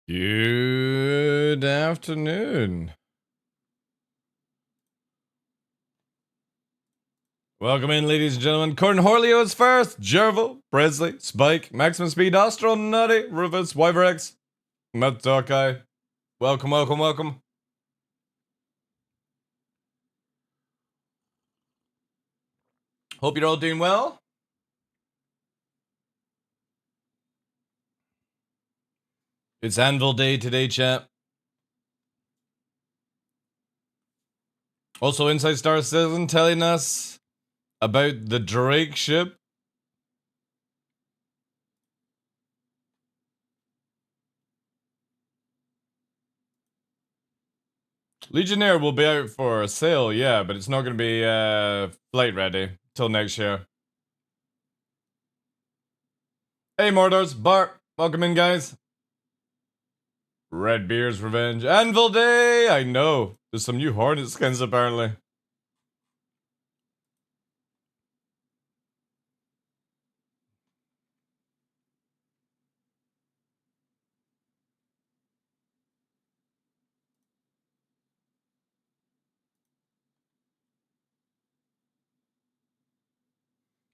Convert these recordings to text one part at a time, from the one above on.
Good afternoon. Welcome in, ladies and gentlemen. Corn Horleo is first. Jervil, Presley, Spike, Maximum Speed, Astro, Nutty, Rufus, Wyverex, Matt Darkeye. Welcome, welcome, welcome. Hope you're all doing well. It's Anvil Day today, chat. Also, Inside Star Citizen telling us about the Drake ship. Legionnaire will be out for a sale, yeah, but it's not going to be flight ready till next year. Hey, Mordors, Bart, welcome in, guys. Red Beer's Revenge. Anvil Day! I know. There's some new Hornet skins, apparently.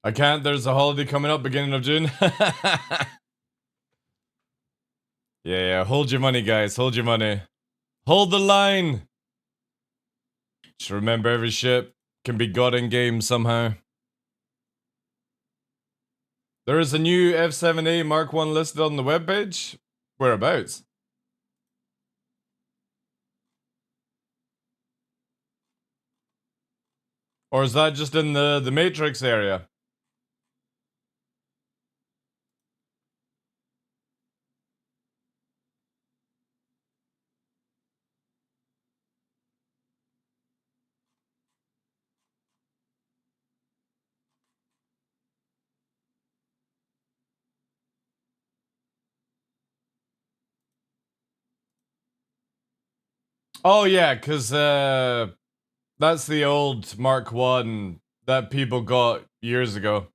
I can't. There's a holiday coming up beginning of June. Yeah, hold your money, guys. Hold your money. Hold the line! Just remember, every ship can be got in game somehow. There is a new F7A Mark 1 listed on the webpage. Whereabouts? Or is that just in the Matrix area? Oh yeah, because that's the old Mark 1 that people got years ago.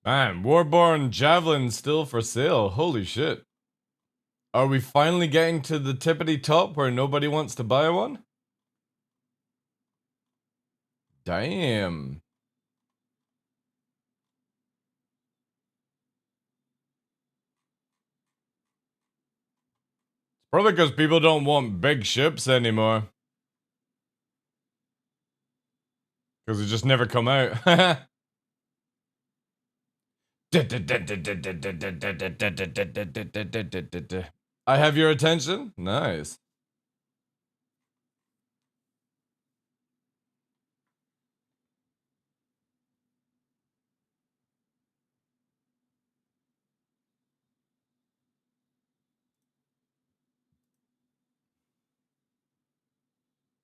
Man, Warborn Javelin still for sale. Holy shit. Are we finally getting to the tippity top where nobody wants to buy one? Damn. Probably because people don't want big ships anymore. Because they just never come out. I have your attention? Nice.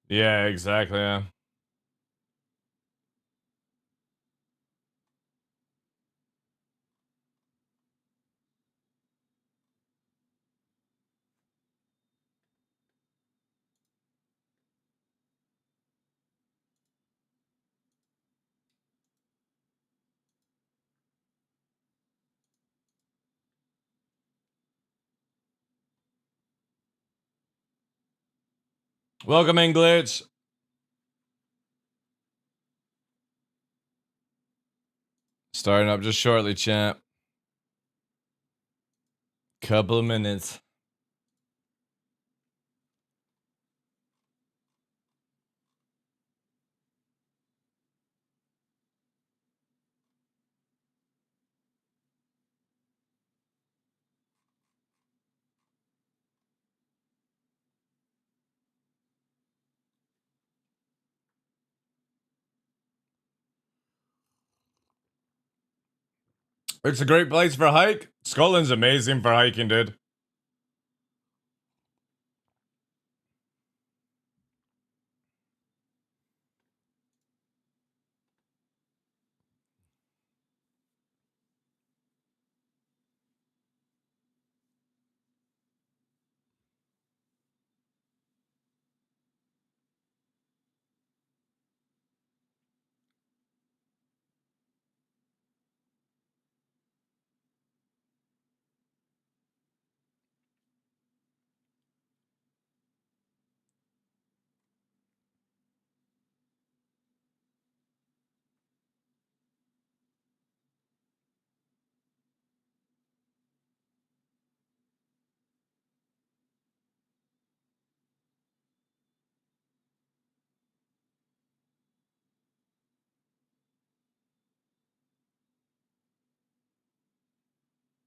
Yeah, exactly, yeah. Welcome in, Glitch. Starting up just shortly, chat. Couple of minutes. It's a great place for a hike. Scotland's amazing for hiking, dude.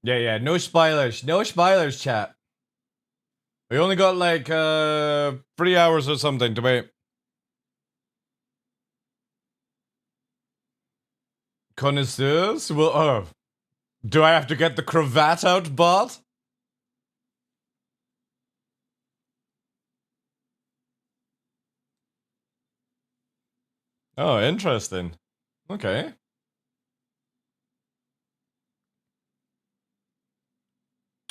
Yeah, no spoilers. No spoilers, chat. We only got like 3 hours or something to wait. Connoisseurs? Well, oh. Do I have to get the cravat out, bot? Oh, interesting. Okay.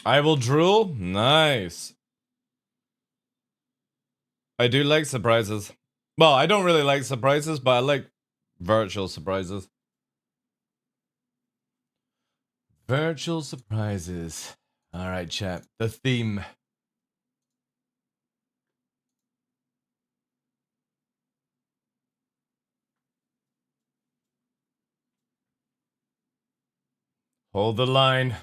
I will drool? Nice. I do like surprises. Well, I don't really like surprises, but I like virtual surprises. Virtual surprises. Alright, chat. The theme. Hold the line.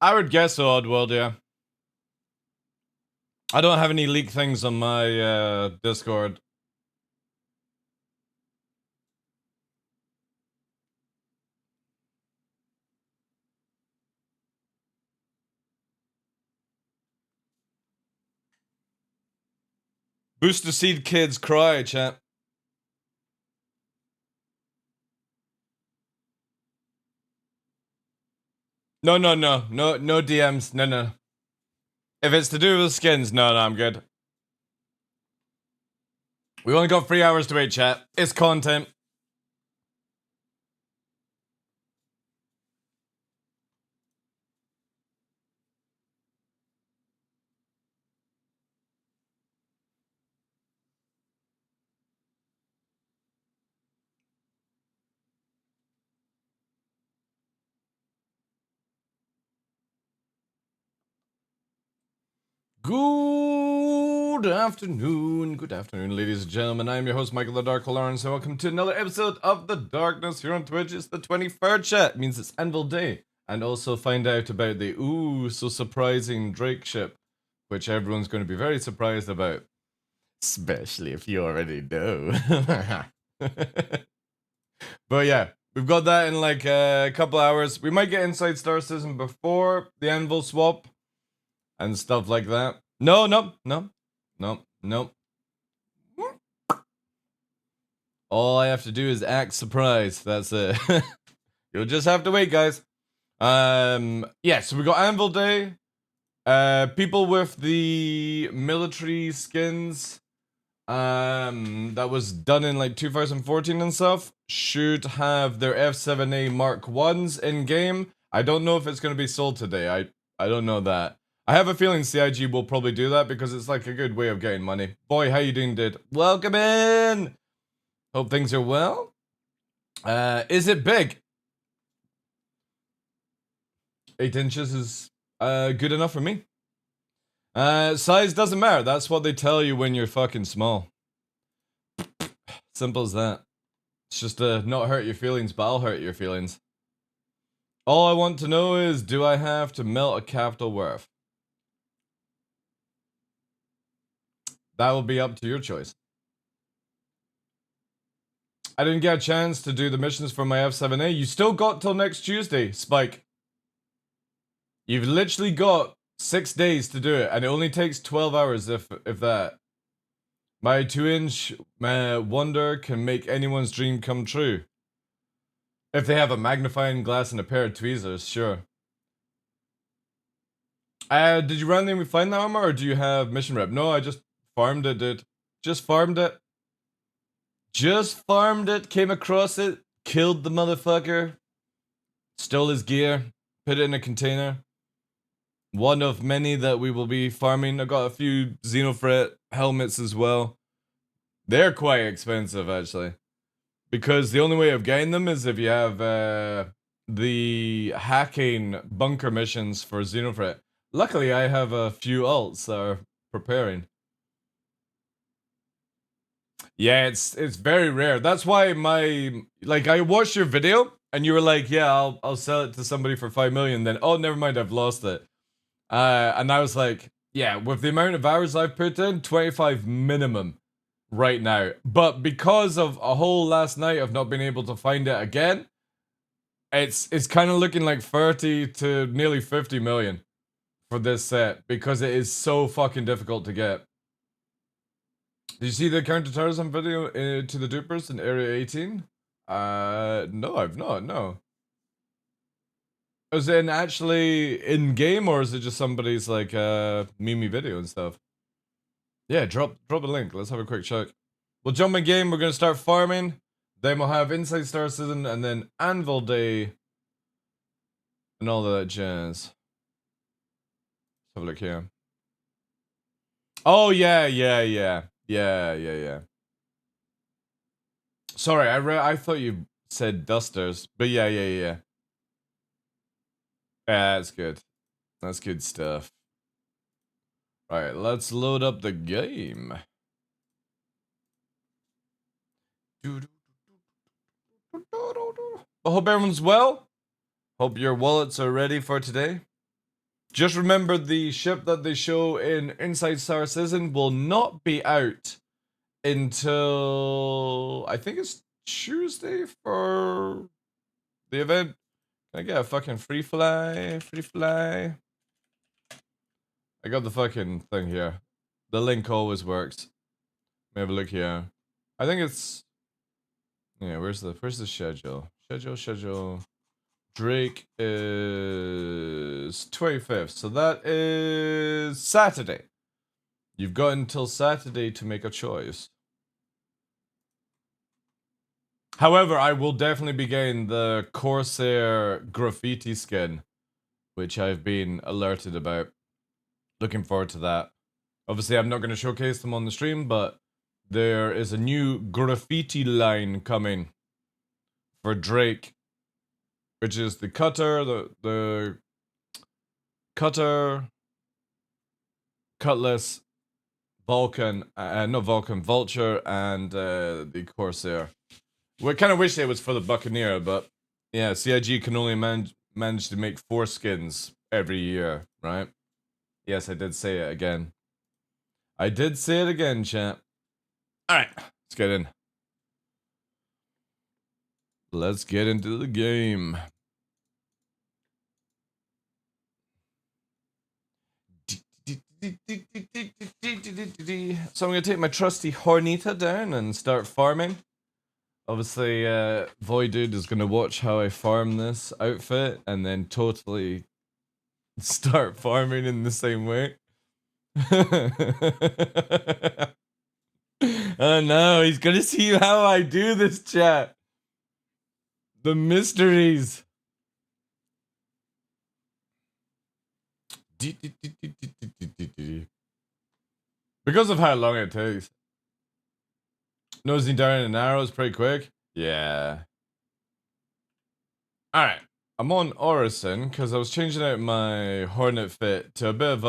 I would guess so, Oddworld, yeah. I don't have any leaked things on my Discord. Booster Seed kids cry, chat. No DMs, no. If it's to do with skins, no, I'm good. We only got 3 hours to wait, chat. It's content. Good afternoon, ladies and gentlemen. I am your host, Michael the Dark Lawrence, and welcome to another episode of The Darkness here on Twitch. It's the 23rd, chat. It means it's Anvil Day. And also find out about the so surprising Drake ship, which everyone's going to be very surprised about. Especially if you already know. But yeah, we've got that in like a couple hours. We might get Inside Star Citizen before the Anvil swap and stuff like that. No. All I have to do is act surprised. That's it. You'll just have to wait, guys. Yeah, so we got Anvil Day. People with the military skins that was done in like 2014 and stuff should have their F7A Mark 1s in game. I don't know if it's going to be sold today. I don't know that. I have a feeling CIG will probably do that because it's like a good way of getting money. Boy, how you doing, dude? Welcome in. Hope things are well. Is it big? 8 inches is good enough for me. Size doesn't matter. That's what they tell you when you're fucking small. Simple as that. It's just to not hurt your feelings, but I'll hurt your feelings. All I want to know is, do I have to melt a capital worth? That will be up to your choice. I didn't get a chance to do the missions for my F7A. You still got till next Tuesday, Spike. You've literally got 6 days to do it, and it only takes 12 hours if that. My 2-inch wonder can make anyone's dream come true. If they have a magnifying glass and a pair of tweezers, sure. Did you randomly find that armor, or do you have mission rep? No, I just farmed it, dude. Just farmed it. Just farmed it, came across it, killed the motherfucker, stole his gear, put it in a container. One of many that we will be farming. I got a few Xenofret helmets as well. They're quite expensive, actually. Because the only way of getting them is if you have the hacking bunker missions for Xenofret. Luckily, I have a few alts that are preparing. Yeah, it's very rare. That's why I watched your video and you were like, yeah, I'll sell it to somebody for 5 million. Then, oh, never mind, I've lost it. And I was like, yeah, with the amount of hours I've put in, 25 minimum right now. But because of a whole last night of not being able to find it again, it's kind of looking like 30 to nearly 50 million for this set because it is so fucking difficult to get. Did you see the counterterrorism video to the dupers in Area 18? No, I've not, no. Is it actually in-game, or is it just somebody's, like, meme video and stuff? Yeah, drop a link. Let's have a quick check. We'll jump in game, we're gonna start farming. Then we'll have Inside Star Citizen, and then Anvil Day. And all of that jazz. Let's have a look here. Oh, yeah. Sorry, I thought you said dusters, but yeah. Yeah, that's good. That's good stuff. Alright, let's load up the game. I hope everyone's well. Hope your wallets are ready for today. Just remember the ship that they show in Inside Star Citizen will not be out until I think it's Tuesday for the event. Can I get a fucking free fly? I got the fucking thing here. The link always works. Let me have a look here. I think it's where's the schedule? Schedule. Drake is 25th, so that is Saturday. You've got until Saturday to make a choice. However, I will definitely be getting the Corsair graffiti skin, which I've been alerted about. Looking forward to that. Obviously, I'm not going to showcase them on the stream, but there is a new graffiti line coming for Drake, which is the cutter, the cutter, cutlass, Vulcan, not Vulcan, Vulture, and the Corsair. We kind of wish it was for the Buccaneer, but yeah, CIG can only manage to make 4 skins every year, right? Yes, I did say it again. I did say it again, chat. Alright, let's get in. Let's get into the game. So I'm going to take my trusty Hornita down and start farming. Obviously, Void Dude is going to watch how I farm this outfit and then totally start farming in the same way. Oh no, he's gonna see how I do this, chat. The mysteries. Because of how long it takes. Nosing down an arrow is pretty quick. Yeah. Alright. I'm on Orison because I was changing out my Hornet fit to a bit of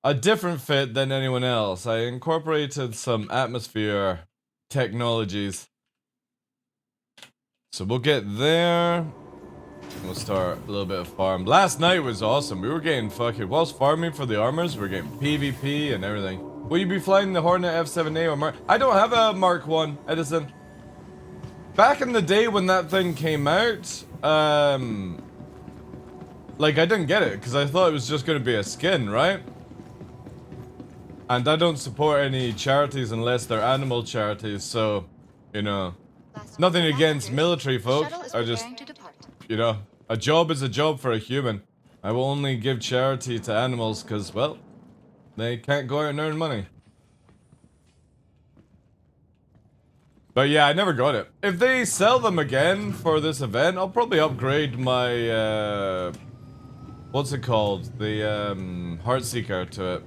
a different fit than anyone else. I incorporated some atmosphere technologies. So we'll get there. We'll start a little bit of farm. Last night was awesome. We were getting fucking... Whilst farming for the armors, we were getting PvP and everything. Will you be flying the Hornet F7A or Mark... I don't have a Mark 1, Edison. Back in the day when that thing came out, like, I didn't get it, because I thought it was just going to be a skin, right? And I don't support any charities unless they're animal charities, so, you know... Nothing against military folk, I just... You know, a job is a job for a human. I will only give charity to animals because, well, they can't go out and earn money. But yeah, I never got it. If they sell them again for this event, I'll probably upgrade my, what's it called? The, Heartseeker to it.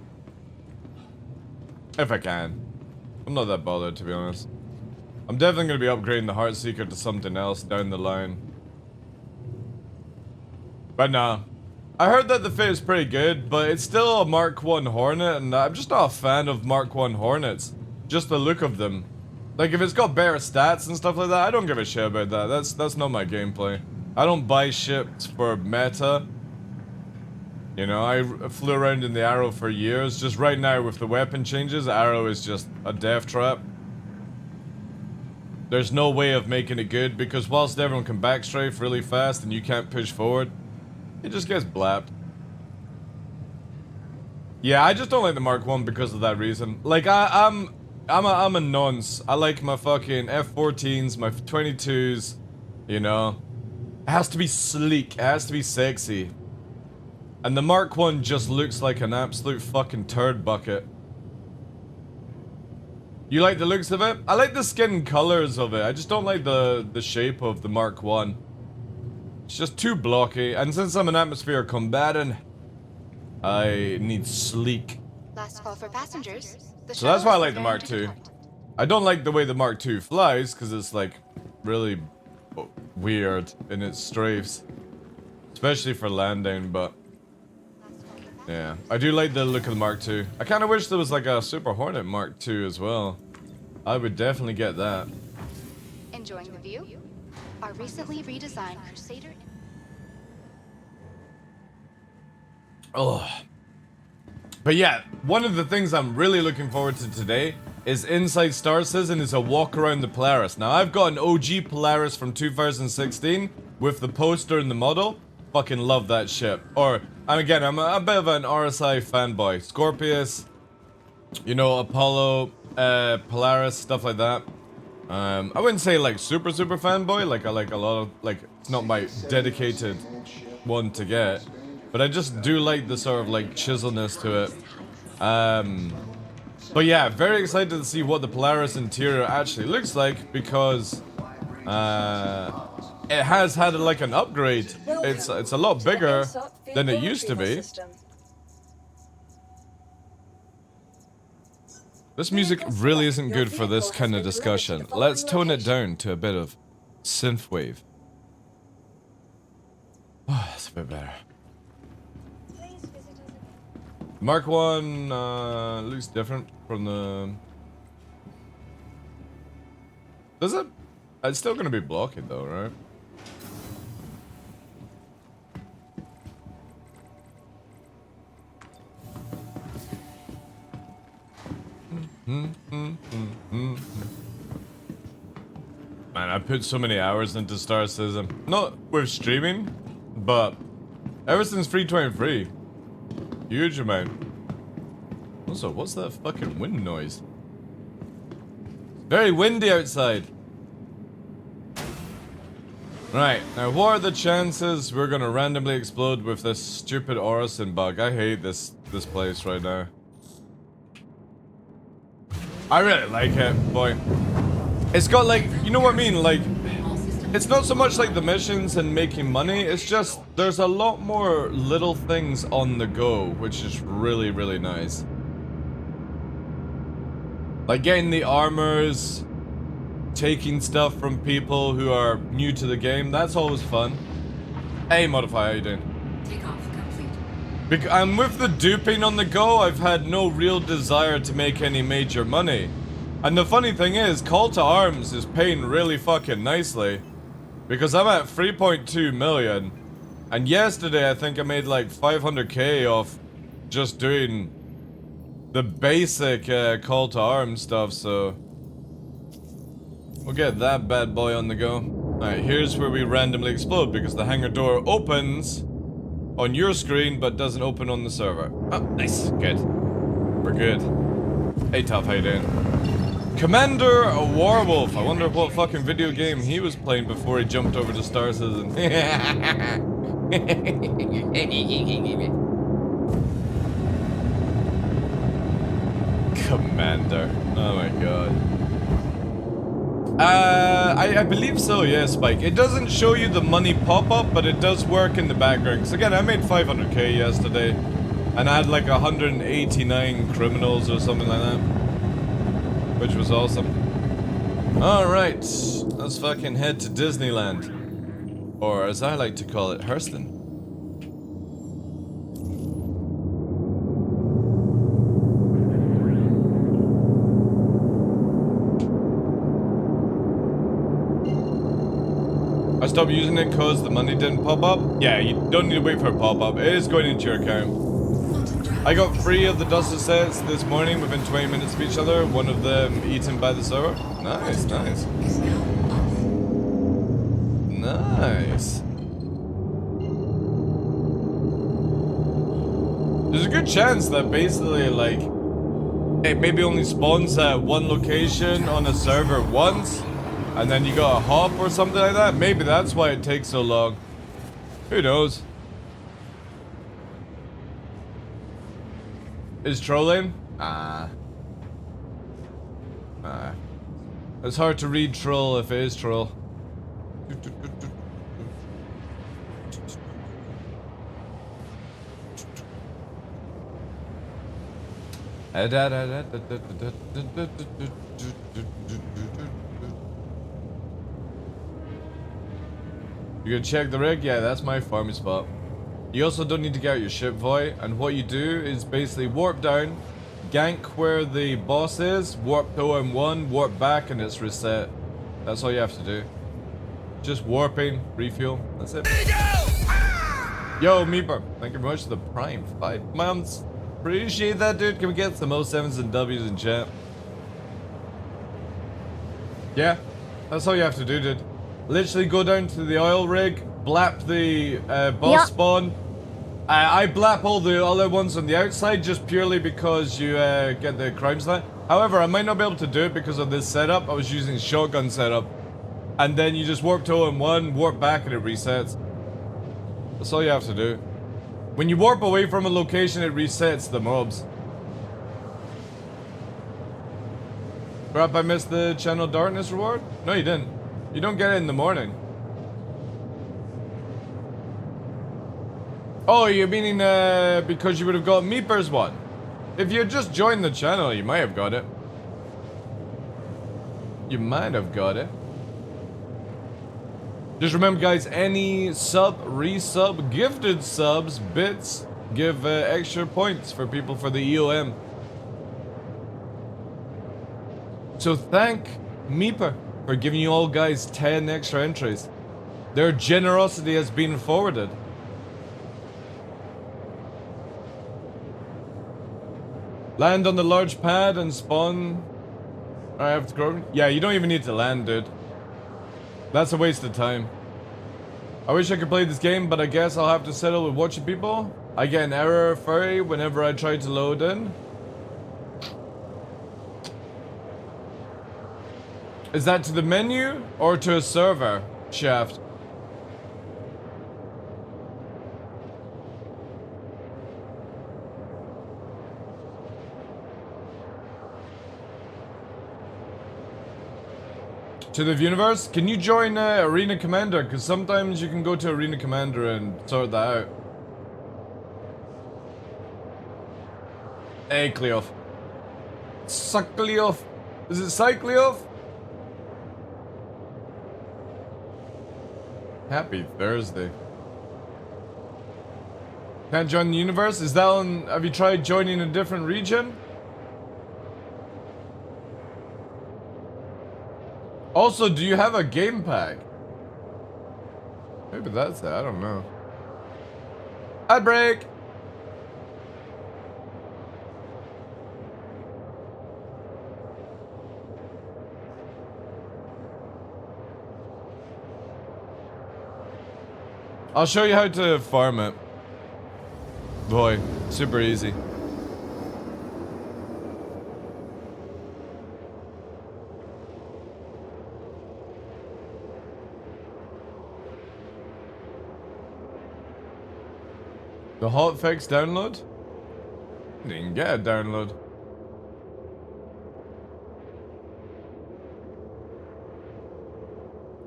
If I can. I'm not that bothered, to be honest. I'm definitely going to be upgrading the Heartseeker to something else down the line. But nah. I heard that the fit is pretty good, but it's still a Mark 1 Hornet, and I'm just not a fan of Mark 1 Hornets. Just the look of them. Like, if it's got better stats and stuff like that, I don't give a shit about that. That's not my gameplay. I don't buy ships for meta. You know, I flew around in the Arrow for years. Just right now, with the weapon changes, Arrow is just a death trap. There's no way of making it good, because whilst everyone can backstrafe really fast and you can't push forward, it just gets blapped. Yeah, I just don't like the Mark 1 because of that reason. Like, I'm a nonce. I like my fucking F-14s, my 22s, you know. It has to be sleek, it has to be sexy. And the Mark 1 just looks like an absolute fucking turd bucket. You like the looks of it? I like the skin colors of it. I just don't like the shape of the Mark 1. It's just too blocky, and since I'm an atmosphere combatant, I need sleek. Last call for passengers. So that's why I like the Mark II. I don't like the way the Mark II flies, because it's like really weird in its strafes. Especially for landing, but yeah. I do like the look of the Mark II. I kind of wish there was like a Super Hornet Mark II as well. I would definitely get that. Enjoying the view? Our recently redesigned Crusader. Oh. But yeah, one of the things I'm really looking forward to today is inside Star Citizen is a walk around the Polaris. Now, I've got an OG Polaris from 2016 with the poster and the model. Fucking love that ship. Or, and again, I'm a bit of an RSI fanboy. Scorpius, you know, Apollo, Polaris, stuff like that. I wouldn't say like super fanboy, like I like a lot of, like, it's not my dedicated one to get, but I just do like the sort of like chiselness to it. But yeah, very excited to see what the Polaris interior actually looks like, because it has had like an upgrade. It's a lot bigger than it used to be. This music really isn't good for this kind of discussion. Let's tone it down to a bit of synthwave. Oh, that's a bit better. Mark 1 looks different from the... Does it? It's still gonna be blocky though, right? Man, I put so many hours into Star Citizen. Not with streaming, but ever since 323. Huge amount. Also, what's that fucking wind noise? Very windy outside. Right, now what are the chances we're gonna randomly explode with this stupid Orison bug? I hate this place right now. I really like it, boy. It's got like, you know what I mean? Like, it's not so much like the missions and making money, it's just there's a lot more little things on the go, which is really, really nice. Like getting the armors, taking stuff from people who are new to the game, that's always fun. Hey, Modify, how you doing? Takeoff complete. And with the duping on the go, I've had no real desire to make any major money. And the funny thing is, Call to Arms is paying really fucking nicely. Because I'm at 3.2 million. And yesterday I think I made like 500k off just doing the basic Call to Arms stuff, so... we'll get that bad boy on the go. Alright, here's where we randomly explode because the hangar door opens on your screen but doesn't open on the server. Oh, nice. Good. We're good. Hey, Tough, how you doing? Commander Warwolf. I wonder what fucking video game he was playing before he jumped over to Star Citizen. Commander. Oh my god. I believe so, yeah, Spike. It doesn't show you the money pop-up, but it does work in the background. Because again, I made 500k yesterday, and I had like 189 criminals or something like that. Which was awesome. Alright, let's fucking head to Disneyland. Or as I like to call it, Hurston. I stopped using it because the money didn't pop up. Yeah, you don't need to wait for a pop-up. It is going into your account. I got 3 of the dusted sets this morning within 20 minutes of each other. One of them eaten by the server. Nice, nice. Nice. There's a good chance that basically, like, it maybe only spawns at one location on a server once. And then you got a hop or something like that. Maybe that's why it takes so long. Who knows? Is trolling? It's hard to read troll if it is troll. You gonna check the rig? Yeah, that's my farming spot. You also don't need to get out your ship, Voy, and what you do is basically warp down, gank where the boss is, warp to OM1, warp back, and it's reset. That's all you have to do. Just warping, refuel, that's it. Yo, Meeper, thank you very much for the Prime 5 months. Appreciate that, dude. Can we get some 07s and Ws in chat? Yeah, that's all you have to do, dude. Literally go down to the oil rig, blap the boss spawn. I blap all the other ones on the outside just purely because you get the crime stat. However, I might not be able to do it because of this setup. I was using shotgun setup. And then you just warp to OM1, warp back, and it resets. That's all you have to do. When you warp away from a location, it resets the mobs. Crap, I missed the Channel Darkness reward? No, you didn't. You don't get it in the morning. Oh, you're meaning because you would have got Meeper's one. If you had just joined the channel, you might have got it. You might have got it. Just remember, guys, any sub, resub, gifted subs, bits, give extra points for people for the EOM. So thank Meeper for giving you all guys 10 extra entries. Their generosity has been forwarded. Land on the large pad and spawn. I have to go. Yeah, you don't even need to land, dude. That's a waste of time. I wish I could play this game, but I guess I'll have to settle with watching people. I get an error furry whenever I try to load in. Is that to the menu or to a server, Shaft? To the universe? Can you join Arena Commander? Because sometimes you can go to Arena Commander and sort that out. Hey, Cleof. Suckleof. Is it Cycleof? Happy Thursday. Can't join the universe? Is that on... Have you tried joining a different region? Also, do you have a game pack? Maybe that's it, I don't know. Ad break! I'll show you how to farm it. Boy, super easy. The hotfix download? Didn't get a download.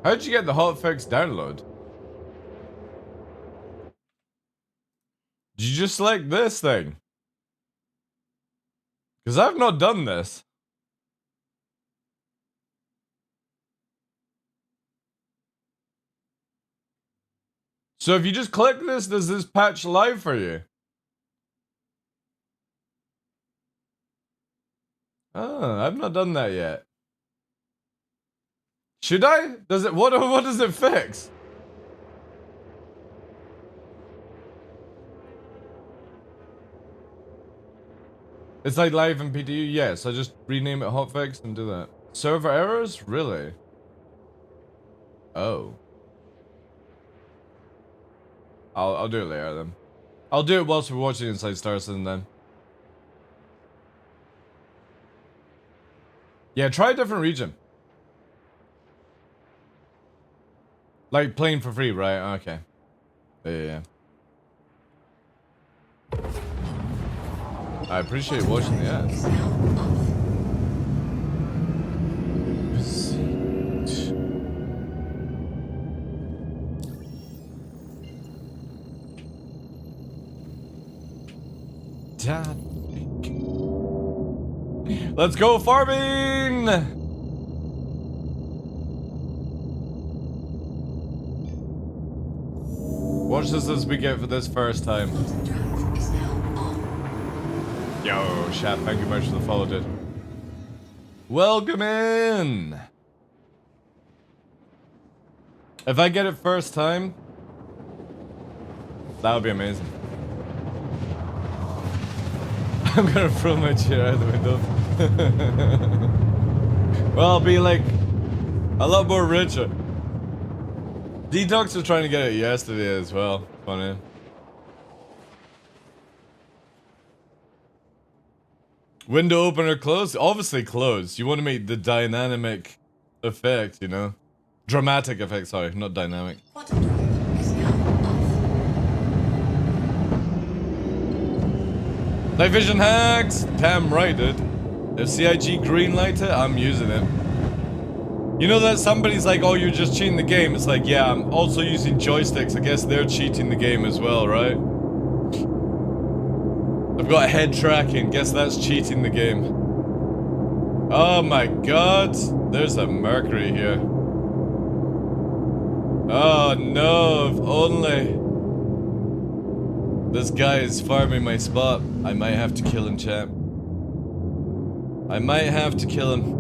How'd you get the hotfix download? Did you just select this thing? Because I've not done this. So if you just click this, does this patch live for you? Oh, I've not done that yet. Should I? Does it, what does it fix? It's like live in PTU? Yes, I just rename it hotfix and do that. Server errors? Really? Oh. I'll do it later then. I'll do it whilst we're watching Inside Star Citizen then. Yeah, try a different region. Like playing for free, right? Okay. Yeah. I appreciate watching the ads. Let's go farming! Watch this as we get for this first time. Yo, chat, thank you much for the follow, dude. Welcome in! If I get it first time, that would be amazing. I'm gonna throw my chair out the window. Well, I'll be like a lot more richer. Detox was trying to get it yesterday as well. Funny. Window open or closed? Obviously closed. You want to make the dynamic effect, you know? Dramatic effect, sorry, not dynamic. Night vision hacks! Damn right, dude. If CIG greenlight it, I'm using it. You know that somebody's like, oh, you're just cheating the game. It's like, yeah, I'm also using joysticks. I guess they're cheating the game as well, right? I've got head tracking. Guess that's cheating the game. Oh my god. There's a Mercury here. Oh no, if only. This guy is farming my spot. I might have to kill him, chat. I might have to kill him.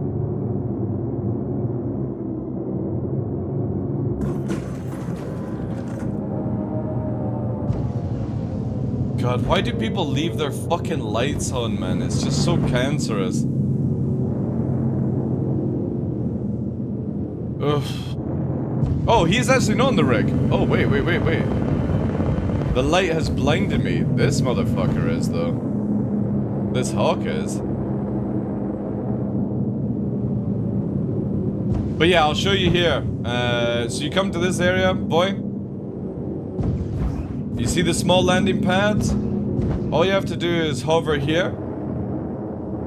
God, why do people leave their fucking lights on, man? It's just so cancerous. Ugh. Oh, he's actually not on the rig. Oh, wait. The light has blinded me. This motherfucker is, though. This hawk is. But yeah, I'll show you here. So you come to this area, boy. You see the small landing pads? All you have to do is hover here.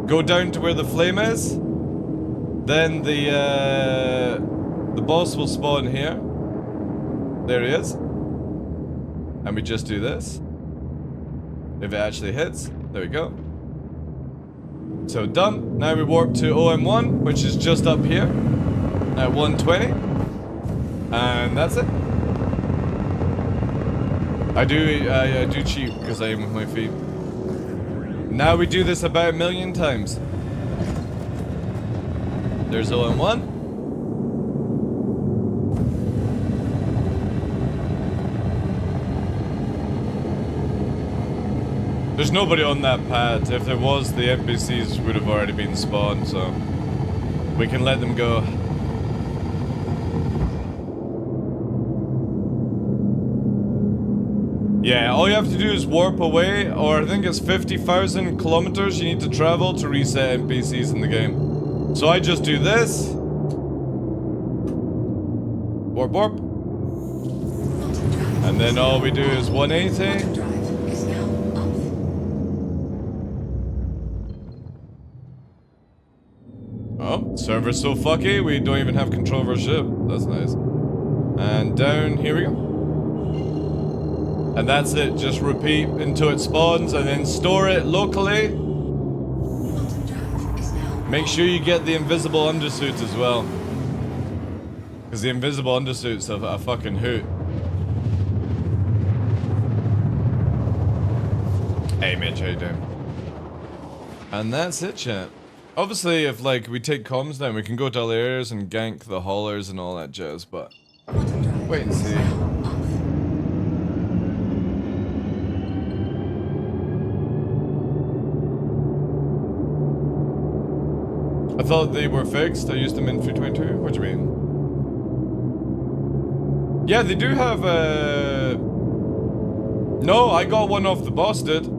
Go down to where the flame is. Then the boss will spawn here. There he is. And we just do this. If it actually hits. There we go. So done. Now we warp to OM1, which is just up here at 120. And that's it. I do cheat because I aim with my feet. Now we do this about 1 million times. There's OM1. There's nobody on that pad. If there was, the NPCs would have already been spawned, so we can let them go. Yeah, all you have to do is warp away, or I think it's 50,000 kilometers you need to travel to reset NPCs in the game. So I just do this. Warp, warp. And then all we do is 180. Oh, server's so fucky, we don't even have control of our ship. That's nice. And down, here we go. And that's it, just repeat until it spawns and then store it locally. Make sure you get the invisible undersuit as well. Because the invisible undersuit's a fucking hoot. Hey Mitch, how you doing? And that's it, chat. Obviously, if like we take comms down, we can go to other areas and gank the haulers and all that jazz, but wait and see. I thought they were fixed. I used them in 322. What do you mean? Yeah, they do have No, I got one off the boss, dude.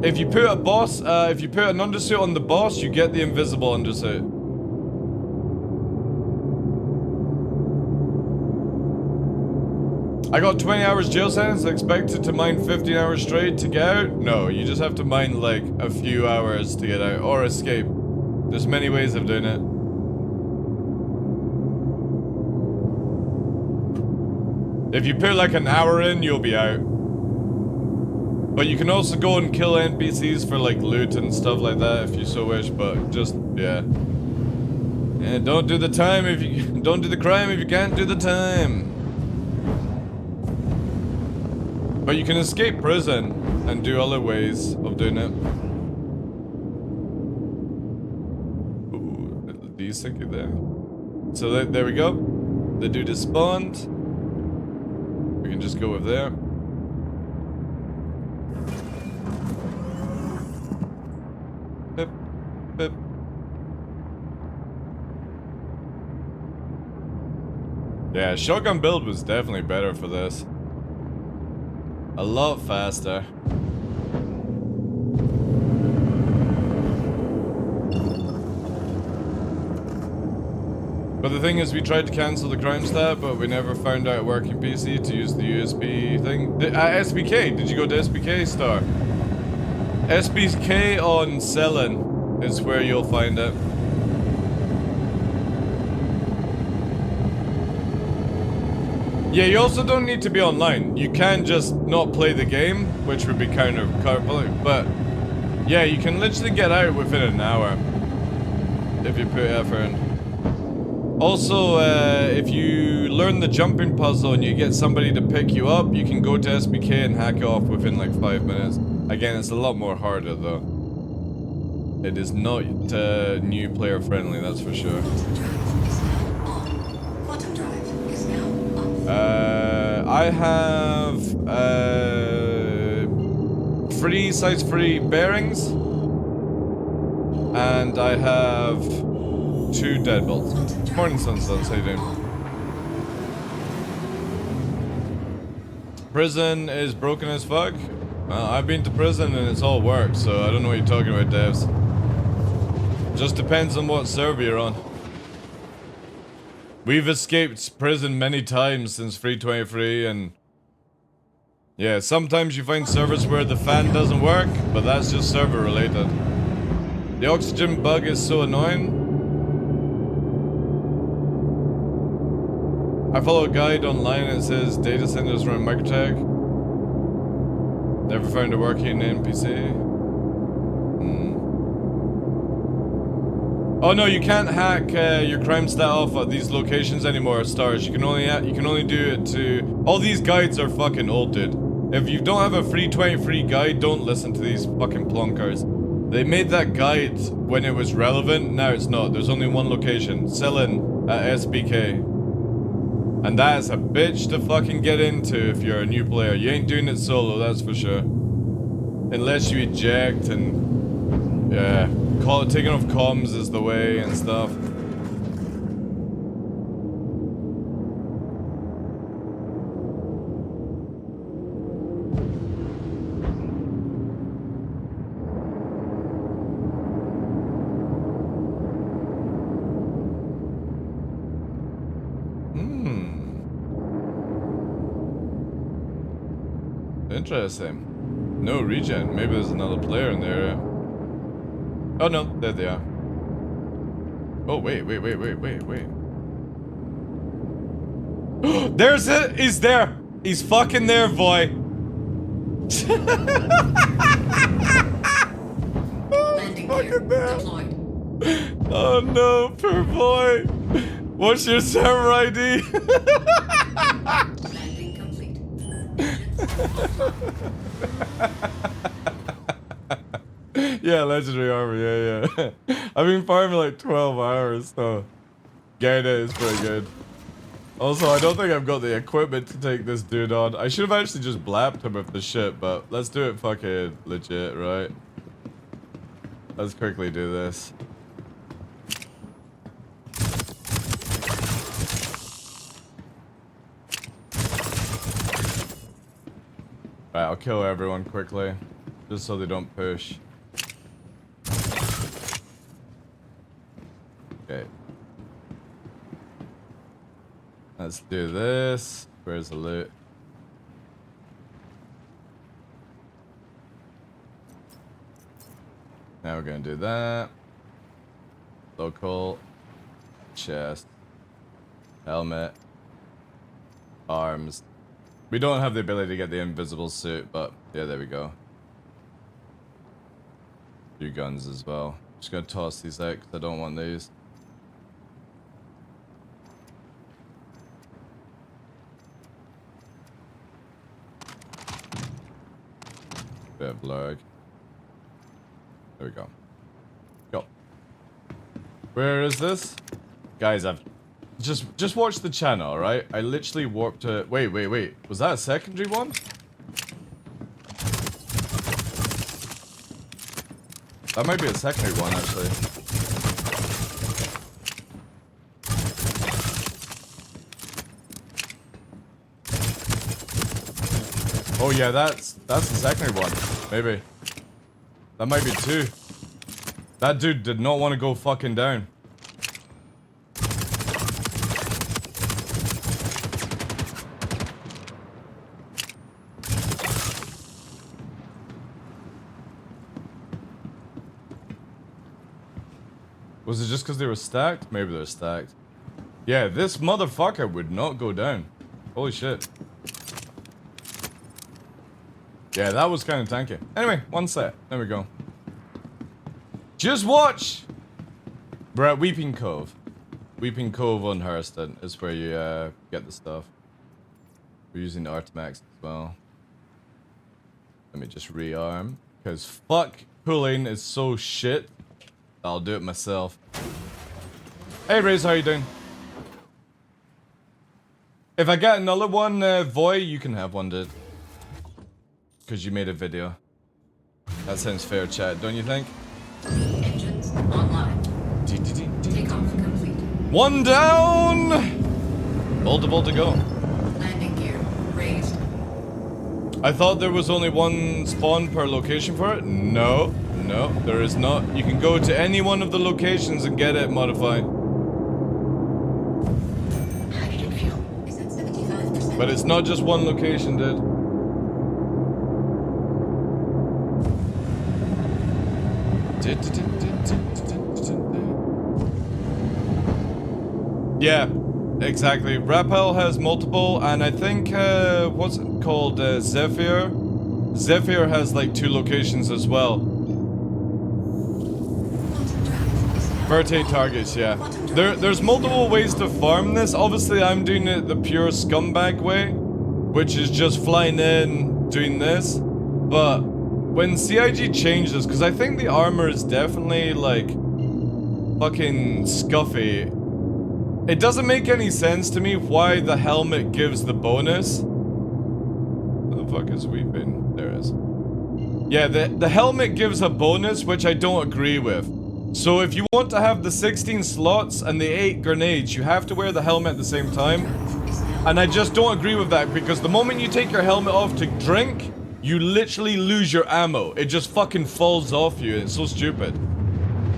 If you put a boss, if you put an undersuit on the boss, you get the invisible undersuit. I got 20 hours jail sentence, expected to mine 15 hours straight to get out? No, you just have to mine like a few hours to get out, or escape. There's many ways of doing it. If you put like an hour in, you'll be out. But you can also go and kill NPCs for like loot and stuff like that if you so wish, but just, yeah. Yeah, don't do the time if you, don't do the crime if you can't do the time. But you can escape prison and do other ways of doing it. Ooh, little desync there. So there we go. The dude is spawned. We can just go with there. Pip, pip. Yeah, shotgun build was definitely better for this. A lot faster. But the thing is, we tried to cancel the crime stat, but we never found out a working PC to use the USB thing. SBK, did you go to SBK, Star? SBK on Selin is where you'll find it. Yeah, you also don't need to be online. You can just not play the game, which would be kind of counterproductive, but yeah, you can literally get out within an hour if you put effort in. Also, if you learn the jumping puzzle and you get somebody to pick you up, you can go to SBK and hack off within like 5 minutes. Again, it's a lot more harder though. It is not new player friendly, that's for sure. I have size 3 bearings, and I have 2 deadbolts. Morning, Sunsuns, how you doing? Prison is broken as fuck. I've been to prison and it's all worked, so I don't know what you're talking about, devs. Just depends on what server you're on. We've escaped prison many times since 323, and yeah, sometimes you find servers where the fan doesn't work, but that's just server related. The oxygen bug is so annoying. I follow a guide online that says data centers run microtech. Never found a working NPC. Oh no, you can't hack your crime stat off at these locations anymore, Stars. You can only do it to. All these guides are fucking old, dude. If you don't have a free 20 free guide, don't listen to these fucking plonkers. They made that guide when it was relevant. Now it's not. There's only one location. Cillin at SBK. And that is a bitch to fucking get into if you're a new player. You ain't doing it solo, that's for sure. Unless you eject and... yeah. Taking off comms is the way and stuff. Interesting. No regen. Maybe there's another player in there. Oh no, there they are. Oh wait. There's it! He's there! He's fucking there, boy! Fucking there! Oh no, poor boy! What's your server ID? Landing complete. Yeah, legendary armor, yeah. I've been farming like 12 hours, so getting it is pretty good. Also, I don't think I've got the equipment to take this dude on. I should have actually just blapped him with the shit, but let's do it fucking legit, right? Let's quickly do this. Right, I'll kill everyone quickly, just so they don't push. Okay. Let's do this. Where's the loot? Now we're gonna do that. Local. Chest. Helmet. Arms. We don't have the ability to get the invisible suit, but yeah, there we go. Few guns as well. Just gonna toss these out because I don't want these. Bit of lag. There we go. Go. Where is this? Guys, I've just watch the channel, alright? I literally warped to... Wait. Was that a secondary one? That might be a secondary one, actually. Oh yeah, that's the secondary one. Maybe. That might be two. That dude did not want to go fucking down. Was it just because they were stacked? Maybe they're stacked. Yeah, this motherfucker would not go down. Holy shit. Yeah, that was kind of tanky. Anyway, one set. There we go. Just watch! We're at Weeping Cove. Weeping Cove on Hurston is where you get the stuff. We're using the Artimax as well. Let me just rearm. Because fuck pulling is so shit. I'll do it myself. Hey Raze, how you doing? If I get another one, Voy, you can have one, dude. Because you made a video. That sounds fair, chat, don't you think? Engines online. Takeoff complete. One down! Multiple to go. Landing gear raised. I thought there was only one spawn per location for it. No, there is not. You can go to any one of the locations and get it modified. Hydrogen fuel is at 75%. But it's not just one location, dude. Yeah, Exactly. Rappel has multiple, and I think, what's it called? Zephyr? Zephyr has like 2 locations as well. Verte targets, yeah. There's multiple ways to farm this. Obviously, I'm doing it the pure scumbag way, which is just flying in, doing this. But when CIG changes, because I think the armor is definitely like fucking scuffy. It doesn't make any sense to me why the helmet gives the bonus. Who the fuck is weeping? There it is. Yeah, the helmet gives a bonus, which I don't agree with. So if you want to have the 16 slots and the 8 grenades, you have to wear the helmet at the same time. And I just don't agree with that, because the moment you take your helmet off to drink, you literally lose your ammo. It just fucking falls off you. It's so stupid.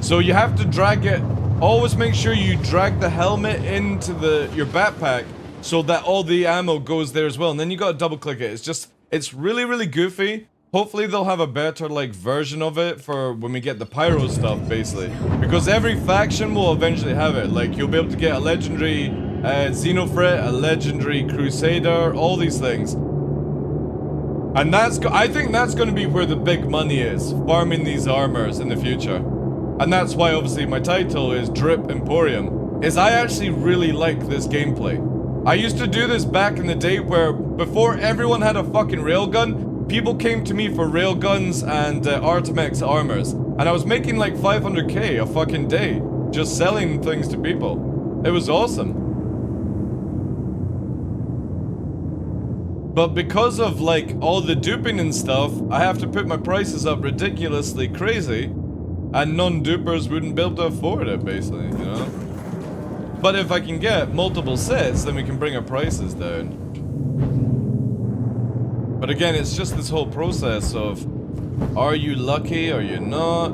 So you have to drag it. Always make sure you drag the helmet into your backpack so that all the ammo goes there as well. And then you gotta double click it. It's really, really goofy. Hopefully they'll have a better like version of it for when we get the pyro stuff, basically. Because every faction will eventually have it. Like you'll be able to get a legendary Xenofrit, a legendary Crusader, all these things. And I think that's going to be where the big money is, farming these armors in the future. And that's why obviously my title is Drip Emporium, is I actually really like this gameplay. I used to do this back in the day where before everyone had a fucking railgun, people came to me for railguns and Artemex armors. And I was making like 500k a fucking day, just selling things to people. It was awesome. But because of like all the duping and stuff, I have to put my prices up ridiculously crazy. And non-dupers wouldn't be able to afford it, basically, you know? But if I can get multiple sets, then we can bring our prices down. But again, it's just this whole process of, are you lucky, are you not?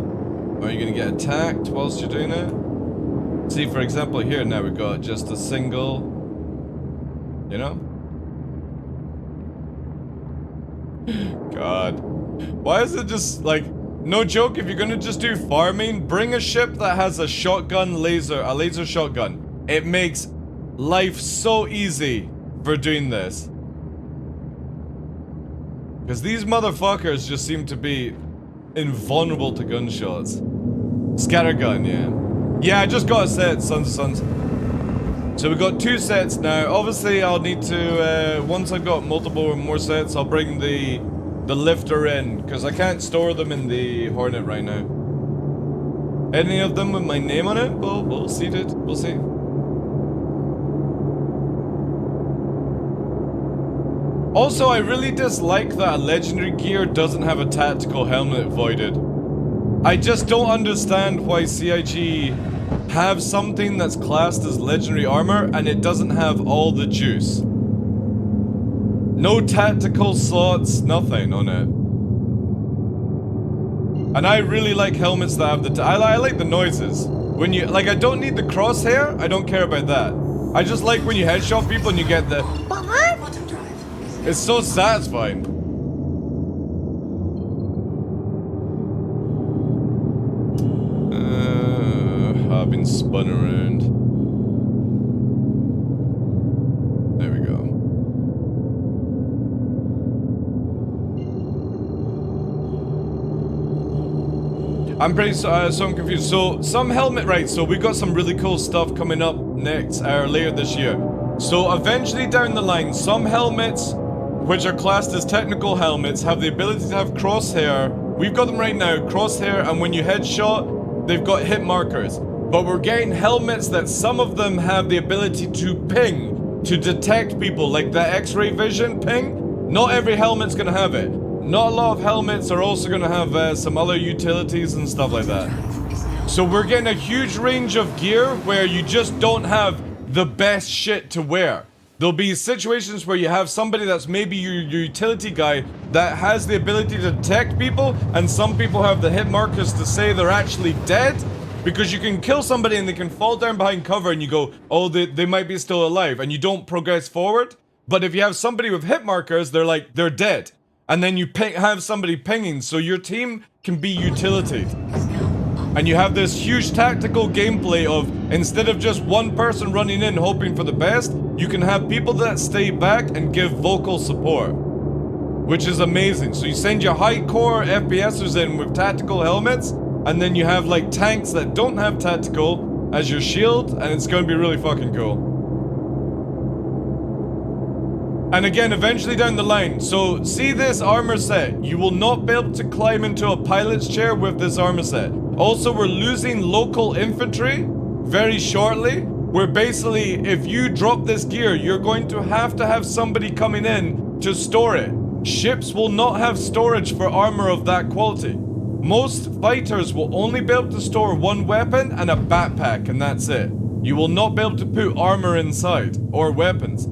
Are you gonna get attacked whilst you're doing it? See, for example, here now we've got just a single, you know? God. Why is it just, like, no joke, if you're gonna just do farming, bring a ship that has a shotgun laser, a laser shotgun. It makes life so easy for doing this. Because these motherfuckers just seem to be invulnerable to gunshots. Scattergun, yeah. Yeah, I just got a set, Sons of Sons. So we got 2 sets now. Obviously, I'll need to, once I've got multiple or more sets, I'll bring the lifter in, because I can't store them in the Hornet right now. Any of them with my name on it? Well, we'll see, dude. We'll see. Also, I really dislike that a legendary gear doesn't have a tactical helmet voided. I just don't understand why CIG have something that's classed as legendary armor and it doesn't have all the juice. No tactical slots, nothing on it. And I really like helmets that have the I like the noises. When you, like, I don't need the crosshair, I don't care about that. I just like when you headshot people and you get the... It's so satisfying. I've been spun around. There we go. I'm pretty so I'm confused. So some helmet, right? So we got some really cool stuff coming up next or later this year. So eventually down the line, some helmets, which are classed as technical helmets, have the ability to have crosshair. We've got them right now, crosshair, and when you headshot, they've got hit markers. But we're getting helmets that some of them have the ability to ping, to detect people, like the X-ray vision ping. Not every helmet's gonna have it. Not a lot of helmets are also gonna have some other utilities and stuff like that. So we're getting a huge range of gear where you just don't have the best shit to wear. There'll be situations where you have somebody that's maybe your utility guy that has the ability to detect people, and some people have the hit markers to say they're actually dead, because you can kill somebody and they can fall down behind cover and you go, oh, they might be still alive, and you don't progress forward. But if you have somebody with hit markers, they're dead. And then you have somebody pinging, so your team can be utility. And you have this huge tactical gameplay of, instead of just one person running in hoping for the best, you can have people that stay back and give vocal support, which is amazing. So you send your high core FPSers in with tactical helmets, and then you have like tanks that don't have tactical as your shield, and it's going to be really fucking cool. And again, eventually down the line, so see this armor set. You will not be able to climb into a pilot's chair with this armor set. Also, we're losing local infantry very shortly, where basically, if you drop this gear, you're going to have somebody coming in to store it. Ships will not have storage for armor of that quality. Most fighters will only be able to store one weapon and a backpack, and that's it. You will not be able to put armor inside, or weapons.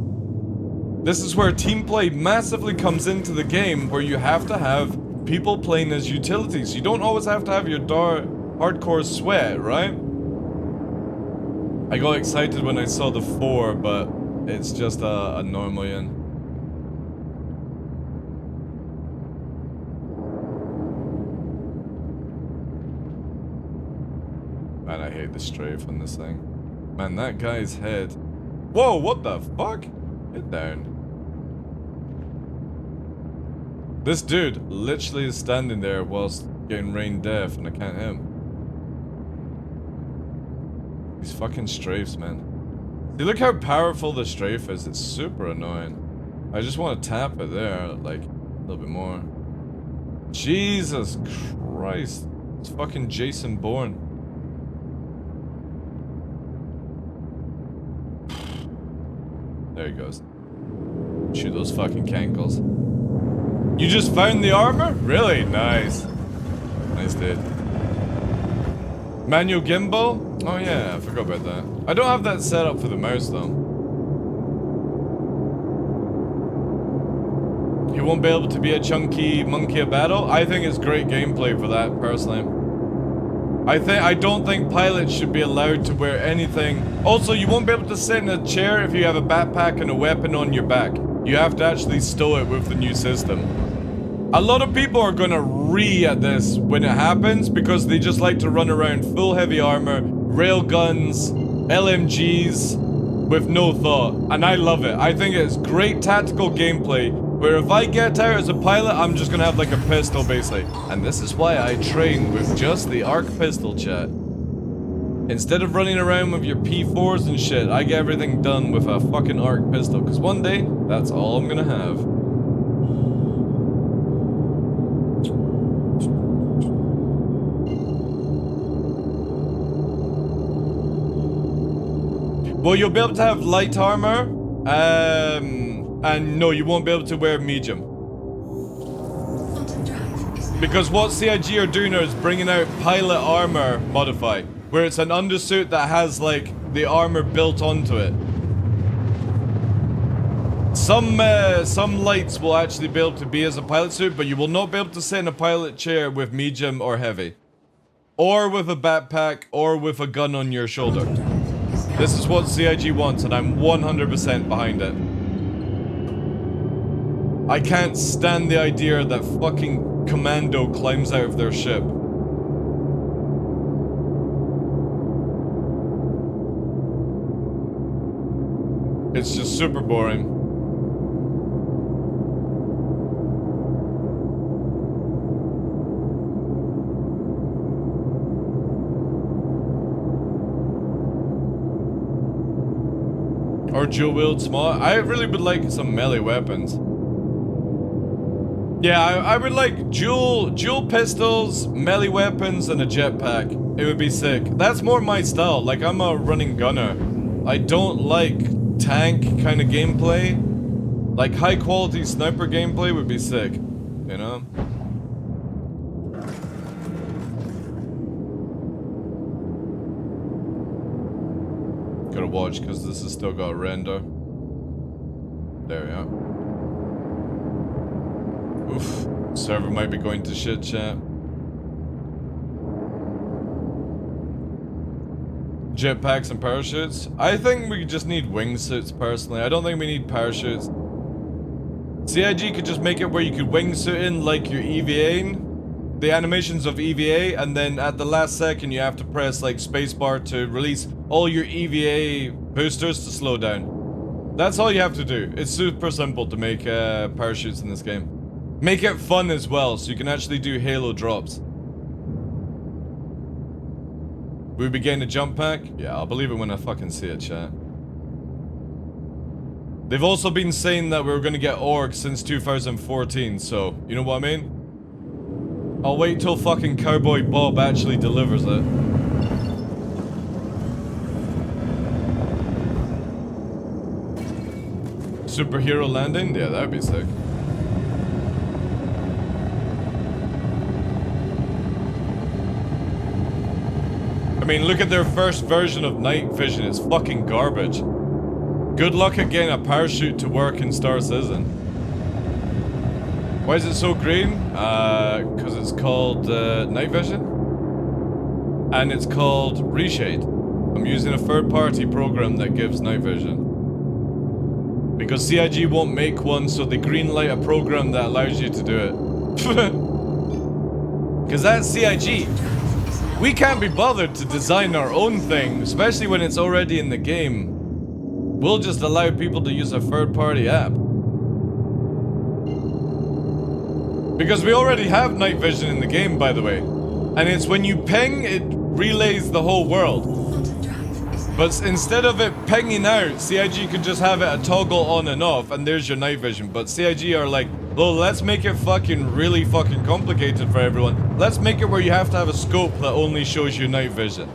This is where team play massively comes into the game, where you have to have people playing as utilities. You don't always have to have your hardcore sweat, right? I got excited when I saw the 4, but it's just a normal yin. Man, I hate the strafe on this thing. Man, that guy's head. Whoa, what the fuck? Get down. This dude literally is standing there whilst getting rain deaf, and I can't hit him. These fucking strafes, man. See, look how powerful the strafe is. It's super annoying. I just want to tap it there, like, a little bit more. Jesus Christ. It's fucking Jason Bourne. There he goes. Shoot those fucking cankles. You just found the armor? Really? Nice. Nice, dude. Manual gimbal? Oh yeah, I forgot about that. I don't have that set up for the mouse though. You won't be able to be a chunky monkey at battle? I think it's great gameplay for that, personally. I don't think pilots should be allowed to wear anything. Also, you won't be able to sit in a chair if you have a backpack and a weapon on your back. You have to actually stow it with the new system. A lot of people are gonna at this when it happens because they just like to run around full heavy armor, rail guns, LMGs with no thought. And I love it. I think it's great tactical gameplay where if I get out as a pilot, I'm just gonna have like a pistol basically. And this is why I train with just the ARC pistol, chat. Instead of running around with your P4s and shit, I get everything done with a fucking ARC pistol. Because one day, that's all I'm gonna have. Well, you'll be able to have light armor, and no, you won't be able to wear medium. Because what CIG are doing is bringing out pilot armor modify, where it's an undersuit that has, like, the armor built onto it. Some lights will actually be able to be as a pilot suit, but you will not be able to sit in a pilot chair with medium or heavy. Or with a backpack, or with a gun on your shoulder. This is what CIG wants, and I'm 100% behind it. I can't stand the idea that fucking commando climbs out of their ship. It's just super boring. Or dual wield small. I really would like some melee weapons. Yeah, I would like dual pistols, melee weapons, and a jetpack. It would be sick. That's more my style. Like, I'm a running gunner. I don't like tank kind of gameplay. Like, high quality sniper gameplay would be sick. You know? Gotta watch because this has still got a render. There we are. Oof. Server might be going to shit, chat. Jetpacks and parachutes? I think we just need wingsuits personally. I don't think we need parachutes. CIG could just make it where you could wingsuit in like your EVA the animations of EVA, and then at the last second you have to press like spacebar to release all your EVA boosters to slow down. That's all you have to do. It's super simple to make parachutes in this game. Make it fun as well, so you can actually do Halo drops. We begin a jump pack? Yeah, I'll believe it when I fucking see it, chat. They've also been saying that we were gonna get orgs since 2014, so, you know what I mean? I'll wait till fucking Cowboy Bob actually delivers it. Superhero landing? Yeah, that'd be sick. I mean, look at their first version of night vision. It's fucking garbage. Good luck at getting a parachute to work in Star Citizen. Why is it so green? Because it's called night vision. And it's called Reshade. I'm using a third-party program that gives night vision. Because CIG won't make one, so they greenlight a program that allows you to do it. Because that's CIG. We can't be bothered to design our own thing, especially when it's already in the game. We'll just allow people to use a third-party app. Because we already have night vision in the game, by the way. And it's when you ping, it relays the whole world. But instead of it pinging out, CIG could just have it a toggle on and off, and there's your night vision. But CIG are like, well, let's make it fucking really fucking complicated for everyone. Let's make it where you have to have a scope that only shows you night vision.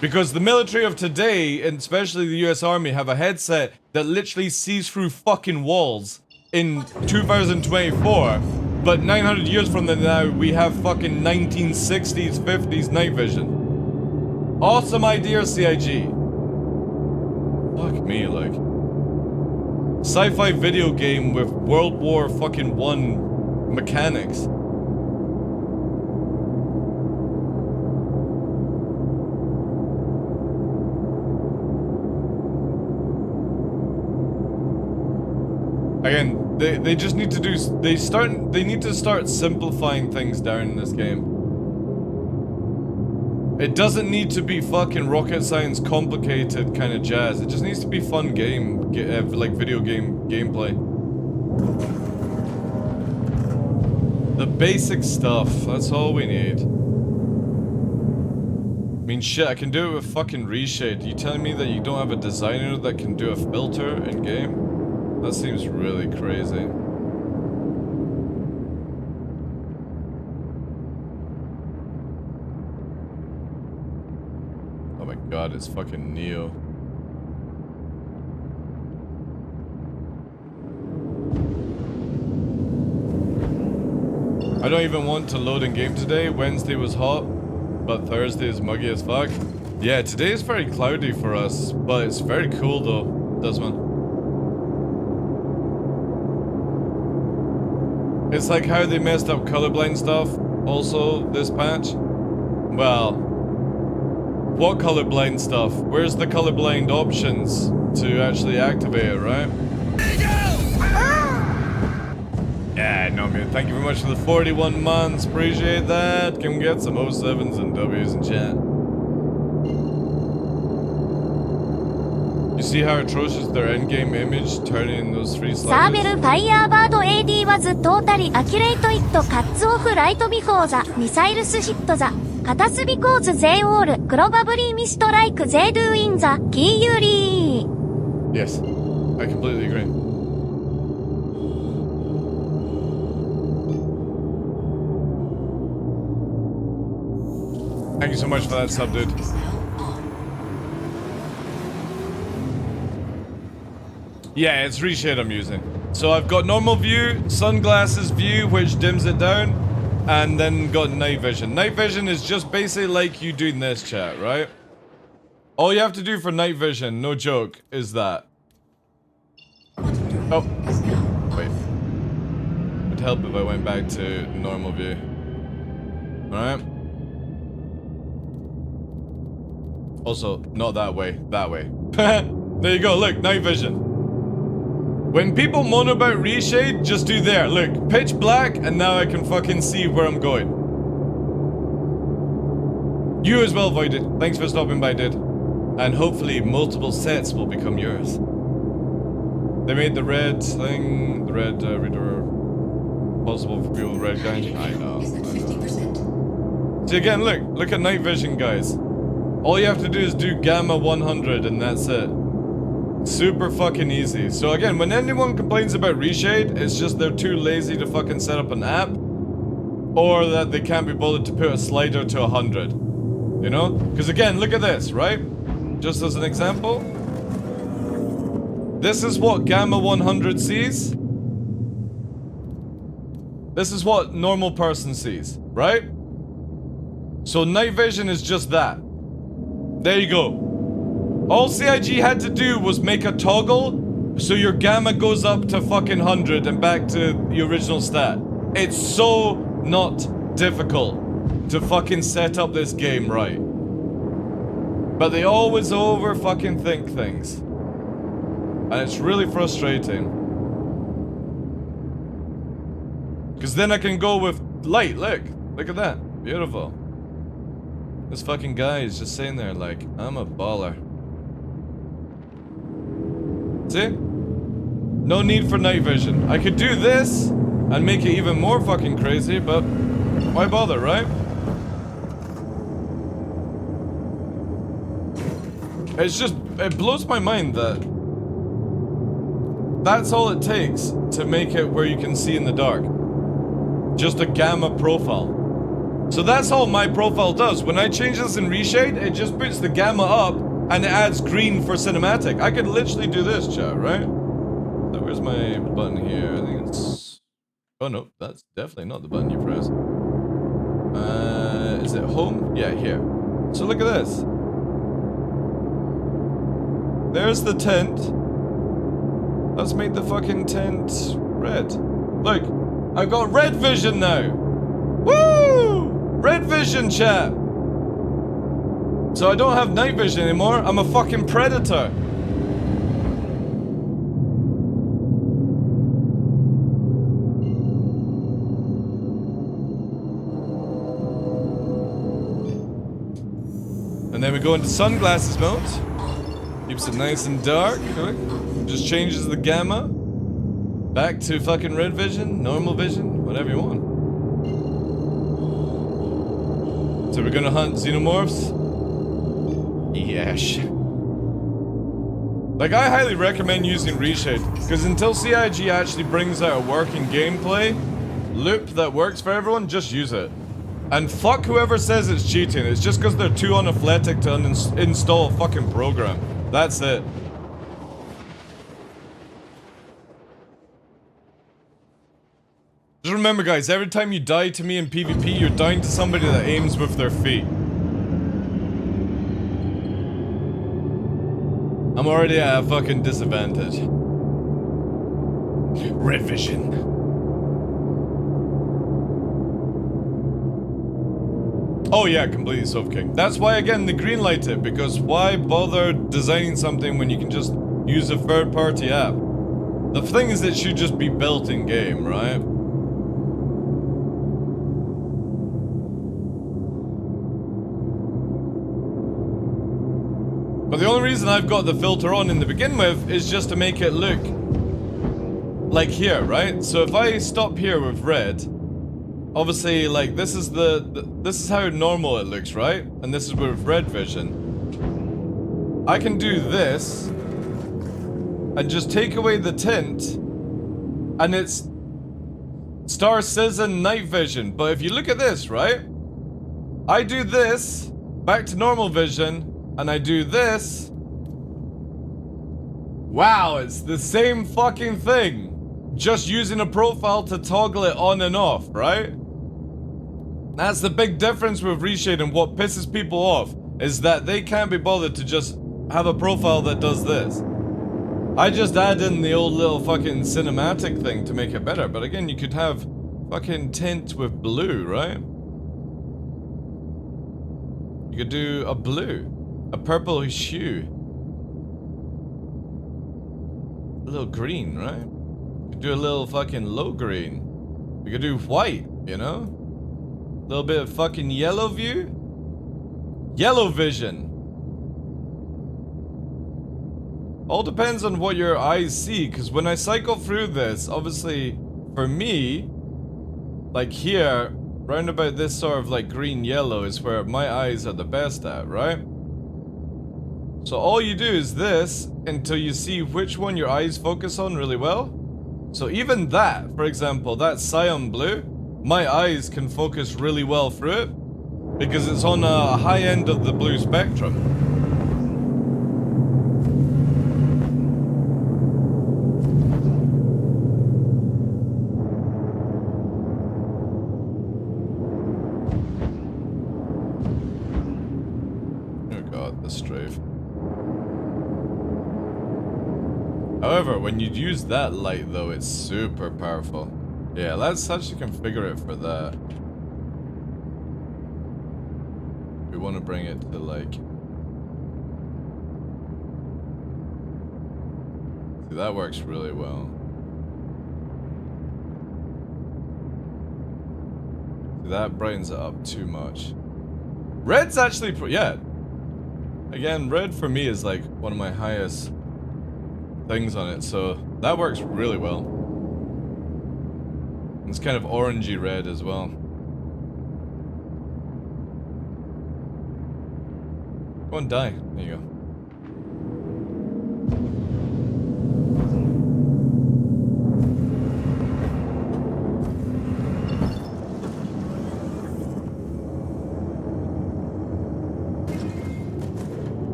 Because the military of today, and especially the US Army, have a headset that literally sees through fucking walls in 2024. But 900 years from now, we have fucking 1960s, 50s night vision. Awesome idea, CIG. Fuck me, like. Sci-fi video game with World War fucking I mechanics. Again, they just need to do, they need to start simplifying things down in this game. It doesn't need to be fucking rocket science complicated kind of jazz. It just needs to be fun game, like video game gameplay. The basic stuff, that's all we need. I mean shit, I can do it with fucking Reshade. You telling me that you don't have a designer that can do a filter in game? That seems really crazy. Oh my god, it's fucking Neo. I don't even want to load in game today. Wednesday was hot, but Thursday is muggy as fuck. Yeah, today is very cloudy for us, but it's very cool though, Desmond. It's like how they messed up colorblind stuff also this patch. Well, what colorblind stuff? Where's the colorblind options to actually activate it, right? Yeah, no man, thank you very much for the 41 months, appreciate that. Can we get some 07s and Ws in chat? You see how atrocious their endgame image turning in those three サーベ sliders? ルファイヤーバード AD was totally accurate it cuts off right before the missiles hit the cuts because they all probably missed like they do in the Kyuri. Yes, I completely agree. Thank you so much for that sub, dude. Yeah, it's Reshade I'm using. So I've got normal view, sunglasses view, which dims it down, and then got night vision. Night vision is just basically like you doing this, chat, right? All you have to do for night vision, no joke, is that. Oh, wait. It'd help if I went back to normal view. Alright. Also, not that way, that way. There you go, look, night vision. When people moan about Reshade, just do there. Look, pitch black, and now I can fucking see where I'm going. You as well, Voided. Thanks for stopping by, dude. And hopefully multiple sets will become yours. They made the red thing, the red reader possible for people with red guys. I know. Is at 50%. See again, look at night vision, guys. All you have to do is do gamma 100 and that's it. Super fucking easy. So again, when anyone complains about reshade, it's just they're too lazy to fucking set up an app, or that they can't be bothered to put a slider to 100. You know? Because again, look at this, right? Just as an example. This is what gamma 100 sees. This is what normal person sees, right? So night vision is just that. There you go. All CIG had to do was make a toggle so your gamma goes up to fucking 100 and back to the original stat. It's so not difficult to fucking set up this game right. But they always over fucking think things. And it's really frustrating. Because then I can go with light, look at that. Beautiful. This fucking guy is just sitting there like, I'm a baller. See? No need for night vision. I could do this and make it even more fucking crazy, but why bother, right? It's just, it blows my mind that that's all it takes to make it where you can see in the dark. Just a gamma profile. So that's all my profile does. When I change this in reshade, it just puts the gamma up and it adds green for cinematic. I could literally do this, chat, right? So where's my button here? I think it's... Oh no, that's definitely not the button you press. Is it home? Yeah, here. So look at this. There's the tent. Let's make the fucking tent red. Look, I've got red vision now. Woo! Red vision, chat. So I don't have night vision anymore. I'm a fucking predator. And then we go into sunglasses mode. Keeps it nice and dark. Just changes the gamma. Back to fucking red vision, normal vision, whatever you want. So we're gonna hunt xenomorphs? Yes. Like, I highly recommend using reshade, because until CIG actually brings out a working gameplay loop that works for everyone, just use it. And fuck whoever says it's cheating, it's just because they're too unathletic to install a fucking program. That's it. Just remember, guys, every time you die to me in PvP, you're dying to somebody that aims with their feet. I'm already at a fucking disadvantage. Red vision. Oh yeah, completely suffocating. That's why, again, they greenlight it, because why bother designing something when you can just use a third-party app? The thing is, it should just be built in-game, right? But the only reason I've got the filter on in the begin with is just to make it look like here, right? So if I stop here with red, obviously, like, this is this is how normal it looks, right? And this is with red vision. I can do this and just take away the tint, and it's Star Citizen night vision. But if you look at this, right? I do this back to normal vision, and I do this. Wow, it's the same fucking thing. Just using a profile to toggle it on and off, right? That's the big difference with reshade, and what pisses people off is that they can't be bothered to just have a profile that does this. I just add in the old little fucking cinematic thing to make it better, but again, you could have fucking tint with blue, right? You could do a blue. A purple hue. A little green, right? You could do a little fucking low green. You could do white, you know? A little bit of fucking yellow view. Yellow vision. All depends on what your eyes see, because when I cycle through this, obviously, for me, like here, round about this sort of like green-yellow is where my eyes are the best at, right? So all you do is this until you see which one your eyes focus on really well. So even that, for example, that cyan blue, my eyes can focus really well through it because it's on a high end of the blue spectrum. Oh god, the strafe. However, when you use that light though, it's super powerful. Yeah, let's actually configure it for that. We want to bring it to like... See, that works really well. See, that brightens it up too much. Red's actually... yeah. Again, red for me is like one of my highest things on it, so that works really well. It's kind of orangey red as well. Go and die. There you go.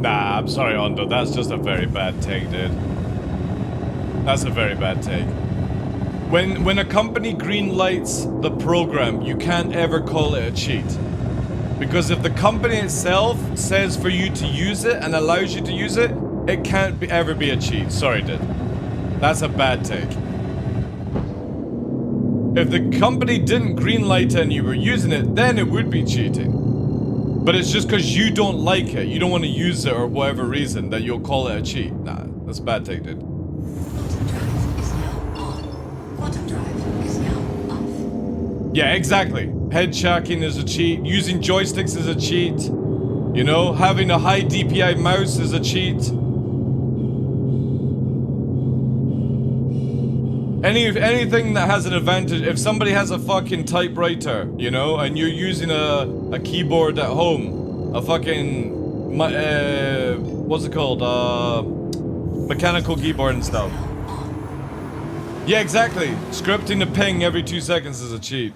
Nah, I'm sorry, Ondo. That's just a very bad take, dude. That's a very bad take. When a company green lights the program, you can't ever call it a cheat. Because if the company itself says for you to use it and allows you to use it, it can't ever be a cheat. Sorry, dude. That's a bad take. If the company didn't green light it and you were using it, then it would be cheating. But it's just because you don't like it, you don't want to use it or whatever reason that you'll call it a cheat. Nah, that's a bad take, dude. Quantum drive is now off. Yeah, exactly. Head tracking is a cheat. Using joysticks is a cheat. You know, having a high DPI mouse is a cheat. Anything that has an advantage. If somebody has a fucking typewriter, you know, and you're using a keyboard at home, a fucking what's it called? Mechanical keyboard and stuff. Yeah, exactly. Scripting the ping every 2 seconds is a cheat.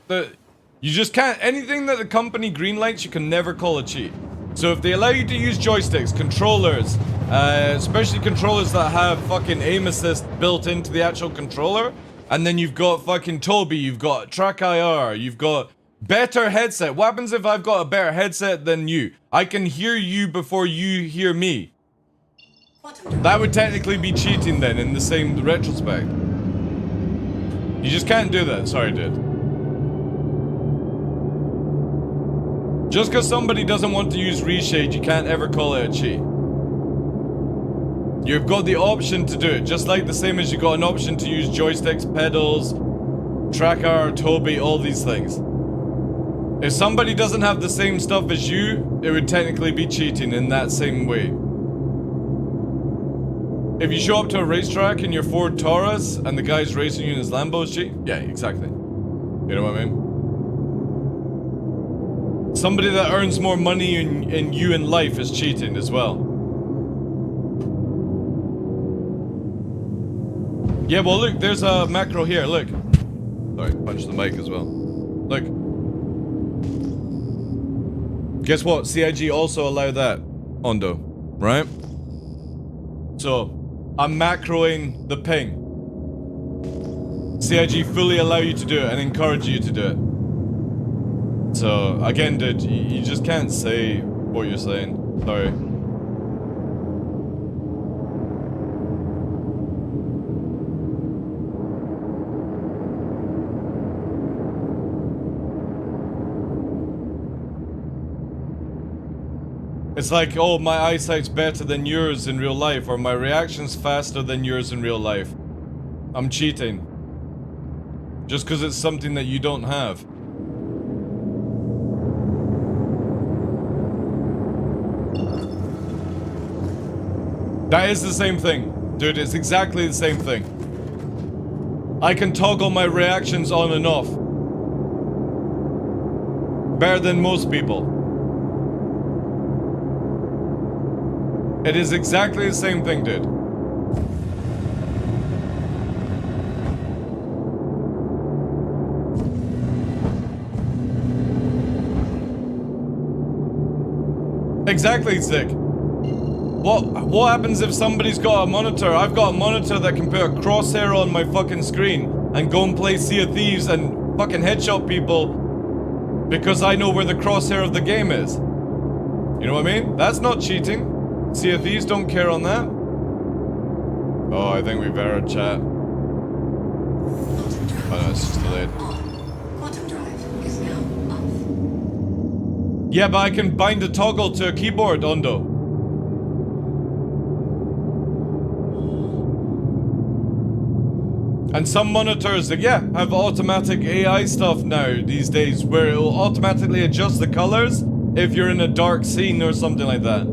You just can't. Anything that the company greenlights, you can never call a cheat. So if they allow you to use joysticks, controllers, especially controllers that have fucking aim assist built into the actual controller, and then you've got fucking Toby, you've got Track IR, you've got better headset. What happens if I've got a better headset than you? I can hear you before you hear me. That would technically be cheating then in the same retrospect. You just can't do that. Sorry, dude. Just because somebody doesn't want to use reshade, you can't ever call it a cheat. You've got the option to do it, just like the same as you got an option to use joysticks, pedals, tracker, Toby, all these things. If somebody doesn't have the same stuff as you, it would technically be cheating in that same way. If you show up to a racetrack in your Ford Taurus and the guy's racing you in his Lambo, is cheating? Yeah, exactly. You know what I mean? Somebody that earns more money in you in life is cheating as well. Yeah, well look, there's a macro here, look. Sorry, punch the mic as well. Look. Guess what? CIG also allow that, Ondo, right? So, I'm macroing the ping. CIG fully allow you to do it and encourage you to do it. So, again, dude, you just can't say what you're saying. Sorry. It's like, oh, my eyesight's better than yours in real life, or my reaction's faster than yours in real life. I'm cheating. Just because it's something that you don't have. That is the same thing. Dude, it's exactly the same thing. I can toggle my reactions on and off. Better than most people. It is exactly the same thing, dude. Exactly, Zick. What happens if somebody's got a monitor? I've got a monitor that can put a crosshair on my fucking screen and go and play Sea of Thieves and fucking headshot people because I know where the crosshair of the game is. You know what I mean? That's not cheating. Sea of Thieves don't care on that. Oh, I think we've errored, chat. Oh no, it's just delayed. Quantum drive is now off. Yeah, but I can bind a toggle to a keyboard, Ondo. And some monitors, yeah, have automatic AI stuff now these days where it will automatically adjust the colors if you're in a dark scene or something like that.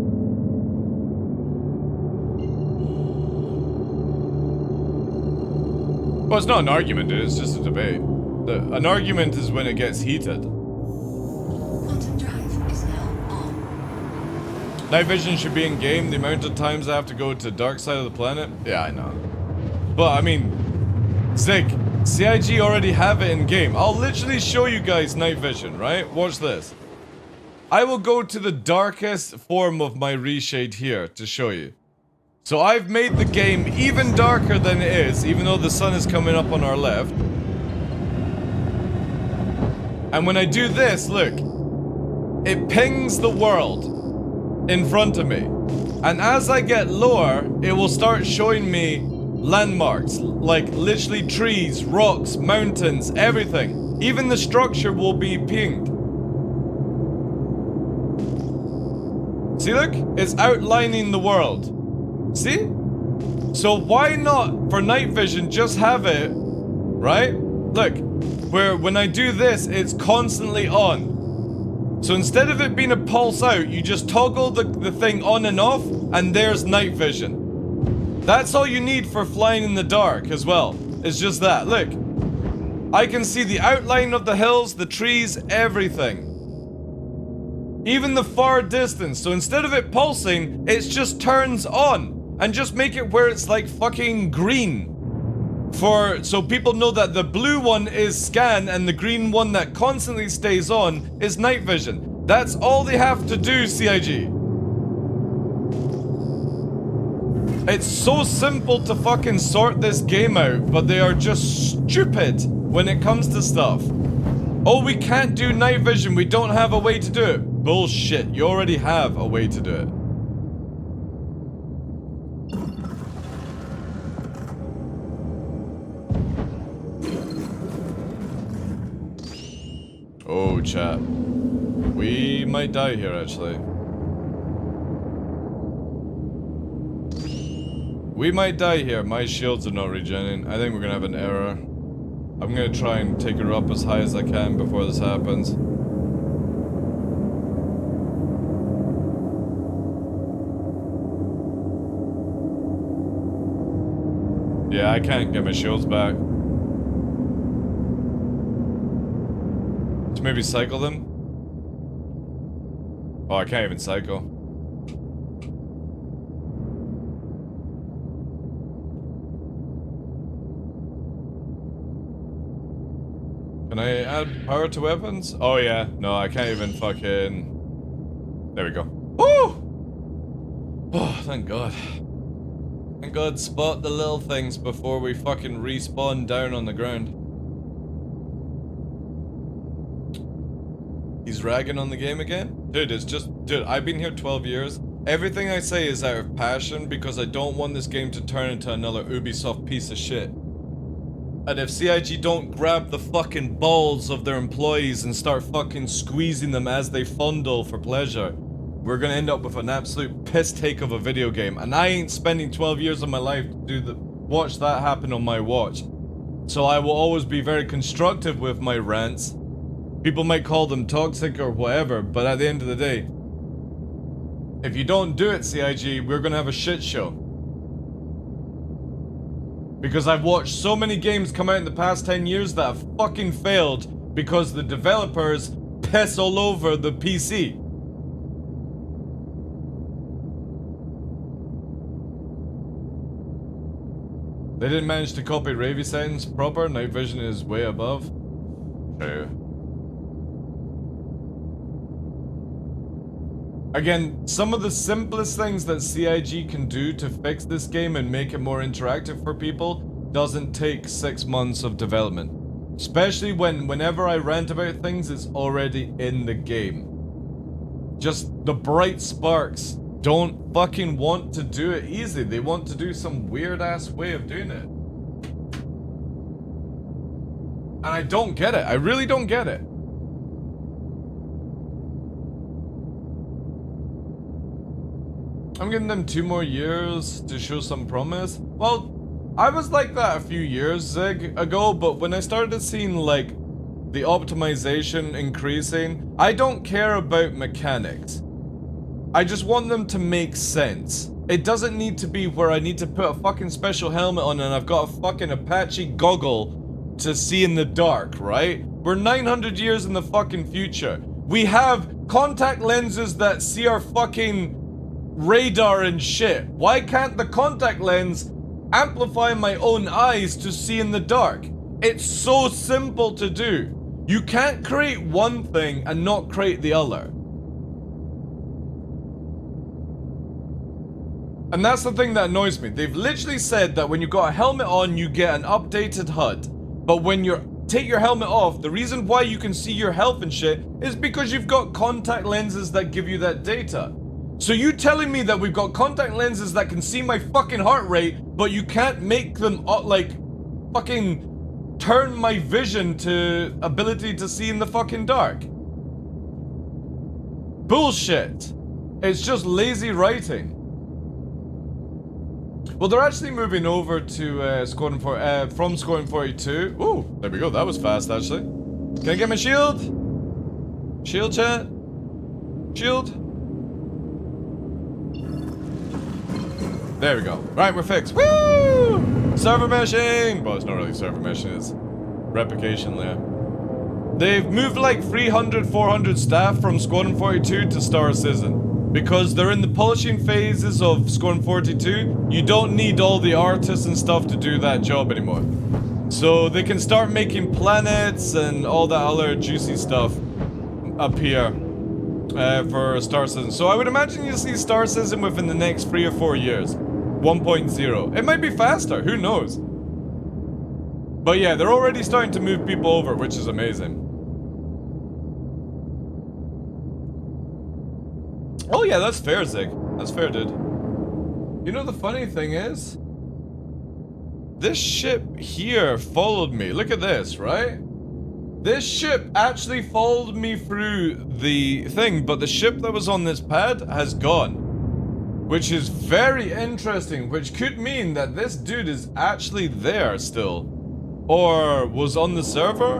Well, it's not an argument, dude, it's just a debate. An argument is when it gets heated. Quantum drive is now on. Night vision should be in game. The amount of times I have to go to dark side of the planet. Yeah, I know. But I mean, Zig, CIG already have it in game. I'll literally show you guys night vision, right? Watch this. I will go to the darkest form of my reshade here to show you. So I've made the game even darker than it is, even though the sun is coming up on our left. And when I do this, look, it pings the world in front of me. And as I get lower, it will start showing me landmarks, like literally trees, rocks, mountains, everything. Even the structure will be pinged. See, look, it's outlining the world. See? So why not, for night vision, just have it, right? Look, where when I do this, it's constantly on. So instead of it being a pulse out, you just toggle the thing on and off, and there's night vision. That's all you need for flying in the dark as well. It's just that. Look. I can see the outline of the hills, the trees, everything. Even the far distance. So instead of it pulsing, it just turns on. And just make it where it's like fucking green. So people know that the blue one is scan and the green one that constantly stays on is night vision. That's all they have to do, CIG. It's so simple to fucking sort this game out, but they are just stupid when it comes to stuff. Oh, we can't do night vision, we don't have a way to do it. Bullshit, you already have a way to do it. Oh, chat. We might die here, actually. We might die here. My shields are not regenerating. I think we're gonna have an error. I'm gonna try and take her up as high as I can before this happens. Yeah, I can't get my shields back. To maybe cycle them? Oh, I can't even cycle. Can I add power to weapons? Oh yeah, no, I can't even fucking... There we go. Woo! Oh, thank God. Thank God, spot the little things before we fucking respawn down on the ground. He's ragging on the game again? Dude, it's just... Dude, I've been here 12 years. Everything I say is out of passion because I don't want this game to turn into another Ubisoft piece of shit. And if CIG don't grab the fucking balls of their employees and start fucking squeezing them as they fondle for pleasure, we're gonna end up with an absolute piss take of a video game. And I ain't spending 12 years of my life to watch that happen on my watch. So I will always be very constructive with my rants. People might call them toxic or whatever, but at the end of the day, if you don't do it, CIG, we're gonna have a shit show. Because I've watched so many games come out in the past 10 years that have fucking failed because the developers piss all over the PC. They didn't manage to copy Ravy settings proper. Night vision is way above. True. Again, some of the simplest things that CIG can do to fix this game and make it more interactive for people doesn't take 6 months of development. Especially whenever I rant about things, it's already in the game. Just the bright sparks don't fucking want to do it easy. They want to do some weird ass way of doing it. And I don't get it. I really don't get it. I'm giving them 2 more years to show some promise. Well, I was like that a few years ago, but when I started seeing like the optimization increasing, I don't care about mechanics. I just want them to make sense. It doesn't need to be where I need to put a fucking special helmet on and I've got a fucking Apache goggle to see in the dark, right? We're 900 years in the fucking future. We have contact lenses that see our fucking radar and shit. Why can't the contact lens amplify my own eyes to see in the dark? It's so simple to do. You can't create one thing and not create the other. And that's the thing that annoys me. They've literally said that when you've got a helmet on, you get an updated HUD. But when you take your helmet off, the reason why you can see your health and shit is because you've got contact lenses that give you that data. So you telling me that we've got contact lenses that can see my fucking heart rate, but you can't make them like fucking turn my vision to ability to see in the fucking dark? Bullshit. It's just lazy writing. Well, they're actually moving over to Squadron 4 from Squadron 42. Ooh, there we go. That was fast, actually. Can I get my shield? Shield, chat? Shield? There we go. Right, we're fixed. Woo! Server meshing! Well, it's not really server meshing, it's replication layer. They've moved like 300, 400 staff from Squadron 42 to Star Citizen. Because they're in the polishing phases of Squadron 42, you don't need all the artists and stuff to do that job anymore. So they can start making planets and all that other juicy stuff up here for Star Citizen. So I would imagine you'll see Star Citizen within the next 3 or 4 years. 1.0. It might be faster, who knows? But yeah, they're already starting to move people over, which is amazing. Oh yeah, that's fair, Zig. That's fair, dude. You know the funny thing is? This ship here followed me. Look at this, right? This ship actually followed me through the thing, but the ship that was on this pad has gone. Which is very interesting, which could mean that this dude is actually there still. Or was on the server,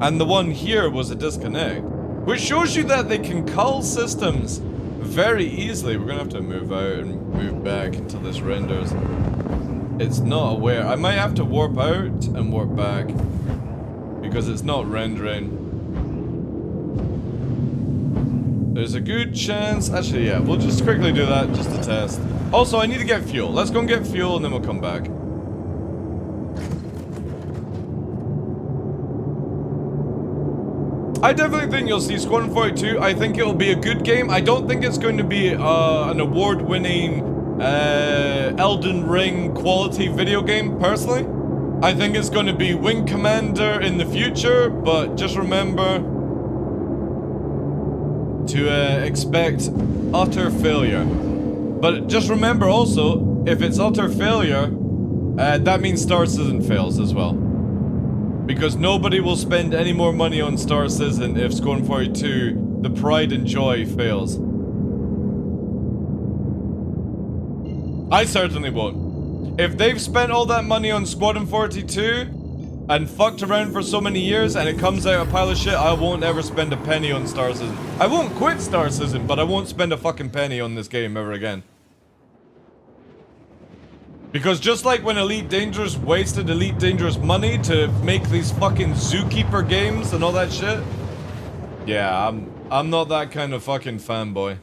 and the one here was a disconnect. Which shows you that they can cull systems very easily. We're gonna have to move out and move back until this renders. It's not aware. I might have to warp out and warp back because it's not rendering. There's a good chance. Actually, yeah, we'll just quickly do that just to test. Also, I need to get fuel. Let's go and get fuel and then we'll come back. I definitely think you'll see Squadron 42. I think it'll be a good game. I don't think it's going to be an award-winning Elden Ring quality video game, personally. I think it's going to be Wing Commander in the future, but just remember to expect utter failure. But just remember also, if it's utter failure, that means Star Citizen fails as well. Because nobody will spend any more money on Star Citizen if Squadron 42, the pride and joy, fails. I certainly won't. If they've spent all that money on Squadron 42 and fucked around for so many years and it comes out a pile of shit, I won't ever spend a penny on Star Citizen. I won't quit Star Citizen, but I won't spend a fucking penny on this game ever again. Because just like when Elite Dangerous wasted Elite Dangerous money to make these fucking Zookeeper games and all that shit. Yeah, I'm not that kind of fucking fanboy.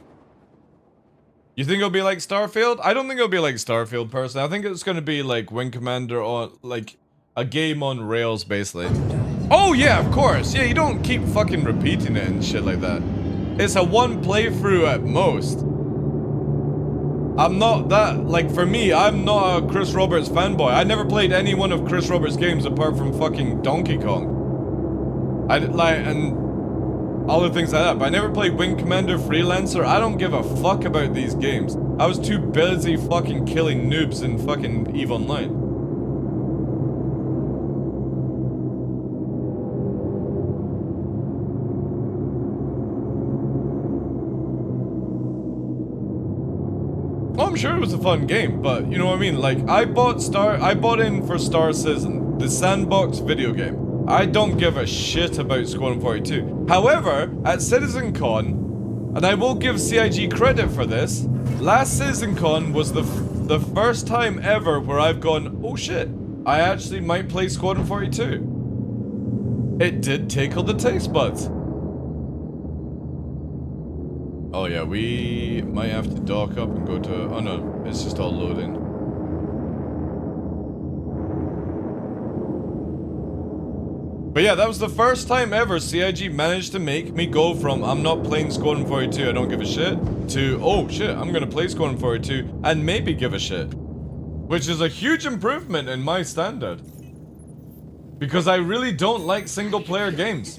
You think it'll be like Starfield? I don't think it'll be like Starfield, personally. I think it's gonna be like Wing Commander or like a game on rails, basically. Oh yeah, of course. Yeah, you don't keep fucking repeating it and shit like that. It's a one playthrough at most. I'm not that, like, for me, I'm not a Chris Roberts fanboy. I never played any one of Chris Roberts' games apart from fucking Donkey Kong. And other things like that, but I never played Wing Commander Freelancer. I don't give a fuck about these games. I was too busy fucking killing noobs in fucking EVE Online. Oh, I'm sure it was a fun game, but you know what I mean? Like, I bought in for Star Citizen, the sandbox video game. I don't give a shit about Squadron 42. However, at CitizenCon, and I will give CIG credit for this, last CitizenCon was the first time ever where I've gone, oh shit, I actually might play Squadron 42. It did tickle the taste buds. Oh yeah, we might have to dock up and go to... Oh no, it's just all loading. But yeah, that was the first time ever CIG managed to make me go from I'm not playing Squadron 42, I don't give a shit, to oh shit, I'm gonna play Squadron 42 and maybe give a shit. Which is a huge improvement in my standard. Because I really don't like single player games.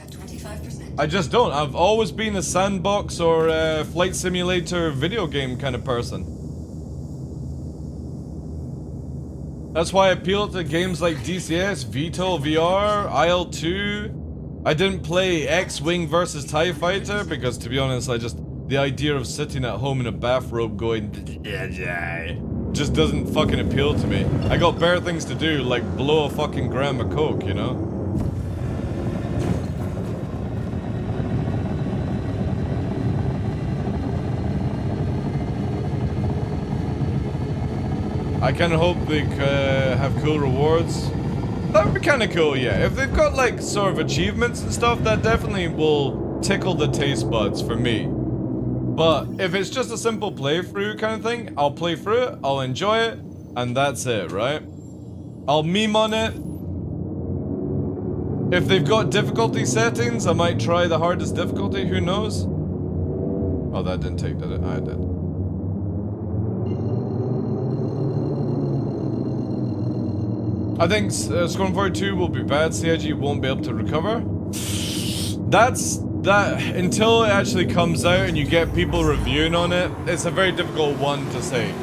I just don't. I've always been a sandbox or a flight simulator video game kind of person. That's why I appeal to games like DCS, VTOL, VR, IL-2. I didn't play X-Wing versus TIE Fighter because, to be honest, the idea of sitting at home in a bathrobe going just doesn't fucking appeal to me. I got better things to do, like blow a fucking gram of coke, you know? I kind of hope they have cool rewards. That would be kind of cool, yeah. If they've got like sort of achievements and stuff, that definitely will tickle the taste buds for me. But if it's just a simple playthrough kind of thing, I'll play through it, I'll enjoy it, and that's it, right? I'll meme on it. If they've got difficulty settings, I might try the hardest difficulty, who knows? Oh, that didn't take, did it? I did. I think Squadron 42 will be bad, CIG won't be able to recover. That, until it actually comes out and you get people reviewing on it, it's a very difficult one to say.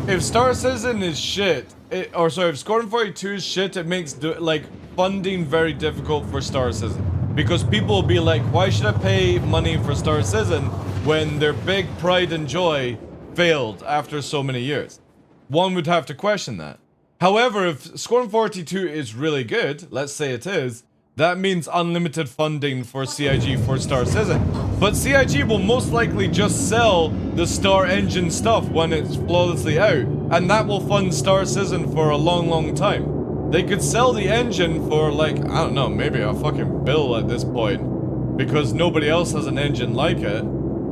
If Star Citizen is shit, if Squadron 42 is shit, it makes, like, funding very difficult for Star Citizen. Because people will be like, why should I pay money for Star Citizen when their big pride and joy failed after so many years? One would have to question that. However, if Squadron 42 is really good, let's say it is, that means unlimited funding for CIG for Star Citizen. But CIG will most likely just sell the Star Engine stuff when it's flawlessly out, and that will fund Star Citizen for a long, long time. They could sell the engine for like, I don't know, maybe a fucking bill at this point, because nobody else has an engine like it.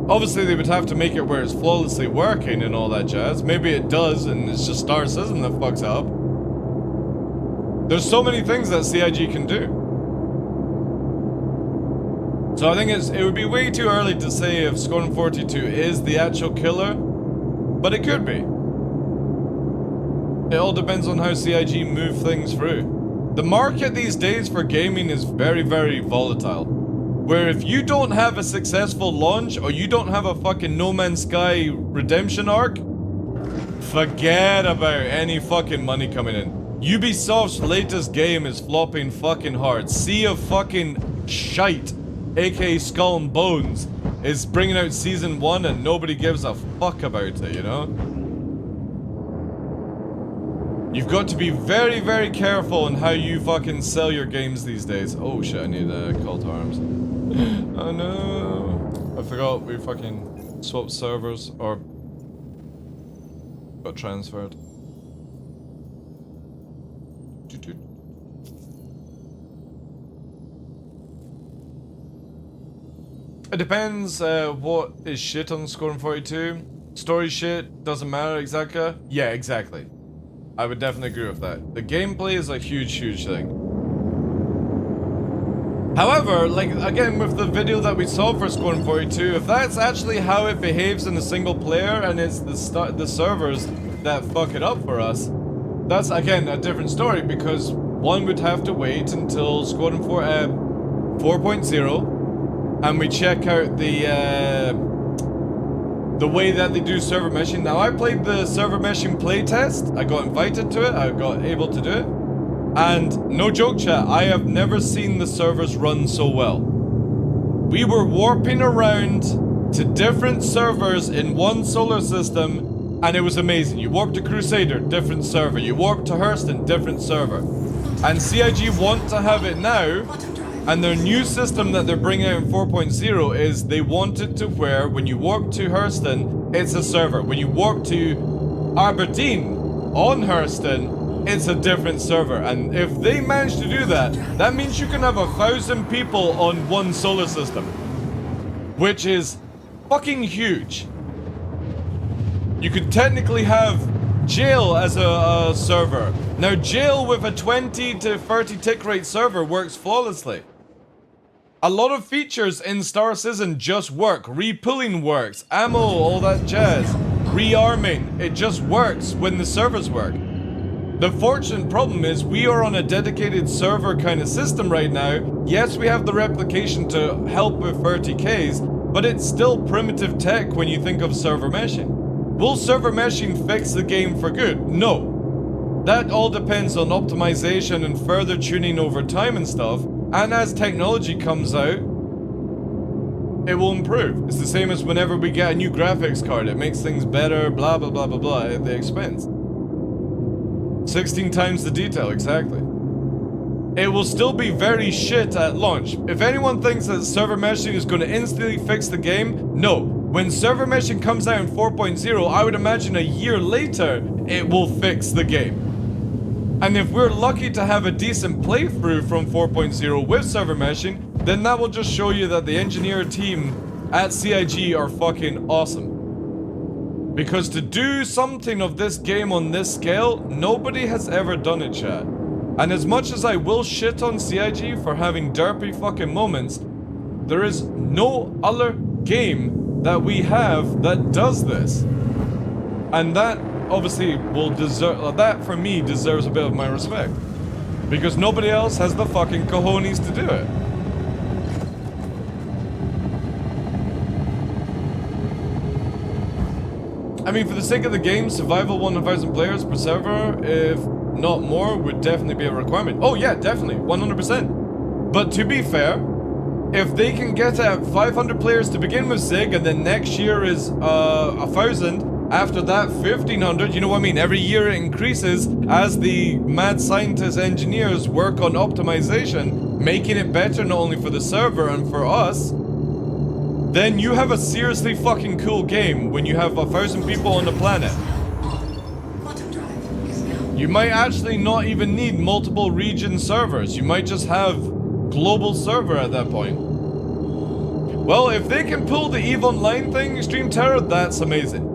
Obviously, they would have to make it where it's flawlessly working and all that jazz. Maybe it does, and it's just Star Citizen that fucks up. There's so many things that CIG can do. So I think it would be way too early to say if Squadron 42 is the actual killer, but it could be. It all depends on how CIG move things through. The market these days for gaming is very, very volatile. Where if you don't have a successful launch, or you don't have a fucking No Man's Sky redemption arc, forget about any fucking money coming in. Ubisoft's latest game is flopping fucking hard. Sea of fucking shite, aka Skull and Bones, is bringing out Season 1 and nobody gives a fuck about it, you know? You've got to be very, very careful in how you fucking sell your games these days. Oh shit, I need a call to arms. Oh no. I forgot we fucking swapped servers, or got transferred. It depends what is shit on Squadron 42. Story shit, doesn't matter exactly. Yeah, exactly. I would definitely agree with that. The gameplay is a huge, huge thing. However, like, again, with the video that we saw for Squadron 42, if that's actually how it behaves in a single player and it's the servers that fuck it up for us, that's, again, a different story, because one would have to wait until Squadron 4.0 and we check out the way that they do server meshing. Now, I played the server meshing playtest. I got invited to it. I got able to do it. And no joke, chat, I have never seen the servers run so well. We were warping around to different servers in one solar system, and it was amazing. You warp to Crusader, different server. You warp to Hurston, different server. And CIG want to have it now. And their new system that they're bringing out in 4.0 is they want it to where when you warp to Hurston, it's a server. When you warp to Aberdeen on Hurston, it's a different server. And if they manage to do that, that means you can have 1,000 people on one solar system, which is fucking huge. You could technically have Jail as a server. Now, Jail with a 20 to 30 tick rate server works flawlessly. A lot of features in Star Citizen just work. Repulling works, ammo, all that jazz. Rearming, it just works when the servers work. The fortunate problem is we are on a dedicated server kind of system right now. Yes, we have the replication to help with 30Ks, but it's still primitive tech when you think of server meshing. Will server meshing fix the game for good? No. That all depends on optimization and further tuning over time and stuff. And as technology comes out, it will improve. It's the same as whenever we get a new graphics card. It makes things better, blah, blah, blah, blah, blah, at the expense. 16 times the detail, exactly. It will still be very shit at launch. If anyone thinks that server meshing is going to instantly fix the game, no. When server meshing comes out in 4.0, I would imagine a year later, it will fix the game. And if we're lucky to have a decent playthrough from 4.0 with server meshing, then that will just show you that the engineer team at CIG are fucking awesome. Because to do something of this game on this scale, nobody has ever done it, chat. And as much as I will shit on CIG for having derpy fucking moments, there is no other game that we have that does this. And that obviously will deserve, that for me deserves a bit of my respect. Because nobody else has the fucking cojones to do it. I mean, for the sake of the game, survival 1,000 players per server, if not more, would definitely be a requirement. Oh yeah, definitely, 100%. But to be fair, if they can get at 500 players to begin with Zig, and then next year is 1,000, after that 1,500, you know what I mean? Every year it increases as the mad scientist engineers work on optimization, making it better not only for the server and for us. Then you have a seriously fucking cool game when you have 1,000 people on the planet. You might actually not even need multiple region servers. You might just have global server at that point. Well, if they can pull the EVE Online thing, Extreme Terror, that's amazing.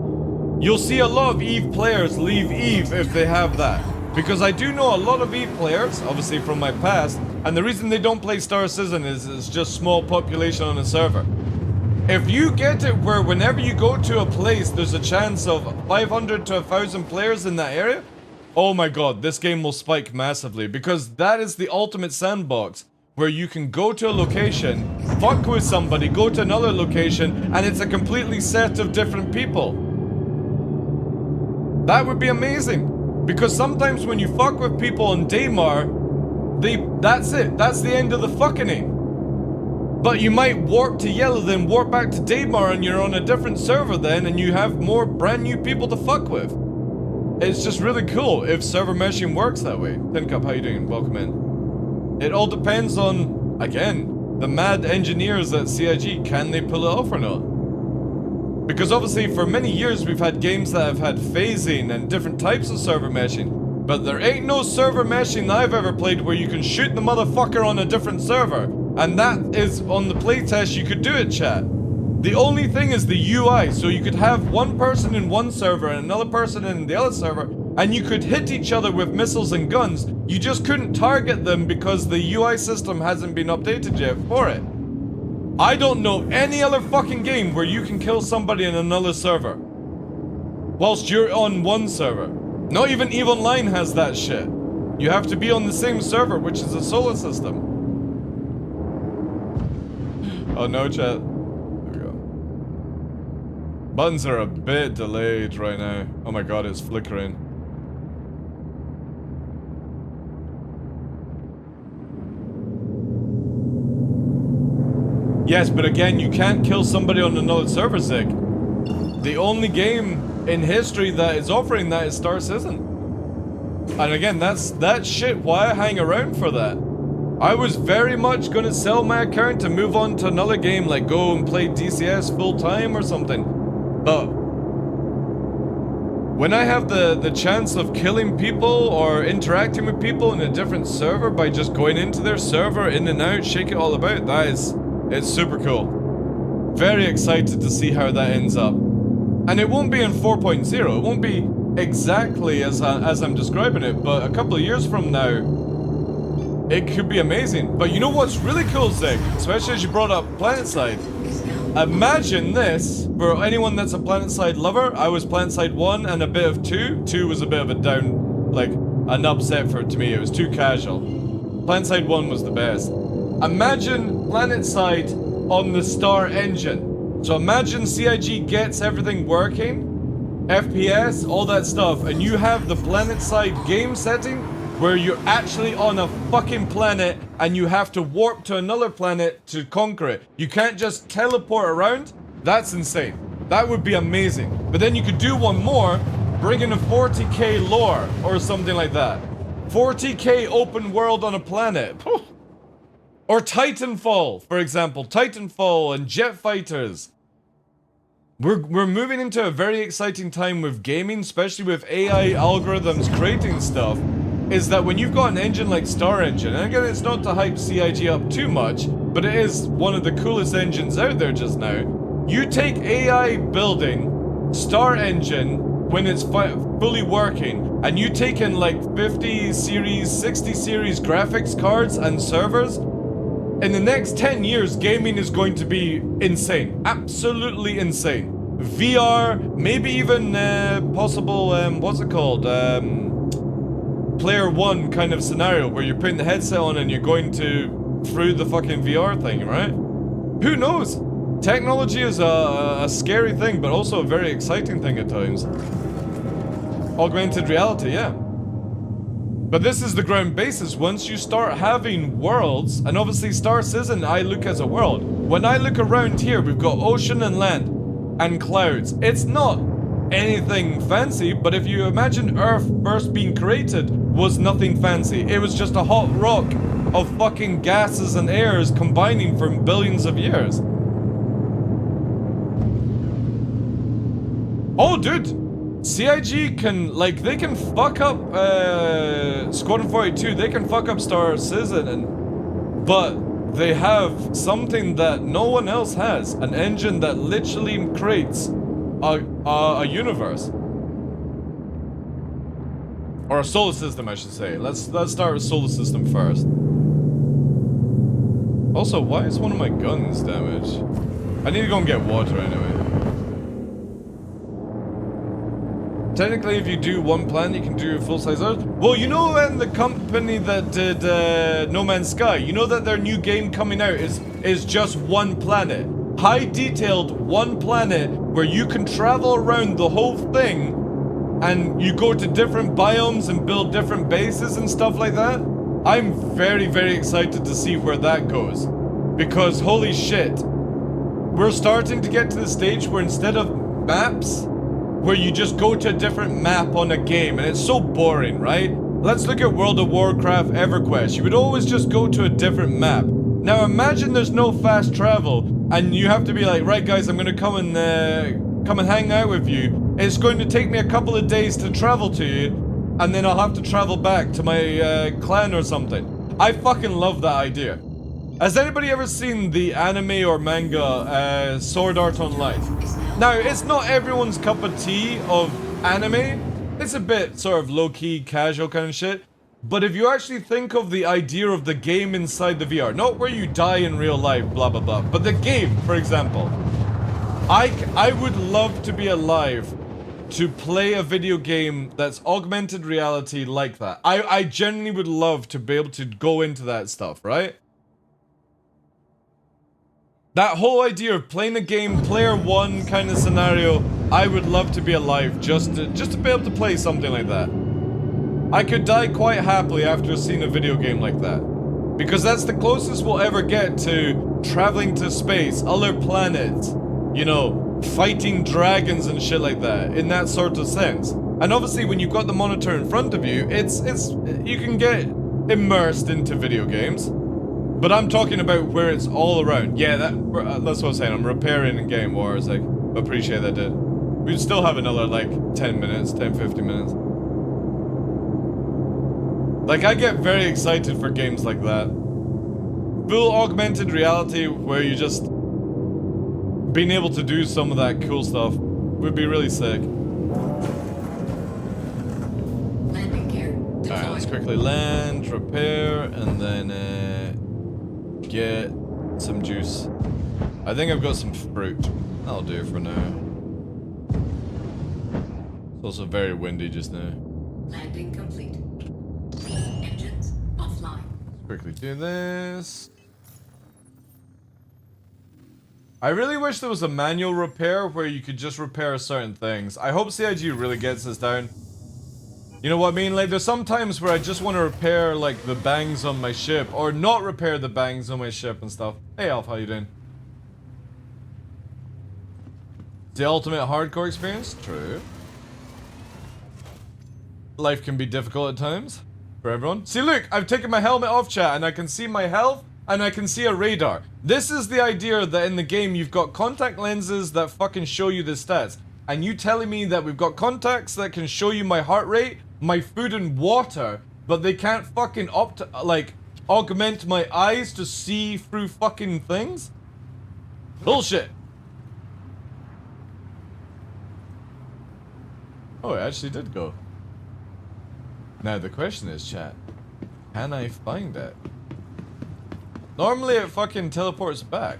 You'll see a lot of EVE players leave EVE if they have that. Because I do know a lot of EVE players, obviously from my past, and the reason they don't play Star Citizen is it's just small population on a server. If you get it where whenever you go to a place, there's a chance of 500 to 1,000 players in that area, oh my god, this game will spike massively, because that is the ultimate sandbox, where you can go to a location, fuck with somebody, go to another location, and it's a completely set of different people. That would be amazing, because sometimes when you fuck with people on Daymar, that's it, that's the end of the fucking. But you might warp to Yellow, then warp back to Daymar, and you're on a different server then, and you have more brand new people to fuck with. It's just really cool if server meshing works that way. Tin Cup, how you doing? Welcome in. It all depends on, again, the mad engineers at CIG. Can they pull it off or not? Because obviously for many years we've had games that have had phasing and different types of server meshing. But there ain't no server meshing that I've ever played where you can shoot the motherfucker on a different server. And that is on the playtest you could do it, chat. The only thing is the UI, so you could have one person in one server and another person in the other server, and you could hit each other with missiles and guns. You just couldn't target them because the UI system hasn't been updated yet for it. I don't know any other fucking game where you can kill somebody in another server whilst you're on one server. Not even EVE Online has that shit. You have to be on the same server, which is a solar system. Oh no, chat. Buttons are a bit delayed right now. Oh my god, it's flickering. Yes, but again, you can't kill somebody on another server, Zig. The only game in history that is offering that is Star Citizen. And again, that's shit. Why I hang around for that? I was very much gonna sell my account to move on to another game, like go and play DCS full time or something. But when I have the chance of killing people or interacting with people in a different server by just going into their server, in and out, shake it all about, it's super cool. Very excited to see how that ends up. And it won't be in 4.0, it won't be exactly as I'm describing it, but a couple of years from now, it could be amazing. But you know what's really cool, Zig? Especially as you brought up PlanetSide. Imagine this, for anyone that's a PlanetSide lover. I was PlanetSide 1 and a bit of 2. 2 was a bit of a down, like, an upset for it to me. It was too casual. PlanetSide 1 was the best. Imagine PlanetSide on the Star engine. So imagine CIG gets everything working, FPS, all that stuff, and you have the PlanetSide game setting where you're actually on a fucking planet and you have to warp to another planet to conquer it. You can't just teleport around. That's insane. That would be amazing. But then you could do one more, bring in a 40k lore or something like that. 40k open world on a planet. Or Titanfall, for example. Titanfall and jet fighters. We're moving into a very exciting time with gaming, especially with AI algorithms creating stuff. Is that when you've got an engine like Star Engine, and again, it's not to hype CIG up too much, but it is one of the coolest engines out there just now. You take AI building Star Engine when it's fully working, and you take in like 50 series, 60 series graphics cards and servers. In the next 10 years, gaming is going to be insane. Absolutely insane. VR, maybe even possible, what's it called? Player one kind of scenario where you're putting the headset on and you're going through the fucking VR thing, right? Who knows? Technology is a scary thing, but also a very exciting thing at times. Augmented reality, yeah. But this is the ground basis. Once you start having worlds, and obviously Star Citizen I look as a world. When I look around here, we've got ocean and land and clouds. It's not anything fancy, but if you imagine Earth first being created was nothing fancy. It was just a hot rock of fucking gases and airs combining for billions of years. Oh, dude! CIG can, like, they can fuck up Squadron 42, they can fuck up Star Citizen, but they have something that no one else has. An engine that literally creates a universe. Or a solar system, I should say. Let's start with solar system first. Also, why is one of my guns damaged? I need to go and get water anyway. Technically, if you do one plan, you can do full-size Earth. Well, you know, when the company that did No Man's Sky, you know that their new game coming out is just one planet. High-detailed one planet where you can travel around the whole thing and you go to different biomes and build different bases and stuff like that. I'm very, very excited to see where that goes. Because, holy shit, we're starting to get to the stage where instead of maps, where you just go to a different map on a game, and it's so boring, right? Let's look at World of Warcraft EverQuest. You would always just go to a different map. Now imagine there's no fast travel, and you have to be like, right guys, I'm gonna come and hang out with you. It's going to take me a couple of days to travel to you. and then I'll have to travel back to my clan or something. I fucking love that idea. Has anybody ever seen the anime or manga Sword Art Online? Now, it's not everyone's cup of tea of anime. It's a bit sort of low-key, casual kind of shit. But if you actually think of the idea of the game inside the VR, not where you die in real life, blah blah blah, but the game, for example. I would love to be alive to play a video game that's augmented reality like that. I genuinely would love to be able to go into that stuff, right? That whole idea of playing a game, player one kind of scenario, I would love to be alive just to be able to play something like that. I could die quite happily after seeing a video game like that. Because that's the closest we'll ever get to traveling to space, other planets, you know, fighting dragons and shit like that, in that sort of sense. And obviously when you've got the monitor in front of you, you can get immersed into video games. But I'm talking about where it's all around. Yeah, that's what I'm saying. I'm repairing in Game Wars. Like, appreciate that, dude. We still have another, like, 10 minutes, 10, 50 minutes. Like, I get very excited for games like that. Full augmented reality where you just being able to do some of that cool stuff would be really sick. Landing gear. Alright, let's quickly land, repair, and then, get some juice. I think I've got some fruit. That'll do for now. It's also very windy just now. Landing complete. Engines offline. Quickly do this. I really wish there was a manual repair where you could just repair certain things. I hope CIG really gets this down. You know what I mean? Like, there's some times where I just want to repair, like, the bangs on my ship, or not repair the bangs on my ship and stuff. Hey, Alf, how you doing? The ultimate hardcore experience? True. Life can be difficult at times for everyone. See, look, I've taken my helmet off, chat, and I can see my health, and I can see a radar. This is the idea that in the game you've got contact lenses that fucking show you the stats. And you telling me that we've got contacts that can show you my heart rate, my food and water, but they can't fucking augment my eyes to see through fucking things? Bullshit. Oh, it actually did go. Now the question is, chat, can I find it? Normally it fucking teleports back.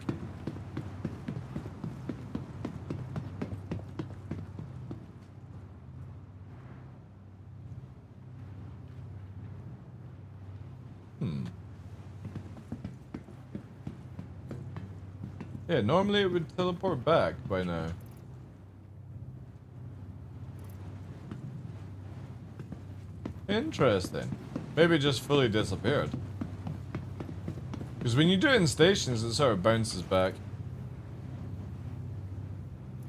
Yeah, normally it would teleport back by now. Interesting. Maybe it just fully disappeared. Because when you do it in stations, it sort of bounces back.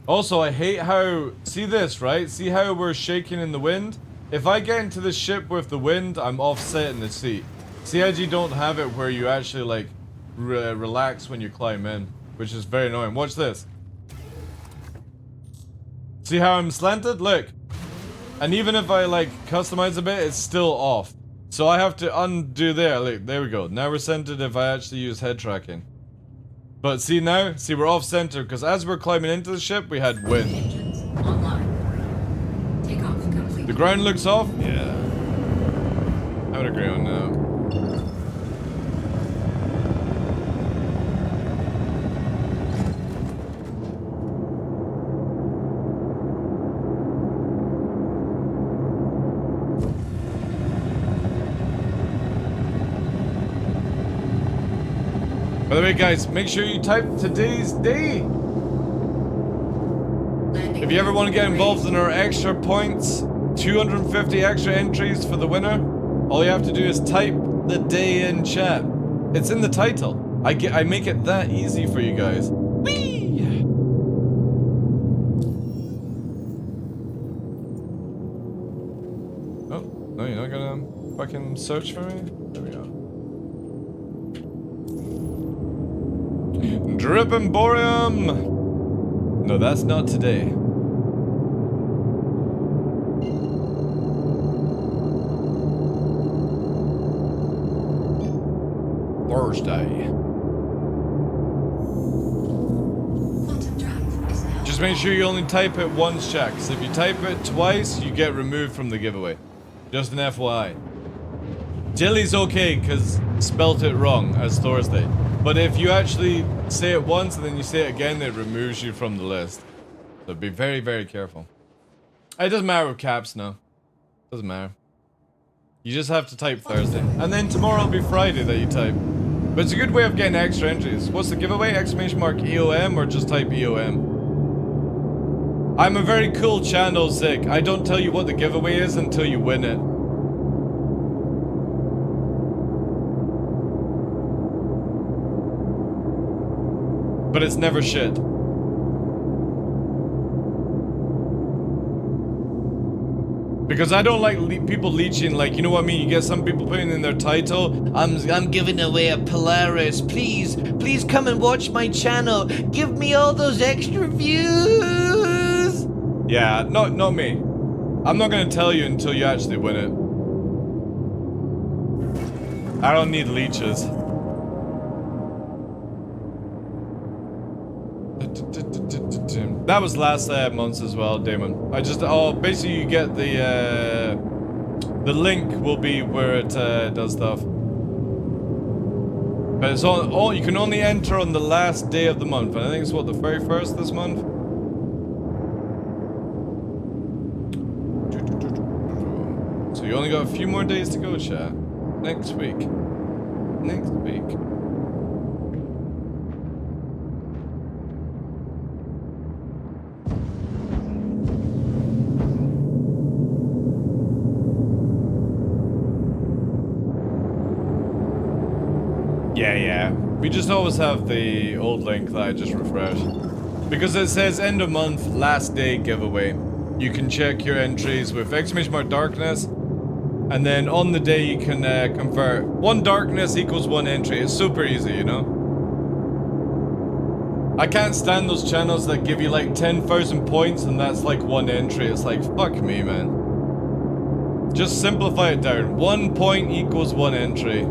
Also, I hate how... See this, right? See how we're shaking in the wind? If I get into the ship with the wind, I'm offset in the seat. CIG don't have it where you actually, like, relax when you climb in. Which is very annoying. Watch this. See how I'm slanted? Look. And even if I, like, customize a bit, it's still off. So I have to undo there. Look, there we go. Now we're centered if I actually use head tracking. But see now? See, we're off center because as we're climbing into the ship, we had wind. Engines online. Takeoff complete. The ground looks off? Yeah. I would agree on that. By the way, guys, make sure you type today's day. If you ever want to get involved in our extra points, 250 extra entries for the winner, all you have to do is type the day in chat. It's in the title. I make it that easy for you guys. Whee! Oh, no, you're not gonna fucking search for me? There we go. Drip Emporium! No, that's not today. Thursday. Quantum drive is now Just make sure you only type it once, chat, because if you type it twice, you get removed from the giveaway. Just an FYI. Jilly's okay, because spelt it wrong as Thursday. But if you actually say it once and then you say it again, it removes you from the list. So be very, very careful. It doesn't matter with caps now. Doesn't matter. You just have to type Thursday. And then tomorrow will be Friday that you type. But it's a good way of getting extra entries. What's the giveaway? Exclamation mark EOM or just type EOM? I'm a very cool channel, Zik. I don't tell you what the giveaway is until you win it. But it's never shit. Because I don't like people leeching, like, you know what I mean? You get some people putting in their title, I'm giving away a Polaris, please come and watch my channel, give me all those extra views! Yeah, not me. I'm not gonna tell you until you actually win it. I don't need leeches. That was last month as well, Damon. Basically you get the link will be where it does stuff. But it's all you can only enter on the last day of the month, and I think it's what, the very first this month? So you only got a few more days to go, chat. Next week. Next week. Yeah. We just always have the old link that I just refreshed. Because it says end of month, last day giveaway. You can check your entries with exclamation mark darkness. And then on the day you can convert. 1 darkness equals 1 entry. It's super easy, you know? I can't stand those channels that give you like 10,000 points and that's like 1 entry. It's like, fuck me, man. Just simplify it down. 1 point equals 1 entry.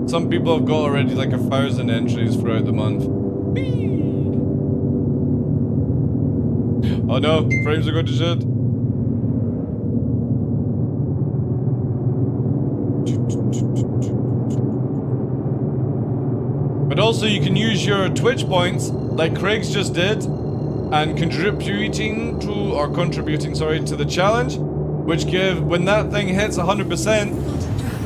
Some people have got already like 1,000 entries throughout the month. Whee! Oh no, frames are going to shit. But also you can use your Twitch points, like Craig's just did, and contributing to the challenge, which when that thing hits 100%,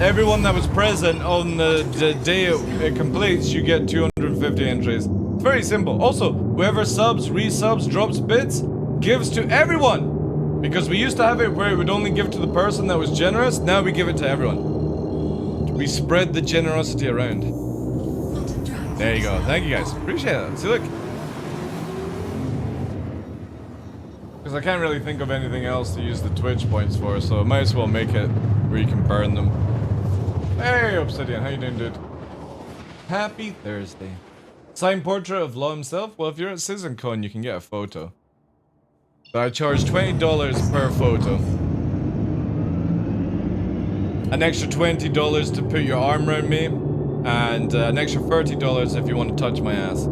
everyone that was present on the day it completes, you get 250 entries. It's very simple. Also, whoever subs, resubs, drops bits, gives to everyone. Because we used to have it where it would only give to the person that was generous, now we give it to everyone. We spread the generosity around. There you go. Thank you guys. Appreciate it. See, look. Because I can't really think of anything else to use the Twitch points for, so I might as well make it where you can burn them. Hey, Obsidian, how you doing, dude? Happy Thursday. Signed portrait of Law himself? Well, if you're at CitizenCon, you can get a photo. But I charge $20 per photo. An extra $20 to put your arm around me, and an extra $30 if you want to touch my ass.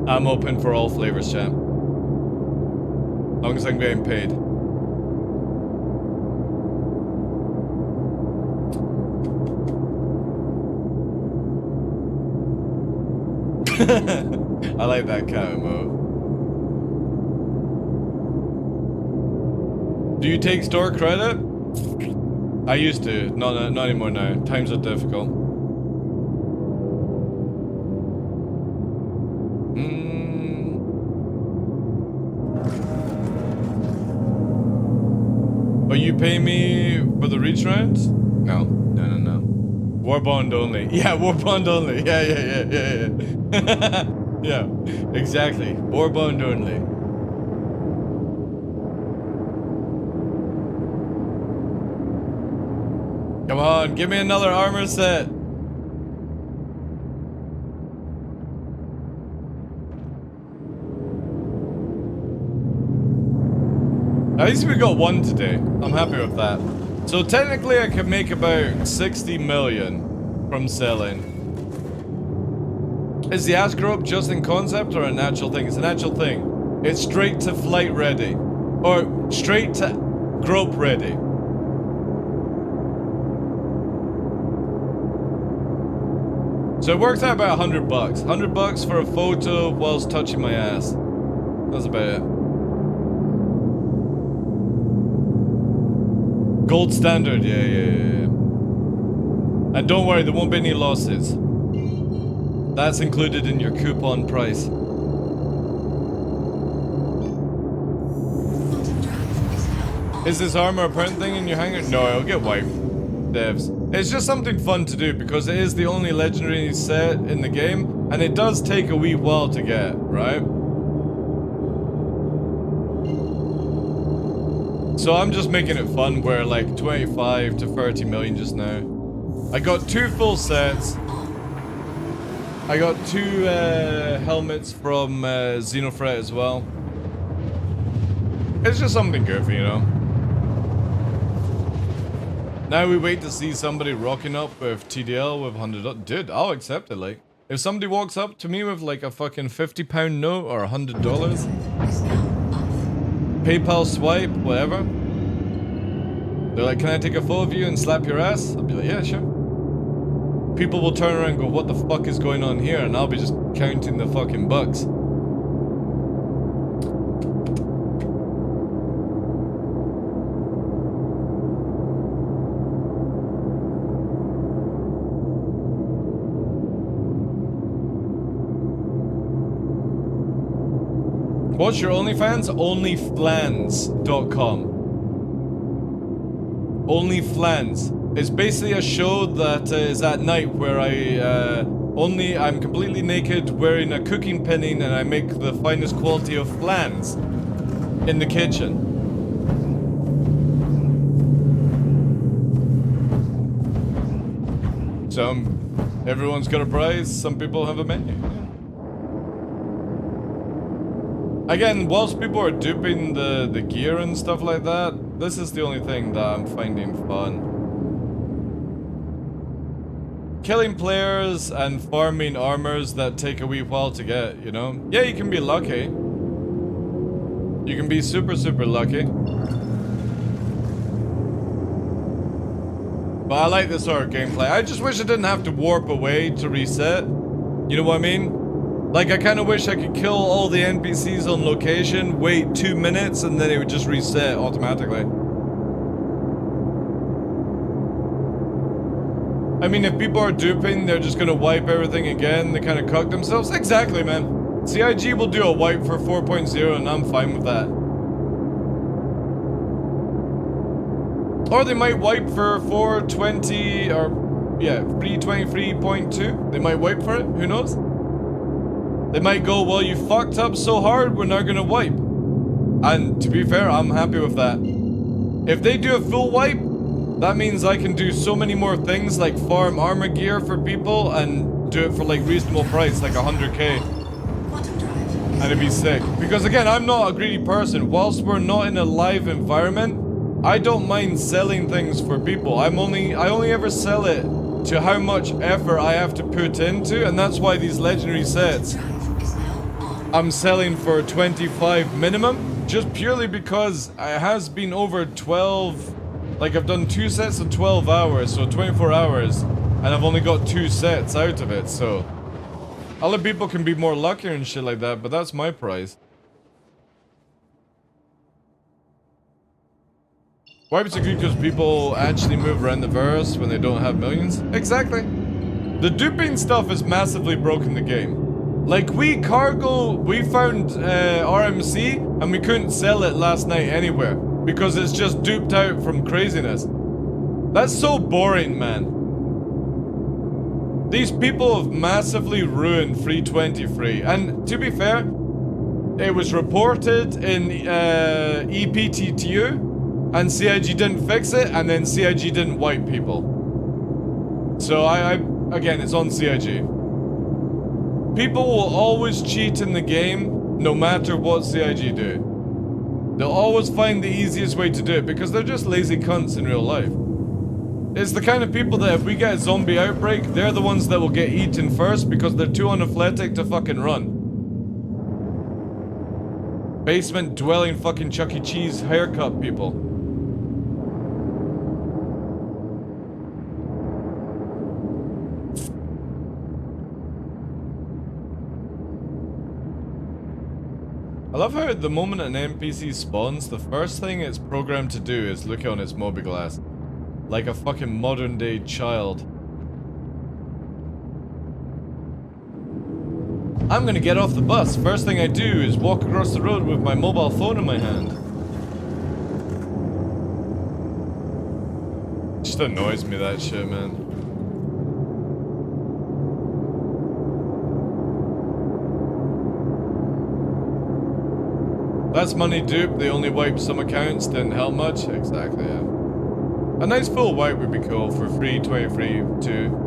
I'm open for all flavors, chat. As long as I'm getting paid. I like that cat emote. Do you take store credit? I used to. Not anymore now. Times are difficult. But you pay me for the reach rounds? No. Warbond only. Yeah, Warbond only. Yeah. Yeah, exactly. Warbond only. Come on, give me another armor set. At least we got 1 today. I'm happy with that. So technically I could make about 60 million from selling. Is the ass grow up just in concept or a natural thing? It's a natural thing. It's straight to flight ready. Or straight to grope ready. So it works out about $100. $100 for a photo whilst touching my ass. That's about it. Gold standard, yeah. And don't worry, there won't be any losses. That's included in your coupon price. Is this armor a permanent thing in your hangar? No, it'll get wiped. Devs. It's just something fun to do because it is the only legendary set in the game and it does take a wee while to get, right? So I'm just making it fun where like 25 to 30 million just now. I got 2 full sets. I got 2 helmets from Xenofret as well. It's just something goofy, you know? Now we wait to see somebody rocking up with TDL with $100. Dude, I'll accept it, like. If somebody walks up to me with like a fucking £50 note or $100, PayPal swipe, whatever. They're like, can I take a photo of you and slap your ass? I'll be like, yeah, sure. People will turn around and go, what the fuck is going on here? And I'll be just counting the fucking bucks. What's your OnlyFans? Onlyflans.com. Onlyflans. It's basically a show that is at night where I'm completely naked wearing a cooking pinning and I make the finest quality of flans in the kitchen. Everyone's got a prize, some people have a menu. Again, whilst people are duping the gear and stuff like that, this is the only thing that I'm finding fun. Killing players and farming armors that take a wee while to get, you know? Yeah, you can be lucky. You can be super, super lucky. But I like this sort of gameplay. I just wish I didn't have to warp away to reset. You know what I mean? Like, I kind of wish I could kill all the NPCs on location, wait 2 minutes, and then it would just reset automatically. I mean, if people are duping, they're just gonna wipe everything again, they kind of cuck themselves. Exactly, man. CIG will do a wipe for 4.0, and I'm fine with that. Or they might wipe for 420, or, yeah, 323.2. They might wipe for it, who knows? They might go, well, you fucked up so hard, we're not gonna wipe. And to be fair, I'm happy with that. If they do a full wipe, that means I can do so many more things like farm armor gear for people and do it for like reasonable price, like 100k. And it'd be sick. Because again, I'm not a greedy person. Whilst we're not in a live environment, I don't mind selling things for people. I only ever sell it to how much effort I have to put into, and that's why these legendary sets I'm selling for 25 minimum, just purely because it has been over 12, like I've done 2 sets of 12 hours, so 24 hours, and I've only got 2 sets out of it, so other people can be more lucky and shit like that, but that's my price. Wipes are good because people actually move around the verse when they don't have millions. Exactly. The duping stuff has massively broken the game. Like, we found RMC and we couldn't sell it last night anywhere because it's just duped out from craziness. That's so boring, man. These people have massively ruined 323, and to be fair, it was reported in EPTTU. And CIG didn't fix it, and then CIG didn't wipe people. So again, it's on CIG. People will always cheat in the game, no matter what CIG do. They'll always find the easiest way to do it, because they're just lazy cunts in real life. It's the kind of people that if we get a zombie outbreak, they're the ones that will get eaten first because they're too unathletic to fucking run. Basement dwelling fucking Chuck E. Cheese haircut people. I love how the moment an NPC spawns, the first thing it's programmed to do is look on its mobi-glass. Like a fucking modern day child. I'm gonna get off the bus. First thing I do is walk across the road with my mobile phone in my hand. Just annoys me, that shit, man. That's money dupe. They only wiped some accounts, didn't help much. Exactly, yeah. A nice full wipe would be cool for 3.23 too.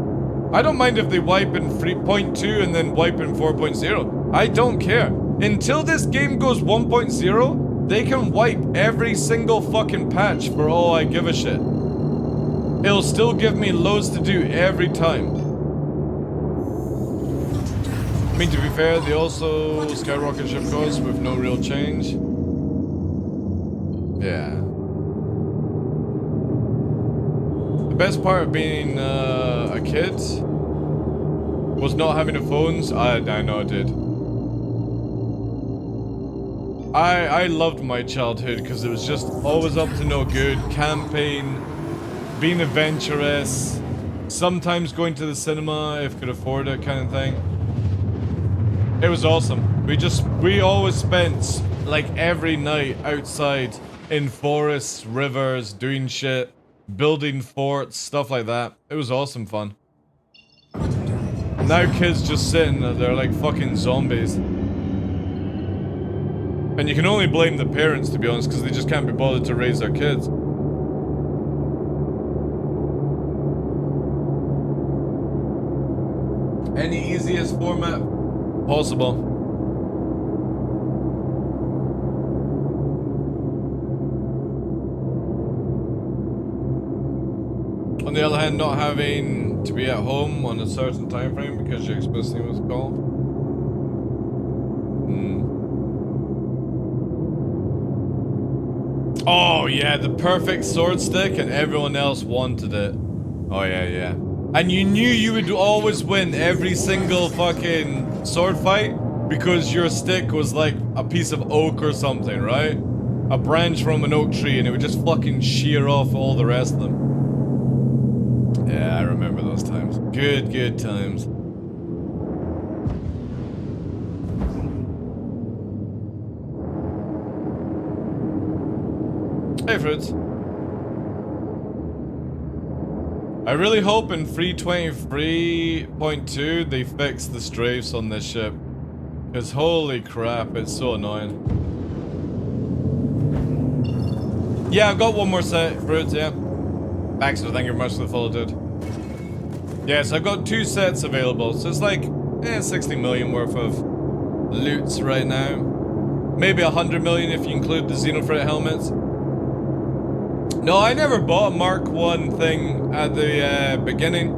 I don't mind if they wipe in 3.2 and then wipe in 4.0. I don't care. Until this game goes 1.0, they can wipe every single fucking patch for all I give a shit. It'll still give me loads to do every time. I mean, to be fair, they also skyrocket ship costs with no real change. Yeah. The best part of being a kid was not having the phones. I know I did. I loved my childhood because it was just always up to no good, camping, being adventurous, sometimes going to the cinema if could afford it kind of thing. It was awesome. We always spent like every night outside in forests, rivers, doing shit. Building forts, stuff like that. It was awesome fun. Now kids just sitting there, they're like fucking zombies. And you can only blame the parents, to be honest, because they just can't be bothered to raise their kids. Any easiest format possible. On the other hand, not having to be at home on a certain time frame because your explicitly was called. Oh yeah, the perfect sword stick and everyone else wanted it. Oh yeah, yeah. And you knew you would always win every single fucking sword fight because your stick was like a piece of oak or something, right? A branch from an oak tree and it would just fucking shear off all the rest of them. Yeah, I remember those times. Good times. Hey, Fritz. I really hope in 3.23.2 they fix the strafes on this ship. Because holy crap, it's so annoying. Yeah, I've got one more set, Fritz, yeah. Baxter, thank you very much for the follow, dude. Yes, I've got 2 sets available, so it's like 60 million worth of loots right now. Maybe 100 million if you include the Xenofrit helmets. No, I never bought a Mark 1 thing at the beginning.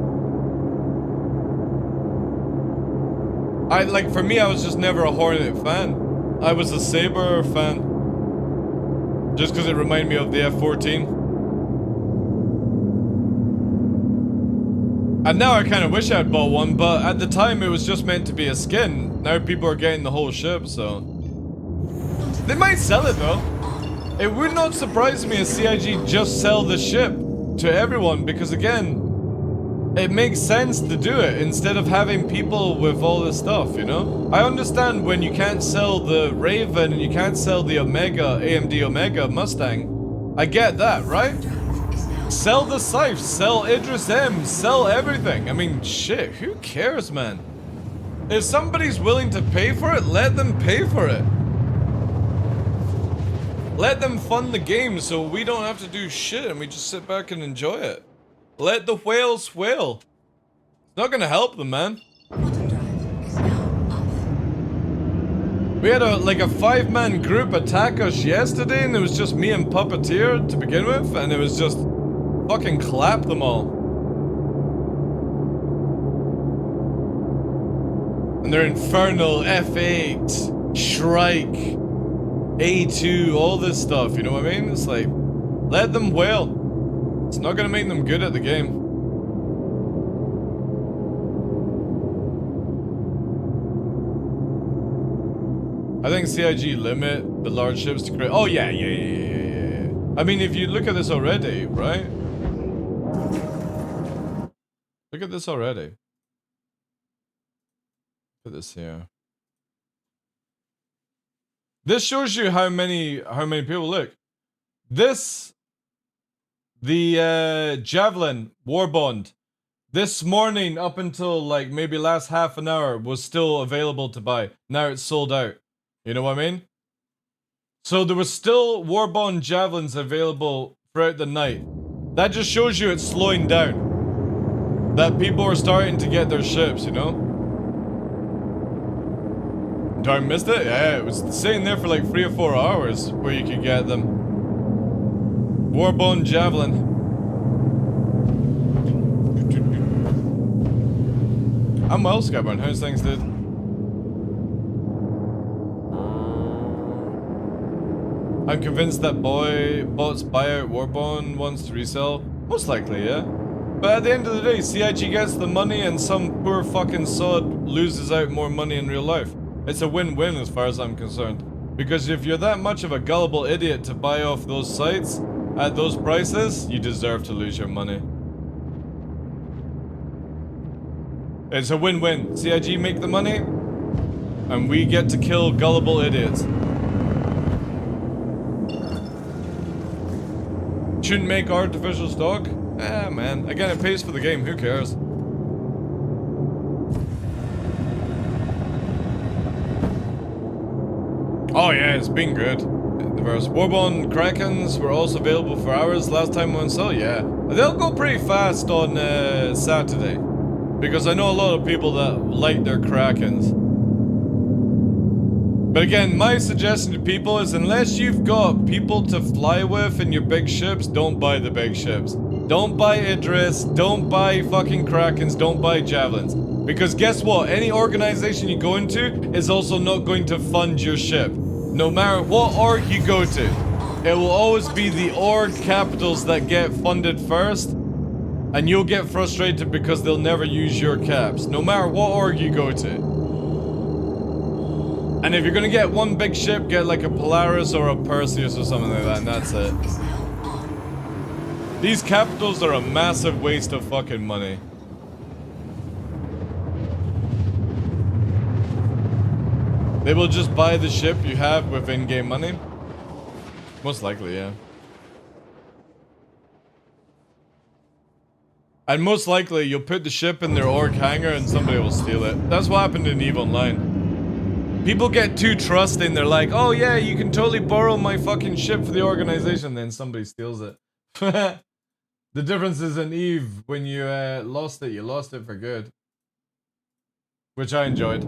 For me, I was just never a Hornet fan. I was a Saber fan. Just because it reminded me of the F-14. And now I kind of wish I had bought one, but at the time it was just meant to be a skin. Now people are getting the whole ship, so... They might sell it though. It would not surprise me if CIG just sell the ship to everyone, because again, it makes sense to do it instead of having people with all this stuff, you know? I understand when you can't sell the Raven and you can't sell the Omega, AMD Omega Mustang. I get that, right? Sell the Scythe, sell Idris M, sell everything. I mean, shit, who cares, man? If somebody's willing to pay for it, let them pay for it. Let them fund the game so we don't have to do shit and we just sit back and enjoy it. Let the whales whale. It's not gonna help them, man. We had a 5-man group attack us yesterday and it was just me and Puppeteer to begin with, and it was just fucking clap them all. And they're Infernal, F8, Shrike, A2, all this stuff, you know what I mean? It's like, let them wail. It's not gonna make them good at the game. I think CIG limit the large ships to create. Oh yeah. I mean, if you look at this already, right? Look at this already. Put this here. This shows you how many people look. This, the Javelin War Bond, this morning up until like maybe last half an hour was still available to buy. Now it's sold out. You know what I mean? So there was still War Bond Javelins available throughout the night. That just shows you it's slowing down. That people are starting to get their ships, you know? Dark missed it? Yeah, it was sitting there for like 3 or 4 hours where you could get them. War Bond Javelin. I'm well, Skyburn. How's things, dude? I'm convinced that bots buy out Warbone wants to resell. Most likely, yeah. But at the end of the day, CIG gets the money and some poor fucking sod loses out more money in real life. It's a win-win as far as I'm concerned. Because if you're that much of a gullible idiot to buy off those sites at those prices, you deserve to lose your money. It's a win-win. CIG make the money, and we get to kill gullible idiots. Shouldn't make artificial stock? Eh, man. Again, it pays for the game. Who cares? Oh yeah, it's been good. The first Warbone Krakens were also available for hours last time on sale. Yeah, they'll go pretty fast on Saturday, because I know a lot of people that like their Krakens. But again, my suggestion to people is, unless you've got people to fly with in your big ships, don't buy the big ships. Don't buy Idris, don't buy fucking Krakens, don't buy Javelins. Because guess what? Any organization you go into is also not going to fund your ship. No matter what org you go to, it will always be the org capitals that get funded first, and you'll get frustrated because they'll never use your caps, no matter what org you go to. And if you're gonna get one big ship, get like a Polaris or a Perseus or something like that, and that's it. These capitals are a massive waste of fucking money. They will just buy the ship you have with in-game money. Most likely, yeah. And most likely, you'll put the ship in their org hangar and somebody will steal it. That's what happened in EVE Online. People get too trusting, they're like, oh yeah, you can totally borrow my fucking ship for the organization, then somebody steals it. The difference is in EVE, when you lost it, you lost it for good. Which I enjoyed.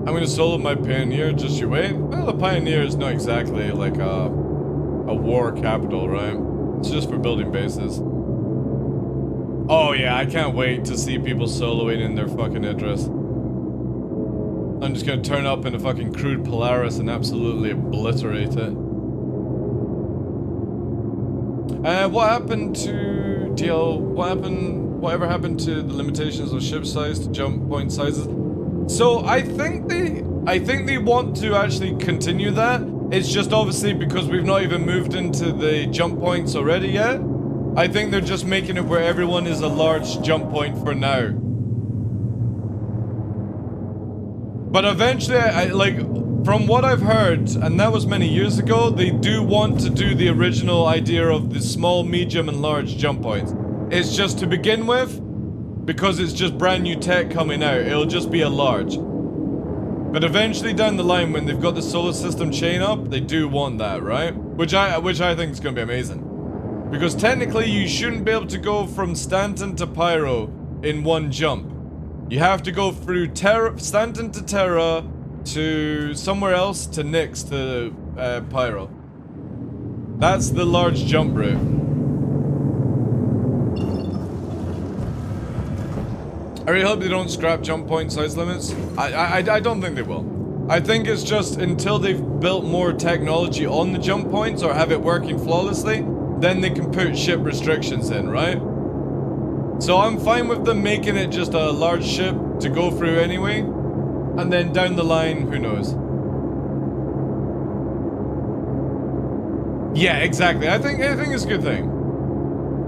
I'm gonna solo my Pioneer, just you wait. Well, the Pioneer is not exactly like a war capital, right? It's just for building bases. Oh yeah, I can't wait to see people soloing in their fucking Idris. I'm just gonna turn up in a fucking crude Polaris and absolutely obliterate it. What happened to DL? Whatever happened to the limitations of ship size to jump point sizes? So I think they want to actually continue that. It's just obviously because we've not even moved into the jump points already yet. I think they're just making it where everyone is a large jump point for now. But eventually, from what I've heard, and that was many years ago, they do want to do the original idea of the small, medium, and large jump points. It's just to begin with, because it's just brand new tech coming out, it'll just be a large. But eventually down the line, when they've got the solar system chain up, they do want that, right? Which I think is going to be amazing. Because technically, you shouldn't be able to go from Stanton to Pyro in one jump. You have to go through Stanton to Terra, to somewhere else, to Nyx, to Pyro. That's the large jump route. I really hope they don't scrap jump point size limits. I don't think they will. I think it's just until they've built more technology on the jump points or have it working flawlessly, then they can put ship restrictions in, right? So I'm fine with them making it just a large ship to go through anyway. And then down the line, who knows? Yeah, exactly. I think it's a good thing.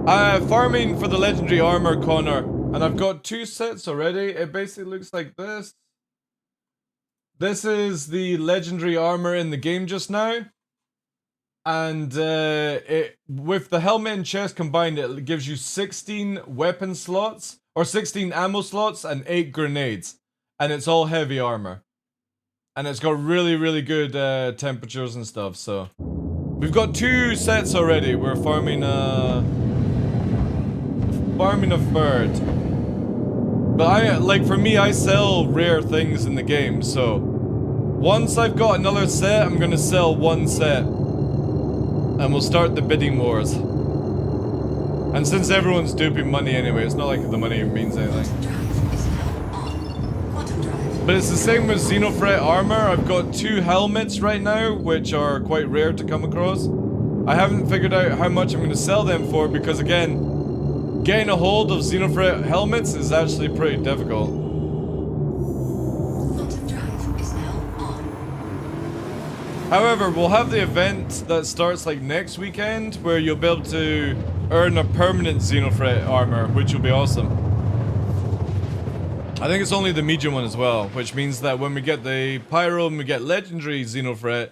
Farming for the legendary armor, Connor, and I've got 2 sets already. It basically looks like this. This is the legendary armor in the game just now. And with the helmet and chest combined, it gives you 16 weapon slots, or 16 ammo slots, and 8 grenades. And it's all heavy armor. And it's got really, really good temperatures and stuff, so... We've got 2 sets already. We're farming a bird. But for me, I sell rare things in the game, so... Once I've got another set, I'm gonna sell 1 set. And we'll start the bidding wars. And since everyone's duping money anyway, it's not like the money means anything. But it's the same with Xenothreat armor. I've got 2 helmets right now, which are quite rare to come across. I haven't figured out how much I'm going to sell them for because, again, getting a hold of Xenothreat helmets is actually pretty difficult. However, we'll have the event that starts like next weekend where you'll be able to earn a permanent Xenothreat armor, which will be awesome. I think it's only the medium one as well, which means that when we get the Pyro and we get legendary Xenothreat,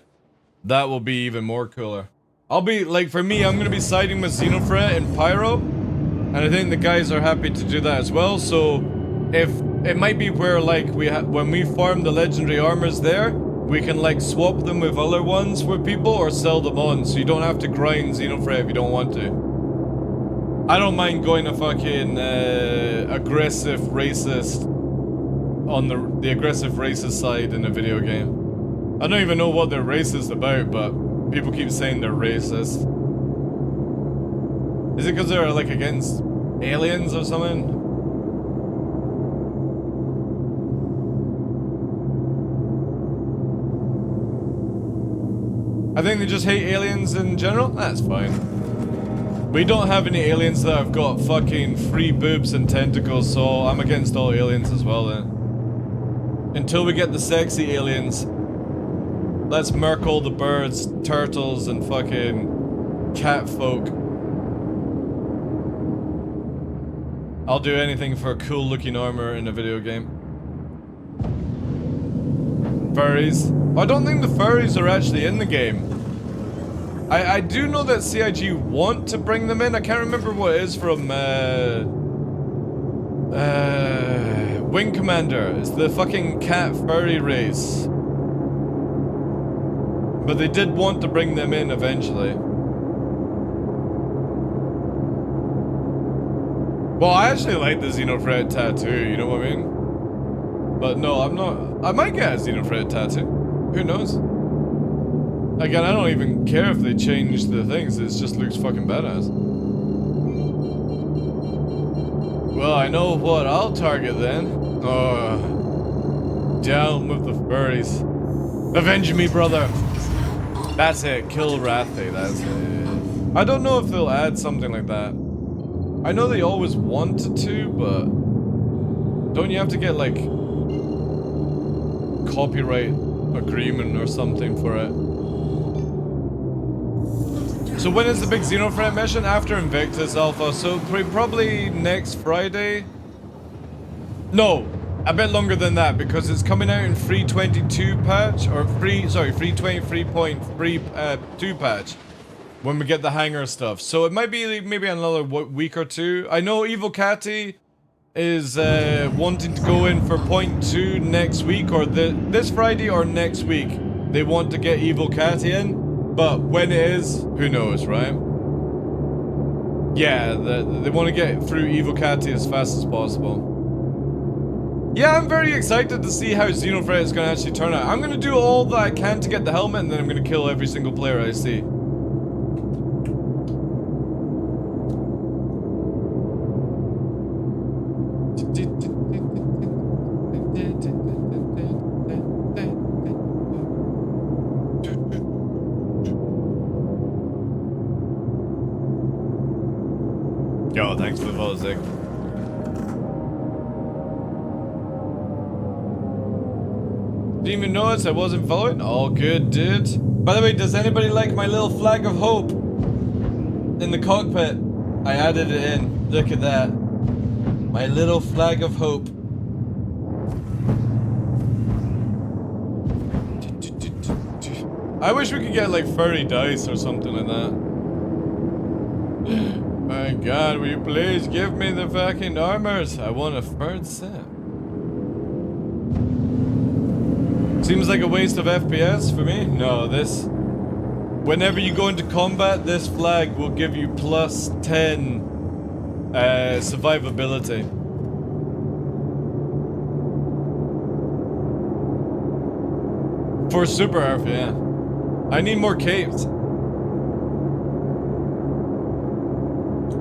that will be even more cooler. I'll be, like, for me, I'm going to be siding with Xenothreat and Pyro, and I think the guys are happy to do that as well, so if it might be where, like, when we farm the legendary armors there, we can, like, swap them with other ones with people or sell them on, so you don't have to grind Xenothreat if you don't want to. I don't mind going a fucking aggressive racist on the aggressive racist side in a video game. I don't even know what they're racist about, but people keep saying they're racist. Is it because they're like against aliens or something? I think they just hate aliens in general. That's fine. We don't have any aliens that have got fucking free boobs and tentacles, so I'm against all aliens as well then. Until we get the sexy aliens, let's murk all the birds, turtles, and fucking cat folk. I'll do anything for cool looking armor in a video game. Furries. I don't think the furries are actually in the game. I do know that CIG want to bring them in. I can't remember what it is from Wing Commander. It's the fucking cat furry race. But they did want to bring them in eventually. Well, I actually like the Xenothreat tattoo, you know what I mean? But no, I'm not. I might get a Xenothreat tattoo. Who knows? Again, I don't even care if they change the things. It just looks fucking badass. Well, I know what I'll target then. Oh, down with the furries. Avenge me, brother. That's it. Kill Rathy. That's it. I don't know if they'll add something like that. I know they always wanted to, but don't you have to get like copyright agreement or something for it? So when is the big Xenothreat mission? After Invictus Alpha, so probably next Friday? No, a bit longer than that because it's coming out in 3.22 patch, or 3.23.2 patch when we get the hangar stuff. So it might be maybe another week or 2. I know Evil Catty is wanting to go in for point 2 next week, or this Friday or next week. They want to get Evil Catty in. But when it is, who knows, right? Yeah, they want to get through Evil Catty as fast as possible. Yeah, I'm very excited to see how Xenothreat is going to actually turn out. I'm going to do all that I can to get the helmet, and then I'm going to kill every single player I see. Yo, thanks for the vote, Zig. Didn't even notice I wasn't voting. All good, dude. By the way, does anybody like my little flag of hope in the cockpit? I added it in. Look at that. My little flag of hope. I wish we could get like furry dice or something like that. My god, will you please give me the fucking armors? I want a third set. Seems like a waste of FPS for me. No, this... Whenever you go into combat, this flag will give you plus 10 survivability. For Super Earth, yeah. I need more capes.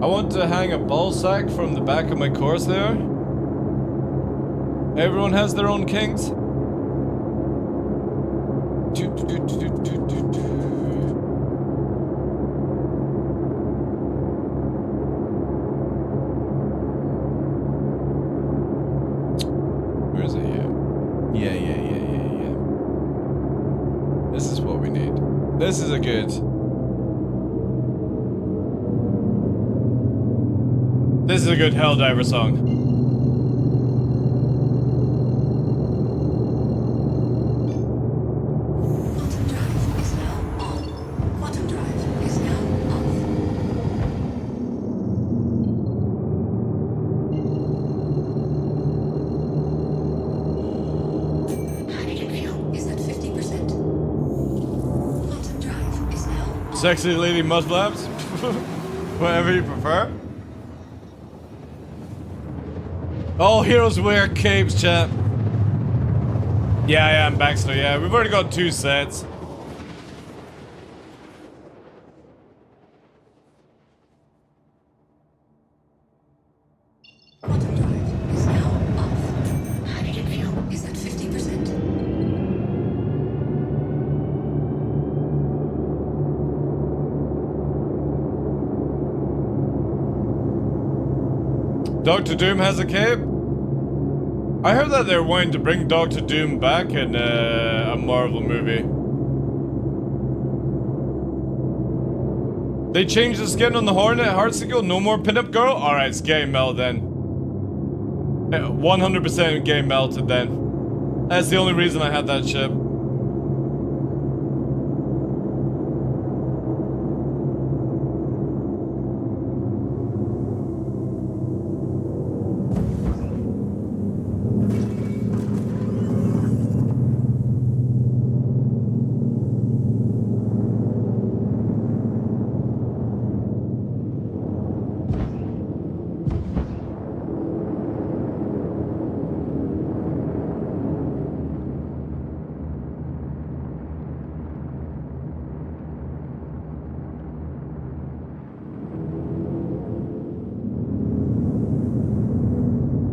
I want to hang a ball sack from the back of my Corsair. Everyone has their own kings. Where is it? Yeah. Yeah. This is what we need. This is a good. This is a good Helldiver song. Sexy lady musclaps? Whatever you prefer. All heroes wear capes, chat. Yeah, I am Baxter, yeah. We've already got 2 sets. Quantum drive is now off. Hydrogen fuel is at 50%. Doctor Doom has a cape? I heard that they're wanting to bring Doctor Doom back in a Marvel movie. They changed the skin on the Hornet Heartseeker? No more pinup girl? Alright, it's getting melted then. 100% getting melted then. That's the only reason I had that ship.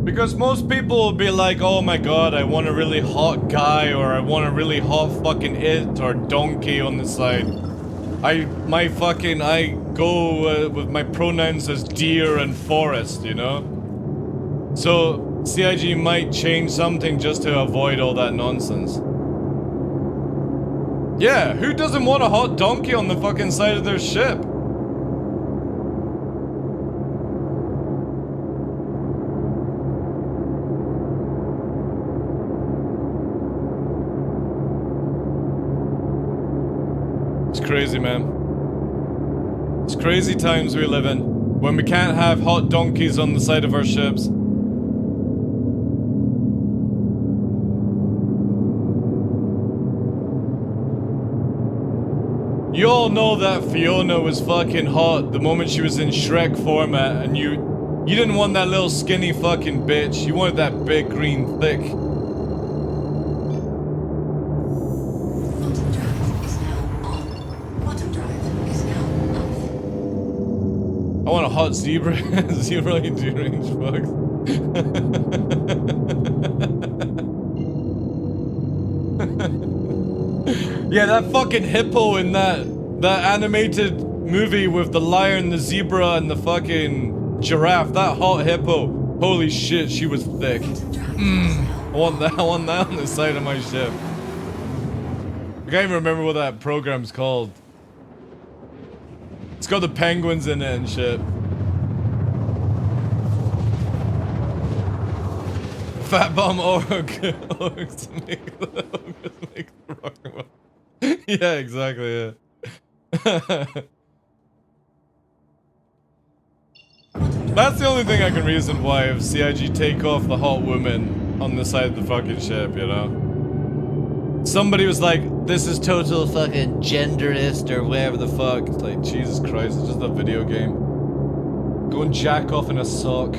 Because most people will be like, oh my god, I want a really hot guy, or I want a really hot fucking it or donkey on the side. I go with my pronouns as deer and forest, you know? So, CIG might change something just to avoid all that nonsense. Yeah, who doesn't want a hot donkey on the fucking side of their ship? Crazy, man. It's crazy times we live in when we can't have hot donkeys on the side of our ships. You all know that Fiona was fucking hot the moment she was in Shrek format, and you didn't want that little skinny fucking bitch. You wanted that big green thick. I want a hot zebra. Zebra into range bugs. Yeah, that fucking hippo in that animated movie with the lion, the zebra, and the fucking Giraffe, that hot hippo. Holy shit, she was thick. I want that on the side of my ship. I can't even remember what that program's called. It's got the penguins in it and shit. Fat bomb orgs make the rock. Yeah, exactly, yeah. That's the only thing I can reason why if CIG take off the hot woman on the side of the fucking ship, you know? Somebody was like, this is total fucking genderist or whatever the fuck. It's like, Jesus Christ, it's just a video game. Go and jack off in a sock.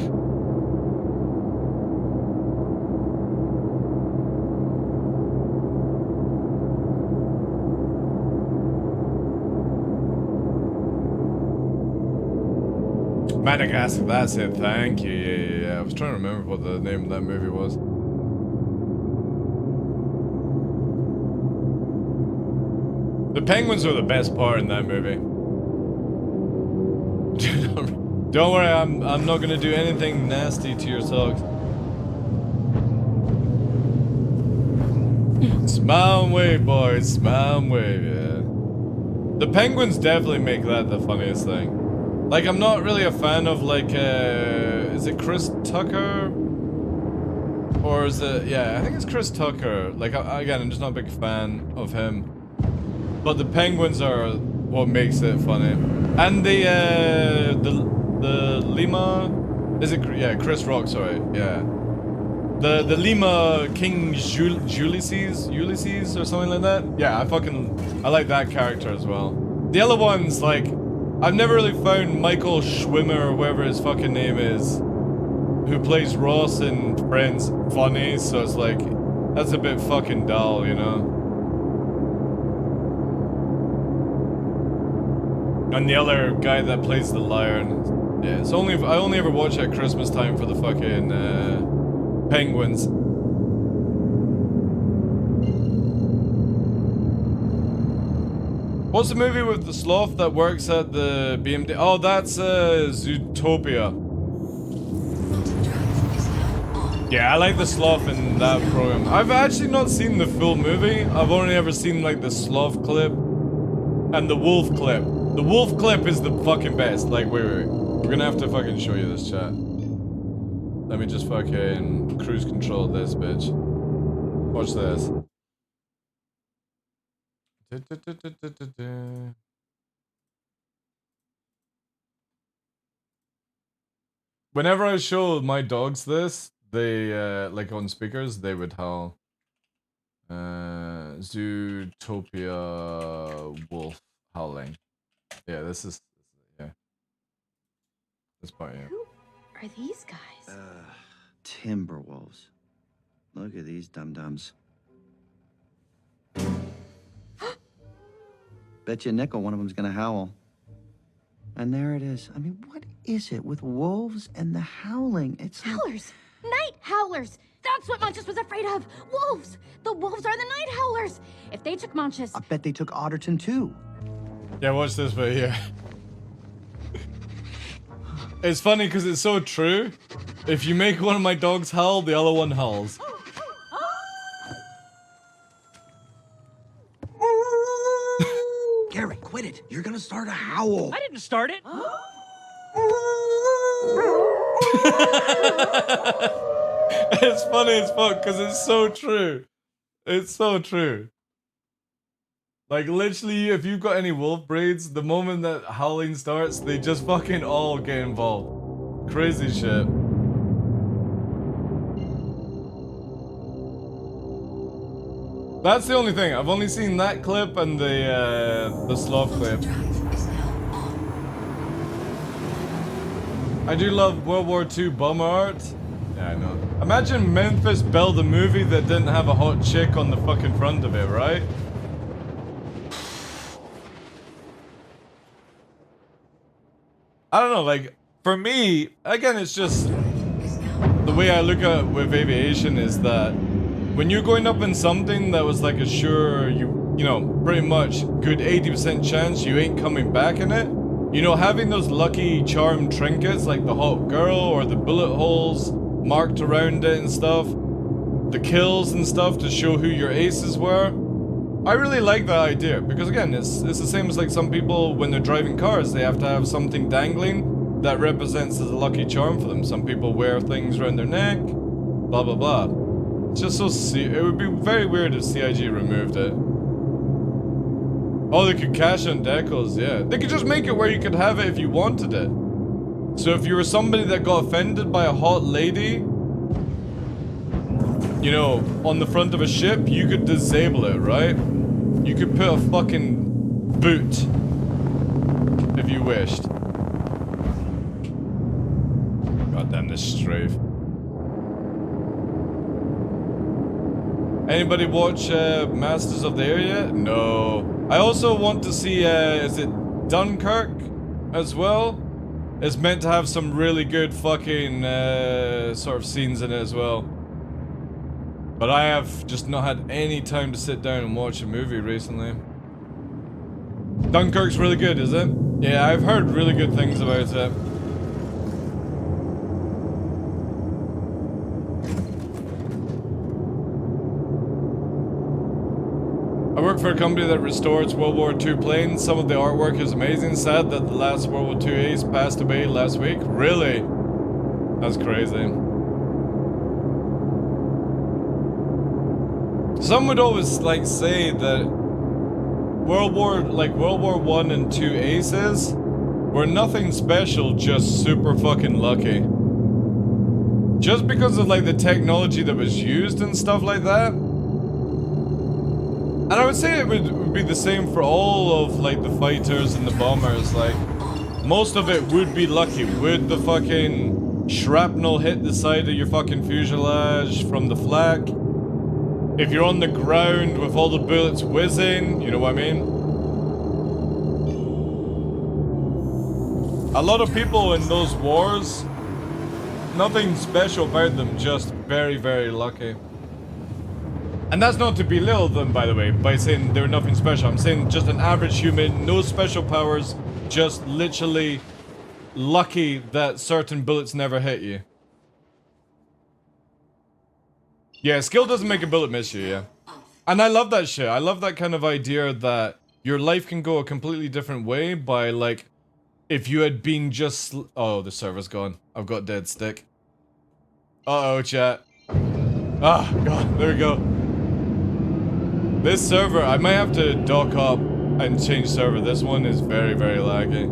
Madagascar, that's it, thank you, yeah. I was trying to remember what the name of that movie was. The penguins were the best part in that movie. Don't worry, I'm not gonna do anything nasty to your socks. Smile and wave, boys, smile and wave, yeah. The penguins definitely make that the funniest thing. Like, I'm not really a fan of, like, is it Chris Tucker? Or is it, yeah, I think it's Chris Tucker. Like, again, I'm just not a big fan of him. But the penguins are what makes it funny. And the Lima, is it, yeah, Chris Rock, sorry, yeah. The Lima King Ulysses or something like that? Yeah, I like that character as well. The other ones, like, I've never really found Michael Schwimmer or whatever his fucking name is, who plays Ross in Friends, funny, so it's like, that's a bit fucking dull, you know? And the other guy that plays the lion, yeah, I only ever watch at Christmas time for the fucking, penguins. What's the movie with the sloth that works at the BMD? Oh, that's Zootopia. Yeah, I like the sloth in that program. I've actually not seen the full movie. I've only ever seen like the sloth clip and the wolf clip. The wolf clip is the fucking best. Like, wait. We're gonna have to fucking show you this, chat. Let me just fucking cruise control this bitch. Watch this. Whenever I show my dogs this, they like on speakers, they would howl. Zootopia wolf howling. Yeah, this is this part, yeah. Who are these guys? Timberwolves. Look at these dum-dums. Bet you a nickel one of them's gonna howl. And there it is. I mean, what is it with wolves and the howling? It's like... Howlers! Night howlers! That's what Munchus was afraid of! Wolves! The wolves are the night howlers! If they took Munchus... I bet they took Otterton too. Yeah, watch this bit here. It's funny because it's so true. If you make one of my dogs howl, the other one howls. Gary, quit it. You're gonna start a howl. I didn't start it. It's funny as fuck because it's so true. It's so true. Like, literally, if you've got any wolf breeds, the moment that howling starts, they just fucking all get involved. Crazy shit. That's the only thing. I've only seen that clip and the sloth clip. I do love World War II bomber art. Yeah, I know. Imagine Memphis Belle, the movie that didn't have a hot chick on the fucking front of it, right? I don't know, like, for me, again, it's just the way I look at it with aviation is that when you're going up in something that was like a sure, you know, pretty much good 80% chance you ain't coming back in it, You know, having those lucky charm trinkets like the hot girl or the bullet holes marked around it and stuff, the kills and stuff to show who your aces were. I really like that idea because again, it's the same as like some people when they're driving cars, they have to have something dangling that represents as a lucky charm for them. Some people wear things around their neck, blah blah blah. It's just so it would be very weird if CIG removed it. Oh, they could cash on decals, yeah. They could just make it where you could have it if you wanted it. So if you were somebody that got offended by a hot lady, you know, on the front of a ship, you could disable it, right? You could put a fucking boot if you wished. God damn this strafe. Anybody watch Masters of the Air yet? No. I also want to see, is it Dunkirk as well? It's meant to have some really good fucking sort of scenes in it as well. But I have just not had any time to sit down and watch a movie recently. Dunkirk's really good, is it? Yeah, I've heard really good things about it. I work for a company that restores World War II planes. Some of the artwork is amazing. Sad that the last World War II ace passed away last week. Really? That's crazy. Some would always like say that World War I and II aces were nothing special, just super fucking lucky. Just because of like the technology that was used and stuff like that. And I would say it would be the same for all of like the fighters and the bombers. Like most of it would be lucky. Would the fucking shrapnel hit the side of your fucking fuselage from the flak? If you're on the ground with all the bullets whizzing, you know what I mean? A lot of people in those wars, nothing special about them, just very, very lucky. And that's not to belittle them, by the way, by saying they're nothing special. I'm saying just an average human, no special powers, just literally lucky that certain bullets never hit you. Yeah, skill doesn't make a bullet miss you, yeah. And I love that shit. I love that kind of idea that your life can go a completely different way by, like, if you had been just... Oh, the server's gone. I've got dead stick. Uh-oh, chat. Ah, God, there we go. This server, I might have to dock up and change server. This one is very, very laggy.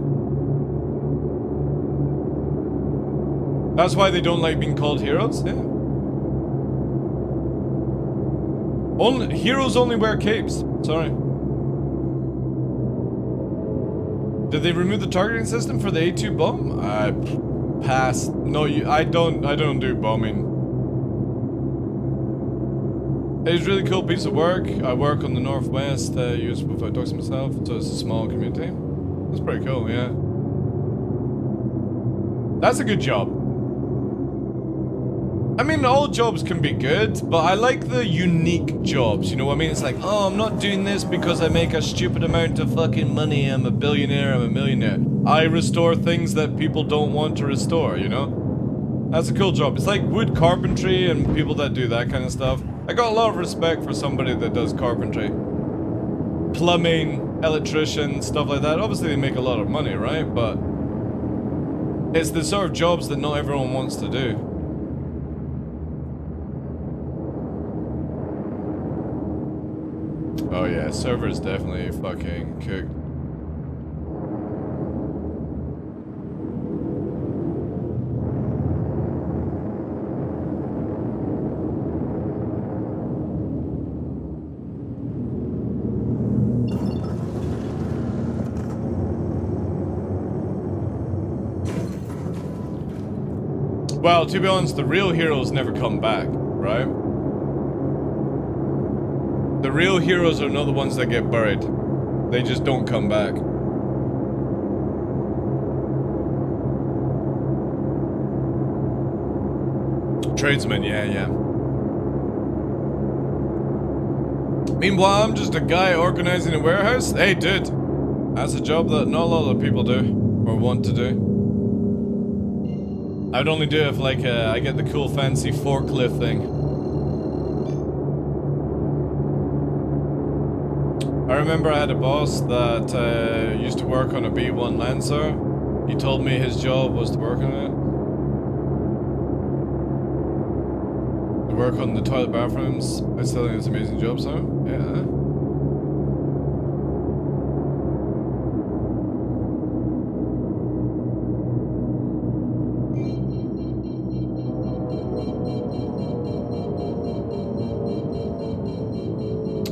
That's why they don't like being called heroes? Yeah. Heroes only wear capes. Sorry. Did they remove the targeting system for the A2 bomb? I pass. No, I don't do bombing. It's a really cool piece of work. I work on the Northwest, US without doxing myself, so it's a small community. That's pretty cool, yeah. That's a good job. I mean, all jobs can be good, but I like the unique jobs, you know what I mean? It's like, oh, I'm not doing this because I make a stupid amount of fucking money, I'm a billionaire, I'm a millionaire. I restore things that people don't want to restore, you know? That's a cool job. It's like wood carpentry and people that do that kind of stuff. I got a lot of respect for somebody that does carpentry. Plumbing, electrician, stuff like that. Obviously they make a lot of money, right? But it's the sort of jobs that not everyone wants to do. Oh yeah, server's definitely fucking cooked. Well, to be honest, the real heroes never come back, right? The real heroes are not the ones that get buried. They just don't come back. Tradesman, yeah. Meanwhile, I'm just a guy organizing a warehouse. Hey, dude. That's a job that not a lot of people do. or want to do. I'd only do it if like I get the cool fancy forklift thing. I remember I had a boss that used to work on a B1 Lancer. He told me his job was to work on it. To work on the toilet bathrooms. I still think it's an amazing job, so yeah.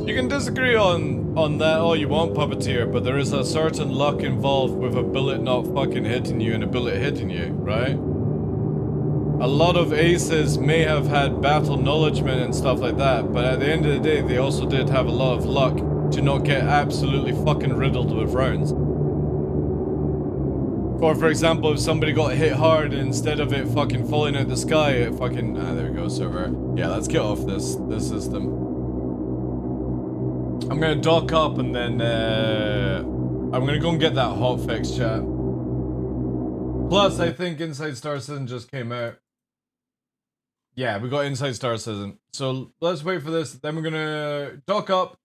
You can disagree on that all you want, Puppeteer, but there is a certain luck involved with a bullet not fucking hitting you and a bullet hitting you, right? A lot of aces may have had battle knowledgement and stuff like that, but at the end of the day, they also did have a lot of luck to not get absolutely fucking riddled with rounds. Or for example, if somebody got hit hard and instead of it fucking falling out the sky, it fucking... Ah, there we go, server. Yeah, let's get off this system. I'm gonna dock up and then I'm gonna go and get that hotfix chat. Plus, I think Inside Star Citizen just came out. Yeah, we got Inside Star Citizen. So let's wait for this. Then we're gonna dock up.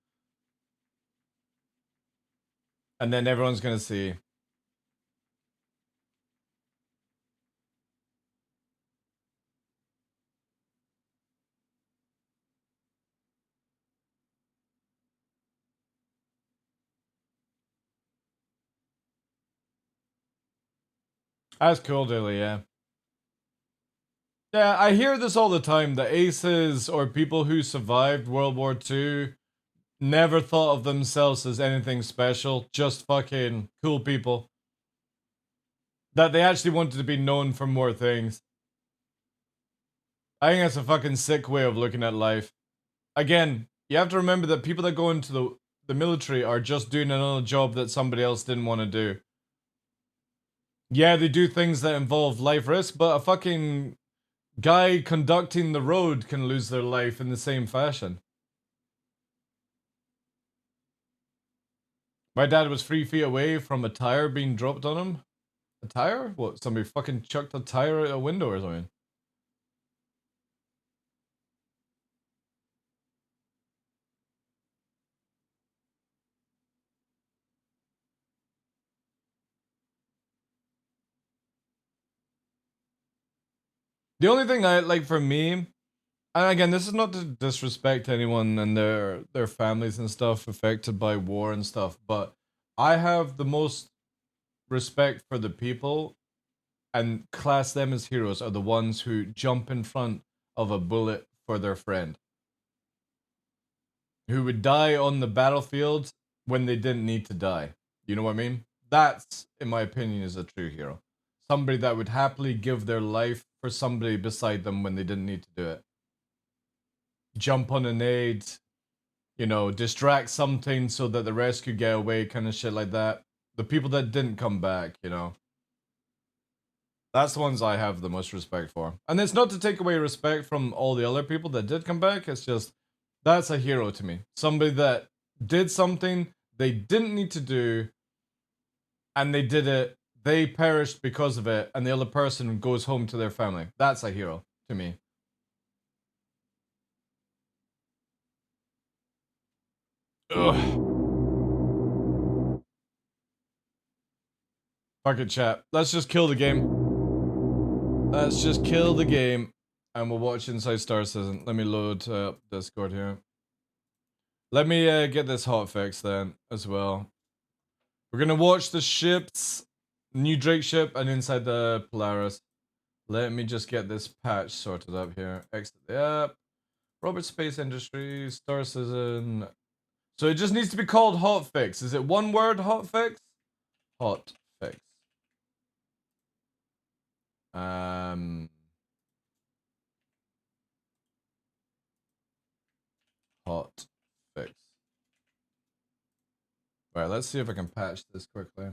And then everyone's gonna see. That's cool, Dilly, yeah. Yeah, I hear this all the time, that aces or people who survived World War II never thought of themselves as anything special, just fucking cool people. That they actually wanted to be known for more things. I think that's a fucking sick way of looking at life. Again, you have to remember that people that go into the military are just doing another job that somebody else didn't want to do. Yeah, they do things that involve life risk, but a fucking guy conducting the road can lose their life in the same fashion. My dad was 3 feet away from a tire being dropped on him. A tire? What, somebody fucking chucked a tire out a window or something? The only thing I like for me, and again, this is not to disrespect anyone and their families and stuff affected by war and stuff, but I have the most respect for the people and class them as heroes are the ones who jump in front of a bullet for their friend. Who would die on the battlefield when they didn't need to die. You know what I mean? That's, in my opinion, is a true hero. Somebody that would happily give their life for somebody beside them when they didn't need to do it. Jump on an aid, you know, distract something so that the rest could get away, kind of shit like that. The people that didn't come back, you know. That's the ones I have the most respect for. And it's not to take away respect from all the other people that did come back, it's just, that's a hero to me. Somebody that did something they didn't need to do, and they did it, they perished because of it, and the other person goes home to their family. That's a hero to me. Ugh. Fuck it, chat. Let's just kill the game. Let's just kill the game, and we'll watch Inside Star Citizen. Let me load up Discord here. Let me get this hotfix then, as well. We're gonna watch the ships, new Drake ship, and Inside the Polaris. Let me just get this patch sorted up here. Exit the app. Robert Space Industries, Star Citizen. So it just needs to be called hotfix. Is it one word, hotfix? Hotfix. Hotfix. Alright, let's see if I can patch this quickly.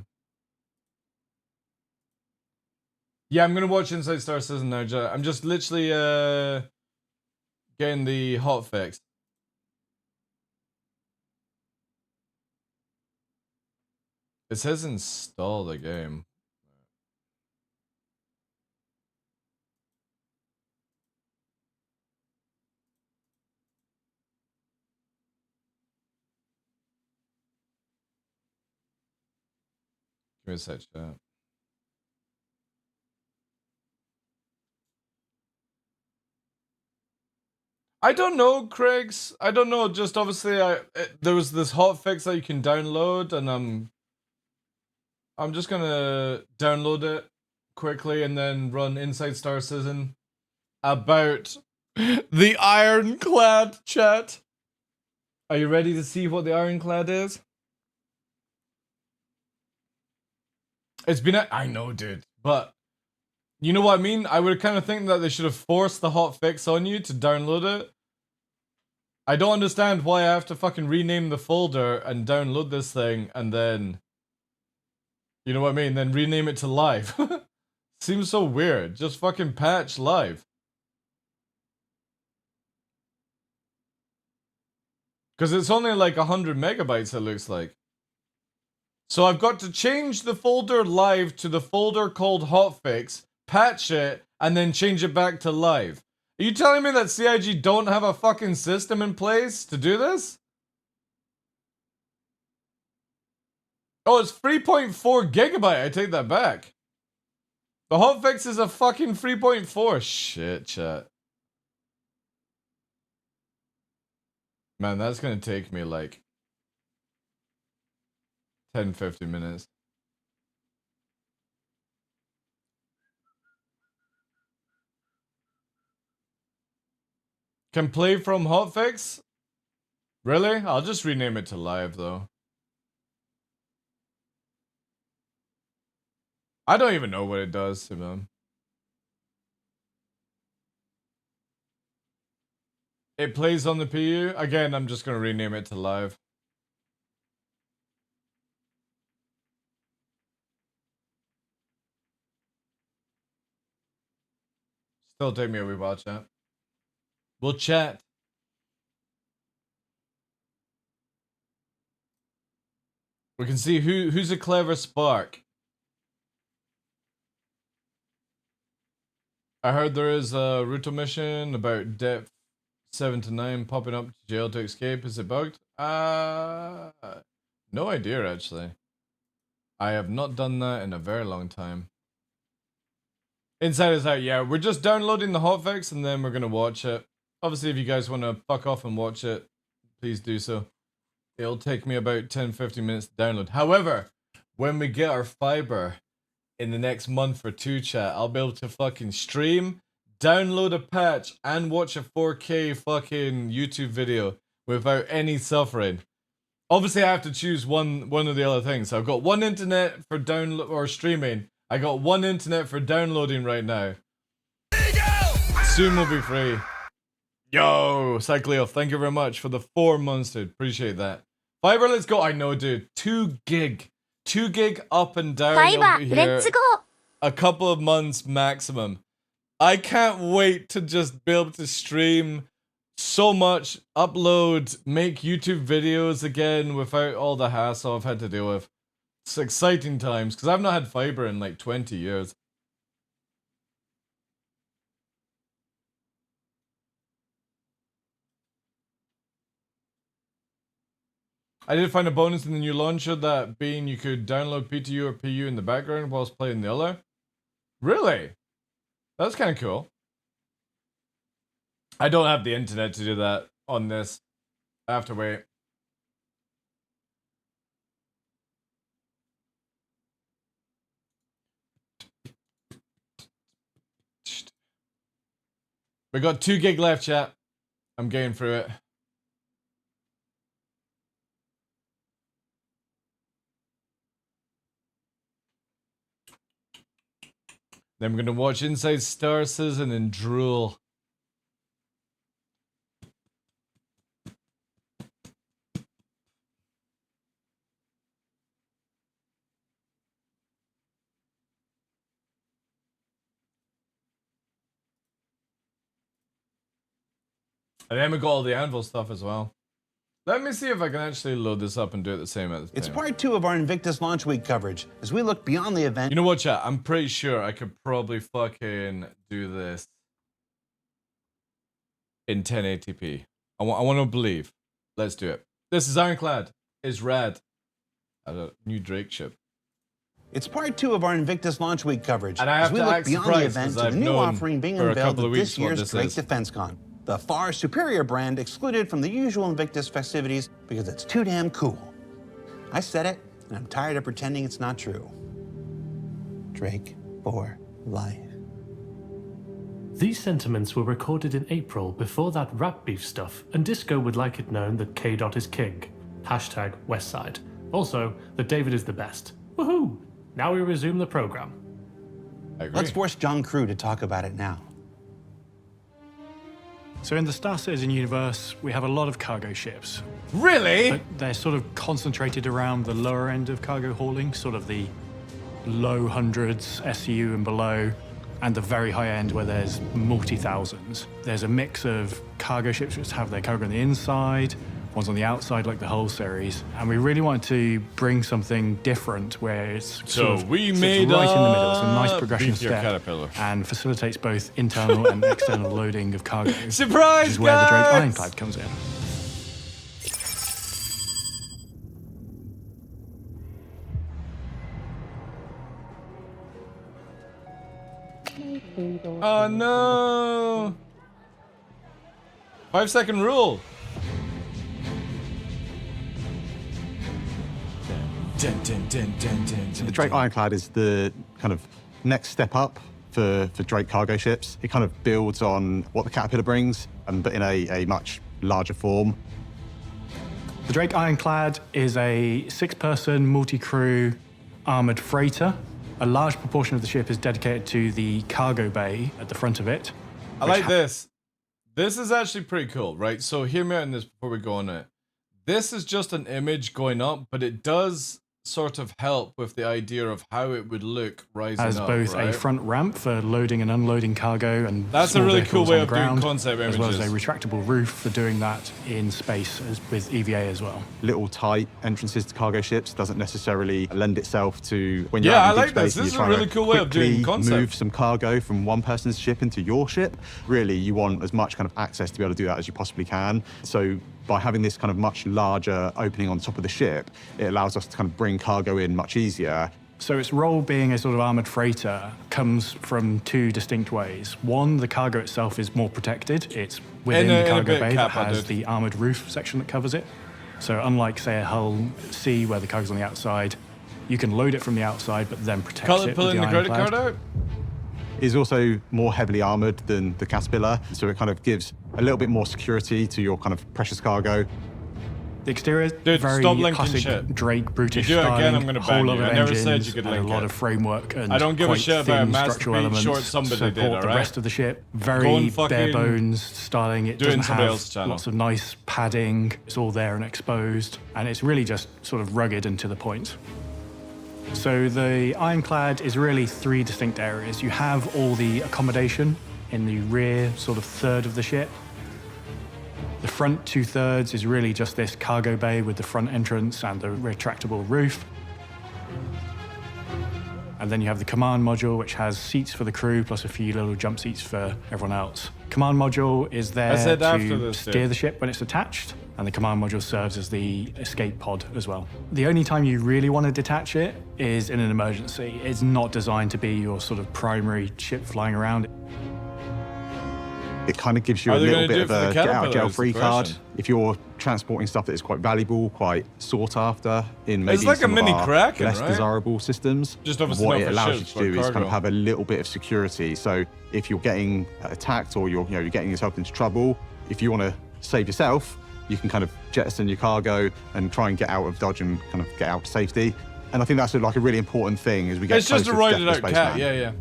Yeah, I'm gonna watch Inside Star Citizen now. I'm just literally getting the hotfix. It says install the game. Give me a sec, chat. I don't know, Craigs. I don't know. Just obviously, there was this hotfix that you can download, and I'm just gonna download it quickly and then run Inside Star Citizen about the Ironclad, chat. Are you ready to see what the Ironclad is? It's been I know, dude, but you know what I mean? I would kind of think that they should have forced the hotfix on you to download it. I don't understand why I have to fucking rename the folder and download this thing and then, you know what I mean? Then rename it to live. Seems so weird. Just fucking patch live. Because it's only like 100 megabytes, it looks like. So I've got to change the folder live to the folder called hotfix, patch it, and then change it back to live. Are you telling me that CIG don't have a fucking system in place to do this? Oh, it's 3.4 gigabyte. I take that back. The hotfix is a fucking 3.4. Shit, chat. Man, that's gonna take me like 10-50 minutes. Can play from hotfix? Really? I'll just rename it to live though. I don't even know what it does, man. It plays on the PU. Again, I'm just gonna rename it to live. Still take me a wee while, chat. We'll chat. We can see who's a clever spark. I heard there is a Ruto mission about depth 7 to 9 popping up to jail to escape. Is it bugged? No idea actually. I have not done that in a very long time. Inside is out, yeah. We're just downloading the hotfix and then we're gonna watch it. Obviously, if you guys want to fuck off and watch it, please do so. It'll take me about 10-15 minutes to download. However, when we get our fiber in the next month or two, chat, I'll be able to fucking stream, download a patch, and watch a 4K fucking YouTube video without any suffering. Obviously, I have to choose one of the other things. So I've got one internet for download or streaming. I got one internet for downloading right now. Soon will be free. Yo, Cycleo, thank you very much for the 4 months, dude. Appreciate that. Fiber, let's go. I know, dude. 2 gig. 2 gig up and down. Fiber, let's go. A couple of months maximum. I can't wait to just be able to stream so much, upload, make YouTube videos again without all the hassle I've had to deal with. It's exciting times, because I've not had fiber in like 20 years. I did find a bonus in the new launcher that being you could download PTU or PU in the background whilst playing the other. Really? That's kind of cool. I don't have the internet to do that on this. I have to wait. We got 2 gig left, chat. I'm getting through it. Then we're gonna watch Inside Star Citizen and drool. And then we got all the Anvil stuff as well. Let me see if I can actually load this up and do it the same as It's part 2 of our Invictus launch week coverage as we look beyond the event. You know what, chat? I'm pretty sure I could probably fucking do this in 1080p. I want to believe. Let's do it. This is Ironclad. It's rad. A new Drake ship. It's part 2 of our Invictus Launch Week coverage. And I have as we to look act beyond the surprised, event 'cause to the I've new known offering being for a unveiled couple of at weeks this what year's this Drake is. Defense Con. The far superior brand excluded from the usual Invictus festivities because it's too damn cool. I said it, and I'm tired of pretending it's not true. Drake for life. These sentiments were recorded in April before that rap beef stuff, and Disco would like it known that K-Dot is king. Hashtag Westside. Also, that David is the best. Woohoo! Now we resume the program. I agree. Let's force John Crew to talk about it now. So in the Star Citizen universe, we have a lot of cargo ships. Really? But they're sort of concentrated around the lower end of cargo hauling, sort of the low hundreds, SU and below, and the very high end where there's multi-thousands. There's a mix of cargo ships which have their cargo on the inside, ones on the outside like the Hull series, and we really wanted to bring something different where it's sort of we sits made right in the middle. It's a nice a progression beefier step caterpillar. and facilitates both internal and external loading of cargo. Surprise, which is where the Drake guys! Ironclad comes in. Oh no! 5-second rule. The Drake Ironclad is the kind of next step up for Drake cargo ships. It kind of builds on what the Caterpillar brings, but in a much larger form. The Drake Ironclad is a 6-person, multi-crew, armored freighter. A large proportion of the ship is dedicated to the cargo bay at the front of it. I like this. This is actually pretty cool, right? So hear me out on this before we go on it. This is just an image going up, but it does sort of help with the idea of how it would look rising Has up, both right? a front ramp for loading and unloading cargo and That's a small really cool vehicles way on of the doing ground, concept as well as a images. retractable roof for doing that in space with EVA as well. Little tight entrances to cargo ships doesn't necessarily lend itself to when you're Yeah, out in I deep like this. space and This is you're a trying really to cool way of doing quickly concept. move some cargo from one person's ship into your ship. Really, you want as much kind of access to be able to do that as you possibly can. So by having this kind of much larger opening on top of the ship, it allows us to kind of bring cargo in much easier. So its role being a sort of armored freighter comes from 2 distinct ways. One, the cargo itself is more protected. It's within the cargo bay that has the armored roof section that covers it. So unlike, say, a Hull C where the cargo's on the outside, you can load it from the outside but then protect Call it it pulling with the credit Ironclad. card out? Is also more heavily armored than the Caterpillar, so it kind of gives a little bit more security to your kind of precious cargo. The exterior is Dude, very stop linking classic shit. Drake Brutish You do it styling. again, I'm gonna ban whole lot you. of I never said engines you could and link a lot it. of framework and I don't give a quite shit about a thin masterpiece structural elements short somebody support did, the alright? rest of the ship. Go Very and fucking bare bones styling. It do it in doesn't somebody have else's channel. lots of nice padding. It's all there and exposed, and it's really just sort of rugged and to the point. So the Ironclad is really 3 distinct areas. You have all the accommodation in the rear sort of third of the ship. The front 2/3 is really just this cargo bay with the front entrance and the retractable roof. And then you have the command module, which has seats for the crew, plus a few little jump seats for everyone else. Command module is there said after to this, steer dude. the ship when it's attached, and the command module serves as the escape pod as well. The only time you really want to detach it is in an emergency. It's not designed to be your sort of primary ship flying around. It kind of gives you Are a they little gonna do bit it of for the a get out of Caterpillar jail is the free card. question. If you're transporting stuff that is quite valuable, quite sought after in maybe It's like a some of mini our Kraken, less right? desirable systems, Just obviously what not it for allows ships, you to for do is kind cargo. of have a little bit of security. So if you're getting attacked or you're getting yourself into trouble, if you want to save yourself, you can kind of jettison your cargo and try and get out of dodge and kind of get out to safety. And I think that's like a really important thing as we get It's just a closer to ride it Death out Space cat, Man. yeah, yeah.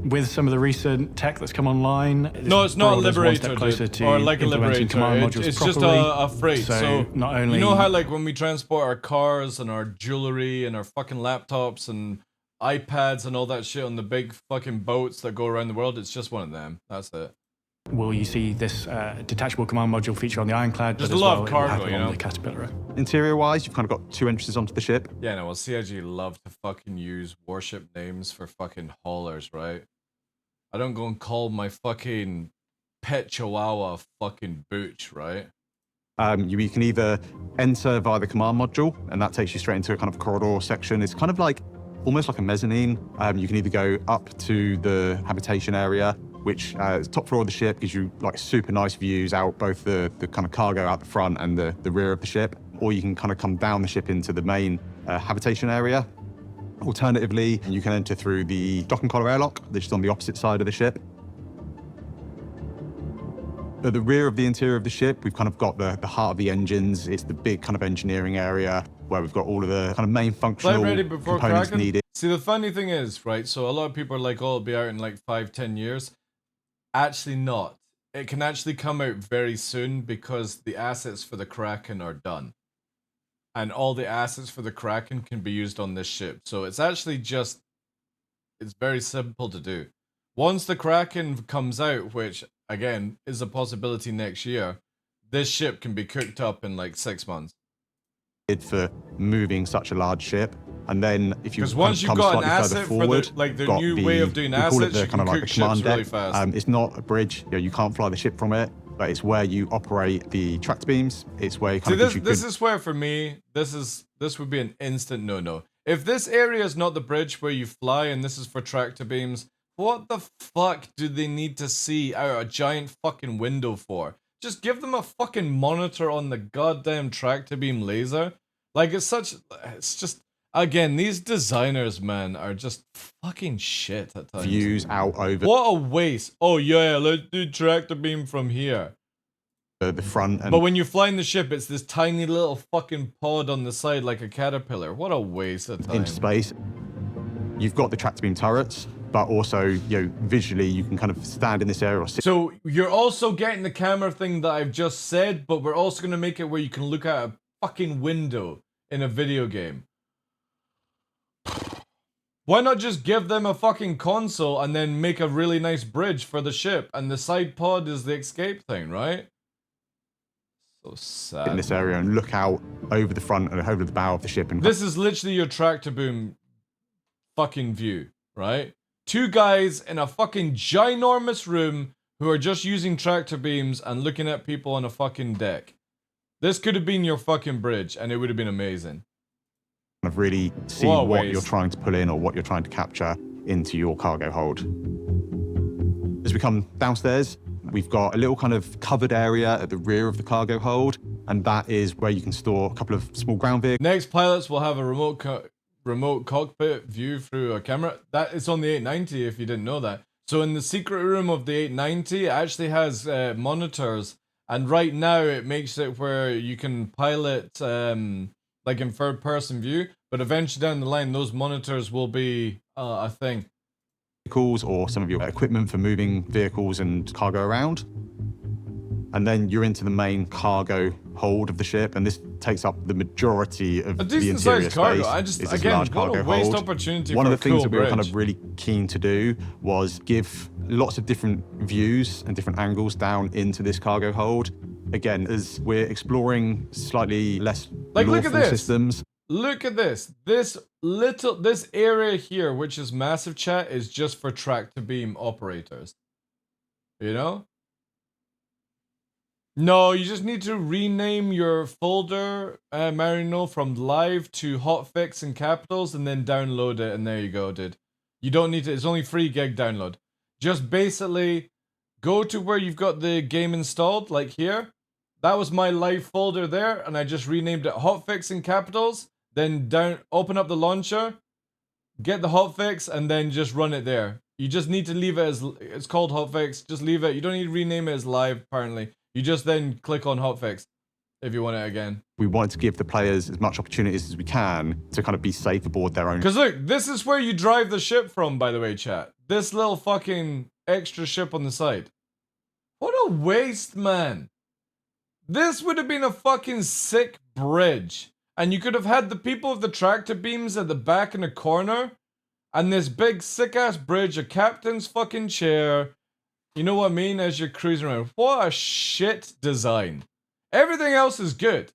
With some of the recent tech that's come online, No, it's not a brought us one Liberator, step closer dude, to or like a implementing Liberator. command modules It's just properly. a freight. So not only you know how like when we transport our cars and our jewelry and our fucking laptops and iPads and all that shit on the big fucking boats that go around the world, it's just one of them. That's it. will you see this detachable command module feature on the Ironclad, There's but a as lot well, of it will cargo, have it you on know? the Caterpillar. Interior-wise, you've kind of got 2 entrances onto the ship. Yeah, no, well, CIG love to fucking use warship names for fucking haulers, right? I don't go and call my fucking pet chihuahua fucking Booch, right? You can either enter via the command module, and that takes you straight into a kind of corridor section. It's kind of like almost like a mezzanine. You can either go up to the habitation area, which top floor of the ship gives you like super nice views out both the kind of cargo out the front and the rear of the ship, or you can kind of come down the ship into the main habitation area. Alternatively, you can enter through the dock and collar airlock, which is on the opposite side of the ship. At the rear of the interior of the ship, we've kind of got the heart of the engines. It's the big kind of engineering area where we've got all of the kind of main functional components needed. See, the funny thing is, right, so a lot of people are like, oh, it'll be out in like 5-10 years. Actually not. It can actually come out very soon because the assets for the Kraken are done. And all the assets for the Kraken can be used on this ship. So it's actually just, it's very simple to do. Once the Kraken comes out, which, again, is a possibility next year, this ship can be cooked up in like 6 months. For moving such a large ship. And then if you because once you've got an asset forward, for the new way of doing assets, you can cook ships really fast. It's not a bridge, you can't fly the ship from it, but it's where you operate the tractor beams. It's where you kind of this is where, for me, this would be an instant no-no. If this area is not the bridge where you fly and this is for tractor beams, what the fuck do they need to see out a giant fucking window for? Just give them a fucking monitor on the goddamn tractor beam laser. Like, it's just, again, these designers, man, are just fucking shit at times. Views out over. What a waste. Oh yeah, let's do tractor beam from here. The front. But when you're flying the ship, it's this tiny little fucking pod on the side like a caterpillar. What a waste of time. Into space. You've got the tractor beam turrets, but also, visually, you can kind of stand in this area or sit. So you're also getting the camera thing that I've just said, but we're also going to make it where you can look at a fucking window in a video game. Why not just give them a fucking console and then make a really nice bridge for the ship, and the side pod is the escape thing, right? So sad. In this area and look out over the front and over the bow of the ship. And this is literally your tractor boom fucking view, right? Two guys in a fucking ginormous room who are just using tractor beams and looking at people on a fucking deck. This could have been your fucking bridge and it would have been amazing. Kind of really see what you're trying to pull in or what you're trying to capture into your cargo hold. As we come downstairs, we've got a little kind of covered area at the rear of the cargo hold, and that is where you can store a couple of small ground vehicles. Next, pilots will have a remote cockpit view through a camera. That is on the 890 if you didn't know that. So in the secret room of the 890, it actually has monitors, and right now it makes it where you can pilot like in third person view, but eventually down the line those monitors will be a thing. Vehicles or some of your equipment for moving vehicles and cargo around. And then you're into the main cargo hold of the ship, and this takes up the majority of the interior cargo. space. Again, what a waste opportunity. One of the things that we were kind of really keen to do was give lots of different views and different angles down into this cargo hold. Again, as we're exploring slightly less lawful systems. Look at this. This area here, which is massive, chat, is just for tractor beam operators. You know? No, you just need to rename your folder, Marino, from live to hotfix and capitals, and then download it, and there you go, dude. You don't need to, it's only 3 gig download. Just basically go to where you've got the game installed, like here. That was my live folder there, and I just renamed it hotfix in capitals. Then open up the launcher, get the hotfix, and then just run it there. You just need to leave it as, it's called hotfix, just leave it. You don't need to rename it as live, apparently. You just then click on hotfix if you want it again. We wanted to give the players as much opportunities as we can to kind of be safe aboard their own. Because look, this is where you drive the ship from, by the way, chat. This little fucking extra ship on the side. What a waste, man. This would have been a fucking sick bridge. And you could have had the people of the tractor beams at the back in the corner. And this big sick-ass bridge, a captain's fucking chair. You know what I mean? As you're cruising around. What a shit design. Everything else is good.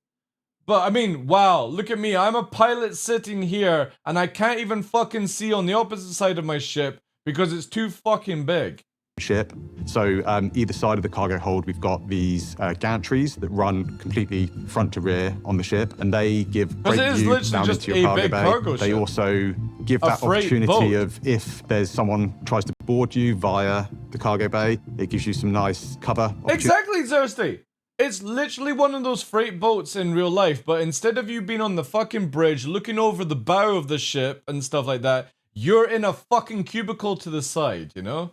But, I mean, wow. Look at me. I'm a pilot sitting here. And I can't even fucking see on the opposite side of my ship. Because it's too fucking big. ship. So either side of the cargo hold, we've got these gantries that run completely front to rear on the ship, and they give great view down into your cargo bay. They also give that opportunity of if there's someone tries to board you via the cargo bay, it gives you some nice cover. Exactly, Thirsty. It's literally one of those freight boats in real life, but instead of you being on the fucking bridge looking over the bow of the ship and stuff like that, you're in a fucking cubicle to the side, you know?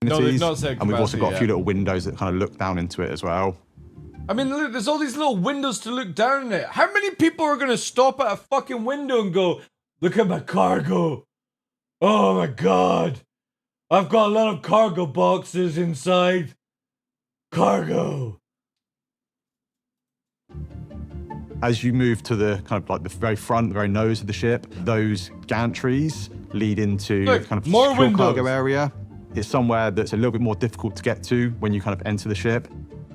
No, they've not said capacity. And we've also got a few little windows that kind of look down into it as well. I mean, look, there's all these little windows to look down at. How many people are going to stop at a fucking window and go, look at my cargo? Oh my god. I've got a lot of cargo boxes inside. Cargo. As you move to the kind of like the very front, the very nose of the ship, those gantries lead into kind of more secure windows. Cargo area. It's somewhere that's a little bit more difficult to get to when you kind of enter the ship.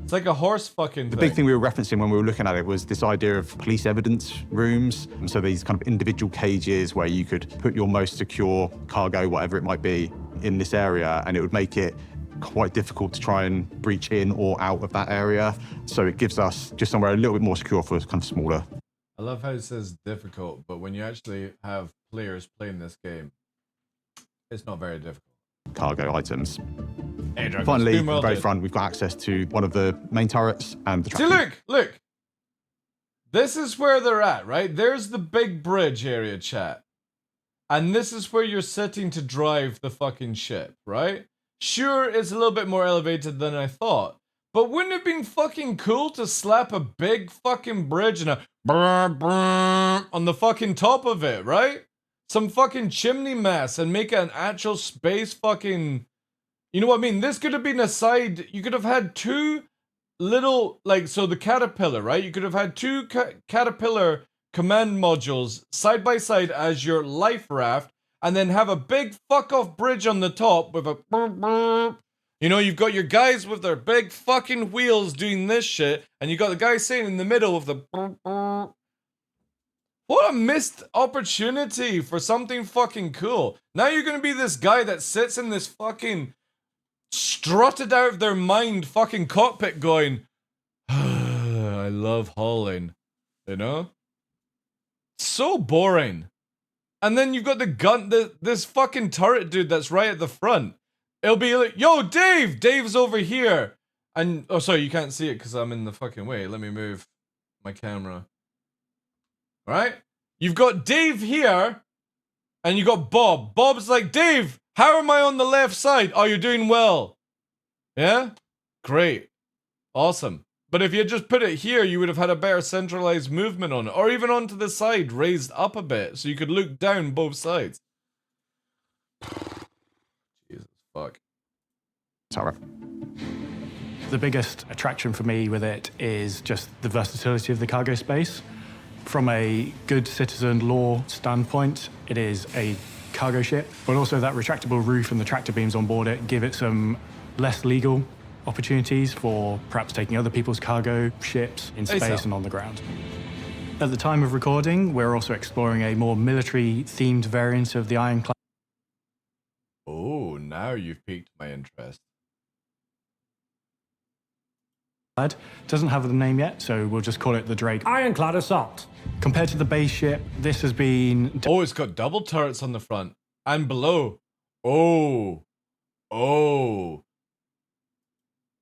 It's like a horse fucking The big thing we were referencing when we were looking at it was this idea of police evidence rooms. And so these kind of individual cages where you could put your most secure cargo, whatever it might be, in this area, and it would make it quite difficult to try and breach in or out of that area. So it gives us just somewhere a little bit more secure for kind of smaller. I love how it says difficult, but when you actually have players playing this game, it's not very difficult. Cargo items. Hey, Finally, at the very front, we've got access to one of the main turrets and the See, look. This is where they're at, right? There's the big bridge area, chat. And this is where you're sitting to drive the fucking ship, right? Sure, it's a little bit more elevated than I thought. But wouldn't it have been fucking cool to slap a big fucking bridge and a on the fucking top of it, right? Some fucking chimney mess and make it an actual space fucking... You know what I mean? This could have been a side... You could have had two little... Like, so the caterpillar, right? You could have had two caterpillar command modules side by side as your life raft, and then have a big fuck-off bridge on the top with a... You know, you've got your guys with their big fucking wheels doing this shit, and you got the guy sitting in the middle of the... What a missed opportunity for something fucking cool. Now you're gonna be this guy that sits in this fucking strutted out of their mind fucking cockpit going, I love hauling, you know? So boring. And then you've got the gun, this fucking turret dude that's right at the front. It'll be like, yo, Dave! Dave's over here. And, oh, sorry, you can't see it because I'm in the fucking way. Let me move my camera. Right? You've got Dave here, and you got Bob. Bob's like, Dave, how am I on the left side? Oh, you're doing well. Yeah? Great. Awesome. But if you had just put it here, you would have had a better centralized movement on it. Or even onto the side, raised up a bit, so you could look down both sides. Jesus fuck. Sorry. The biggest attraction for me with it is just the versatility of the cargo space. From a good citizen law standpoint, it is a cargo ship, but also that retractable roof and the tractor beams on board it give it some less legal opportunities for perhaps taking other people's cargo ships in space and on the ground. At the time of recording, we're also exploring a more military-themed variant of the Ironclad. Oh, now you've piqued my interest. Doesn't have the name yet, so we'll just call it the Drake Ironclad Assault. Compared to the base ship, this has been... Oh, it's got double turrets on the front and below. Oh. Oh.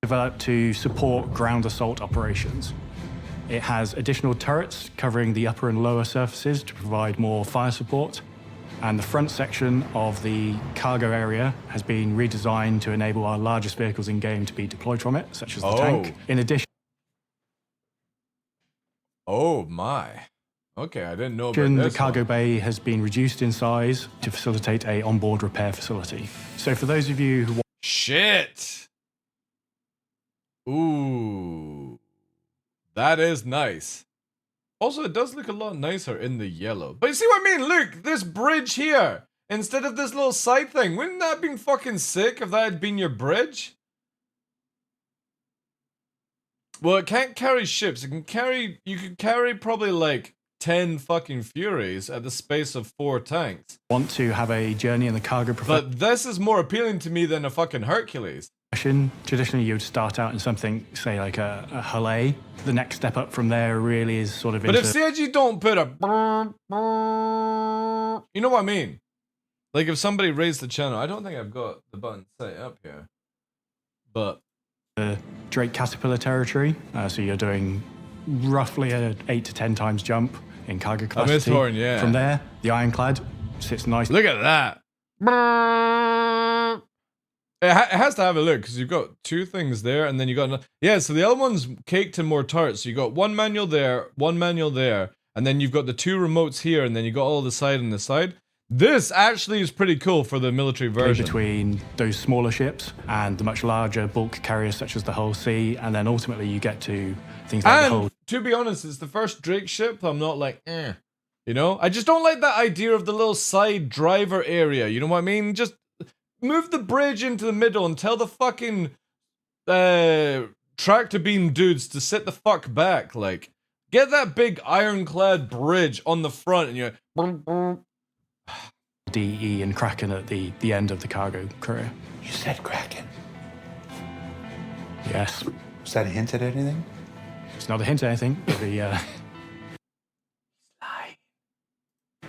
Developed to support ground assault operations. It has additional turrets covering the upper and lower surfaces to provide more fire support. And the front section of the cargo area has been redesigned to enable our largest vehicles in-game to be deployed from it, such as the tank. In addition... Oh my. Okay, I didn't know about this. The cargo bay has been reduced in size to facilitate a onboard repair facility. So for those of you who... Shit! Ooh. That is nice. Also, it does look a lot nicer in the yellow. But you see what I mean? Look, this bridge here, instead of this little side thing. Wouldn't that have been fucking sick if that had been your bridge? Well, it can't carry ships. It can carry, you could carry probably like 10 fucking Furies at the space of 4 tanks. Want to have a journey in the cargo profession? But this is more appealing to me than a fucking Hercules. Traditionally, you would start out in something, say, like a Hull A. The next step up from there really is sort of But into... if CIG don't put a... You know what I mean? Like if somebody raised the channel, I don't think I've got the button set up here. But... Drake Caterpillar territory. So you're doing roughly a 8 to 10 times jump in cargo capacity. Horn, yeah. From there, the Ironclad sits nice. Look at that. It has to have a look because you've got 2 things there and then you got... Yeah, so the other one's caked in more turrets. So you got 1 manual there, 1 manual there, and then you've got the 2 remotes here and then you got all the side and the side. This actually is pretty cool for the military version. Between those smaller ships and the much larger bulk carriers such as the Hull C, and then ultimately you get to things like the Hull. To be honest, it's the first Drake ship. I'm not like, eh. You know? I just don't like that idea of the little side driver area. You know what I mean? Just move the bridge into the middle and tell the fucking tractor beam dudes to sit the fuck back. Like, get that big ironclad bridge on the front and you're... DE and Kraken at the end of the cargo career. You said Kraken. Yes. Was that a hint at anything? It's not a hint at anything. But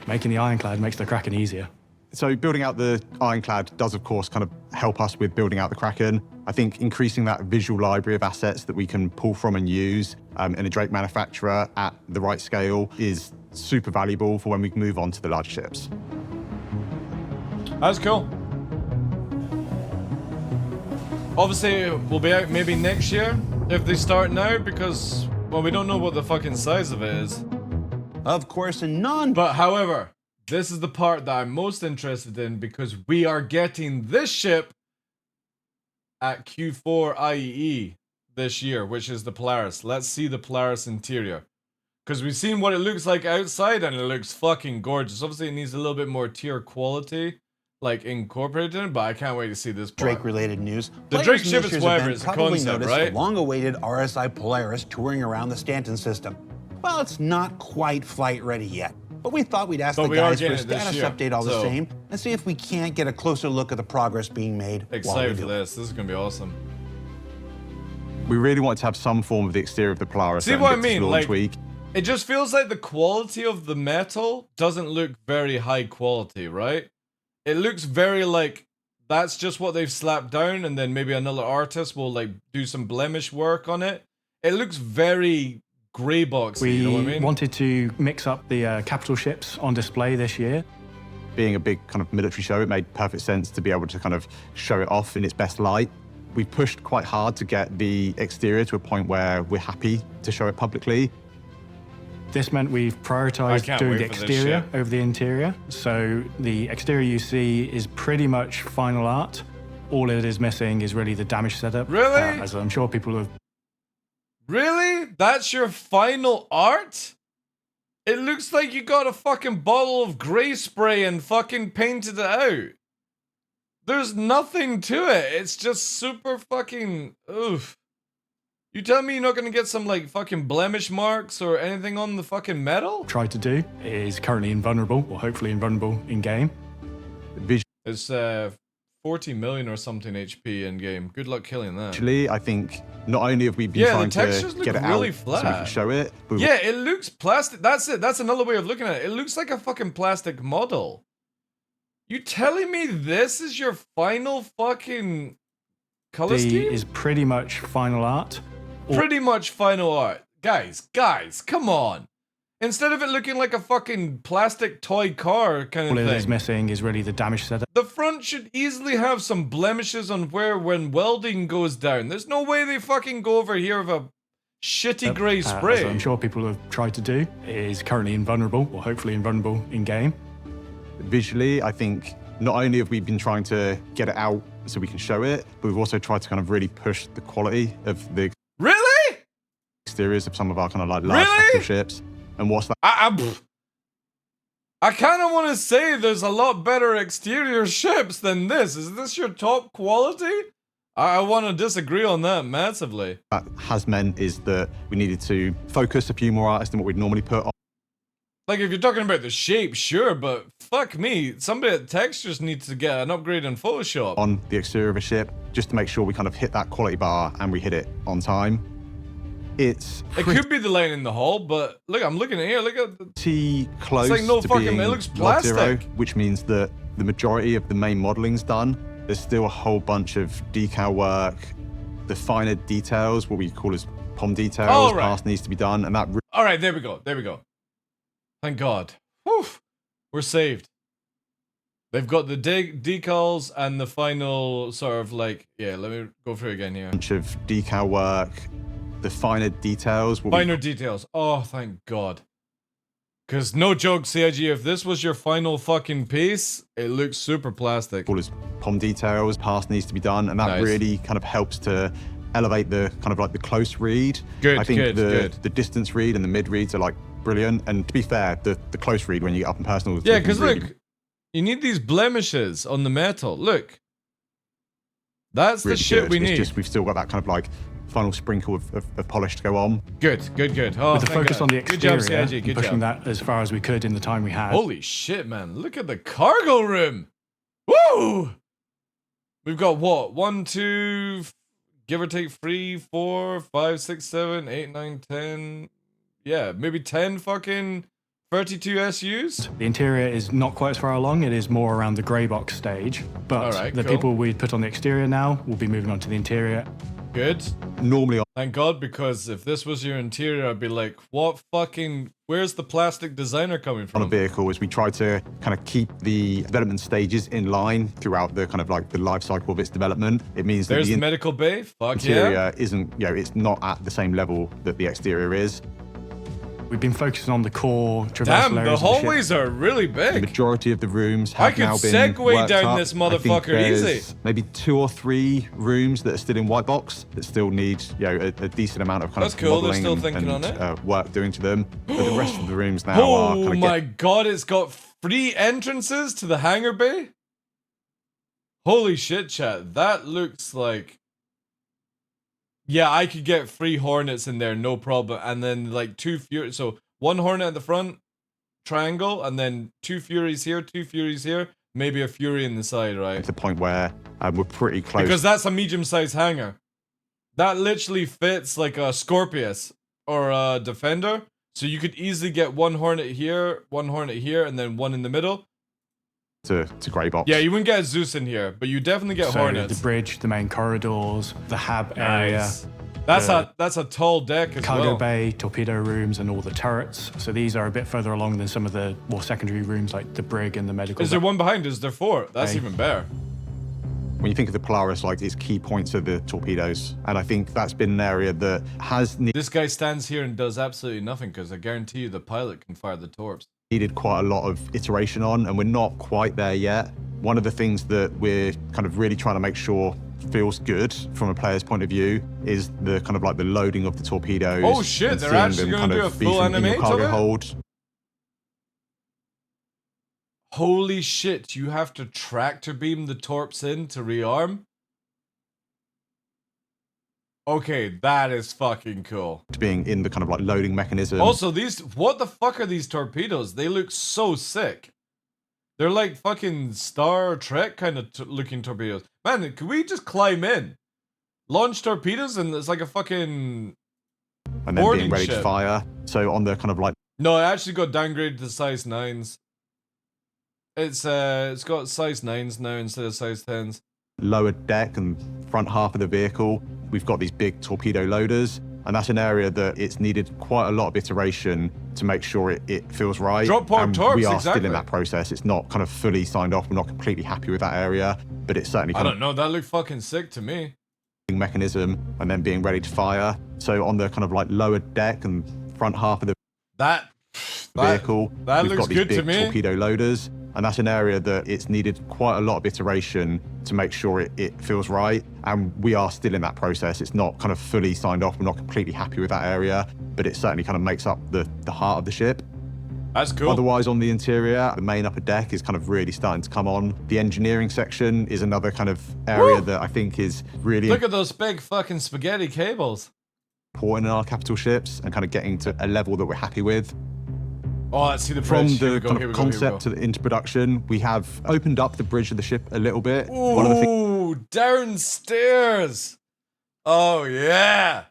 making the Ironclad makes the Kraken easier. So building out the Ironclad does, of course, kind of help us with building out the Kraken. I think increasing that visual library of assets that we can pull from and use in a Drake manufacturer at the right scale is super valuable for when we move on to the larger ships. That's cool. Obviously, we'll be out maybe next year if they start now because, well, we don't know what the fucking size of it is. Of course, But however, this is the part that I'm most interested in because we are getting this ship at Q4 IEE this year, which is the Polaris. Let's see the Polaris interior. Because we've seen what it looks like outside and it looks fucking gorgeous. Obviously, it needs a little bit more tier quality, like incorporated in it, but I can't wait to see this part. Drake-related news. The Drake ship is whatever, it's a concept, right? The long-awaited RSI Polaris touring around the Stanton system. Well, it's not quite flight-ready yet, but we thought we'd ask the guys for a status update all the same and see if we can't get a closer look at the progress being made. Excited for this. This is gonna be awesome. We really want to have some form of the exterior of the Polaris. See what I mean? Like, it just feels like the quality of the metal doesn't look very high quality, right? It looks very like that's just what they've slapped down and then maybe another artist will like do some blemish work on it. It looks very grey boxy, you know what I mean? We wanted to mix up the capital ships on display this year. Being a big kind of military show, it made perfect sense to be able to kind of show it off in its best light. We've pushed quite hard to get the exterior to a point where we're happy to show it publicly. This meant we've prioritized doing the exterior over the interior. So the exterior you see is pretty much final art. All it is missing is really the damage setup. Really? As I'm sure people have... Really? That's your final art? It looks like you got a fucking bottle of grey spray and fucking painted it out. There's nothing to it. It's just super fucking... Oof. You tell me you're not gonna get some like fucking blemish marks or anything on the fucking metal? Tried to do is currently invulnerable, or hopefully invulnerable in game. It's 40 million or something HP in game. Good luck killing that. Actually, I think not only have we been trying to get it really out flat. so we can show it, but yeah, it looks plastic. That's it. That's another way of looking at it. It looks like a fucking plastic model. You telling me this is your final fucking color scheme? Is pretty much final art. Pretty much final art. Guys, come on. Instead of it looking like a fucking plastic toy car kind of thing. All it is missing is really the damage setup. The front should easily have some blemishes on when welding goes down. There's no way they fucking go over here with a shitty grey spray. As I'm sure people have tried to do, is currently invulnerable, or hopefully invulnerable in game. Visually, I think not only have we been trying to get it out so we can show it, but we've also tried to kind of really push the quality of the exteriors of some of our kind of like large capital ships. And what's that? I kind of want to say there's a lot better exterior ships than this. Is this your top quality? I want to disagree on that massively. That has meant is that we needed to focus a few more artists than what we'd normally put on. Like, if you're talking about the shape, sure, but fuck me. Somebody at Textures needs to get an upgrade in Photoshop. On the exterior of a ship, just to make sure we kind of hit that quality bar and we hit it on time. It could be the line in the hall, but look, I'm looking at here. Look at pretty close it's like no to fucking, being it looks log zero, plastic. which means that the majority of the main modeling's done. There's still a whole bunch of decal work. The finer details, what we call as POM details, Oh, right. past needs to be done, and that. All right, there we go. There we go. Thank God. Whew. We're saved. They've got the decals and the final sort of like, yeah, let me go through again here. Bunch of decal work. The finer details. Finer details. Oh, thank God. Because no joke, CIG, if this was your final fucking piece, it looks super plastic. All as POM details, past needs to be done, and that Nice. really kind of helps to elevate the kind of like the close read. Good, I think good. the distance read and the mid reads are like brilliant, and to be fair, the close read when you get up in personal. Yeah, because look, you need these blemishes on the metal. Look. That's the really shit good. we It's need. just we've still got that kind of like final sprinkle of polish to go on. Good. Oh, With the thank focus God. on the Good job, exterior, CIG. and Good pushing job. that as far as we could in the time we had. Holy shit, man. Look at the cargo room. Woo! We've got what? 1, 2, give or take 3, 4, 5, 6, 7, 8, 9, 10. Yeah, maybe 10 fucking 32 SUs. The interior is not quite as far along. It is more around the grey box stage. But Alright, the cool. people we put on the exterior now will be moving on to the interior. Good. Normally, Thank God, because if this was your interior, I'd be like, what fucking, where's the plastic designer coming on a from? vehicle is we try to kind of keep the development stages in line throughout the kind of like the life cycle of its development. It means that There's the the medical bay. Fuck interior yeah. isn't, it's not at the same level that the exterior is. We've been focusing on the core traversal Damn, the areas of the ship. hallways are really The big. majority of the rooms I have could now been segue worked down up. this I think motherfucker there's easy. Maybe 2 or 3 rooms that are still in white box that still need, a decent amount of kind That's of cool, they're modeling still and, thinking on it. work doing to them. But the rest of the rooms now are Oh kind of my God, it's got 3 entrances to the hangar bay? Holy shit, chat. That looks like... Yeah, I could get 3 Hornets in there, no problem. And then like 2 Furies. So 1 Hornet at the front, triangle, and then 2 Furies here, 2 Furies here. Maybe a Fury in the side, right? to the point where we're pretty close. Because that's a medium-sized hangar. That literally fits like a Scorpius or a Defender. So you could easily get 1 Hornet here, 1 Hornet here, and then 1 in the middle. to grey box. Yeah, you wouldn't get a Zeus in here, but you definitely get So Hornets. the bridge, the main corridors, the hab area, Nice. That's a tall deck as cargo well. bay, torpedo rooms, and all the turrets. So these are a bit further along than some of the more secondary rooms like the brig and the medical Is there bay. one behind? Is there 4? That's Hey. even better. When you think of the Polaris, like its key points are the torpedoes, and I think that's been an area that has This guy stands here and does absolutely nothing because I guarantee you the pilot can fire the torps. needed quite a lot of iteration on, and we're not quite there yet. One of the things that we're kind of really trying to make sure feels good from a player's point of view is the kind of like the loading of the torpedoes. Oh shit, and they're seeing actually them gonna kind do of a be full in your animate of cargo it? hold. Holy shit, you have to tractor beam the torps in to rearm? Okay, that is fucking cool. Being in the kind of like loading mechanism. Also, these, what the fuck are these torpedoes? They look so sick. They're like fucking Star Trek kind of looking torpedoes. Man, could we just climb in? Launch torpedoes and it's like a fucking... and then boarding being ready ship. to fire. So on the kind of like No, it actually got downgraded to size 9s. It's got size 9s now instead of size 10s. lower deck and front half of the vehicle, we've got these big torpedo loaders, and that's an area that it's needed quite a lot of iteration to make sure it feels right. Drop pod And torps, we are exactly. still in that process. It's not kind of fully signed off. We're not completely happy with that area, but it's certainly I kind don't know, that looked fucking sick to me. of mechanism and then being ready to fire. So on the kind of like lower deck and front half of the That vehicle, that we've looks got these good to big me. torpedo loaders, and that's an area that it's needed quite a lot of iteration to make sure it feels right, and we are still in that process. It's not kind of fully signed off. We're not completely happy with that area, but it certainly kind of makes up the heart of the ship. That's cool. Otherwise, on the interior, the main upper deck is kind of really starting to come on. The engineering section is another kind of area Woo! that I think is really Look at those big fucking spaghetti cables. important in our capital ships and kind of getting to a level that we're happy with. Oh, let's see the From bridge. Here the we go, kind here of we go, here we concept go. to the into production, we have opened up the bridge of the ship a little bit. Ooh, downstairs. Oh, yeah.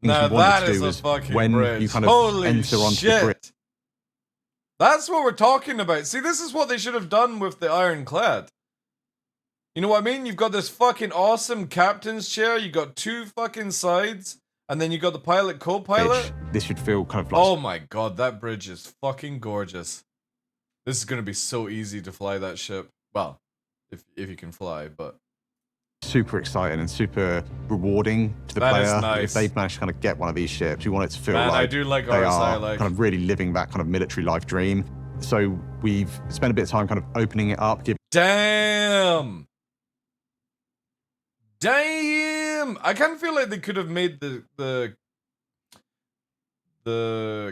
Things Now we wanted that to is do a is fucking when bridge. you kind of Holy enter onto the bridge. shit. That's what we're talking about. See, this is what they should have done with the ironclad. You know what I mean? You've got this fucking awesome captain's chair. You got 2 fucking sides. And then you got the pilot, co-pilot. This should feel kind of like Oh my god, that bridge is fucking gorgeous. This is gonna be so easy to fly that ship. Well, if you can fly, but super exciting and super rewarding to the That player. is nice. If they've managed to kind of get one of these ships, you want it to feel Man, like I do like they ours, are I like. kind of really living that kind of military life dream. So we've spent a bit of time kind of opening it up, giving damn! Damn! I kind of feel like they could have made the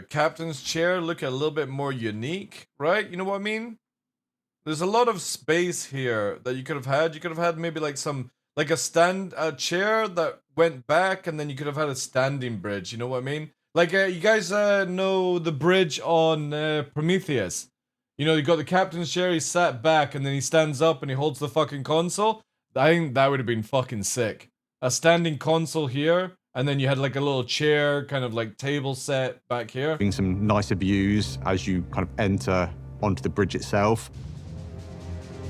captain's chair look a little bit more unique, right? You know what I mean? There's a lot of space here that you could have had. You could have had maybe like a chair that went back, and then you could have had a standing bridge. You know what I mean? Like you guys know the bridge on Prometheus. You know, you got the captain's chair. He sat back, and then he stands up and he holds the fucking console. I think that would have been fucking sick. A standing console here, and then you had like a little chair, kind of like table set back here. some nicer views as you kind of enter onto the bridge itself.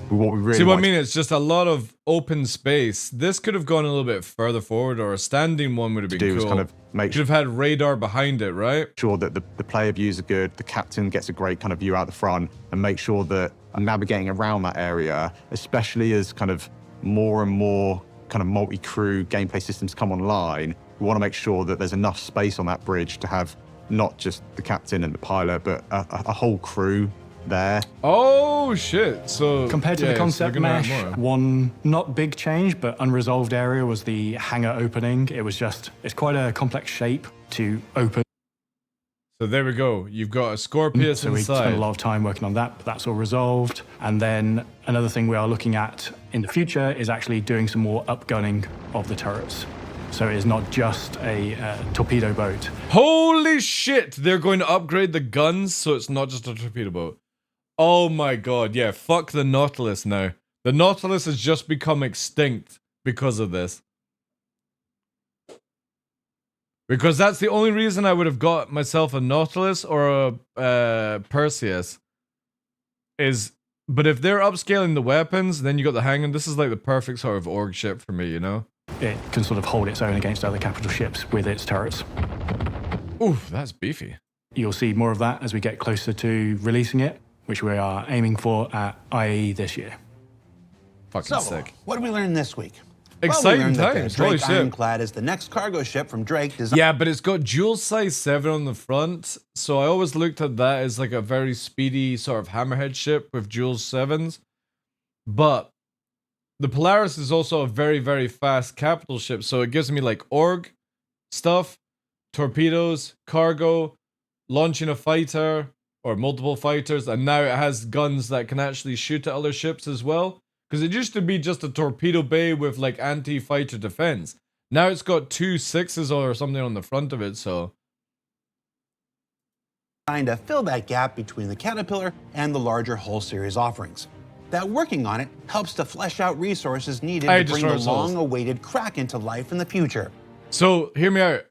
But what we really See what I want mean? It's just a lot of open space. This could have gone a little bit further forward, or a standing one would have to been do is cool. kind of make Should have had radar behind it, right? sure that the player views are good, the captain gets a great kind of view out the front, and make sure that navigating around that area, especially as kind of more and more kind of multi-crew gameplay systems come online, we want to make sure that there's enough space on that bridge to have not just the captain and the pilot, but a whole crew there. Oh shit! So Compared to yeah, the so concept they're gonna have mesh, more. one not big change, but unresolved area was the hangar opening. It's quite a complex shape to open. So there we go. You've got a Scorpius So we spent inside. a lot of time working on that, but that's all resolved. And then another thing we are looking at in the future is actually doing some more upgunning of the turrets. So it is not just a torpedo boat. Holy shit! They're going to upgrade the guns, so it's not just a torpedo boat. Oh my god! Yeah, fuck the Nautilus now. The Nautilus has just become extinct because of this. Because that's the only reason I would have got myself a Nautilus or a Perseus. But if they're upscaling the weapons, then you got the Hangman. This is like the perfect sort of org ship for me, you know? It can sort of hold its own against other capital ships with its turrets. Oof, that's beefy. You'll see more of that as we get closer to releasing it, which we are aiming for at IAE this year. Fucking So, sick. what did we learn this week? Exciting we learned that times, the holy Drake shit. Ironclad is the next cargo ship from Drake, designed Yeah, but it's got dual size 7 on the front, so I always looked at that as like a very speedy sort of hammerhead ship with dual 7s. But the Polaris is also a very, very fast capital ship, so it gives me like org stuff, torpedoes, cargo, launching a fighter or multiple fighters, and now it has guns that can actually shoot at other ships as well. Because it used to be just a torpedo bay with like anti-fighter defense. Now it's got 2 6s or something on the front of it, so. to fill that gap between the Caterpillar and the larger Hull series offerings. That working on it helps to flesh out resources needed I to bring the destroy souls. long-awaited Kraken to life in the future. So, hear me out.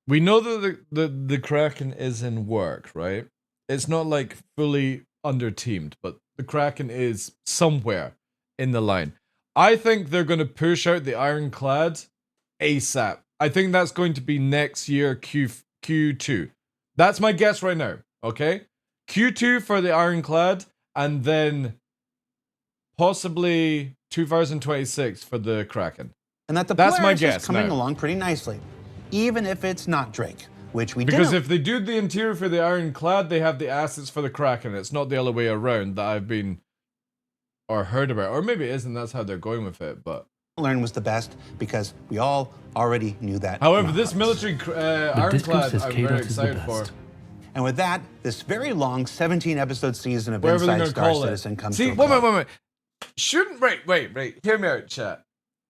We know that the Kraken is in work, right? It's not like fully under-teamed, but the Kraken is somewhere in the line. I think they're going to push out the Ironclad ASAP. I think that's going to be next year, Q2. That's my guess right now, okay? Q2 for the Ironclad, and then possibly 2026 for the Kraken. And that the That's my Polaris guess is coming now. along pretty nicely, even if it's not Drake, which we Because didn't. if they do the interior for the Ironclad, they have the assets for the Kraken. It's not the other way around that I've been or heard about. Or maybe it isn't, that's how they're going with it, but... Learn was the best because we all already knew that. However, in this our military Ironclad, I'm very excited for. And with that, this very long 17-episode season of Whatever they're Inside gonna Star call it. Citizen comes See, to a close. wait. Shouldn't... Wait. Hear me out, chat.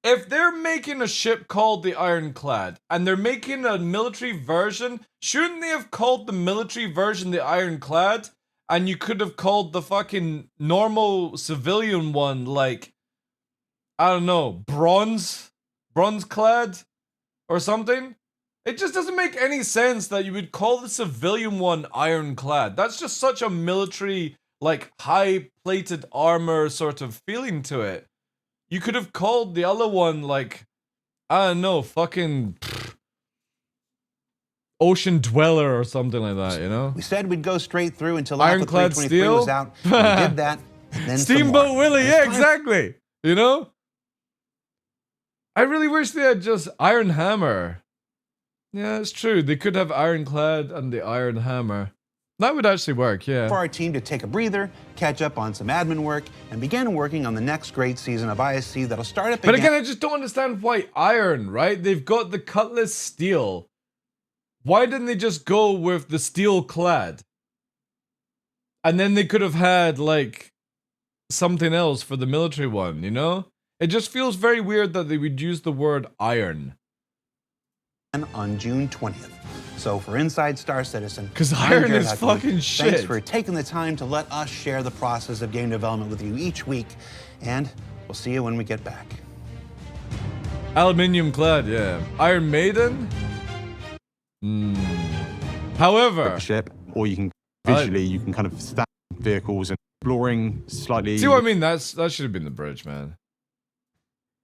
if they're making a ship called the Ironclad and they're making a military version, shouldn't they have called the military version the Ironclad? And you could have called the fucking normal civilian one like, I don't know, Bronze-clad or something? It just doesn't make any sense that you would call the civilian one Ironclad. That's just such a military, like, high-plated armor sort of feeling to it. You could have called the other one, like, I don't know, fucking Ocean Dweller or something like that, you know? We said we'd go straight through until Alpha Ironclad 323 Steel? was out. We did that, and then some Steamboat more. Willie, And yeah, it's fine. exactly. You know? I really wish they had just Iron Hammer. Yeah, it's true. They could have Ironclad and the Iron Hammer. That would actually work, yeah. For our team to take a breather, catch up on some admin work, and begin working on the next great season of ISC that'll start up But again. again, I just don't understand why iron, right? They've got the Cutlass steel. Why didn't they just go with the steel clad? And then they could have had, like, something else for the military one, you know? It just feels very weird that they would use the word iron. On June 20th. So for Inside Star Citizen, 'Cause I'm iron Jared is Huckman. fucking Thanks shit. for taking the time to let us share the process of game development with you each week, and we'll see you when we get back. Aluminium clad, yeah. Iron Maiden? However, ship, or you can visually, you can kind of stack vehicles and exploring slightly. see what I mean? That should have been the bridge, man.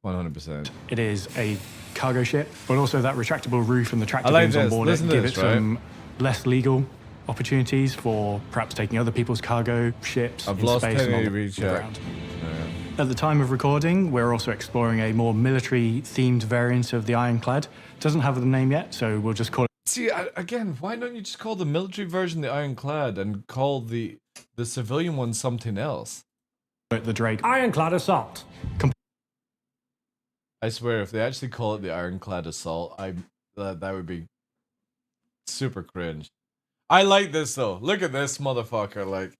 100%. It is a cargo ship, but also that retractable roof and the tractor I like beams on this. board Listen it to give this, it some less legal opportunities for perhaps taking other people's cargo ships I've in lost space and on 1080 the check. ground. At the time of recording, we're also exploring a more military-themed variant of the Ironclad. Doesn't have the name yet, so we'll just call it. See, again, why don't you just call the military version the Ironclad and call the civilian one something else? The Drake. Ironclad Assault. I swear, if they actually call it the Ironclad Assault, that would be super cringe. I like this though. Look at this motherfucker. Like,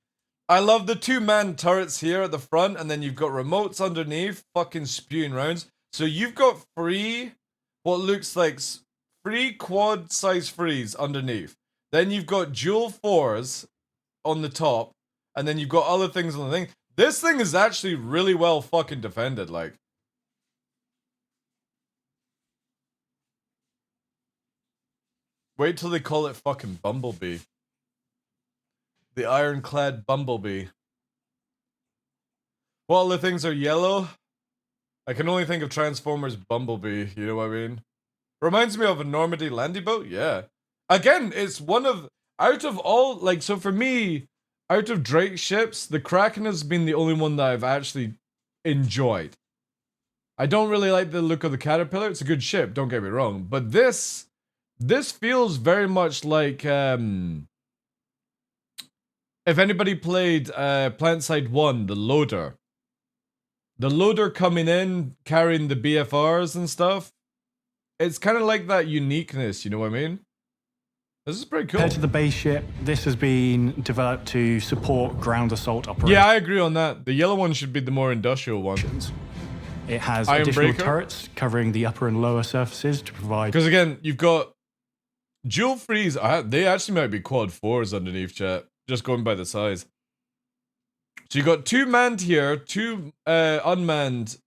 I love the 2-man turrets here at the front, and then you've got remotes underneath, fucking spewing rounds. So you've got what looks like 3 quad-size frees underneath. Then you've got dual 4s on the top, and then you've got other things on the thing. This thing is actually really well fucking defended, like. Wait till they call it fucking Bumblebee. The Ironclad Bumblebee. What other things are yellow? I can only think of Transformers Bumblebee, you know what I mean? Reminds me of a Normandy Landy boat, yeah. Again, it's one of, out of all, like, so for me, out of Drake ships, the Kraken has been the only one that I've actually enjoyed. I don't really like the look of the Caterpillar, it's a good ship, don't get me wrong, but this feels very much like, if anybody played Plantside 1, the loader. The loader coming in, carrying the BFRs and stuff. It's kind of like that uniqueness, you know what I mean? This is pretty cool. Compared to the base ship, this has been developed to support ground assault operations. Yeah, I agree on that. The yellow one should be the more industrial one. It has Iron additional Breaker. turrets covering the upper and lower surfaces to provide. Because again, you've got dual freeze. They actually might be quad 4s underneath, chat. Just going by the size. So you got 2 manned here, 2 unmanned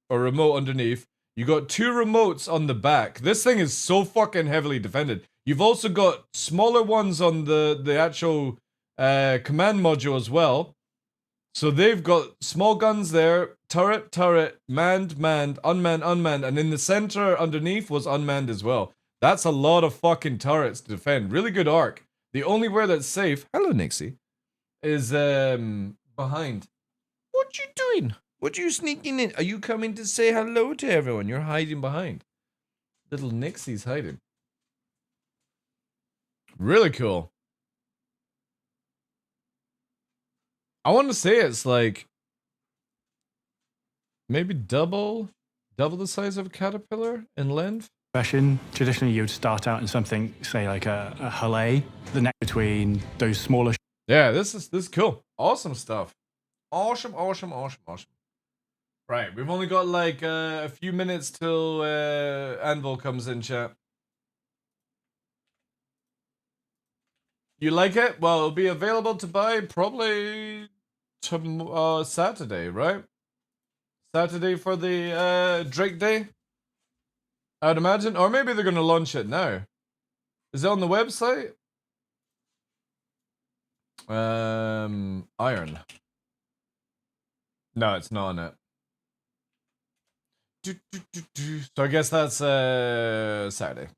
or remote underneath. You got 2 remotes on the back. This thing is so fucking heavily defended. You've also got smaller ones on the actual command module as well. So they've got small guns there, turret, manned, unmanned, and in the center underneath was unmanned as well. That's a lot of fucking turrets to defend. Really good arc. The only where that's safe, hello Nixie, is behind. What you doing? What you sneaking in? Are you coming to say hello to everyone? You're hiding behind. Little Nixie's hiding. Really cool. I want to say it's like maybe double the size of a caterpillar in length. Traditionally, you would start out in something, say, like a Halle, the neck between those smaller. Yeah, this is cool. Awesome stuff. Awesome. Right, we've only got like a few minutes till Anvil comes in, chat. You like it? Well, it'll be available to buy probably Saturday, right? Saturday for the Drake Day, I'd imagine. Or maybe they're going to launch it now. Is it on the website? Iron. No, it's not on it. So I guess that's Saturday.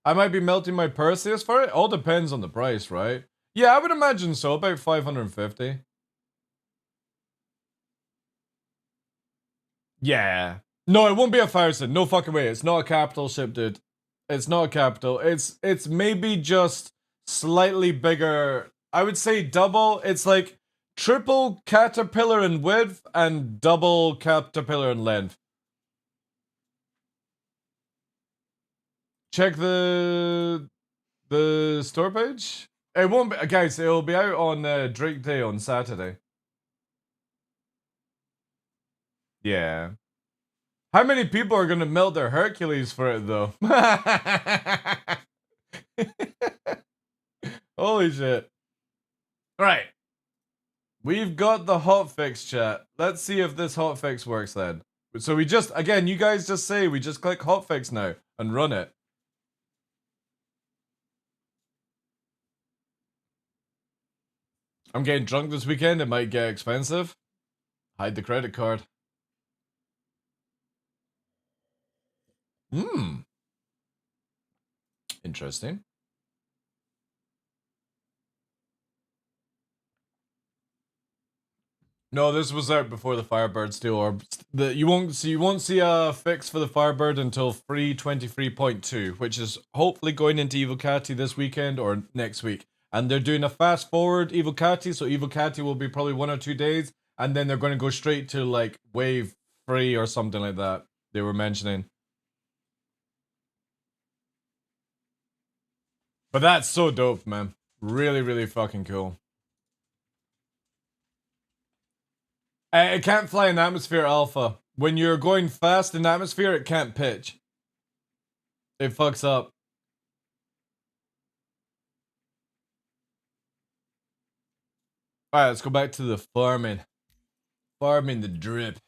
I might be melting my Perseus for it. All depends on the price, right? Yeah, I would imagine so. About 550. Yeah. No, it won't be 1,000. No fucking way. It's not a capital ship, dude. It's not a capital. It's maybe just slightly bigger. I would say double. It's like triple caterpillar in width and double caterpillar in length. Check the store page. It won't be, guys. It'll be out on Drake Day on Saturday. Yeah. How many people are gonna melt their Hercules for it though? Holy shit! All right, we've got the hotfix, chat. Let's see if this hotfix works then. So we just, again, you guys just say we just click hotfix now and run it. I'm getting drunk this weekend. It might get expensive. Hide the credit card. Interesting. No, this was out before the Firebird Steel Orb. You won't see a fix for the Firebird until 3.23.2, which is hopefully going into Evocati this weekend or next week. And they're doing a fast forward Evocati, so Evocati will be probably 1 or 2 days, and then they're going to go straight to like Wave 3 or something like that. They were mentioning. But that's so dope, man. Really, really fucking cool. It can't fly in atmosphere alpha. When you're going fast in atmosphere, it can't pitch. It fucks up. Alright, let's go back to the farming. Farming the drip.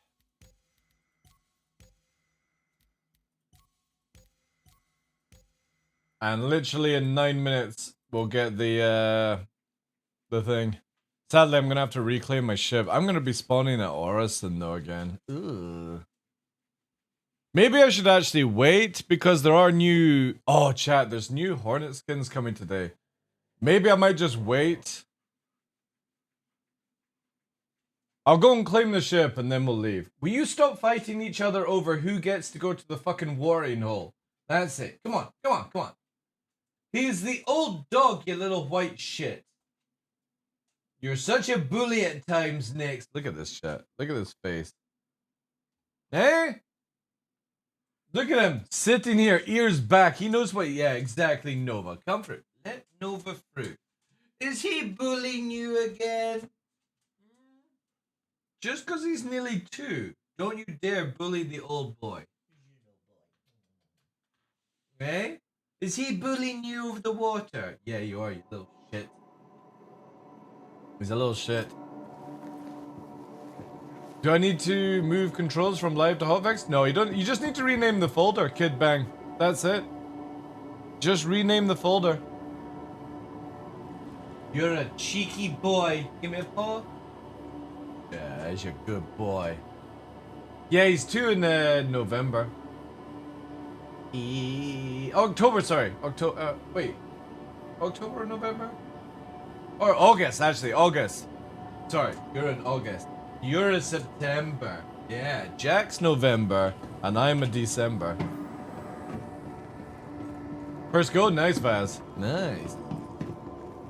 And literally in 9 minutes, we'll get the thing. Sadly, I'm gonna have to reclaim my ship. I'm gonna be spawning at Orison though again. Ugh. Maybe I should actually wait because there are new... Oh, chat, there's new Hornet skins coming today. Maybe I might just wait. I'll go and claim the ship and then we'll leave. Will you stop fighting each other over who gets to go to the fucking watering hole? That's it. Come on, come on, come on. He's the old dog, you little white shit. You're such a bully at times, Nix. Look at this shit. Look at this face. Hey? Look at him sitting here, ears back. He knows what... Yeah, exactly, Nova. Come through. Let Nova through. Is he bullying you again? Just because he's nearly 2, don't you dare bully the old boy. Eh? Is he bullying you over the water? Yeah, you are, you little shit. He's a little shit. Do I need to move controls from live to hotfix? No, you don't. You just need to rename the folder, Kid Bang. That's it. Just rename the folder. You're a cheeky boy. Give me a paw. Yeah, he's a good boy. Yeah, he's 2 in November. October, sorry. October, wait. October or November? Or August, actually. August. Sorry, you're in August. You're a September. Yeah, Jack's November, and I'm a December. First go, nice, Vaz. Nice.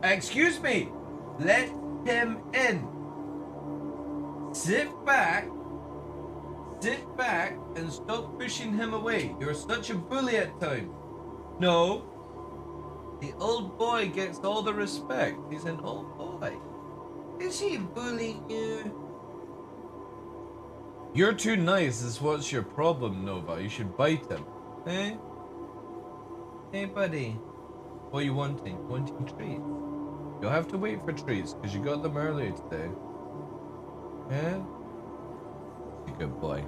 Excuse me. Let him in. Sit back and stop pushing him away. You're such a bully at times. No. The old boy gets all the respect. He's an old boy. Is he bullying you? You're too nice is what's your problem, Nova. You should bite him. Eh? Hey, buddy. What are you wanting? Wanting treats? You'll have to wait for treats, because you got them earlier today. Eh? Good boy.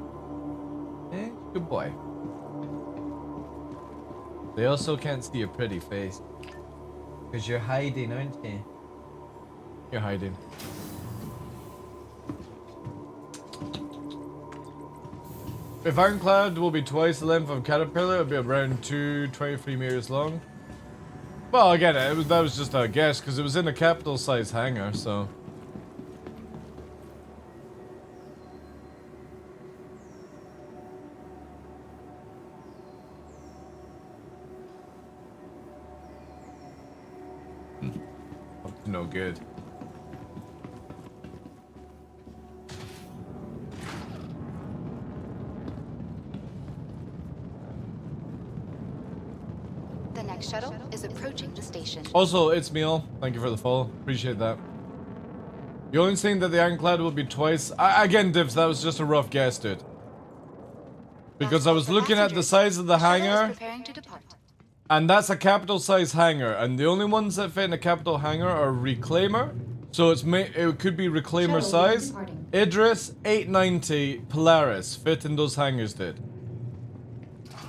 Eh? Good boy. They also can't see your pretty face. Because you're hiding, aren't you? You're hiding. If Ironclad will be twice the length of Caterpillar, it'll be around 23 meters long. Well, again, that was just a guess, because it was in a capital size hangar, so... No good. The next shuttle is approaching the station. Also, it's Meal. Thank you for the follow. Appreciate that. The only thing that the Ironclad will be twice... again, Divs, that was just a rough guess, dude. Because I was looking at the size of the hangar... Preparing to depart. And that's a capital size hangar, and the only ones that fit in a capital hangar are Reclaimer. So it could be Reclaimer size. Idris, 890, Polaris fit in those hangars, did.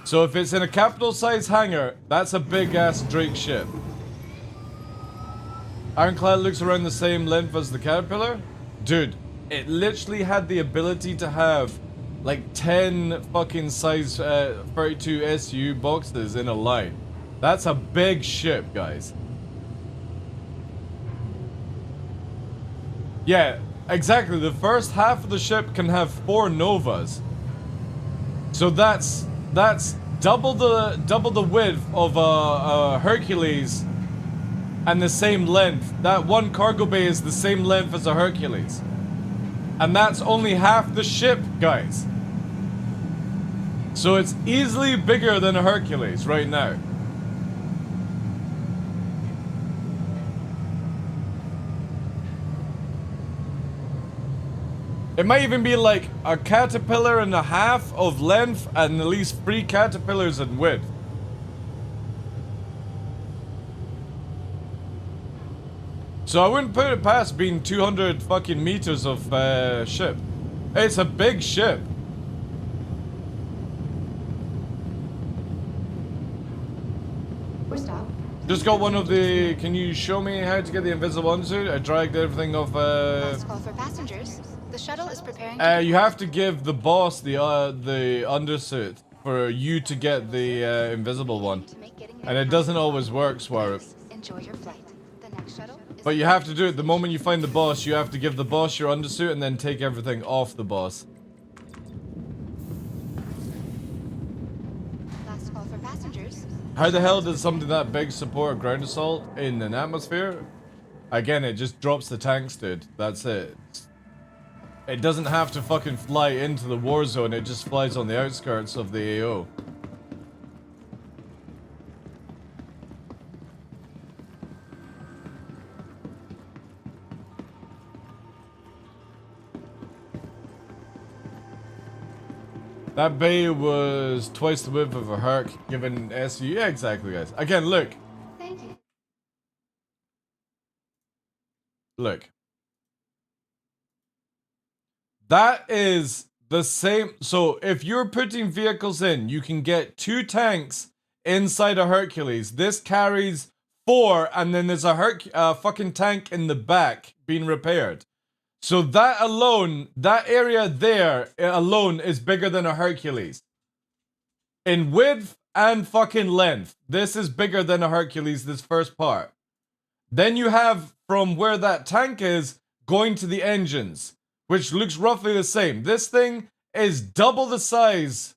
So if it's in a capital size hangar, that's a big ass Drake ship. Ironclad looks around the same length as the Caterpillar. Dude, it literally had the ability to have like 10 fucking size 32 SU boxes in a line. That's a big ship, guys. Yeah, exactly. The first half of the ship can have 4 Novas. So that's double the width of a Hercules and the same length. That one cargo bay is the same length as a Hercules. And that's only half the ship, guys. So it's easily bigger than a Hercules right now. It might even be like a caterpillar and a half of length and at least 3 caterpillars in width. So I wouldn't put it past being 200 fucking meters of ship. It's a big ship. We're stopped. Just got one of the... Can you show me how to get the invisible undersuit? I dragged everything off... Last call for passengers. The shuttle is preparing to you have to give the boss the undersuit for you to get the invisible one. And it doesn't always work, Swarp. enjoy your flight. The next shuttle is But you have to do it the moment you find the boss. You have to give the boss your undersuit and then take everything off the boss. last call for passengers. How the hell does something that big support ground assault in an atmosphere? Again, it just drops the tanks, dude. That's it. It doesn't have to fucking fly into the war zone, it just flies on the outskirts of the AO. That bay was twice the width of a Herc, given SU. Yeah, exactly, guys. Again, look. Thank you. Look. That is the same. So if you're putting vehicles in, you can get 2 tanks inside a Hercules. This carries 4, and then there's a fucking tank in the back being repaired. So that alone, that area there alone is bigger than a Hercules. In width and fucking length. This is bigger than a Hercules, this first part. Then you have from where that tank is going to the engines, which looks roughly the same. This thing is double the size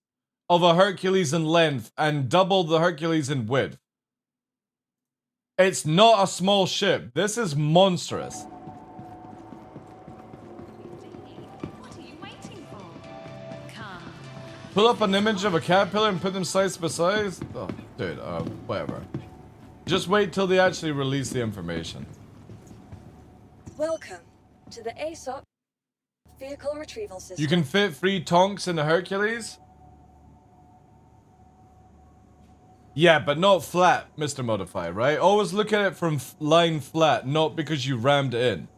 of a Hercules in length and double the Hercules in width. It's not a small ship. This is monstrous. What are you waiting for? Come. Pull up an image of a caterpillar and put them side by side? Oh, dude, whatever. Just wait till they actually release the information. Welcome to the ASOP. Vehicle retrieval system. You can fit 3 Tonks in a Hercules? Yeah, but not flat, Mr. Modify, right? Always look at it from lying flat, not because you rammed it in.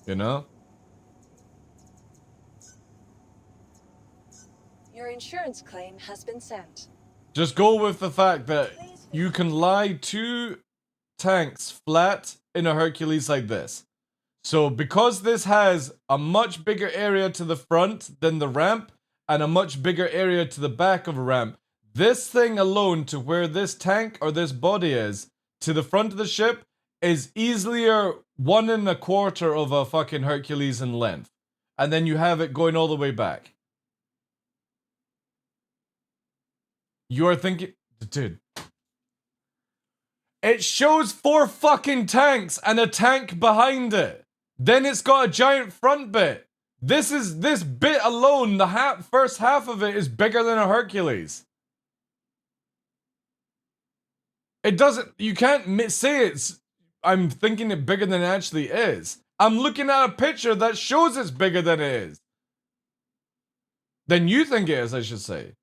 You know? Your insurance claim has been sent. Just go with the fact that you can lie 2 tanks flat in a Hercules like this. So because this has a much bigger area to the front than the ramp and a much bigger area to the back of a ramp, this thing alone to where this tank or this body is to the front of the ship is easily 1 1/4 of a fucking Hercules in length. And then you have it going all the way back. You're thinking, dude. It shows 4 fucking tanks and a tank behind it. Then it's got a giant front bit. This bit alone, the first half of it is bigger than a Hercules. It doesn't, you can't say I'm thinking it bigger than it actually is. I'm looking at a picture that shows it's bigger than it is. Than you think it is, I should say.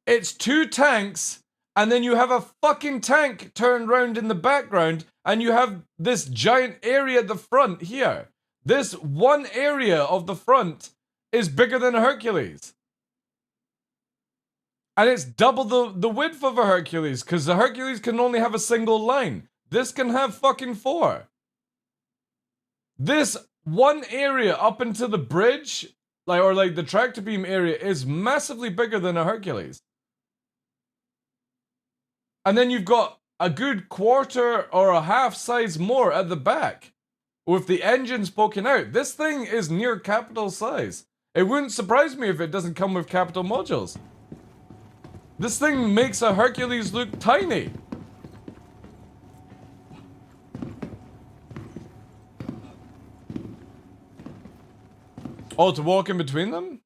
It's 2 tanks, and then you have a fucking tank turned around in the background, and you have this giant area at the front here. This one area of the front is bigger than a Hercules. And it's double the width of a Hercules, because the Hercules can only have a single line. This can have fucking 4. This one area up into the bridge, or the tractor beam area, is massively bigger than a Hercules. And then you've got a good 1/4 or a half size more at the back, with the engines poking out. This thing is near capital size. It wouldn't surprise me if it doesn't come with capital modules. This thing makes a Hercules look tiny. Oh, to walk in between them?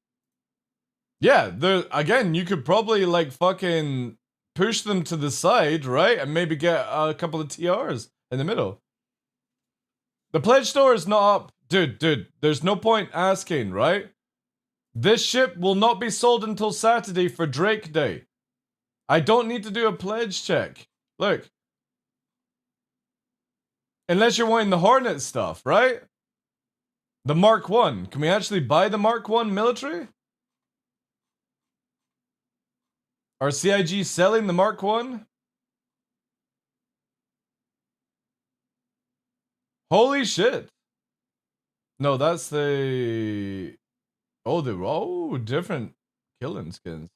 Yeah, again, you could probably fucking push them to the side, right? And maybe get a couple of TRs in the middle. The pledge store is not up. Dude, there's no point asking, right? This ship will not be sold until Saturday for Drake Day. I don't need to do a pledge check. Look. Unless you're wanting the Hornet stuff, right? The Mark 1. Can we actually buy the Mark 1 military? Are CIG selling the Mark 1? Holy shit. No, that's the... Oh, different killing skins.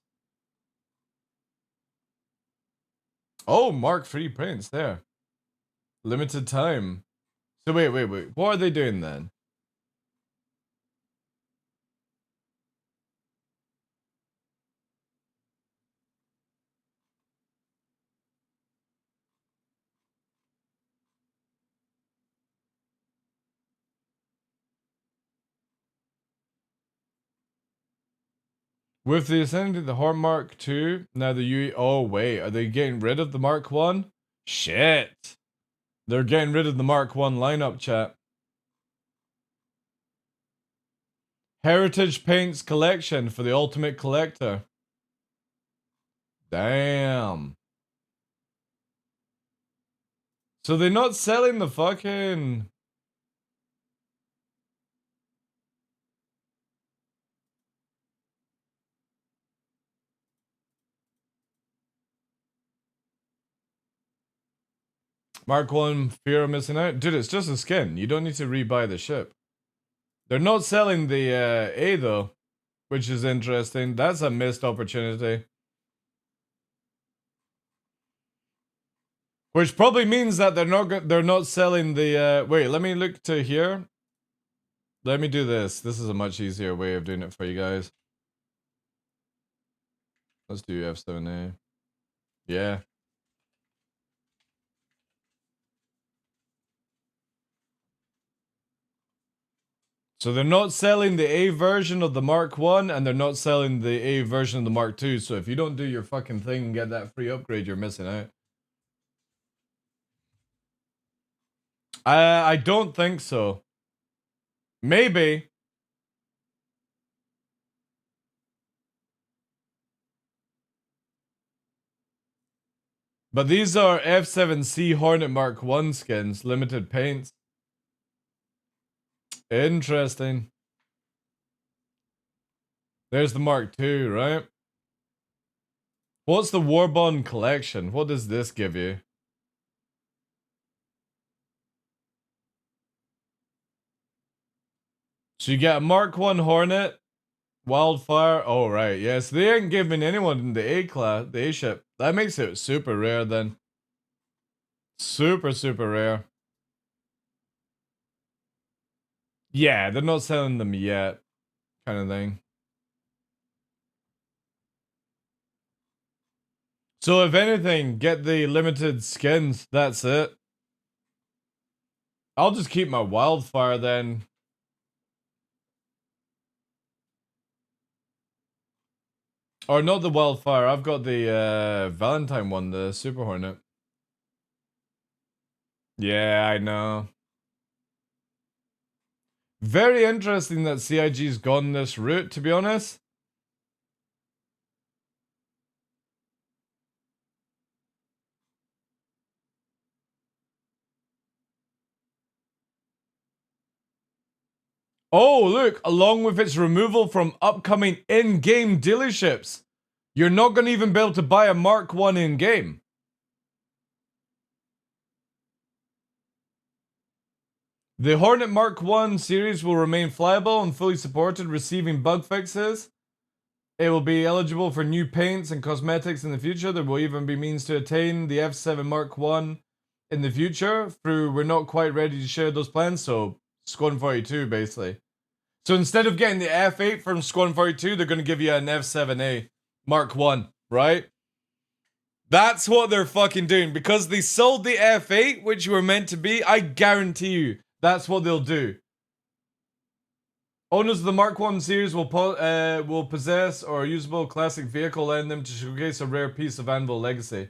Oh, Mark 3 prints there. Limited time. So wait. What are they doing then? With the ascending to the Hallmark 2, now the UE... Oh, wait. Are they getting rid of the Mark 1? Shit. They're getting rid of the Mark 1 lineup, chat. Heritage Paints collection for the ultimate collector. Damn. So they're not selling the fucking... Mark 1, fear of missing out? Dude, it's just a skin. You don't need to rebuy the ship. They're not selling the A though, which is interesting. That's a missed opportunity. Which probably means that they're not selling the wait, let me look to here. Let me do this. This is a much easier way of doing it for you guys. Let's do F7A. Yeah. So they're not selling the A version of the Mark 1 and they're not selling the A version of the Mark 2. So if you don't do your fucking thing and get that free upgrade, you're missing out. I don't think so. Maybe. But these are F7C Hornet Mark 1 skins, limited paints. Interesting. There's the Mark 2, right? What's the Warbond collection? What does this give you? So you get a Mark 1 Hornet, Wildfire. Oh, right. Yes, they ain't giving anyone the A class, the A ship. That makes it super rare then. Super, super rare. Yeah, they're not selling them yet. Kind of thing. So if anything, get the limited skins. That's it. I'll just keep my Wildfire then. Or not the Wildfire. I've got the Valentine one, the Super Hornet. Yeah, I know. Very interesting that CIG's gone this route, to be honest. Oh, look, along with its removal from upcoming in-game dealerships, you're not going to even be able to buy a Mark 1 in-game. The Hornet Mark 1 series will remain flyable and fully supported, receiving bug fixes. It will be eligible for new paints and cosmetics in the future. There will even be means to attain the F7 Mark 1 in the future through we're not quite ready to share those plans, so Squadron 42 basically. So instead of getting the F8 from Squadron 42, they're going to give you an F7A Mark 1, right? That's what they're fucking doing. Because they sold the F8, which were meant to be, I guarantee you, that's what they'll do. Owners of the Mark 1 series will possess or a usable classic vehicle, allowing them to showcase a rare piece of Anvil legacy.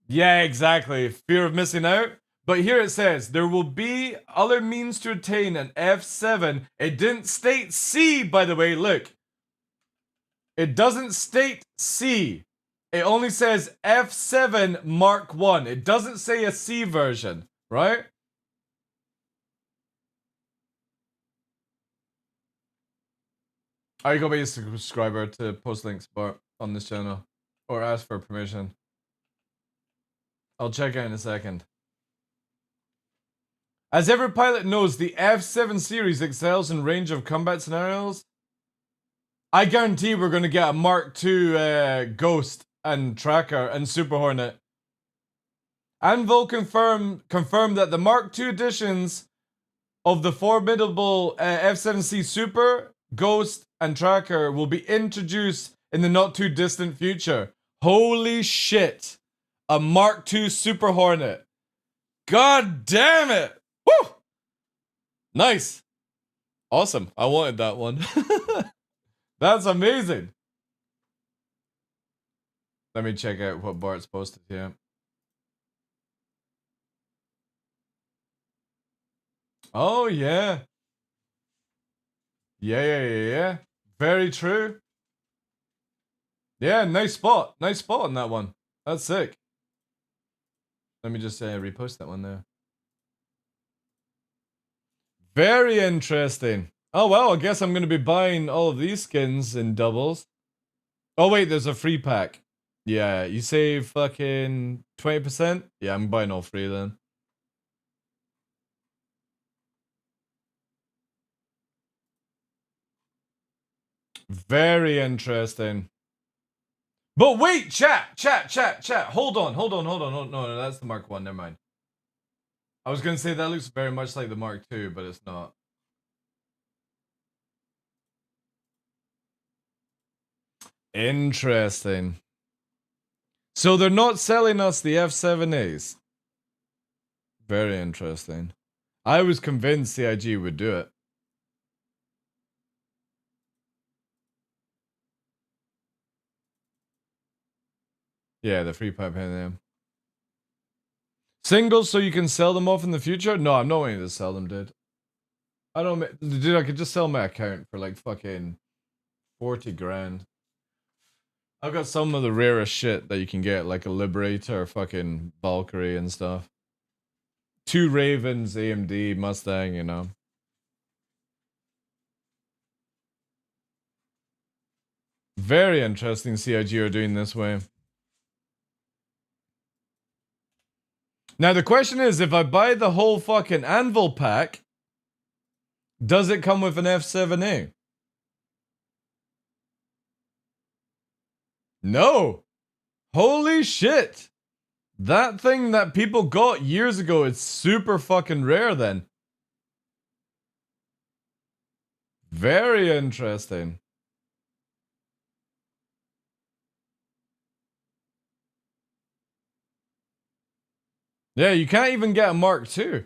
Yeah, exactly. Fear of missing out. But here it says, there will be other means to attain an F7. It didn't state C, by the way, look. It doesn't state C. It only says F7 Mark 1. It doesn't say a C version, right? Are you gonna be a subscriber to post links on this channel? Or ask for permission? I'll check out in a second. As every pilot knows, the F7 series excels in range of combat scenarios. I guarantee we're going to get a Mark II Ghost and Tracker and Super Hornet. Anvil confirmed that the Mark II editions of the formidable F7C Super, Ghost, and Tracker will be introduced in the not too distant future. Holy shit! A Mark II Super Hornet. God damn it! Woo! Nice. Awesome. I wanted that one. That's amazing. Let me check out what Bart's posted here. Oh, yeah. Yeah. Very true. Yeah, nice spot. Nice spot on that one. That's sick. Let me just repost that one there. Very interesting. Oh, well, I guess I'm going to be buying all of these skins in doubles. Oh, wait, there's a free pack. Yeah, you save fucking 20%? Yeah, I'm buying all three then. Very interesting. But wait, chat. Hold on. No, that's the Mark 1, never mind. I was going to say that looks very much like the Mark 2, but it's not. Interesting. So they're not selling us the F7As. Very interesting. I was convinced CIG would do it. Yeah, the free pipe hand. Singles so you can sell them off in the future? No, I'm not wanting to sell them, dude. I don't, dude, I could just sell my account for like fucking 40 grand. I've got some of the rarest shit that you can get, like a Liberator, fucking Valkyrie and stuff. 2 Ravens, AMD, Mustang, you know. Very interesting CIG are doing this way. Now the question is, if I buy the whole fucking Anvil pack, does it come with an F7A? No! Holy shit! That thing that people got years ago is super fucking rare then. Very interesting. Yeah, you can't even get a Mark II.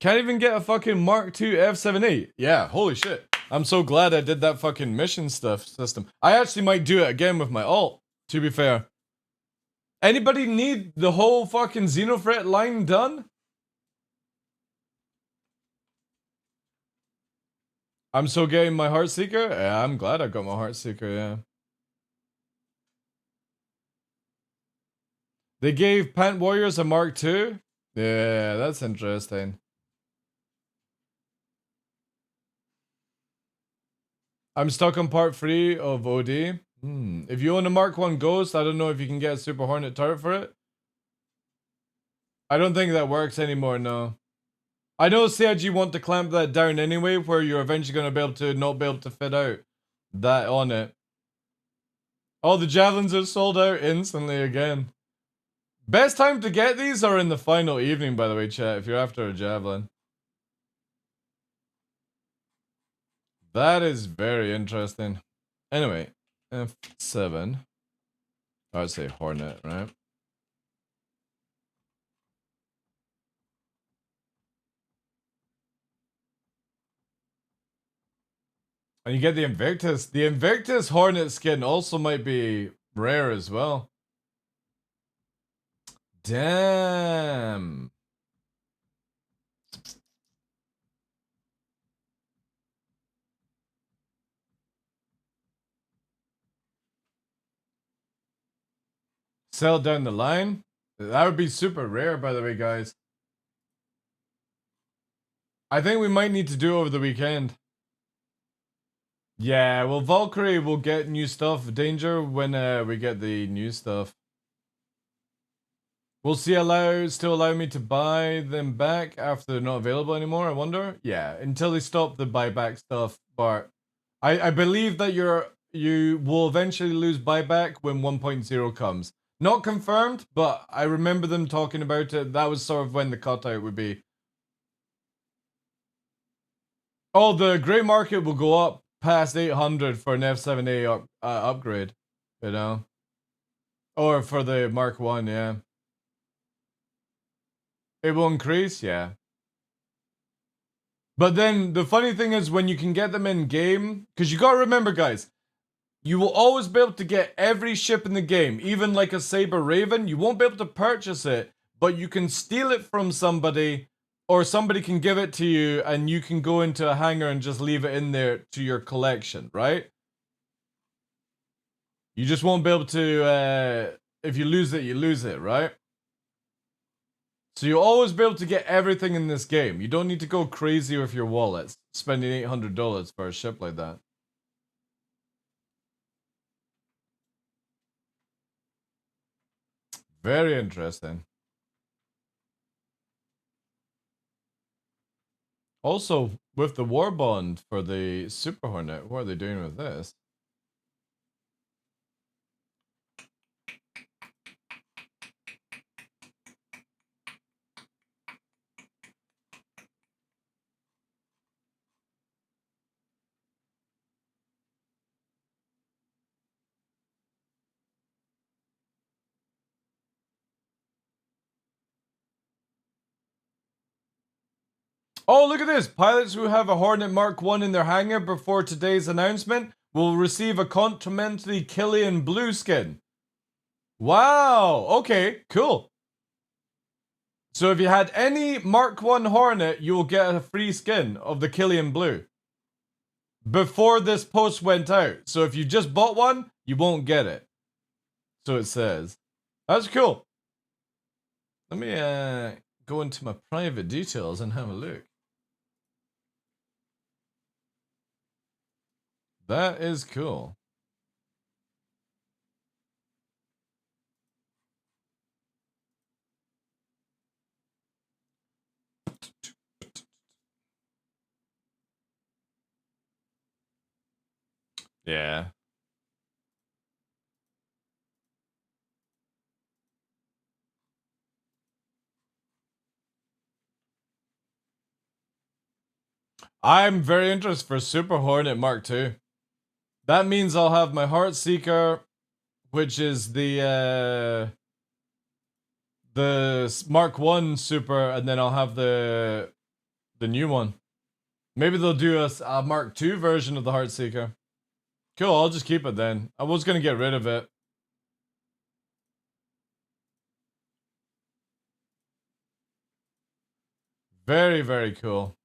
Can't even get a fucking Mark II F7A. Yeah, holy shit. I'm so glad I did that fucking mission stuff system. I actually might do it again with my alt, to be fair. Anybody need the whole fucking Xenofret line done? I'm so getting my Heartseeker? Yeah, I'm glad I got my Heartseeker, yeah. They gave Pant Warriors a Mark II? Yeah, that's interesting. I'm stuck on part 3 of OD. If you own a Mark 1 Ghost, I don't know if you can get a Super Hornet turret for it. I don't think that works anymore, no. I know CIG want to clamp that down anyway, where you're eventually going to be able to not be able to fit out that on it. Oh, the Javelins are sold out instantly again. Best time to get these are in the final evening, by the way, chat, if you're after a Javelin. That is very interesting. Anyway, F7. I would say Hornet, right? And you get the Invictus. The Invictus Hornet skin also might be rare as well. Damn. Sell down the line? That would be super rare, by the way, guys. I think we might need to do it over the weekend. Yeah, well, Valkyrie will get new stuff. Danger when we get the new stuff. Will still allow me to buy them back after they're not available anymore, I wonder? Yeah, until they stop the buyback stuff, Bart. I believe that you will eventually lose buyback when 1.0 comes. Not confirmed, but I remember them talking about it. That was sort of when the cutout would be. Oh, the grey market will go up past 800 for an F7A upgrade, you know? Or for the Mark 1, yeah. It will increase, yeah. But then the funny thing is when you can get them in game, because you gotta remember, guys, you will always be able to get every ship in the game, even like a Saber Raven. You won't be able to purchase it, but you can steal it from somebody, or somebody can give it to you, and you can go into a hangar and just leave it in there to your collection, right? You just won't be able to, if you lose it, you lose it, right? So you'll always be able to get everything in this game. You don't need to go crazy with your wallets, spending $800 for a ship like that. Very interesting. Also, with the War Bond for the Super Hornet, what are they doing with this? Oh, look at this! Pilots who have a Hornet Mark 1 in their hangar before today's announcement will receive a complimentary Killian Blue skin. Wow! Okay, cool. So if you had any Mark 1 Hornet, you will get a free skin of the Killian Blue. Before this post went out. So if you just bought one, you won't get it. So it says. That's cool. Let me go into my private details and have a look. That is cool. Yeah. I'm very interested for Super Hornet Mark II. That means I'll have my Heartseeker, which is the Mark 1 Super, and then I'll have the new one. Maybe they'll do a Mark II version of the Heartseeker. Cool, I'll just keep it then. I was gonna get rid of it. Very, very cool.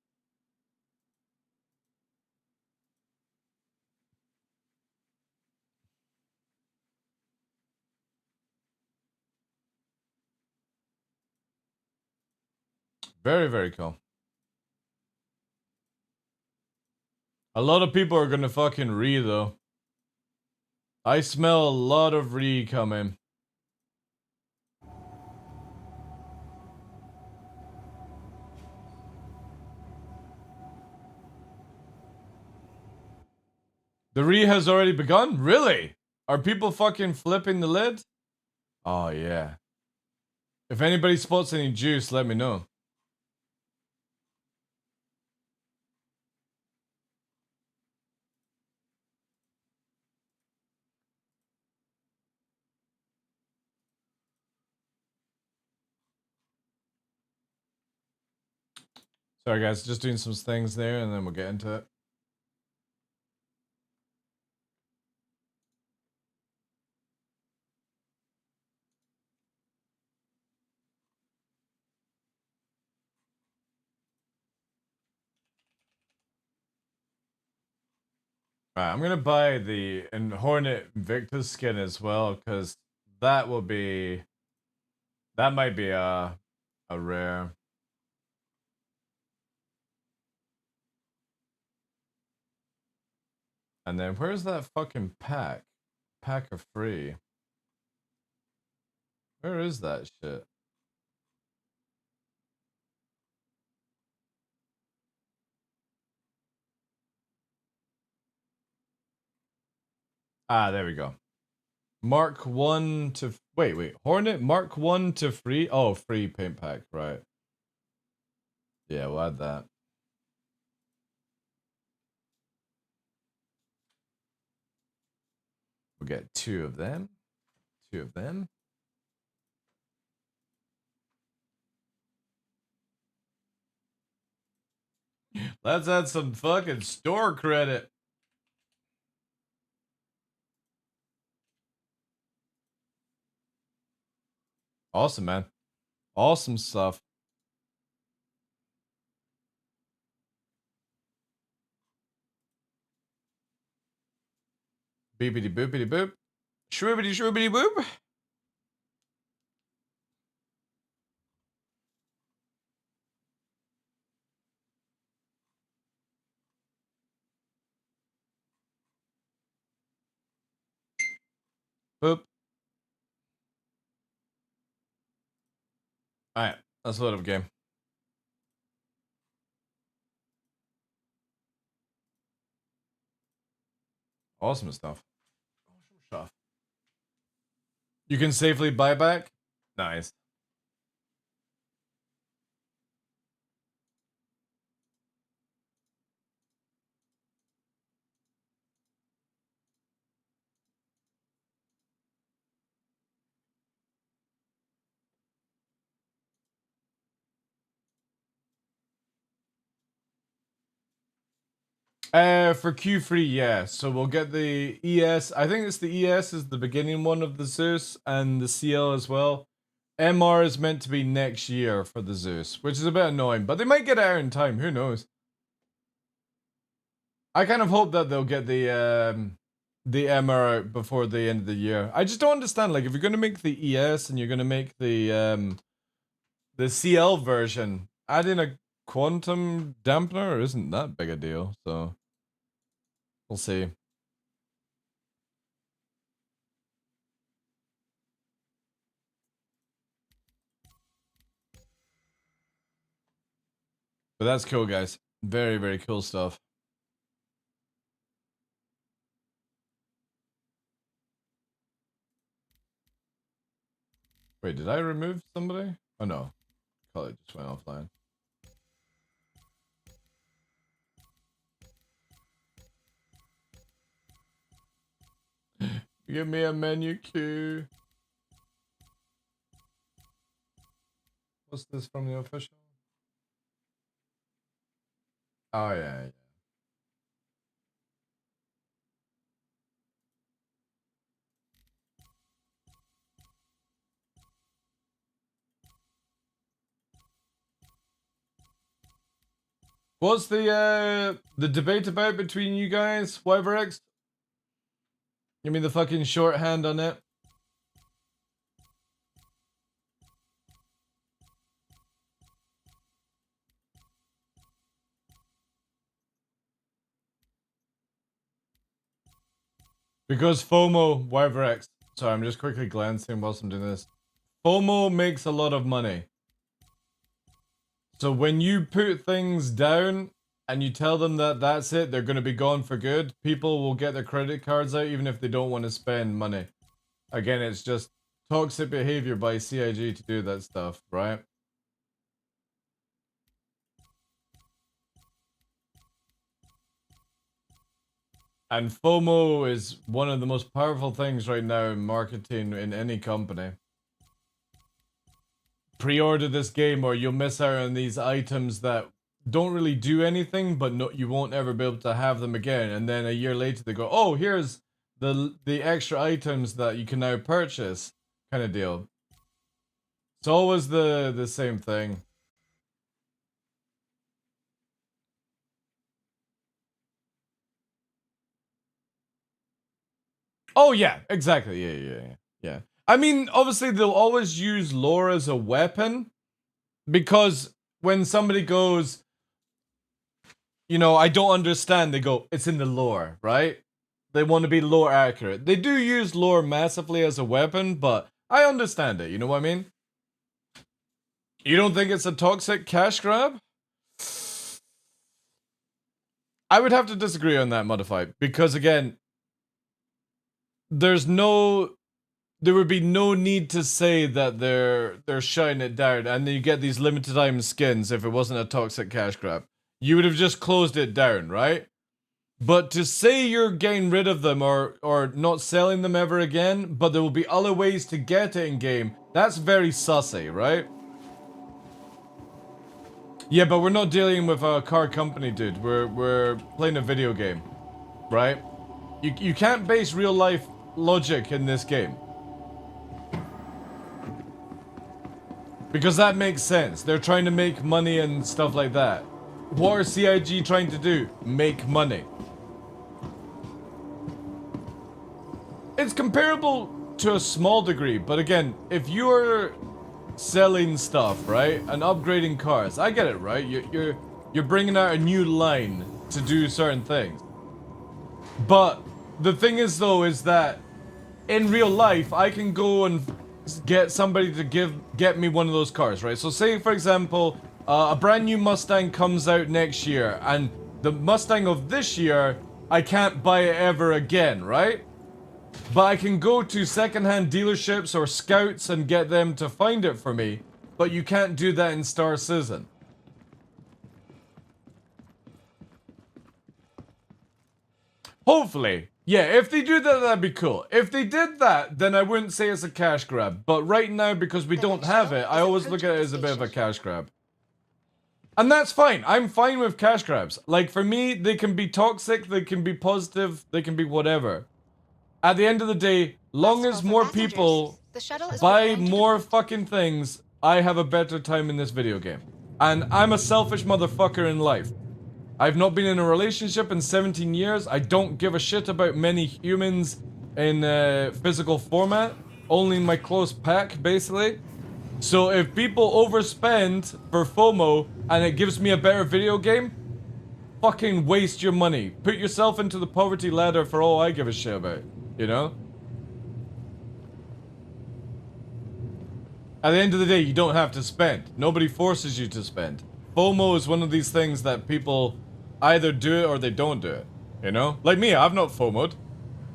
Very, very cool. A lot of people are gonna fucking re though. I smell a lot of re coming. The re has already begun? Really? Are people fucking flipping the lid? Oh yeah. If anybody spots any juice, let me know. Sorry guys, just doing some things there and then we'll get into it. Alright, I'm gonna buy the Hornet Invictus skin as well, because that will be... That might be a rare. And then where's that fucking pack? Pack of free. Where is that shit? Ah, there we go. Mark 1 to... Wait. Hornet Mark 1 to free? Oh, free paint pack, right. Yeah, we'll add that. We'll get 2 of them. 2 of them. Let's add some fucking store credit. Awesome, man. Awesome stuff. Beepity boopity boop. Shroobity shroobity boop. Boop. Alright, let's load up a game. Awesome stuff. You can safely buy back? Nice. For Q3, yeah. So we'll get the ES. I think it's the ES is the beginning one of the Zeus and the CL as well. MR is meant to be next year for the Zeus, which is a bit annoying, but they might get it out in time. Who knows? I kind of hope that they'll get the the MR out before the end of the year. I just don't understand. Like, if you're gonna make the ES and you're gonna make the CL version, adding a quantum dampener isn't that big a deal. So we'll see. But that's cool, guys. Very, very cool stuff. Wait, did I remove somebody? Oh no. Call it just went offline. Give me a menu queue. What's this from the official? Oh yeah. What's the debate about between you guys, Wyverx? Give me the fucking shorthand on it. Because FOMO, Wyverx. Sorry, I'm just quickly glancing whilst I'm doing this. FOMO makes a lot of money. So when you put things down and you tell them that that's it, they're going to be gone for good, people will get their credit cards out even if they don't want to spend money. Again, it's just toxic behavior by CIG to do that stuff, right? And FOMO is one of the most powerful things right now in marketing in any company. Pre-order this game or you'll miss out on these items that don't really do anything, but no, you won't ever be able to have them again. And then a year later they go, oh, here's the extra items that you can now purchase, kind of deal. It's always the same thing. Oh yeah, exactly. Yeah. I mean, obviously they'll always use lore as a weapon, because when somebody goes, you know, I don't understand, they go, it's in the lore, right? They want to be lore accurate. They do use lore massively as a weapon, but I understand it, you know what I mean? You don't think it's a toxic cash grab? I would have to disagree on that, Modified, because again, there would be no need to say that they're shutting it down and then you get these limited time skins if it wasn't a toxic cash grab. You would have just closed it down, right? But to say you're getting rid of them or not selling them ever again, but there will be other ways to get it in game, that's very sussy, right? Yeah, but we're not dealing with a car company, dude. We're playing a video game, right? You can't base real life logic in this game. Because that makes sense. They're trying to make money and stuff like that. What are CIG trying to do? Make money. It's comparable to a small degree, but again, if you're selling stuff, right, and upgrading cars, I get it, right? You're bringing out a new line to do certain things. But the thing is, though, is that in real life, I can go and get somebody to get me one of those cars, right? So say, for example, a brand new Mustang comes out next year, and the Mustang of this year, I can't buy it ever again, right? But I can go to secondhand dealerships or scouts and get them to find it for me, but you can't do that in Star Citizen. Hopefully. Yeah, if they do that, that'd be cool. If they did that, then I wouldn't say it's a cash grab. But right now, because we don't have it, I always look at it as a bit of a cash grab. And that's fine. I'm fine with cash grabs. Like, for me, they can be toxic, they can be positive, they can be whatever. At the end of the day, long as more people buy more fucking things, I have a better time in this video game. And I'm a selfish motherfucker in life. I've not been in a relationship in 17 years. I don't give a shit about many humans in physical format. Only my close pack, basically. So if people overspend for FOMO and it gives me a better video game, fucking waste your money. Put yourself into the poverty ladder for all I give a shit about. You know? At the end of the day, you don't have to spend. Nobody forces you to spend. FOMO is one of these things that people either do it or they don't do it. You know? Like me, I've not FOMO'd.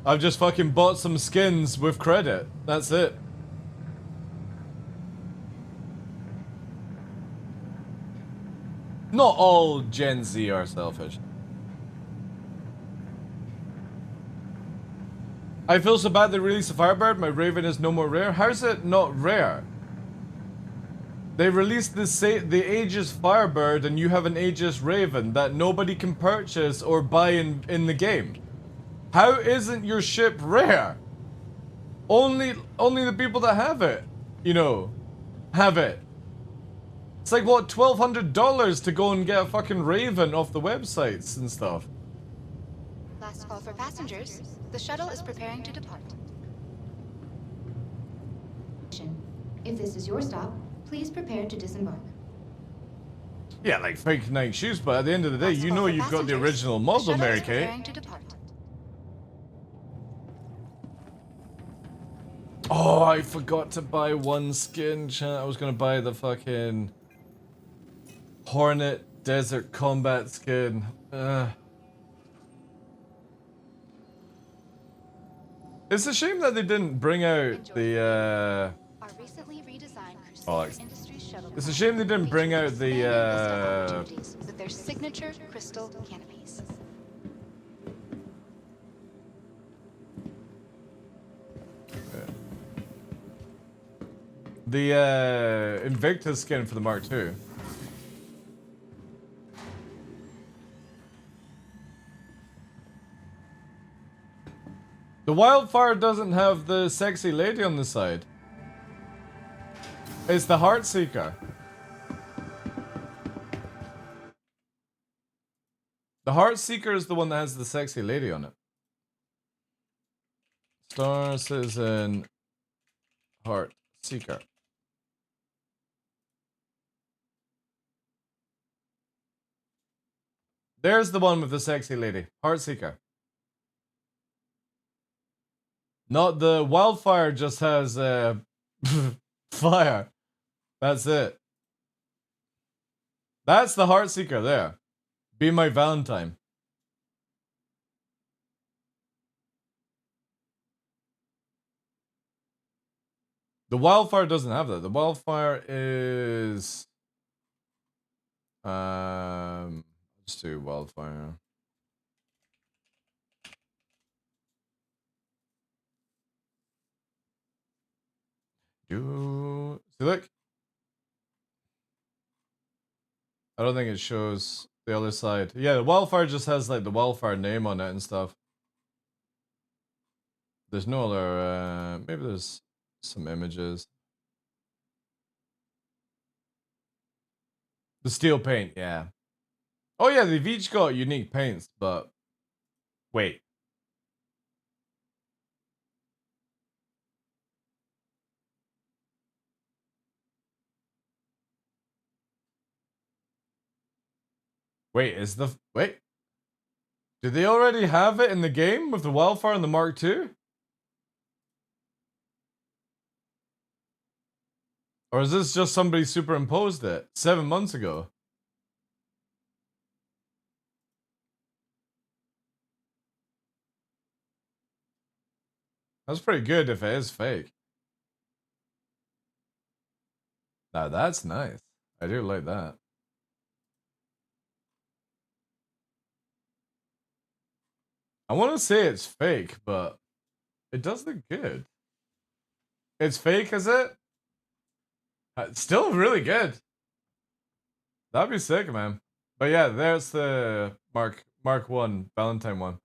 I've just fucking bought some skins with credit. That's it. Not all Gen Z are selfish. I feel so bad they released a Firebird. My Raven is no more rare. How's it not rare? They released the Aegis Firebird and you have an Aegis Raven that nobody can purchase or buy in the game. How isn't your ship rare? Only the people that have it, you know, have it. It's like, what, $1,200 to go and get a fucking Raven off the websites and stuff. Last call for passengers. The shuttle is preparing to depart. If this is your stop, please prepare to disembark. Yeah, like fake Nike shoes, but at the end of the day, you know you've got the original model, Mary Kate. Oh, I forgot to buy one skin, chat. I was gonna buy the fucking Hornet Desert Combat skin. It's a shame that they didn't bring out the it's a shame they didn't bring out the with their signature crystal canopies. the Invictus skin for the Mark II. The Wildfire doesn't have the sexy lady on the side. It's the Heartseeker. The Heartseeker is the one that has the sexy lady on it. Star Citizen Heartseeker. There's the one with the sexy lady. Heartseeker. Not the Wildfire just has fire. That's it. That's the Heartseeker there. Be my Valentine. The Wildfire doesn't have that. The Wildfire is let's do Wildfire. See, look. I don't think it shows the other side. Yeah, the Wildfire just has like the Wildfire name on it and stuff. There's no other, maybe there's some images. The steel paint, yeah. Oh yeah, they've each got unique paints, but wait. Wait. Did they already have it in the game with the Wildfire and the Mark II? Or is this just somebody superimposed it 7 months ago? That's pretty good if it is fake. Now that's nice. I do like that. I want to say it's fake, but it does look good. It's fake, is it? It's still really good. That'd be sick, man. But yeah, there's the Mark 1 Valentine one.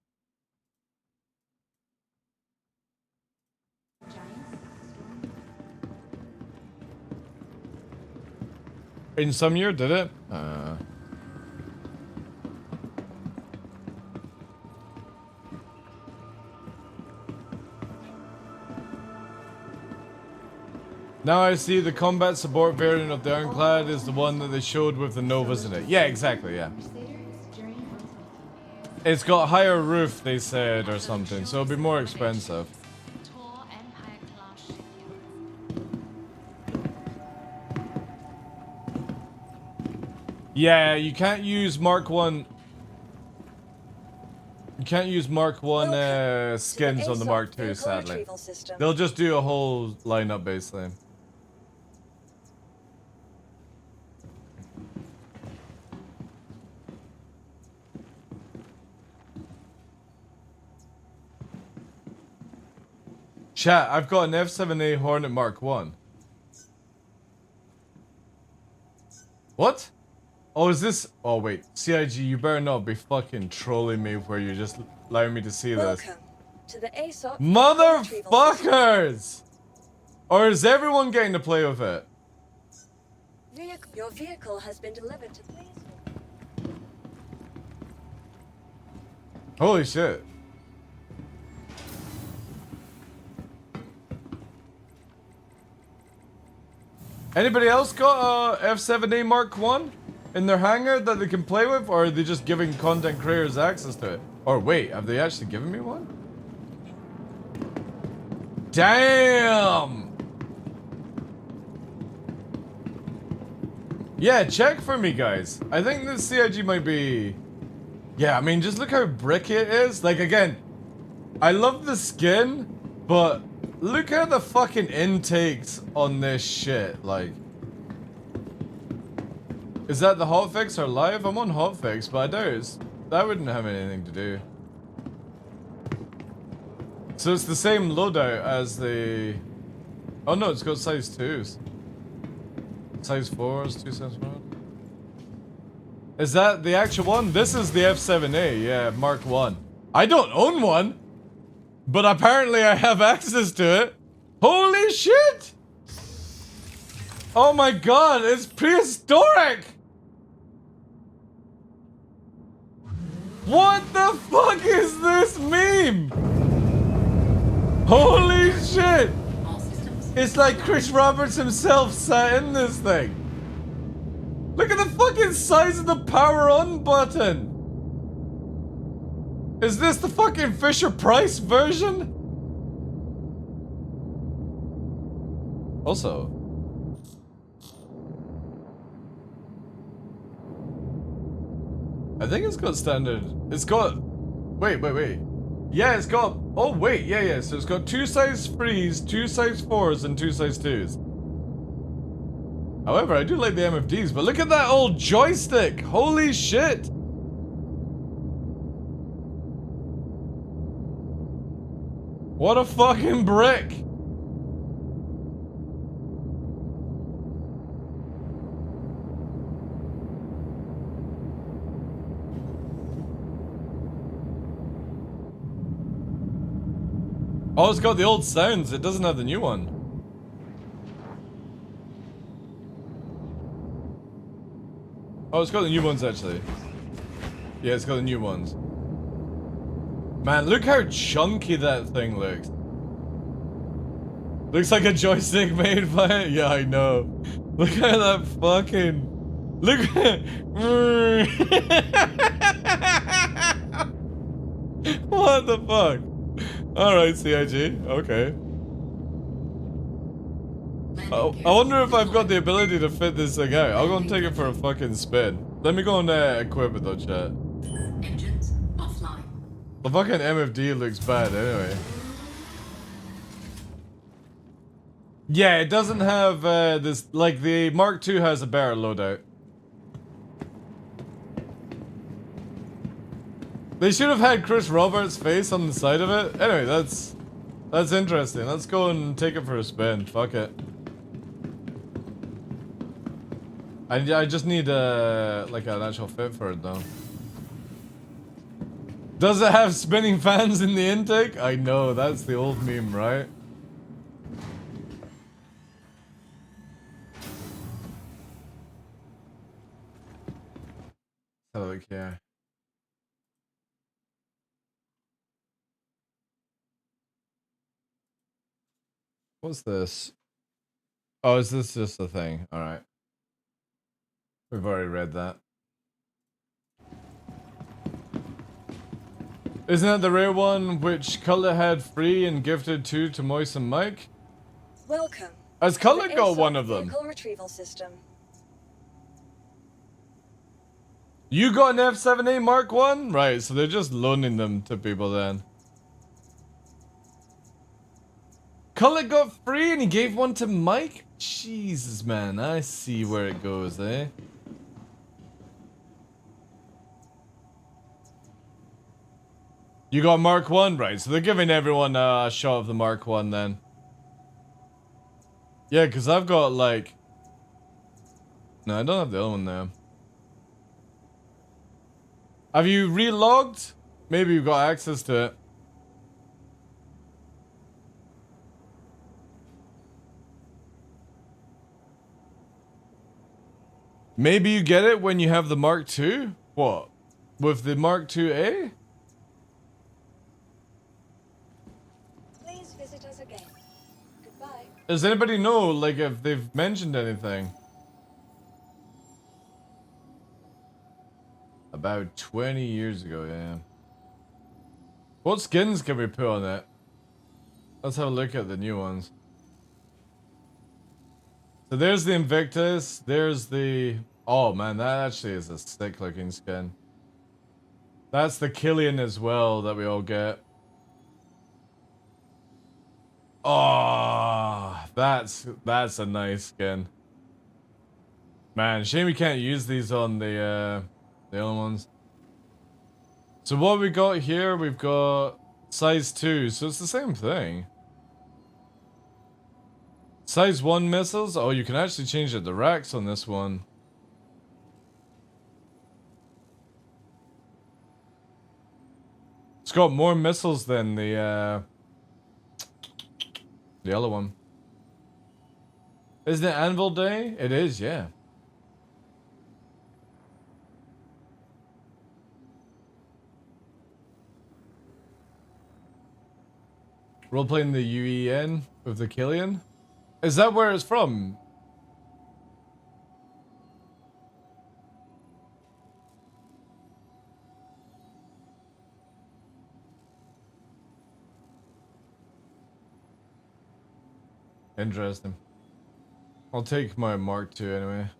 In some year, did it? Now I see the combat support variant of the Ironclad is the one that they showed with the Novas in it. Yeah, exactly, yeah. It's got higher roof, they said, or something, so it'll be more expensive. Yeah, you can't use Mark 1. You can't use Mark 1 skins on the Mark 2, sadly. They'll just do a whole lineup, basically. Chat, I've got an F7A Hornet Mark 1. What? Oh, is this? Oh, wait. CIG, you better not be fucking trolling me where you're just allowing me to see this. To the ASOP Motherfuckers! Or is everyone getting to play with it? Your vehicle has been delivered to the base. Holy shit. Anybody else got a F7A Mark 1 in their hangar that they can play with, or are they just giving content creators access to it? Or wait, have they actually given me one? Damn! Yeah, check for me, guys. I think this CIG might be... Yeah, I mean, just look how bricky it is. Like, again, I love the skin, but look at the fucking intakes on this shit. Like, is that the hotfix or live? I'm on hotfix, but I doubt that wouldn't have anything to do. So it's the same loadout as the... Oh no, it's got size 2s. Size 4s, 2 size 4. Is that the actual one? This is the F7A, yeah, Mark 1. I don't own one, but apparently I have access to it. Holy shit! Oh my god, it's prehistoric! What the fuck is this meme? Holy shit! It's like Chris Roberts himself sat in this thing. Look at the fucking size of the power on button. Is this the fucking Fisher-Price version? Also, I think it's got standard. It's got... Wait. Yeah, it's got... Oh, wait. Yeah. So it's got 2 size 3s, 2 size 4s, and 2 size 2s. However, I do like the MFDs, but look at that old joystick. Holy shit. What a fucking brick. Oh, it's got the old sounds. It doesn't have the new one. Oh, it's got the new ones, actually. Yeah, it's got the new ones. Man, look how chunky that thing looks. Looks like a joystick made by it. Yeah, I know. Look at that fucking... Look at... What the fuck? Alright, CIG. Okay. Oh, I wonder if I've got the ability to fit this thing out. I'll go and take it for a fucking spin. Let me go and equip it though, chat. Engines offline. The fucking MFD looks bad anyway. Yeah, it doesn't have this... Like, the Mark II has a better loadout. They should have had Chris Roberts' face on the side of it. Anyway, that's interesting. Let's go and take it for a spin. Fuck it. I just need like an actual fit for it though. Does it have spinning fans in the intake? I know, that's the old meme, right? Have a look here. What's this? Oh, is this just a thing? All right. We've already read that. Isn't that the rare one which Cullet had free and gifted to Moise and Mike? Welcome. Has Cullet got one of them? Vehicle retrieval system. You got an F7A Mark 1? Right, so they're just loaning them to people then. Cullet got free and he gave one to Mike? Jesus, man, I see where it goes, eh? You got Mark 1? Right, so they're giving everyone a shot of the Mark 1 then. Yeah, because I've got like... No, I don't have the other one there. Have you relogged? Maybe you've got access to it. Maybe you get it when you have the Mark II? What? With the Mark IIA? Please visit us again. Goodbye. Does anybody know, like, if they've mentioned anything? About 20 years ago, yeah. What skins can we put on it? Let's have a look at the new ones. So there's the Invictus, there's the... Oh man, that actually is a sick looking skin. That's the Killian as well that we all get. Oh, that's a nice skin. Man, shame we can't use these on the other ones. So what we got here, we've got size 2, so it's the same thing. Size 1 missiles? Oh, you can actually change it to racks on this one. It's got more missiles than the other one. Isn't it Anvil Day? It is, yeah. Role playing the UEN with the Killian? Is that where it's from? Interesting. I'll take my Mark II anyway.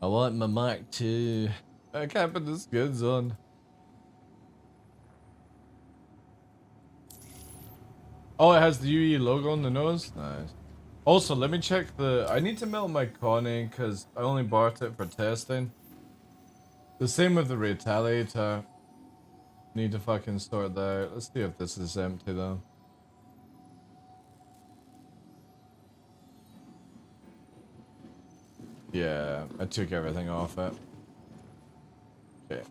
I want my Mark II. I can't put the skins on. Oh, it has the UE logo on the nose? Nice. Also, let me check the... I need to melt my Connie because I only bought it for testing. The same with the Retaliator. Need to fucking sort that out. Let's see if this is empty though. Yeah, I took everything off it. Okay.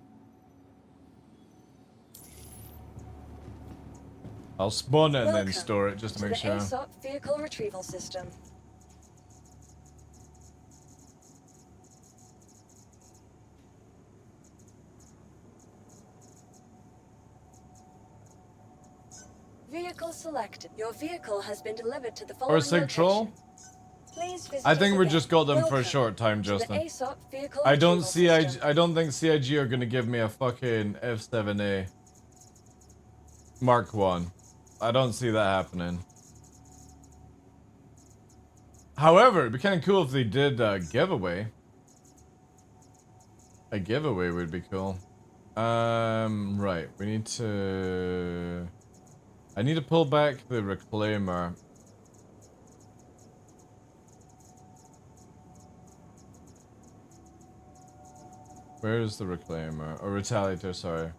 I'll spawn it and then store it just to make sure. ASOP vehicle retrieval system. Vehicle selected. Your vehicle has been delivered to the following Or a Sig Troll? Please visit I think us we again. just got them for a Welcome short time, to the Justin. ASOP vehicle I don't retrieval see system. I don't think CIG are gonna give me a fucking F7A Mark 1. I don't see that happening. However, it'd be kind of cool if they did a giveaway. A giveaway would be cool. Right, we need to... I need to pull back the Reclaimer. Where's the Reclaimer? Or Retaliator, sorry.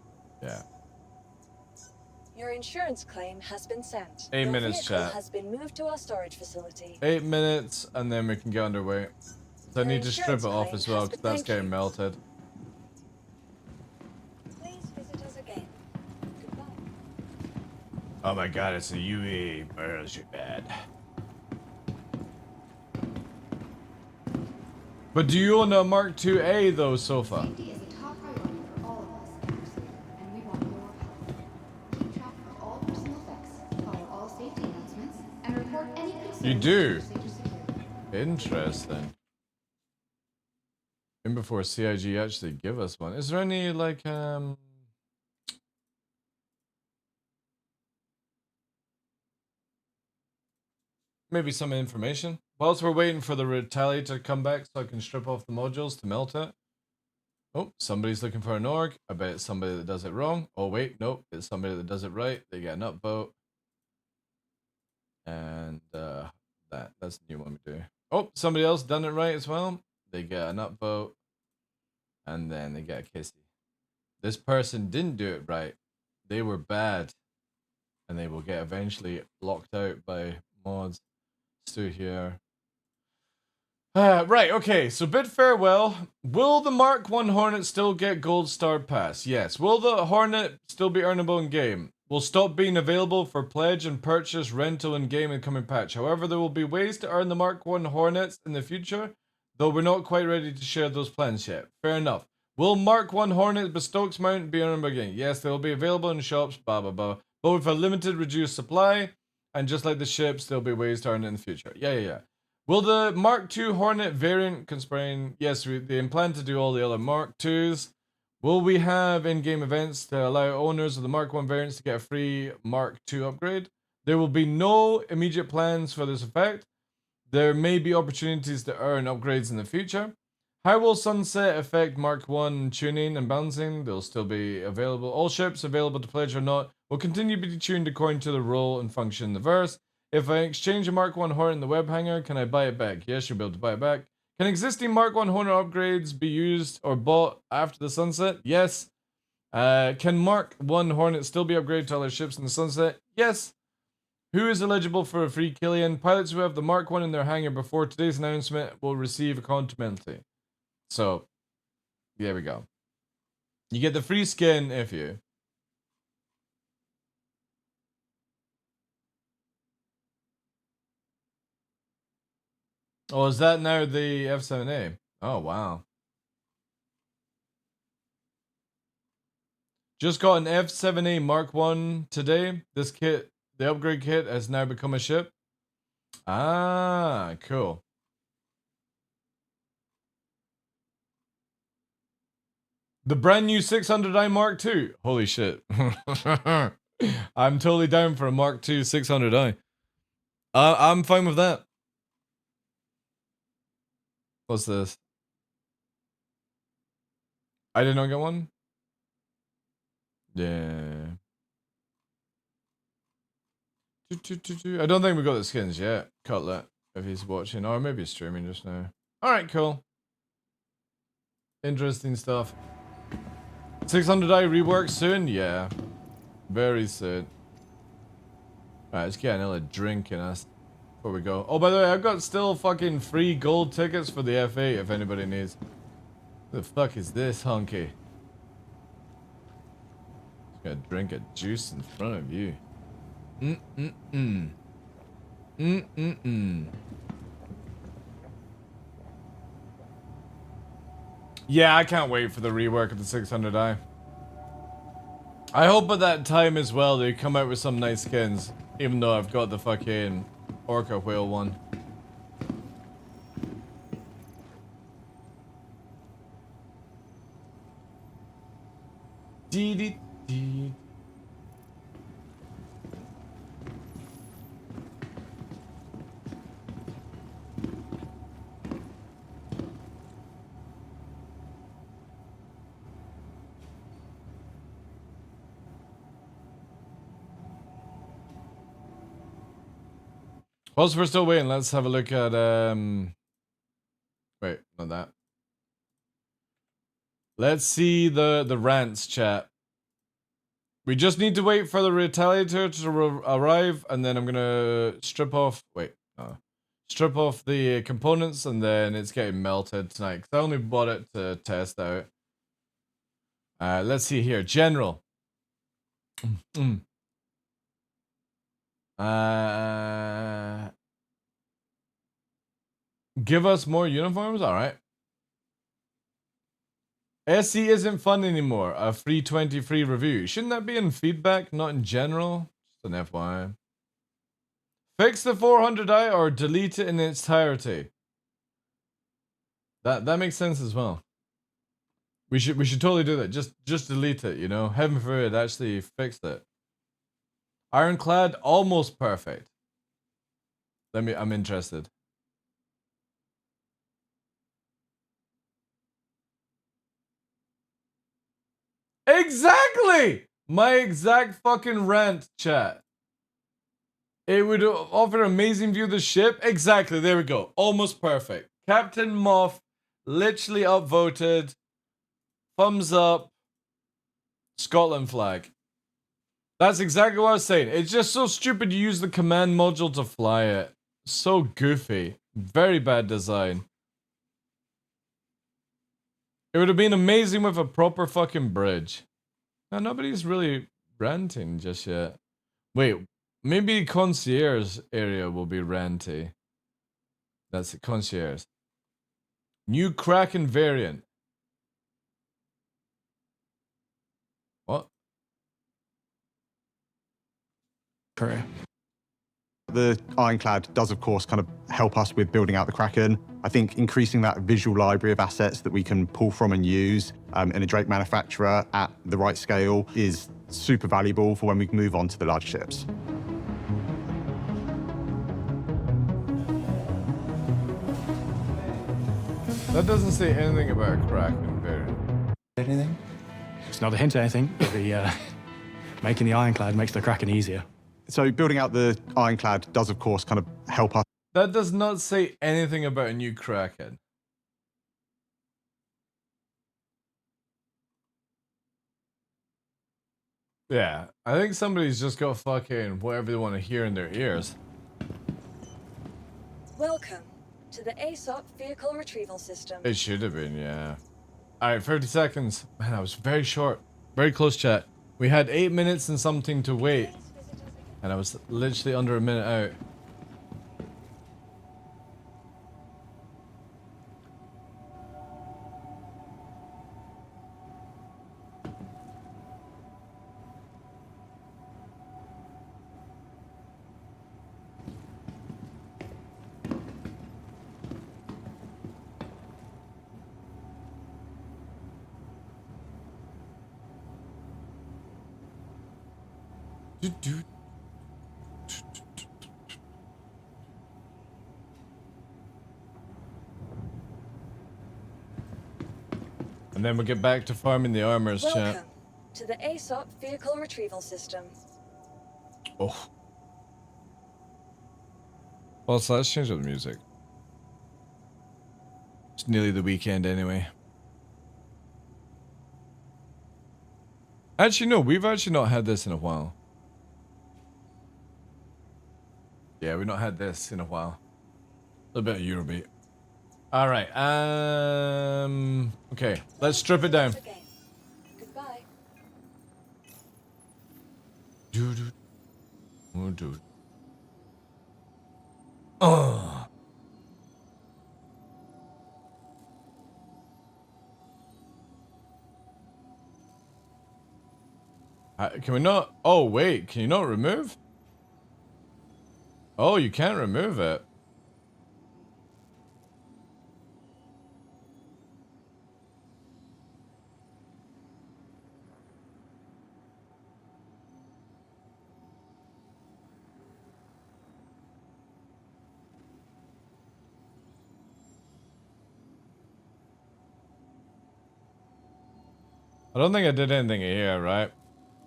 Yeah. Your insurance claim has been sent. 8 Your minutes, vehicle chat. has been moved to our storage facility. 8 minutes, and then we can get underway. So I need to strip it off as well, because that's getting melted. Please visit us again. Goodbye. Oh my god, it's a UE. Where's your bad? But do you own a Mark IIA though, Sofa? Safety is a top priority for all of us at Crusader, and we want your help. Keep track of all personal effects, follow all safety announcements, and report Any concerns You do? to procedure security? Interesting. Even before CIG actually give us one. Is there any, like, maybe some information? Whilst we're waiting for the retaliator to come back so I can strip off the modules to melt it. Oh, somebody's looking for an org. I bet it's somebody that does it wrong. Oh, wait, nope. It's somebody that does it right. They get an upvote. And that's a new one we do. Oh, somebody else done it right as well. They get an upvote. And then they get a kissy. This person didn't do it right. They were bad. And they will get eventually locked out by mods. Stu here. Right, okay, so bid farewell. Will the Mark 1 Hornet still get Gold Star Pass? Yes. Will the Hornet still be earnable in game? Will stop being available for pledge and purchase, rental in game and coming patch. However, there will be ways to earn the Mark 1 Hornets in the future, though we're not quite ready to share those plans yet. Fair enough. Will Mark 1 Hornet Bestokes mount be earnable again? Yes, they will be available in shops, blah blah blah. But with a limited reduced supply, and just like the ships, there'll be ways to earn it in the future. Yeah. Will the Mark II Hornet variant constrain? Yes, they plan to do all the other Mark IIs. Will we have in-game events to allow owners of the Mark I variants to get a free Mark II upgrade? There will be no immediate plans for this effect. There may be opportunities to earn upgrades in the future. How will Sunset affect Mark I tuning and balancing? They'll still be available. All ships available to pledge or not will continue to be tuned according to the role and function in the verse. If I exchange a Mark I Hornet in the web hanger, can I buy it back? Yes, you'll be able to buy it back. Can existing Mark I Hornet upgrades be used or bought after the sunset? Yes. Can Mark I Hornet still be upgraded to other ships in the sunset? Yes. Who is eligible for a free Killian? Pilots who have the Mark I in their hangar before today's announcement will receive a complimentary. So, there we go. You get the free skin if you... Oh, is that now the F7A? Oh, wow. Just got an F7A Mark 1 today. This kit, the upgrade kit, has now become a ship. Ah, cool. The brand new 600i Mark II. Holy shit. I'm totally down for a Mark II 600i. I'm fine with that. What's this? I did not get one? Yeah. I don't think we got the skins yet. Cutlet, if he's watching. Or maybe he's streaming just now. Alright, cool. Interesting stuff. 600i rework soon? Yeah. Very soon. Alright, let's get another drink in us before we go. Oh, by the way, I've got still fucking free gold tickets for the F8 if anybody needs. The fuck is this, honky? Just gonna drink a juice in front of you. Yeah, I can't wait for the rework of the 600i. I hope by that time as well they come out with some nice skins. Even though I've got the fucking Orca Whale one. Dee. Whilst we're still waiting, let's have a look at wait, not that. Let's see the rants chat. We just need to wait for the retaliator to arrive, and then I'm gonna strip off. Wait, strip off the components, and then it's getting melted tonight. Cause I only bought it to test out. Let's see here, general. Give us more uniforms. All right. SC isn't fun anymore. A free 20 free review. Shouldn't that be in feedback, not in general? Just an FYI. Fix the 400i or delete it in its entirety. That makes sense as well. We should totally do that. Just delete it, you know. Heaven forbid actually fixed it. Ironclad, almost perfect. I'm interested. Exactly! My exact fucking rant, chat. It would offer an amazing view of the ship. Exactly, there we go. Almost perfect. Captain Moff, literally upvoted. Thumbs up. Scotland flag. That's exactly what I was saying. It's just so stupid you use the command module to fly it. So goofy. Very bad design. It would have been amazing with a proper fucking bridge. Now, nobody's really ranting just yet. Wait, maybe concierge area will be ranty. That's it, concierge. New Kraken variant. What? Career. The Ironclad does, of course, kind of help us with building out the Kraken. I think increasing that visual library of assets that we can pull from and use in a Drake manufacturer at the right scale is super valuable for when we move on to the large ships. That doesn't say anything about a Kraken variant. Anything? It's not a hint at anything, but making the Ironclad makes the Kraken easier. So building out the Ironclad does, of course, kind of help us. That does not say anything about a new Kraken. Yeah, I think somebody's just got fucking whatever they want to hear in their ears. Welcome to the ASOP Vehicle Retrieval System. It should have been, yeah. Alright, 30 seconds. Man, that was very short. Very close, chat. We had 8 minutes and something to wait. And I was literally under a minute out. And then we'll get back to farming the armors, chat. Welcome to the ASOP Vehicle Retrieval System. Oh. Well, so let's change up the music. It's nearly the weekend anyway. Actually, no, we've actually not had this in a while. Yeah, we've not had this in a while. A bit of Eurobeat. Alright, okay, let's strip it down. Goodbye. Dude. Oh, dude. Oh. Can we not? Oh, wait, can you not remove? Oh, you can't remove it. I don't think I did anything here, right?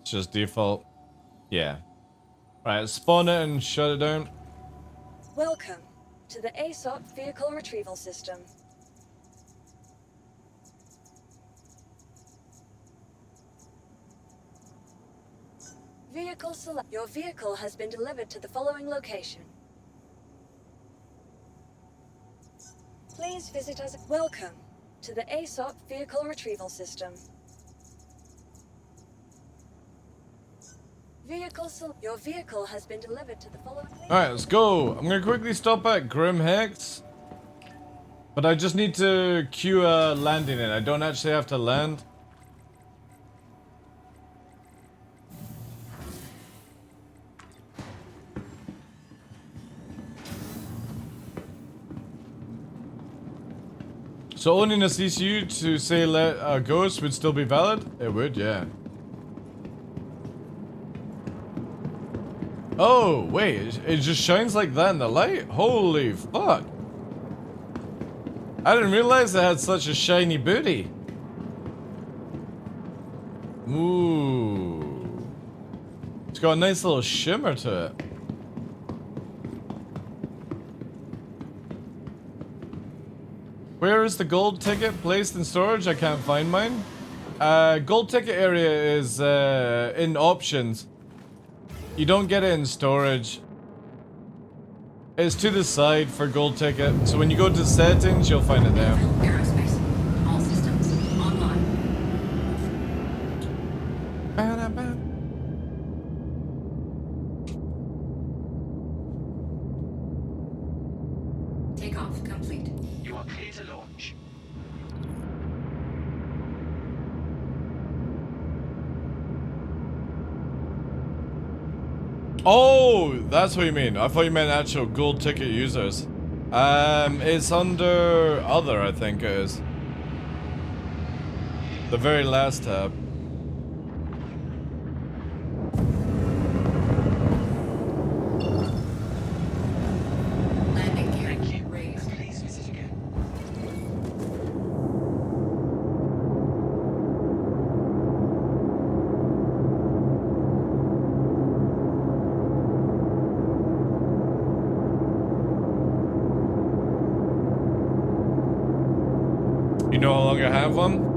It's just default. Yeah. Right, spawn it and shut it down. Welcome to the ASOP Vehicle Retrieval System. Vehicle select. Your vehicle has been delivered to the following location. Please visit us. Welcome to the ASOP Vehicle Retrieval System. Your vehicle has been delivered to the following. Alright, let's go. I'm gonna quickly stop at Grim Hex. But I just need to queue a landing in. I don't actually have to land. So owning a CCU to say let a ghost would still be valid? It would, yeah. Oh, wait, it just shines like that in the light? Holy fuck. I didn't realize it had such a shiny booty. Ooh. It's got a nice little shimmer to it. Where is the gold ticket placed in storage? I can't find mine. Gold ticket area is in options. You don't get it in storage. It's to the side for gold ticket. So when you go to settings, you'll find it there. Aerospace. All systems online. Takeoff complete. You are clear to launch. Oh, that's what you mean. I thought you meant actual gold ticket users. It's under other, I think it is. The very last tab. Landing gear raised. Please visit again. You no longer have one?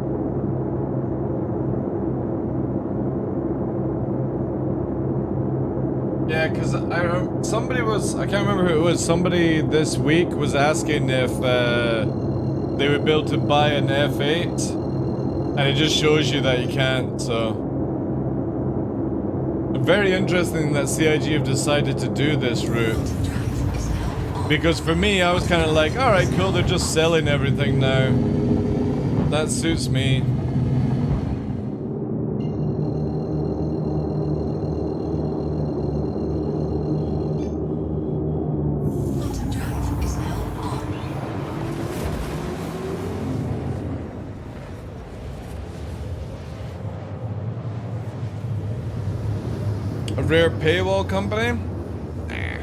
Yeah, because somebody was, I can't remember who it was, somebody this week was asking if they would be able to buy an F8, and it just shows you that you can't, so. Very interesting that CIG have decided to do this route. Because for me, I was kind of like, alright, cool, they're just selling everything now. That suits me. A rare paywall company? Nah.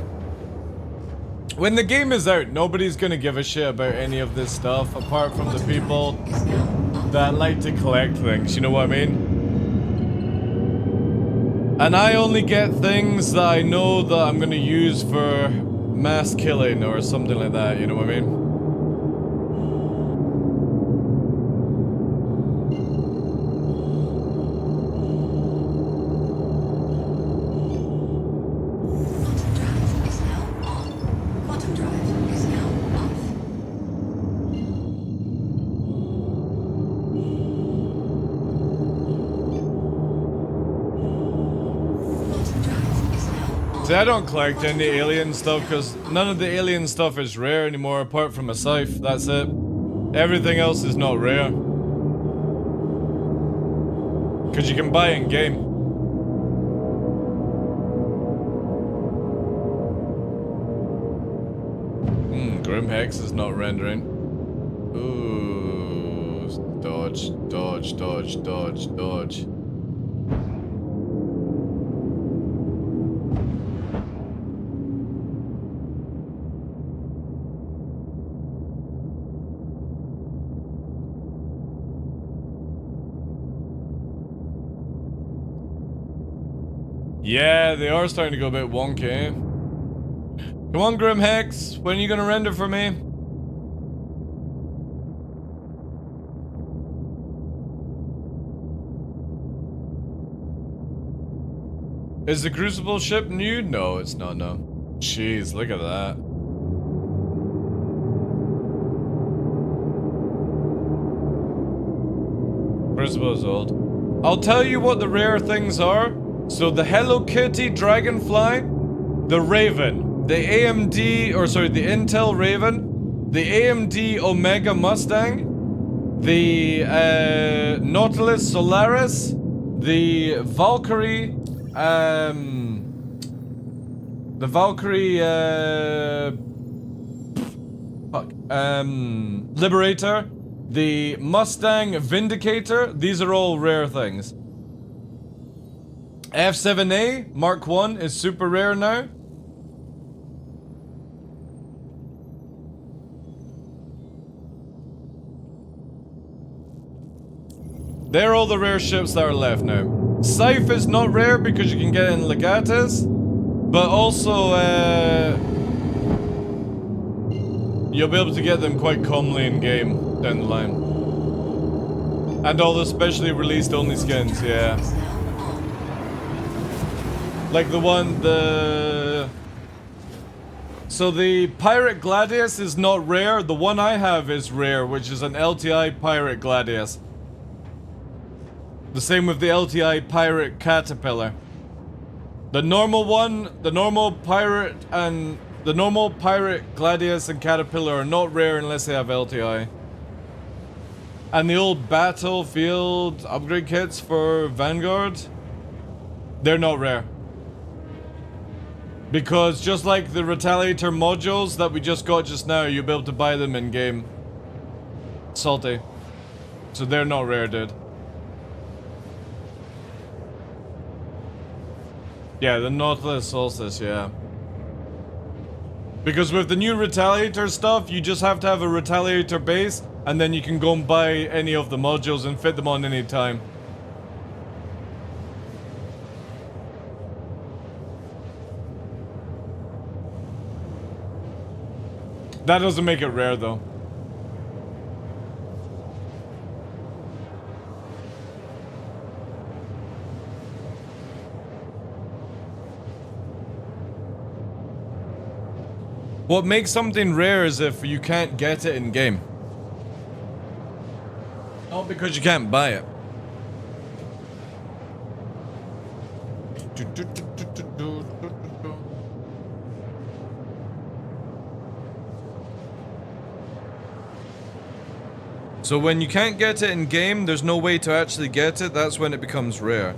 When the game is out, nobody's gonna give a shit about any of this stuff apart from the people that like to collect things, you know what I mean? And I only get things that I know that I'm gonna use for mass killing or something like that, you know what I mean? Quantum drive is now off. See, I don't collect any alien stuff because none of the alien stuff is rare anymore apart from a scythe, that's it. Everything else is not rare. Because you can buy it in game. Grim Hex is not rendering. Ooh, dodge, dodge, dodge, dodge, dodge. Yeah, they are starting to go a bit wonky. Come on, Grim Hex, when are you gonna render for me? Is the Crucible ship new? No, it's not, no. Jeez, look at that. Crucible is old. I'll tell you what the rare things are. So the Hello Kitty Dragonfly, the Raven, the AMD, or sorry, the Intel Raven, the AMD Omega Mustang, the Nautilus Solaris, the Valkyrie, Liberator, The Mustang Vindicator, these are all rare things. F7A Mark 1 is super rare now. They're all the rare ships that are left now. Scythe is not rare because you can get it in Legatus, but also you'll be able to get them quite commonly in game down the line. And all the specially released only skins, yeah. Like the one, so the Pirate Gladius is not rare. The one I have is rare, which is an LTI Pirate Gladius. The same with the LTI Pirate Caterpillar. The normal one, the normal Pirate Gladius and Caterpillar are not rare unless they have LTI. And the old Battlefield upgrade kits for Vanguard, they're not rare. Because just like the Retaliator modules that we just got just now, you'll be able to buy them in game. Salty. So they're not rare, dude. Yeah, the Nautilus Solstice, yeah. Because with the new Retaliator stuff, you just have to have a Retaliator base, and then you can go and buy any of the modules and fit them on any time. That doesn't make it rare, though. What makes something rare is if you can't get it in game. Not because you can't buy it. So when you can't get it in game, there's no way to actually get it, that's when it becomes rare.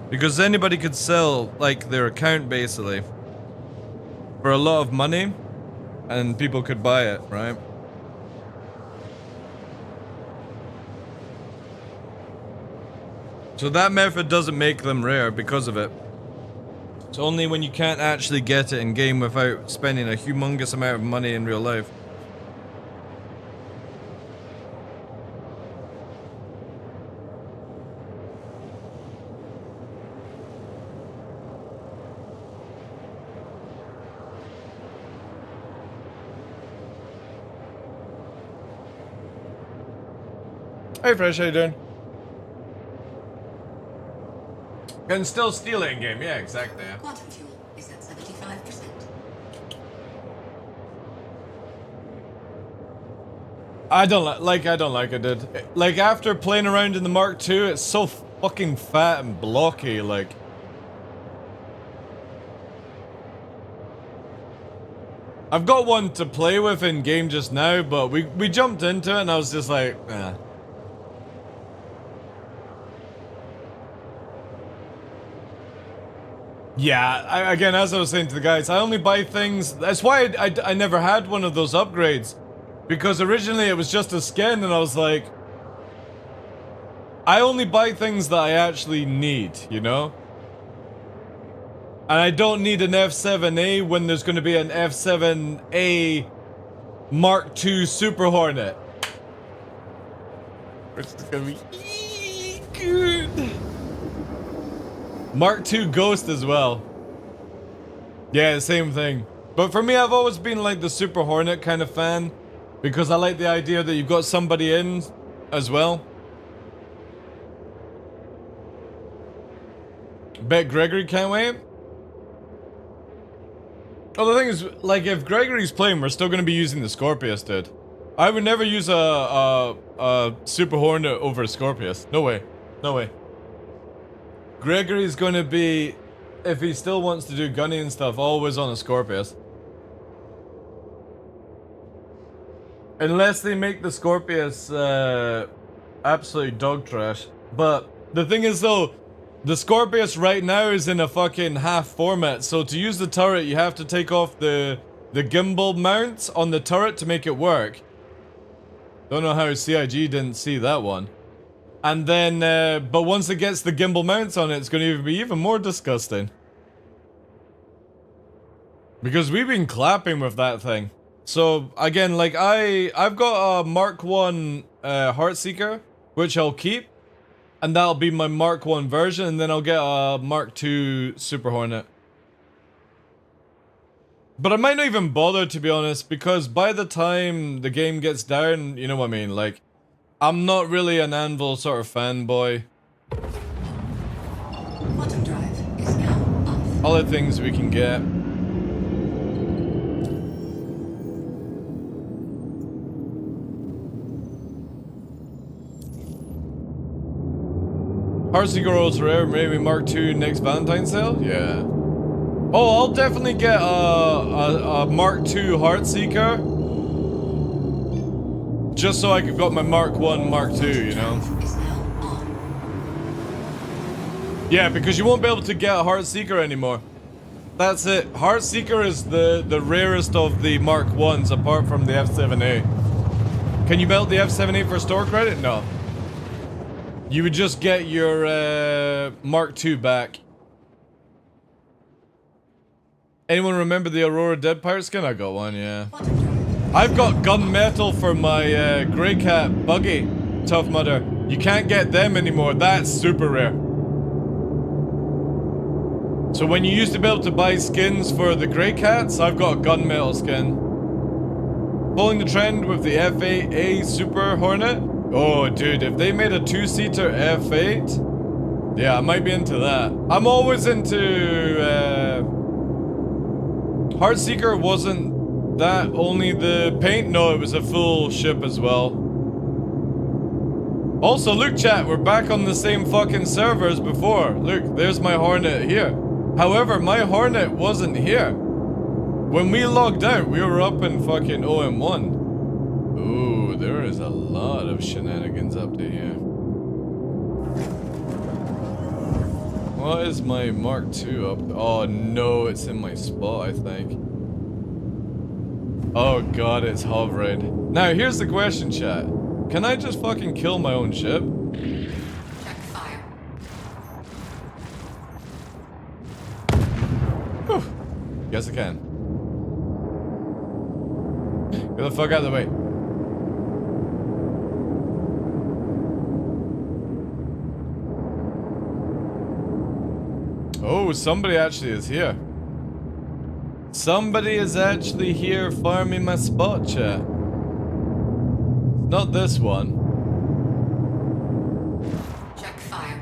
Because anybody could sell, like, their account, basically, for a lot of money, and people could buy it, right? So that method doesn't make them rare because of it. It's only when you can't actually get it in game without spending a humongous amount of money in real life. Hey Fresh, how you doing? Can still steal it in game, yeah, exactly. Yeah. Quantum fuel is at 75%. I don't like it, dude. Like, after playing around in the Mark II, it's so fucking fat and blocky, like. I've got one to play with in game just now, but we jumped into it and I was just like, eh. Yeah, again, as I was saying to the guys, I only buy things. That's why I never had one of those upgrades. Because originally it was just a skin, and I was like, I only buy things that I actually need, you know? And I don't need an F7A when there's going to be an F7A Mark II Super Hornet. It's going to be good. Mark II Ghost as well. Yeah, same thing. But for me, I've always been like the Super Hornet kind of fan. Because I like the idea that you've got somebody in as well. Bet Gregory can't wait. Oh, the thing is, like, if Gregory's playing, we're still going to be using the Scorpius, dude. I would never use a Super Hornet over a Scorpius. No way. No way. Gregory's going to be, if he still wants to do gunny and stuff, always on a Scorpius. Unless they make the Scorpius absolute dog trash. But the thing is though, The Scorpius right now is in a fucking half format, so to use the turret you have to take off the gimbal mounts on the turret to make it work. Don't know how CIG didn't see that one. And then, but once it gets the gimbal mounts on it, it's going to be even more disgusting. Because we've been clapping with that thing. So, again, like, I've got a Mark 1 Heartseeker, which I'll keep. And that'll be my Mark 1 version, and then I'll get a Mark 2 Super Hornet. But I might not even bother, to be honest, because by the time the game gets down, you know what I mean, like, I'm not really an Anvil sort of fanboy. Quantum drive is now off. All the things we can get. Heartseeker rolls rare, maybe Mark II next Valentine's sale? Yeah. Oh, I'll definitely get a Mark II Heartseeker. Just so I could got my Mark 1, Mark 2, you know? Yeah, because you won't be able to get a Heartseeker anymore. That's it. Heartseeker is the rarest of the Mark 1s apart from the F7A. Can you melt the F7A for store credit? No. You would just get your Mark II back. Anyone remember the Aurora Dead Pirate skin? I got one, yeah. I've got gunmetal for my Grey Cat buggy, Tough Mudder. You can't get them anymore. That's super rare. So when you used to be able to buy skins for the Grey Cats, I've got a gunmetal skin. Following the trend with the F8A Super Hornet. Oh, dude, if they made a two-seater F8, yeah, I might be into that. I'm always into, Heartseeker wasn't that only the paint? No, it was a full ship as well. Also, look, chat, we're back on the same fucking server as before. Look, there's my Hornet here. However, my Hornet wasn't here. When we logged out, we were up in fucking OM1. Ooh, there is a lot of shenanigans up to here. What is my Mark II up? Oh no, it's in my spot, I think. Oh god, it's hovering. Now, here's the question, chat. Can I just fucking kill my own ship? Check fire. Whew. Guess I can. Get the fuck out of the way. Oh, somebody actually is here. Somebody is actually here farming my spot, chat. Not this one. Check fire.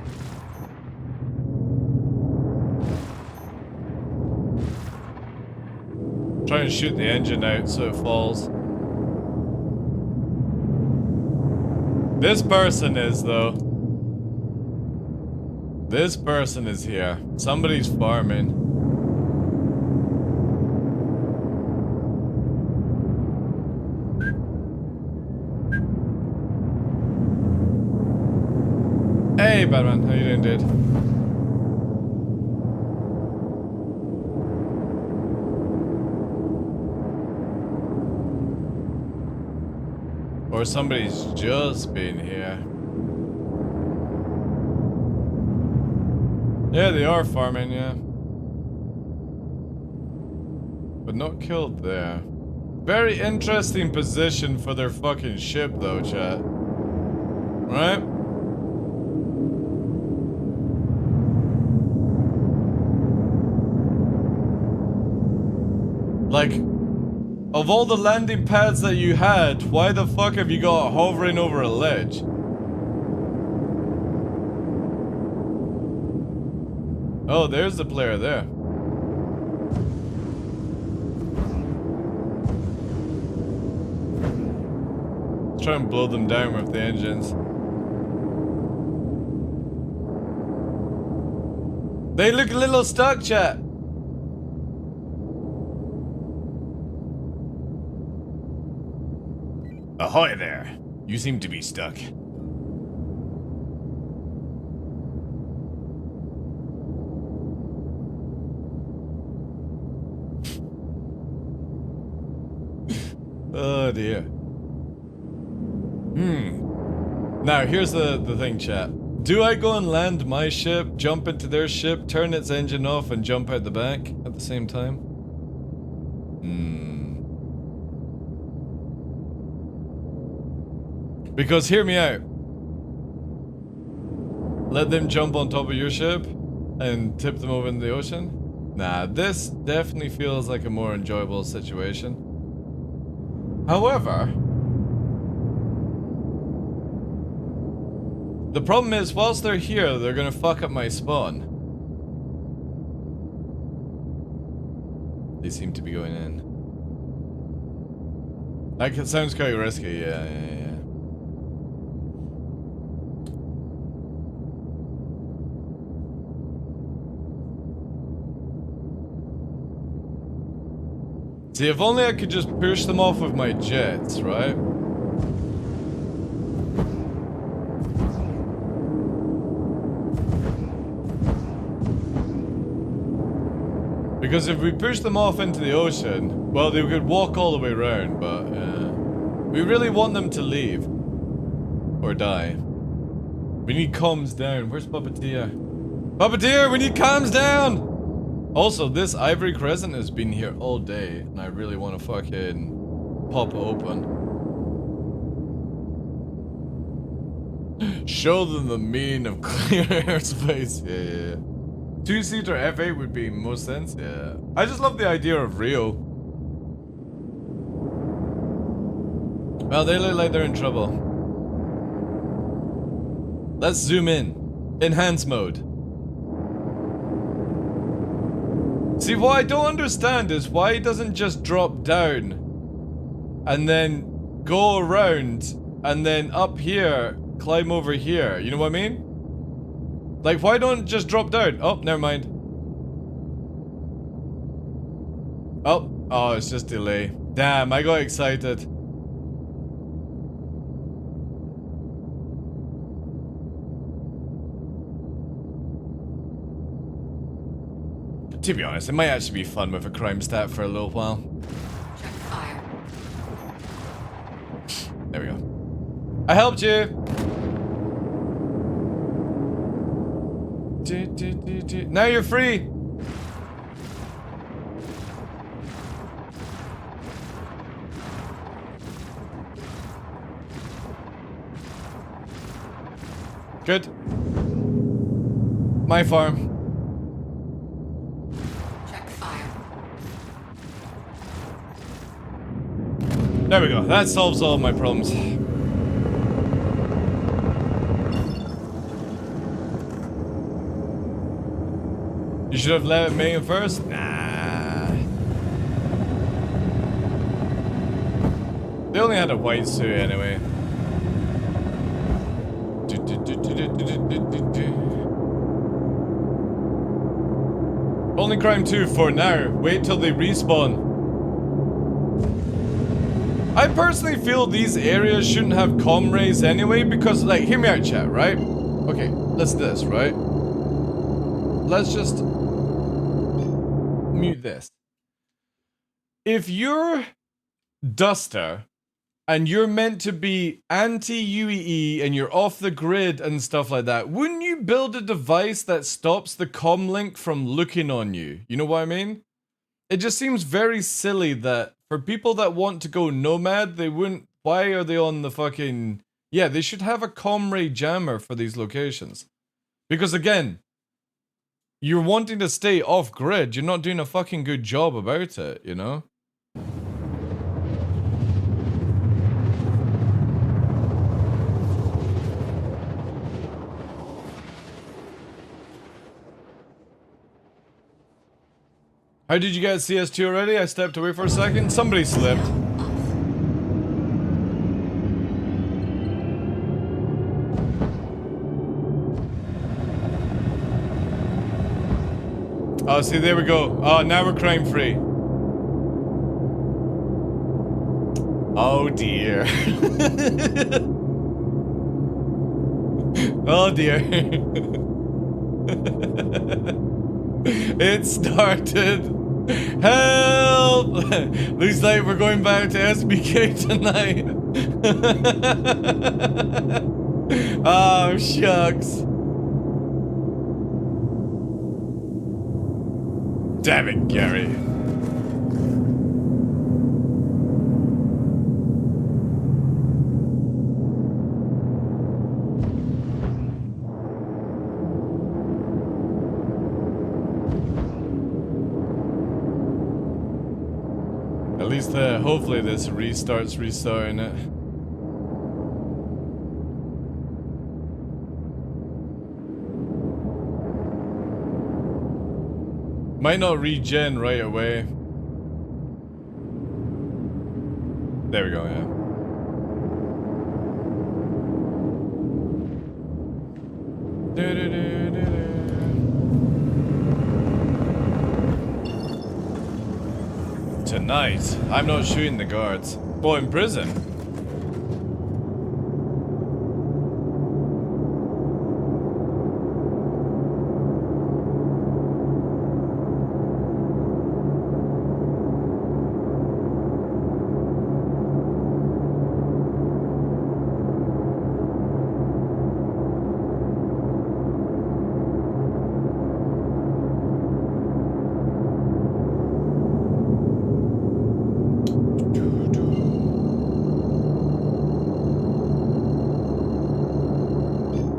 Try and shoot the engine out so it falls. This person is, though. This person is here. Somebody's farming. Hey, Batman. How you doing, dude? Or somebody's just been here. Yeah, they are farming, yeah. But not killed there. Very interesting position for their fucking ship, though, chat. Right? Like, of all the landing pads that you had, why the fuck have you got hovering over a ledge? Oh, there's the player there. Let's try and blow them down with the engines. They look a little stuck, chat. Ahoy there. You seem to be stuck. Oh dear. Now here's the thing, chat. Do I go and land my ship, jump into their ship, turn its engine off, and jump out the back at the same time? Because hear me out. Let them jump on top of your ship and tip them over in the ocean? Nah, this definitely feels like a more enjoyable situation. However, the problem is, whilst they're here, they're gonna fuck up my spawn. They seem to be going in. Like, it sounds quite risky, yeah. See, if only I could just push them off with my jets, right? Because if we push them off into the ocean, well, they could walk all the way around, but we really want them to leave. Or die. We need comms down. Where's Puppeteer? Puppeteer, we need comms down! Also, this Ivory Crescent has been here all day, and I really want to fucking pop open. Show them the meaning of clear airspace. Yeah. Two-seater F8 would be most sense, yeah. I just love the idea of Rio. Well, they look like they're in trouble. Let's zoom in. Enhance mode. See, what I don't understand is why it doesn't just drop down and then go around and then up here, climb over here. You know what I mean? Like, why don't it just drop down? Oh, never mind. Oh, it's just delay. Damn, I got excited. To be honest, it might actually be fun with a crime stat for a little while. Check fire. There we go. I helped you! Now you're free! Good. My farm. There we go. That solves all my problems. You should have let me in first? Nah. They only had a white suit anyway. Only crime 2 for now. Wait till they respawn. I personally feel these areas shouldn't have comm rays anyway, because, like, hear me out, chat, right? Okay, let's do this, right? Let's just mute this. If you're Duster and you're meant to be anti-UEE and you're off the grid and stuff like that, wouldn't you build a device that stops the comm link from looking on you? You know what I mean? It just seems very silly that for people that want to go nomad, they wouldn't... Why are they on the fucking... Yeah, they should have a comm ray jammer for these locations. Because again, you're wanting to stay off grid, you're not doing a fucking good job about it, you know? How did you get CS2 already? I stepped away for a second. Somebody slipped. Oh, see, there we go. Oh, now we're crime free. Oh, dear. Oh, dear. It started. Help! Looks like we're going back to SBK tonight. Oh, shucks. Damn it, Gary. At least, hopefully this restarting it. Might not regen right away. There we go, yeah. Tonight, I'm not shooting the guards. Well, in prison.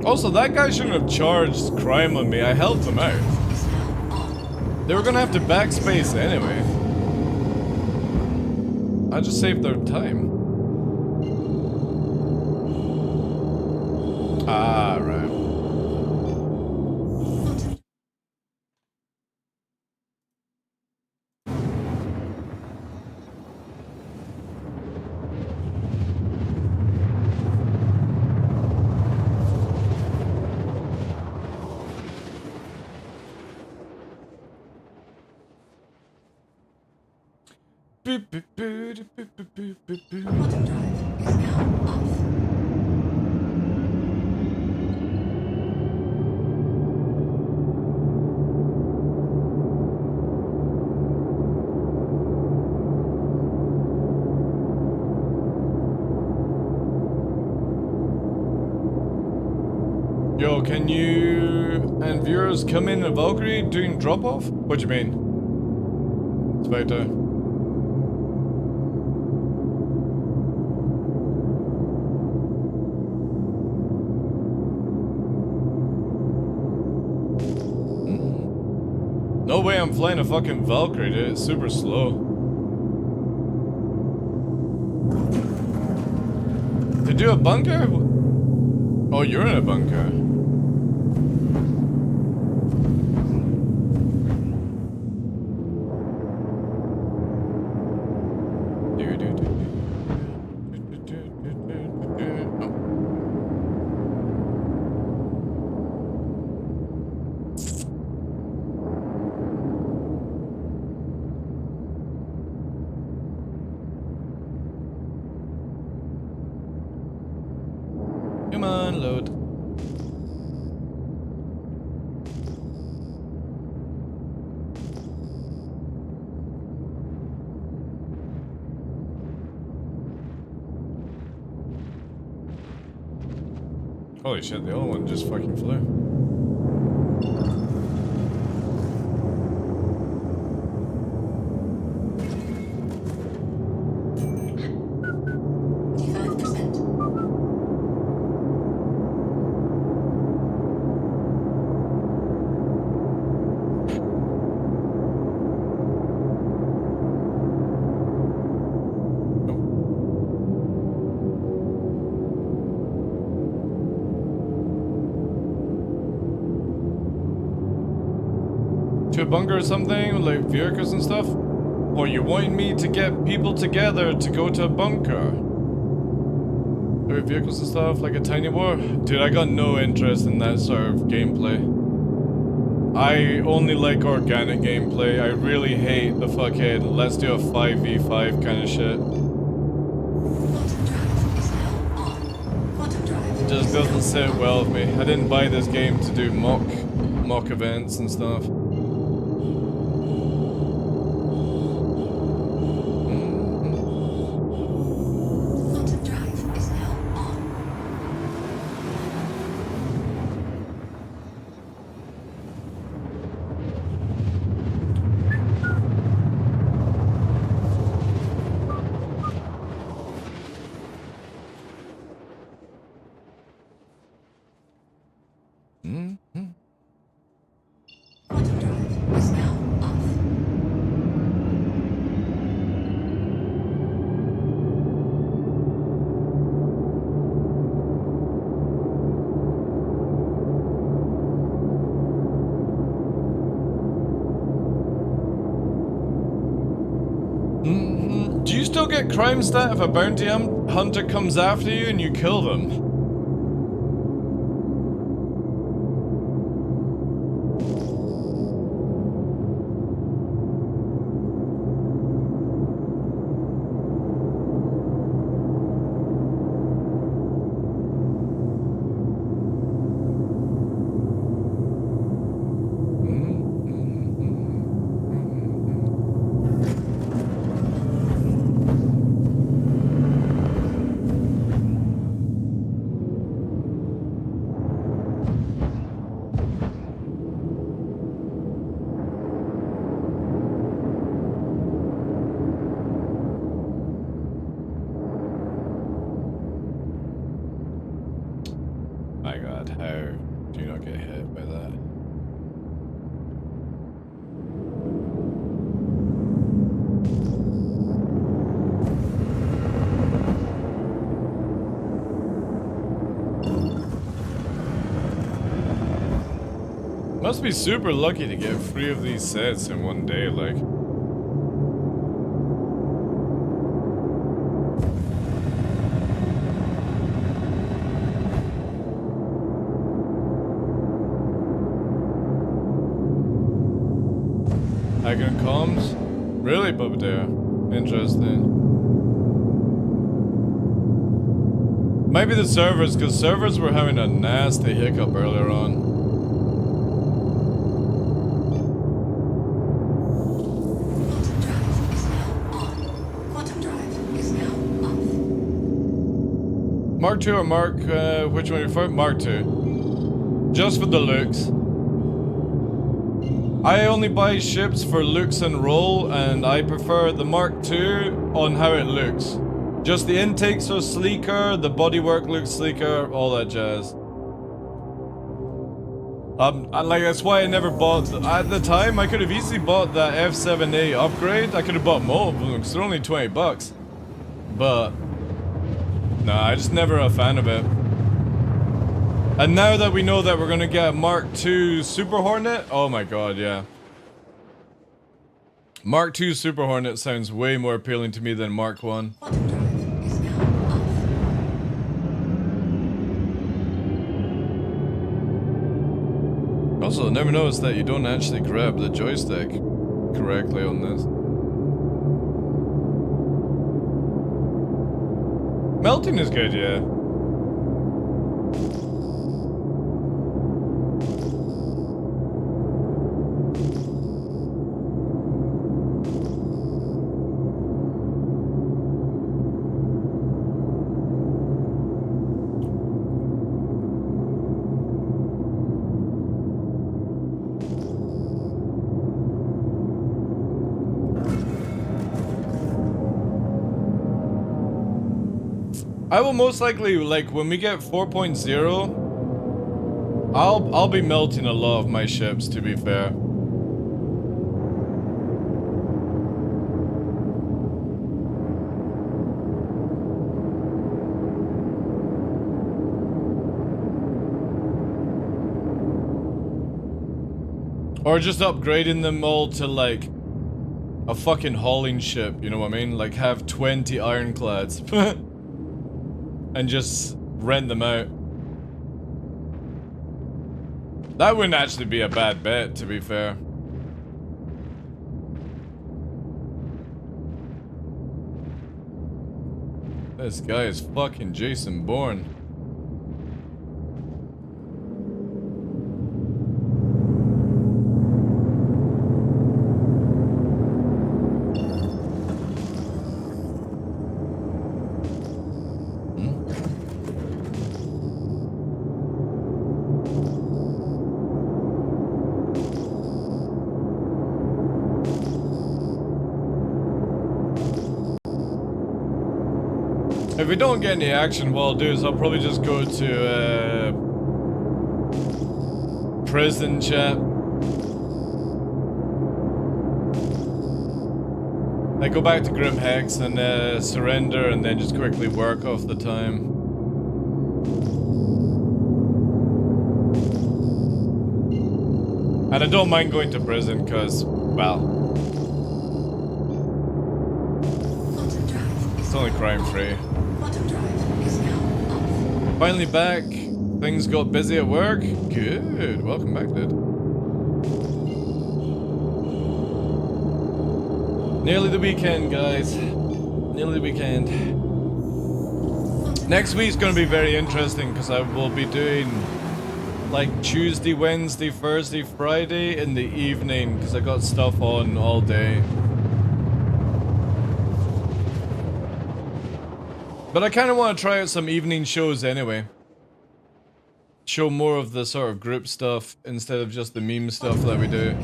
Also, that guy shouldn't have charged crime on me. I helped him out. They were gonna have to backspace anyway. I just saved their time. Ah, right. Quantum drive is now off. Yo, can you and viewers come in a Valkyrie doing drop-off? What do you mean? Spectre. No way I'm flying a fucking Valkyrie, dude. It's super slow. To do a bunker? Oh, you're in a bunker. Come on, load. Holy shit, the other one just fucking flew. To a bunker or something, like vehicles and stuff? Or you want me to get people together to go to a bunker? Or vehicles and stuff, like a tiny war? Dude, I got no interest in that sort of gameplay. I only like organic gameplay. I really hate the fucking let's do a 5v5 kind of shit. It just doesn't sit well with me. I didn't buy this game to do mock events and stuff. still get crime stat if a bounty hunter comes after you and you kill them. My god, how do you not get hit by that? Must be super lucky to get 3 of these sets in one day, like. Icon comms? Really, Bubadeo? Interesting. Might be the servers, because servers were having a nasty hiccup earlier on. Quantum drive is now off. Mark 2 or Mark, which one you for? Mark 2. Just for the looks. I only buy ships for looks and roll, and I prefer the Mark II on how it looks. Just the intakes are sleeker, the bodywork looks sleeker, all that jazz. Like that's why I never bought. At the time, I could have easily bought that F7A upgrade. I could have bought more of them because they're only $20. But nah, I just never a fan of it. And now that we know that we're gonna get Mark II Super Hornet, oh my god, yeah. Mark II Super Hornet sounds way more appealing to me than Mark I. Quantum drive is now off. Also, I never noticed that you don't actually grab the joystick correctly on this. Melting is good, yeah. I will most likely, like, when we get 4.0, I'll be melting a lot of my ships, to be fair. Or just upgrading them all to, like, a fucking hauling ship, you know what I mean? Like, have 20 ironclads. And just rent them out. That wouldn't actually be a bad bet, to be fair. This guy is fucking Jason Bourne. If we don't get any action, what I'll do is I'll probably just go to prison chat. I go back to Grim Hex and surrender and then just quickly work off the time. And I don't mind going to prison because, well... Quantum drive only crime free. Quantum drive is now off. Finally back. Things got busy at work. Good. Welcome back, dude. Nearly the weekend, guys. Nearly the weekend. Next week's gonna be very interesting because I will be doing like Tuesday, Wednesday, Thursday, Friday in the evening because I got stuff on all day. But I kind of want to try out some evening shows anyway. Show more of the sort of group stuff instead of just the meme stuff that we do.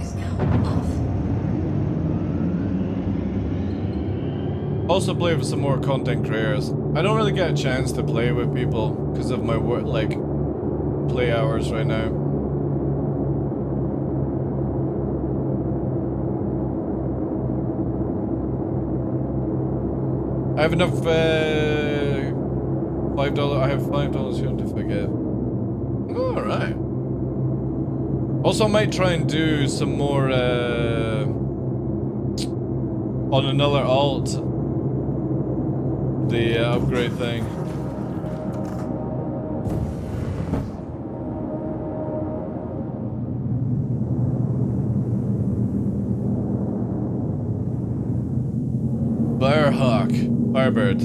Also play with some more content creators. I don't really get a chance to play with people because of my work, like play hours right now. I have enough $5. I have $5 here to forget. All right. Also, I might try and do some more on another alt. The upgrade thing. Firehawk. Firebird.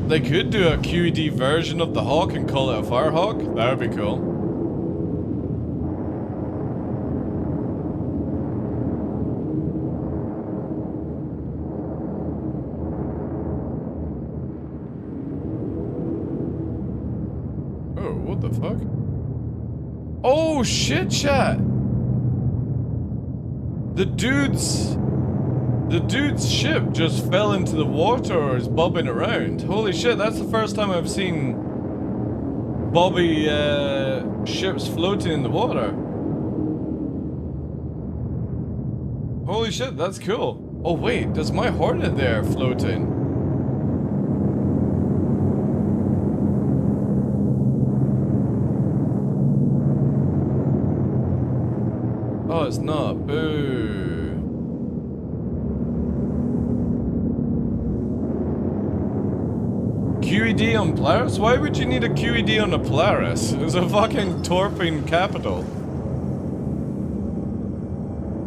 They could do a QED version of the Hawk and call it a Firehawk. That would be cool. Oh, what the fuck? Oh shit, chat! The dude's ship just fell into the water or is bobbing around. Holy shit, that's the first time I've seen bobby ships floating in the water. Holy shit, that's cool. Oh wait, there's my Hornet there floating. Oh, it's not. Boo. QED on Polaris? Why would you need a QED on a Polaris? It's a fucking torping capital.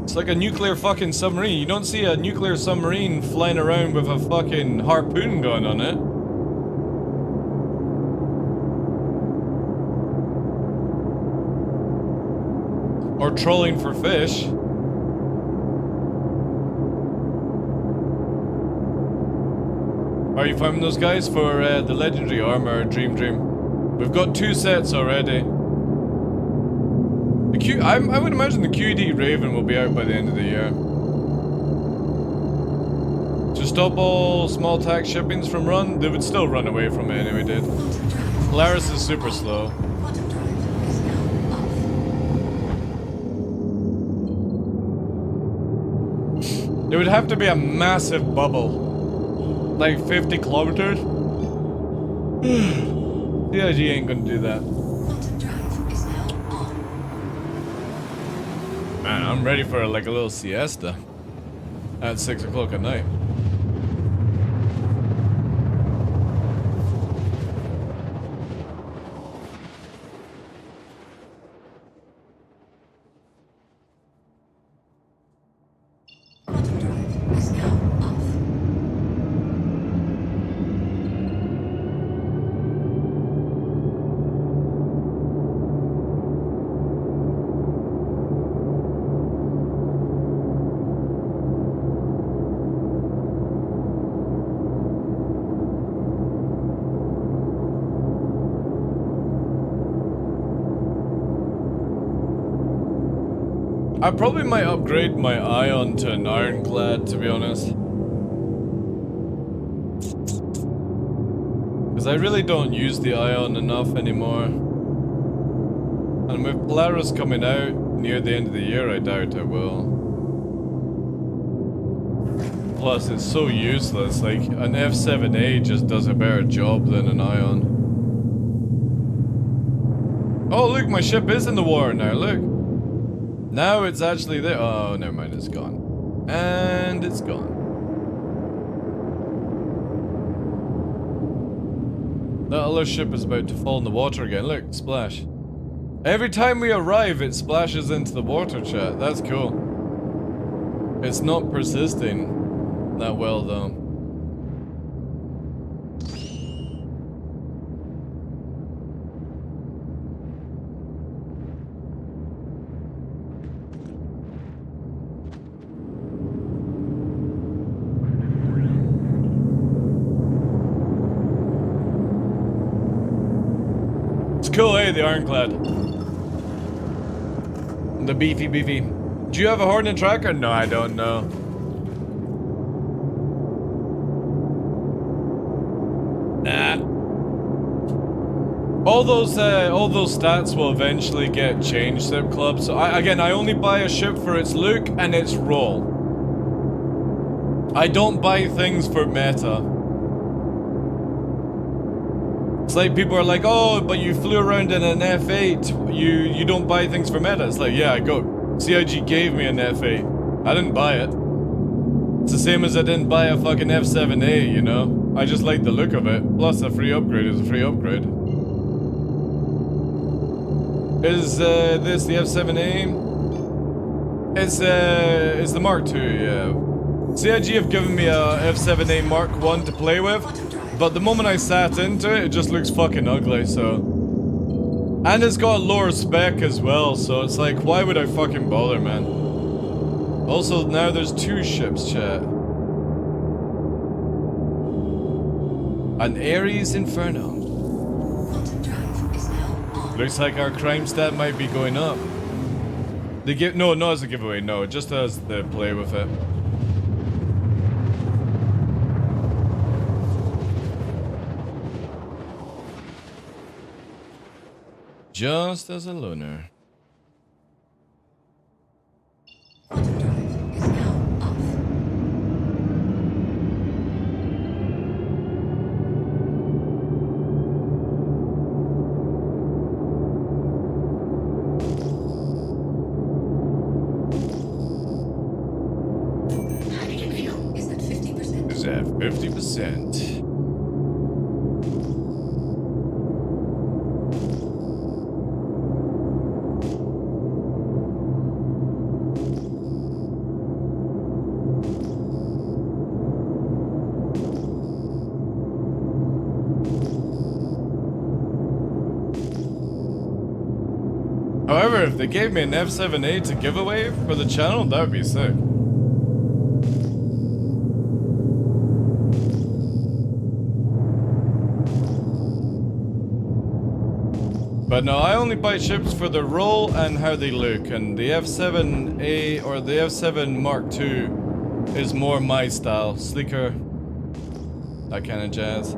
It's like a nuclear fucking submarine. You don't see a nuclear submarine flying around with a fucking harpoon gun on it. Or trolling for fish. Are you farming those guys for the legendary armor Dream? We've got 2 sets already. I would imagine the QED Raven will be out by the end of the year. To stop all small tax shippings from run, they would still run away from it anyway, dude. Polaris is super slow. It would have to be a massive bubble. Like 50 kilometers? CIG ain't gonna do that. Man, I'm ready for like a little siesta at 6 o'clock at night. I probably might upgrade my Ion to an Ironclad, to be honest. Because I really don't use the Ion enough anymore. And with Polaris coming out near the end of the year, I doubt I will. Plus, it's so useless, like, an F7A just does a better job than an Ion. Oh look, my ship is in the water now, look! Now it's actually there. Oh, never mind, it's gone. And it's gone. That other ship is about to fall in the water again. Look, splash. Every time we arrive, it splashes into the water, chat. That's cool. It's not persisting that well, though. It's cool, eh? The Ironclad. The beefy. Do you have a Hornet tracker? No, I don't know. Nah. All those stats will eventually get changed, Ship Club. So I only buy a ship for its look and its roll. I don't buy things for meta. It's like people are like, oh, but you flew around in an F8. You don't buy things for meta. It's like, yeah, I go. CIG gave me an F8. I didn't buy it. It's the same as I didn't buy a fucking F7A, you know? I just like the look of it. Plus, a free upgrade is a free upgrade. Is this the F7A? It's the Mark II, yeah. CIG have given me a F7A Mark I to play with, but the moment I sat into it, it just looks fucking ugly, so... And it's got a lower spec as well, so it's like, why would I fucking bother, man? Also, now there's 2 ships, chat. An Ares Inferno. Looks like our crime stat might be going up. They give no, not as a giveaway, no, just as the play with it. Just as a loner. Hydrogen fuel is at 50%. Is at 50%. However, if they gave me an F7A to give away for the channel, that would be sick. But no, I only buy ships for the roll and how they look, and the F7A or the F7 Mark II is more my style. Sleeker, that kind of jazz.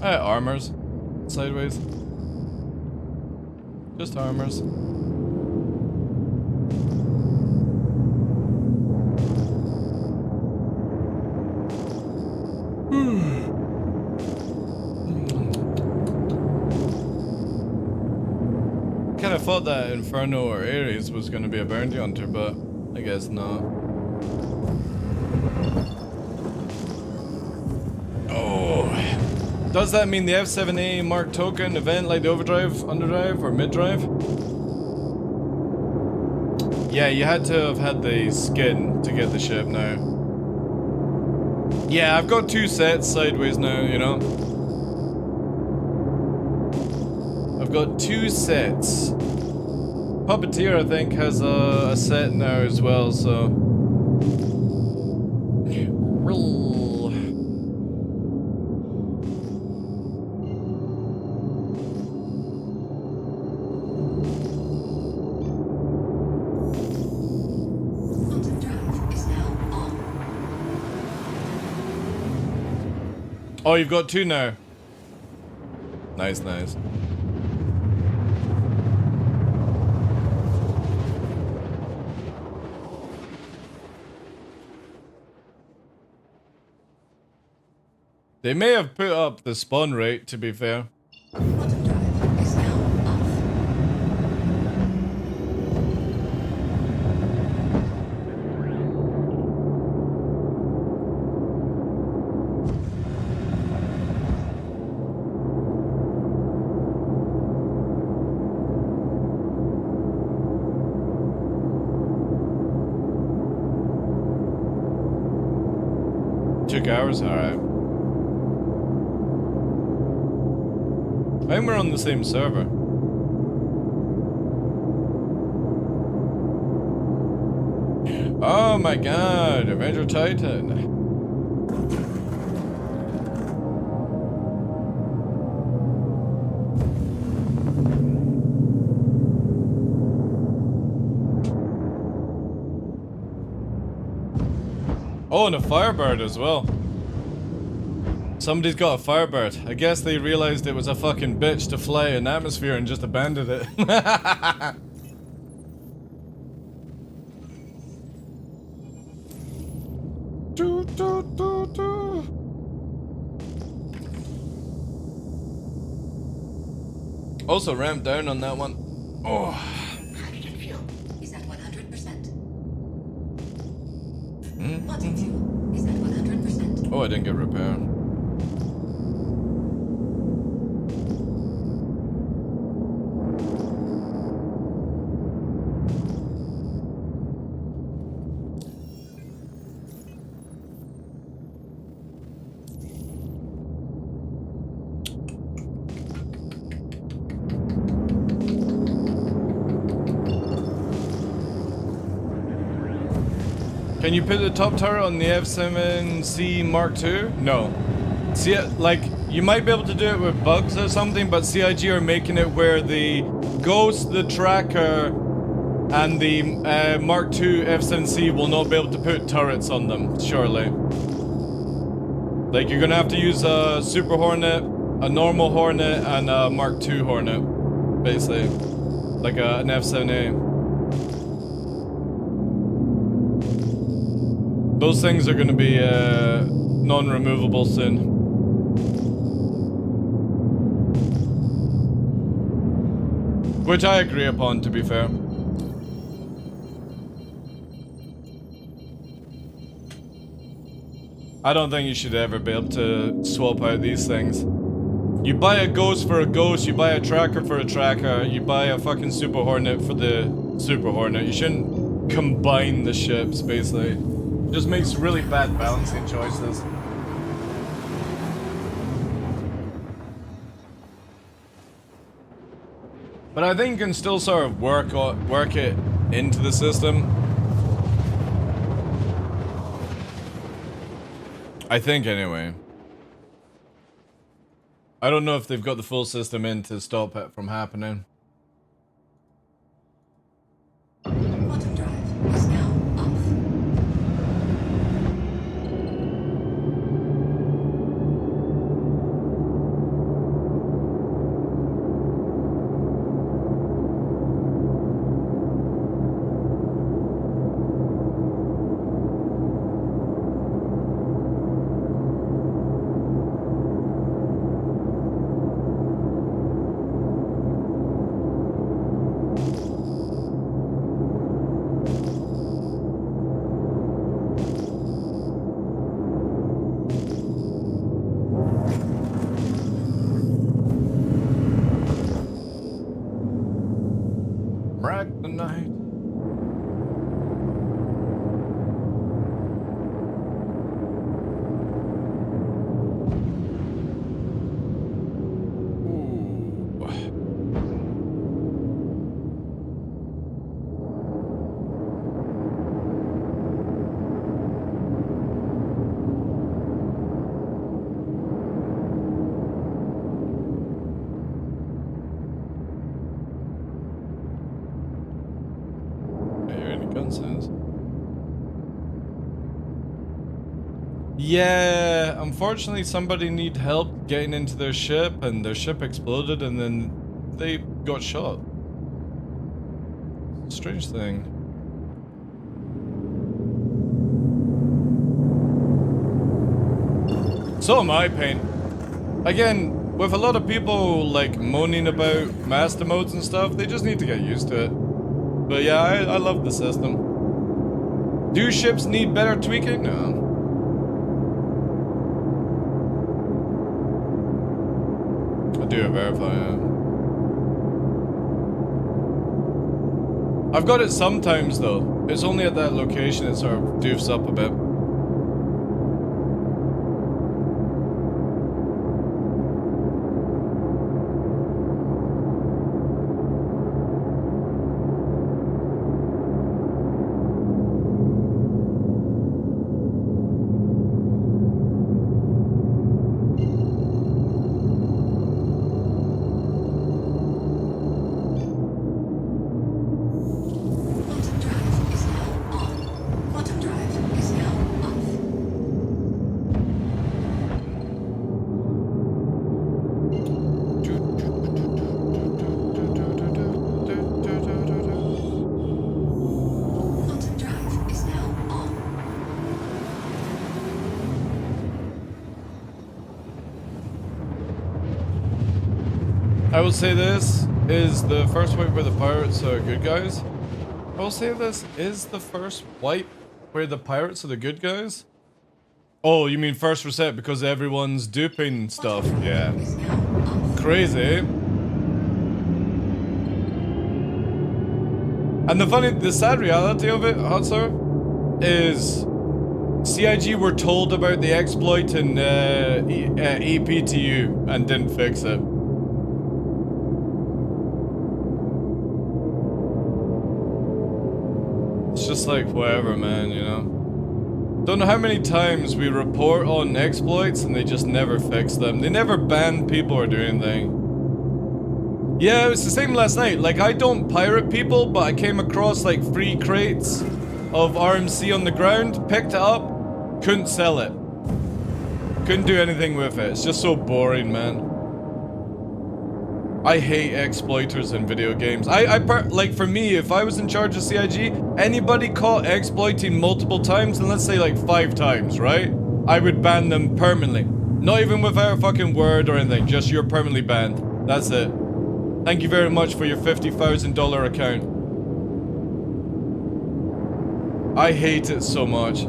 Armors. Sideways. Just armors. Kinda thought that Inferno or Ares was gonna be a bounty hunter, but I guess not. Oh. Does that mean the F7A Mark token event like the overdrive, underdrive, or mid-drive? Yeah, you had to have had the skin to get the ship now. Yeah, I've got 2 sets sideways now, you know? I've got 2 sets. Puppeteer, I think, has a set now as well, so... Oh, you've got 2 now. Nice, nice. They may have put up the spawn rate, to be fair. Quantum drive is now off. 2 hours? Alright. I think we're on the same server. Oh my god, Avenger Titan. Oh, and a Firebird as well. Somebody's got a Firebird. I guess they realized it was a fucking bitch to fly in atmosphere and just abandoned it. Also ramp down on that one. Oh. Hydrogen fuel is at 100%. Hmm? Quantum fuel is at 100%. Oh, I didn't get repair. Can you put the top turret on the F7C Mark II? No. See, like, you might be able to do it with bugs or something, but CIG are making it where the Ghost, the Tracker, and the Mark II F7C will not be able to put turrets on them, surely. Like, you're gonna have to use a Super Hornet, a normal Hornet, and a Mark II Hornet, basically. Like an F7A. Those things are going to be non-removable soon. Which I agree upon, to be fair. I don't think you should ever be able to swap out these things. You buy a Ghost for a Ghost, you buy a Tracker for a Tracker, you buy a fucking Super Hornet for the Super Hornet. You shouldn't combine the ships, basically. Just makes really bad balancing choices. But I think you can still sort of work it into the system. I think anyway. I don't know if they've got the full system in to stop it from happening. Quantum drive is now off. Brag the night. Yeah, unfortunately somebody needed help getting into their ship and their ship exploded and then they got shot. Strange thing. So am I, Paint. Again, with a lot of people like moaning about master modes and stuff, they just need to get used to it. But yeah, I love the system. Do ships need better tweaking? No. I do verify, yeah. I've got it sometimes though. It's only at that location it sort of doofs up a bit. I will say this is the first wipe where the pirates are good guys. I will say this is the first wipe where the pirates are the good guys. Oh, you mean first reset because everyone's duping stuff? Yeah. Crazy. And the sad reality of it, Hutsar, is CIG were told about the exploit in EPTU and didn't fix it. It's just like whatever, man, you know? Don't know how many times we report on exploits and they just never fix them. They never ban people or do anything. Yeah, it was the same last night. Like, I don't pirate people, but I came across like 3 crates of RMC on the ground, picked it up, couldn't sell it. Couldn't do anything with it. It's just so boring, man. I hate exploiters in video games. Like, for me, if I was in charge of CIG, anybody caught exploiting multiple times, and let's say like 5 times, right? I would ban them permanently. Not even without a fucking word or anything, just you're permanently banned. That's it. Thank you very much for your $50,000 account. I hate it so much.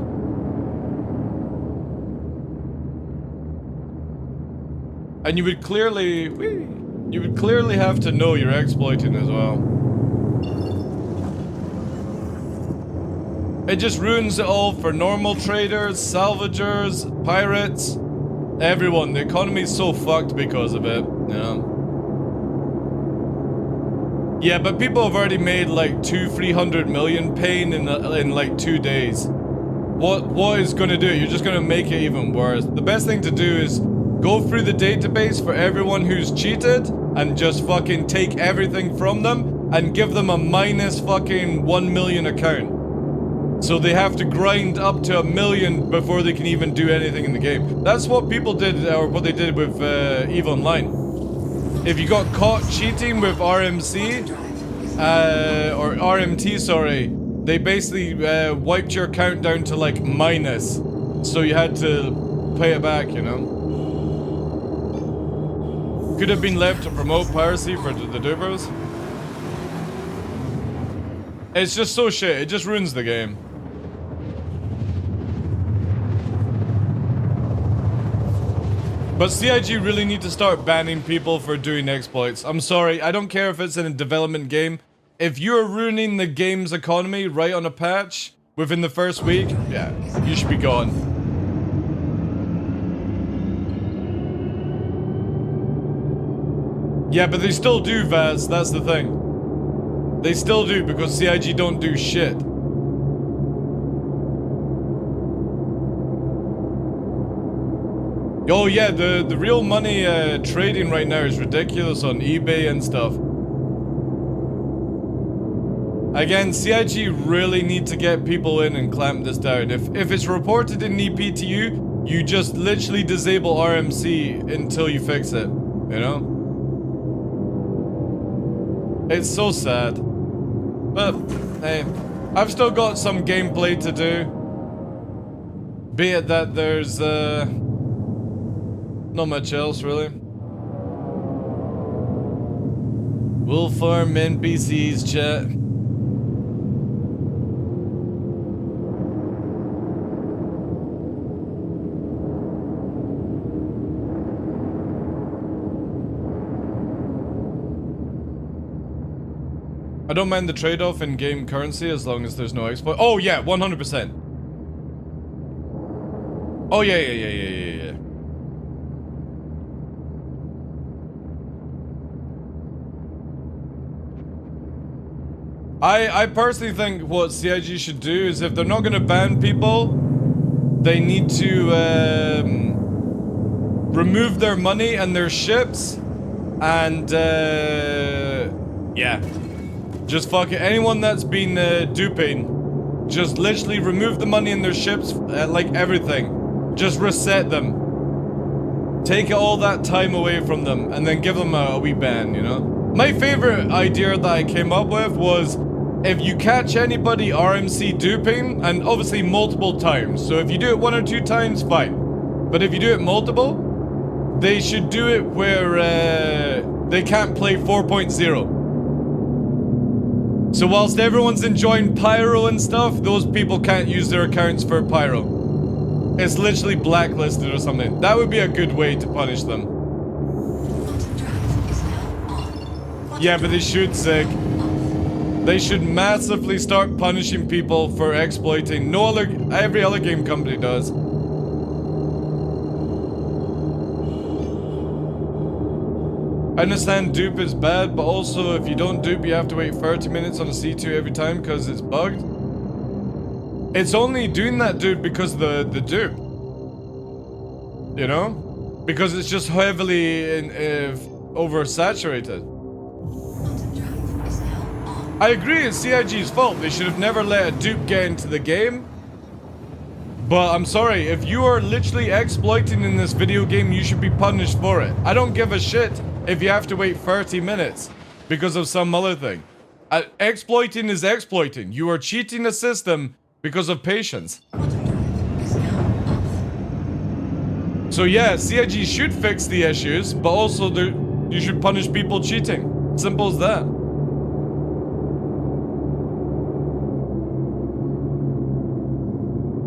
And you would clearly have to know you're exploiting as well. It just ruins it all for normal traders, salvagers, pirates, everyone. The economy is so fucked because of it, you know? Yeah, but people have already made like 200-300 million paying in like 2 days. What is gonna do it? You're just gonna make it even worse. The best thing to do is go through the database for everyone who's cheated and just fucking take everything from them and give them a minus fucking 1 million account. So they have to grind up to 1 million before they can even do anything in the game. That's what people did, or what they did with EVE Online. If you got caught cheating with RMC, or RMT, sorry, they basically wiped your account down to like minus. So you had to pay it back, you know? Could have been left to promote piracy for the dupers. It's just so shit, it just ruins the game. But CIG really need to start banning people for doing exploits. I'm sorry, I don't care if it's in a development game. If you're ruining the game's economy right on a patch within the first week, yeah, you should be gone. Yeah, but they still do, Vaz, that's the thing. They still do, because CIG don't do shit. Oh yeah, the real money trading right now is ridiculous on eBay and stuff. Again, CIG really need to get people in and clamp this down. If it's reported in EPTU, you just literally disable RMC until you fix it, you know? It's so sad. But, hey, I've still got some gameplay to do. Be it that there's, Not much else, really. We'll farm NPCs, chat. I don't mind the trade-off in game currency as long as there's no exploit. Oh yeah, 100%. Oh yeah. I personally think what CIG should do is if they're not going to ban people, they need to remove their money and their ships, and yeah, just fuck it. Anyone that's been duping, just literally remove the money in their ships, like everything. Just reset them. Take all that time away from them, and then give them a wee ban, you know? My favorite idea that I came up with was, if you catch anybody RMC duping, and obviously multiple times, so if you do it 1 or 2 times, fine. But if you do it multiple, they should do it where they can't play 4.0. So whilst everyone's enjoying Pyro and stuff, those people can't use their accounts for Pyro. It's literally blacklisted or something. That would be a good way to punish them. Yeah, but they should, Zig. They should massively start punishing people for exploiting. Every other game company does. I understand dupe is bad, but also if you don't dupe, you have to wait 30 minutes on a C2 every time because it's bugged. It's only doing that, dude, because of the dupe. You know? Because it's just heavily oversaturated. I agree, it's CIG's fault. They should have never let a dupe get into the game. But I'm sorry, if you are literally exploiting in this video game, you should be punished for it. I don't give a shit if you have to wait 30 minutes because of some other thing. Exploiting is exploiting. You are cheating the system because of patience. So yeah, CIG should fix the issues, but also you should punish people cheating. Simple as that.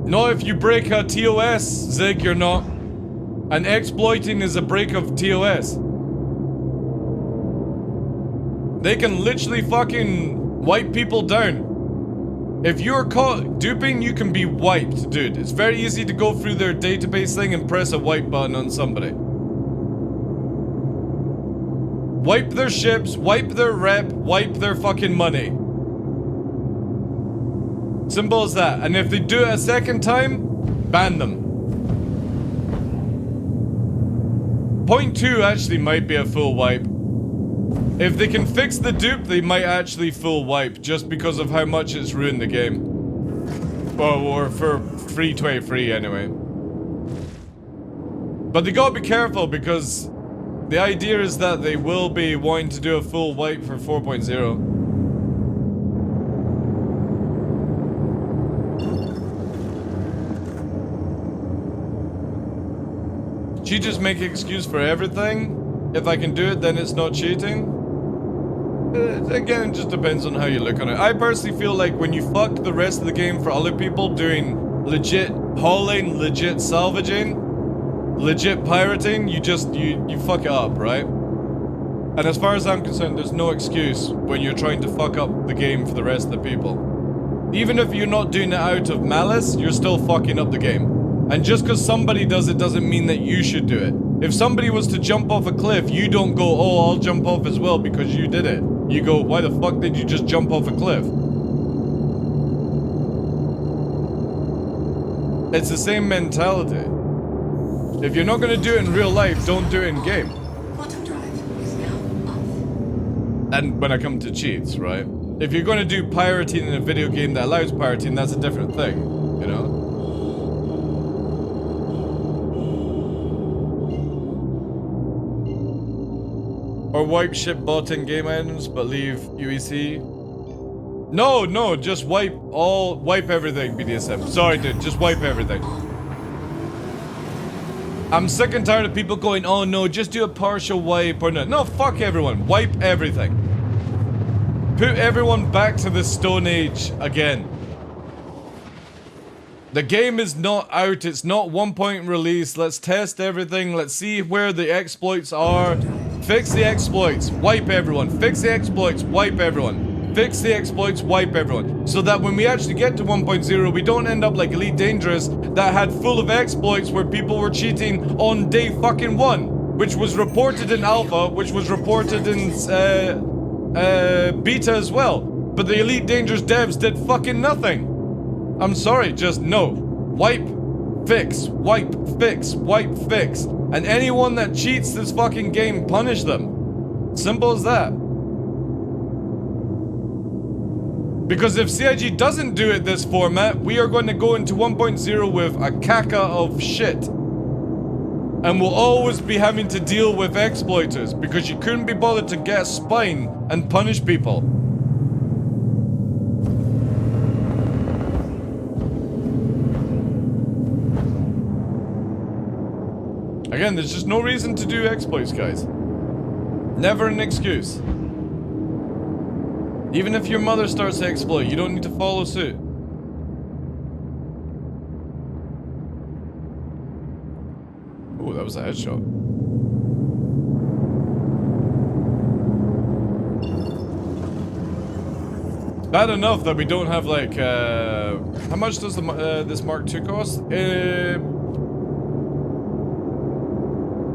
Not if you break a TOS, Zig, you're not. And exploiting is a break of TOS. They can literally fucking wipe people down. If you're caught duping, you can be wiped, dude. It's very easy to go through their database thing and press a wipe button on somebody. Wipe their ships, wipe their rep, wipe their fucking money. Simple as that. And if they do it a second time, ban them. Point 2 actually might be a full wipe. If they can fix the dupe, they might actually full wipe just because of how much it's ruined the game. Or for free 23 anyway. But they gotta be careful because the idea is that they will be wanting to do a full wipe for 4.0. Cheaters make an excuse for everything. If I can do it, then it's not cheating. Again, it just depends on how you look on it. I personally feel like when you fuck the rest of the game for other people doing legit hauling, legit salvaging, legit pirating, you fuck it up, right? And as far as I'm concerned, there's no excuse when you're trying to fuck up the game for the rest of the people. Even if you're not doing it out of malice, you're still fucking up the game. And just because somebody does it doesn't mean that you should do it. If somebody was to jump off a cliff, you don't go, oh, I'll jump off as well because you did it. You go, why the fuck did you just jump off a cliff? It's the same mentality. If you're not going to do it in real life, don't do it in game. And when I come to cheats, right? If you're going to do pirating in a video game that allows pirating, that's a different thing, you know? Or wipe ship bot in game items, but leave UEC. No, just wipe everything, BDSM. Sorry, dude, just wipe everything. I'm sick and tired of people going, oh no, just do a partial wipe or no. No, fuck everyone. Wipe everything. Put everyone back to the Stone Age again. The game is not out. It's not 1.0 release. Let's test everything. Let's see where the exploits are. Fix the exploits. Wipe everyone. Fix the exploits. Wipe everyone. Fix the exploits. Wipe everyone. So that when we actually get to 1.0, we don't end up like Elite Dangerous that had full of exploits where people were cheating on day fucking 1, which was reported in alpha, which was reported in beta as well. But the Elite Dangerous devs did fucking nothing. I'm sorry, just no. Wipe, fix, wipe, fix, wipe, fix. And anyone that cheats this fucking game, punish them. Simple as that. Because if CIG doesn't do it this format, we are going to go into 1.0 with a caca of shit. And we'll always be having to deal with exploiters because you couldn't be bothered to get a spine and punish people. Again, there's just no reason to do exploits, guys. Never an excuse. Even if your mother starts to exploit, you don't need to follow suit. Oh, that was a headshot. Bad enough that we don't have like, how much does the this Mark II cost?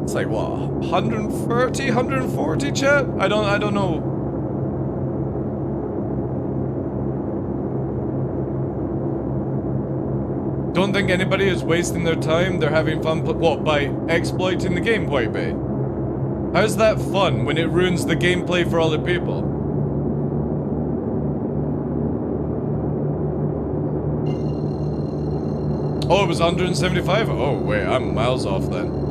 It's like what, 130, 140, chat? I don't know. Don't think anybody is wasting their time. They're having fun. What, by exploiting the gameplay, babe? How's that fun when it ruins the gameplay for other people? Oh, it was 175? Oh, wait, I'm miles off then.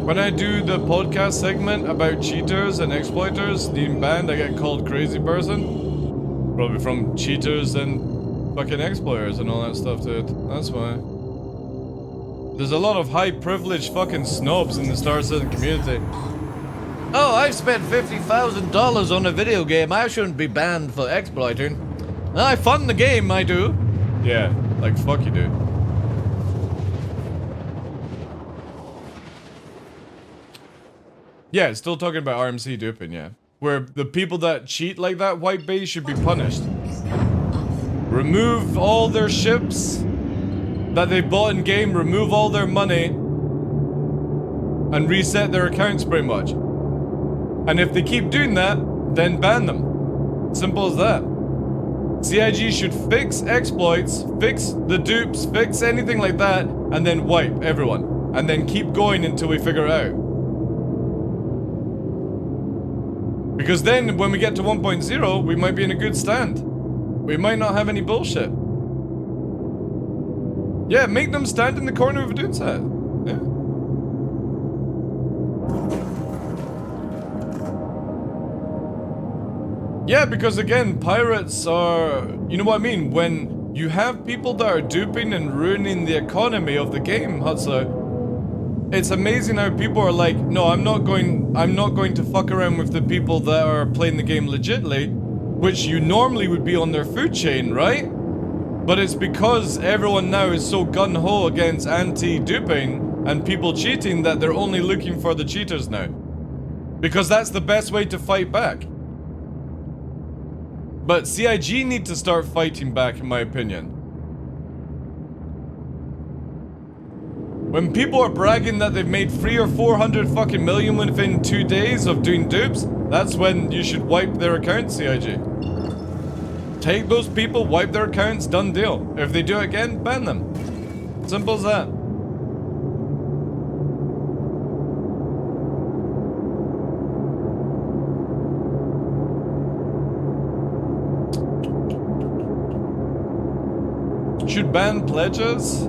When I do the podcast segment about cheaters and exploiters being banned, I get called crazy person. Probably from cheaters and fucking exploiters and all that stuff, dude. That's why. There's a lot of high privileged fucking snobs in the Star Citizen community. Oh, I've spent $50,000 on a video game. I shouldn't be banned for exploiting. I fund the game, I do. Yeah, like fuck you, dude. Yeah, still talking about RMC duping, yeah. Where the people that cheat like that, white base, should be punished. Remove all their ships that they bought in game, remove all their money, and reset their accounts pretty much. And if they keep doing that, then ban them. Simple as that. CIG should fix exploits, fix the dupes, fix anything like that, and then wipe everyone. And then keep going until we figure it out. Because then, when we get to 1.0, we might be in a good stand. We might not have any bullshit. Yeah, make them stand in the corner of a dude's head. Yeah. Yeah, because again, pirates are... You know what I mean? When you have people that are duping and ruining the economy of the game, Hudso, it's amazing how people are like, no, I'm not going to fuck around with the people that are playing the game legitly, which you normally would be on their food chain, right? But it's because everyone now is so gun-ho against anti-duping and people cheating that they're only looking for the cheaters now. Because that's the best way to fight back. But CIG need to start fighting back, in my opinion. When people are bragging that they've made 300 or 400 fucking million within 2 days of doing dupes, that's when you should wipe their accounts, CIG. Take those people, wipe their accounts, done deal. If they do it again, ban them. Simple as that. Should ban pledges?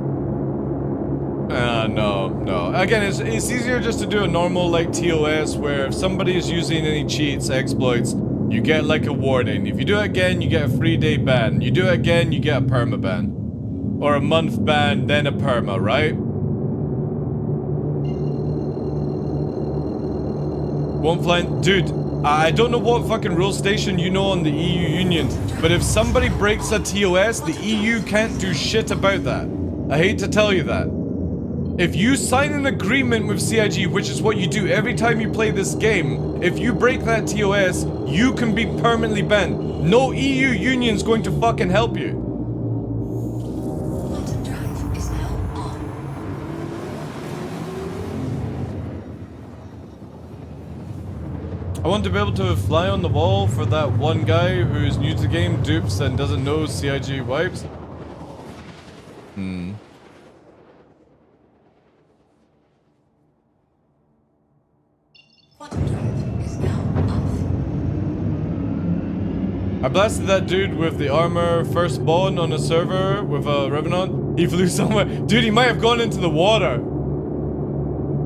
No. Again, it's easier just to do a normal like TOS where if somebody is using any cheats, exploits, you get like a warning. If you do it again, you get a 3-day ban. You do it again, you get a perma ban. Or a month ban, then a perma, right? Won't fly. Dude, I don't know what fucking rule station you know on the EU Union, but if somebody breaks a TOS, the EU can't do shit about that. I hate to tell you that. If you sign an agreement with CIG, which is what you do every time you play this game, if you break that TOS, you can be permanently banned. No EU Union's going to fucking help you. Quantum drive is now on. I want to be able to fly on the wall for that one guy who's new to the game, dupes, and doesn't know CIG wipes. Quantum drive is now off. I blasted that dude with the armor first spawn on a server with a Revenant. He flew somewhere. Dude, he might have gone into the water.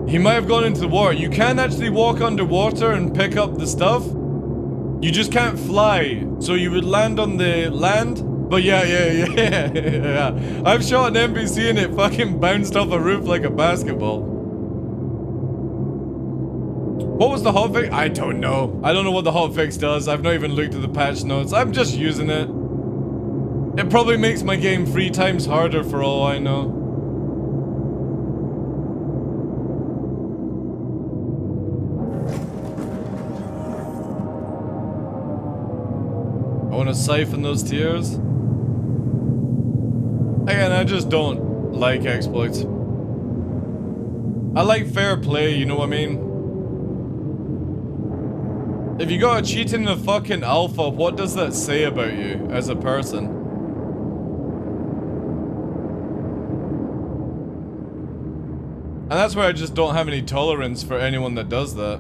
He might have gone into the water. You can actually walk underwater and pick up the stuff. You just can't fly. So you would land on the land. But yeah. I've shot an NPC and it fucking bounced off a roof like a basketball. What was the hotfix? I don't know. I don't know what the hotfix does. I've not even looked at the patch notes. I'm just using it. It probably makes my game 3 times harder for all I know. I want to siphon those tears. Again, I just don't like exploits. I like fair play, you know what I mean? If you got a cheat in the fucking alpha, what does that say about you as a person? And that's why I just don't have any tolerance for anyone that does that.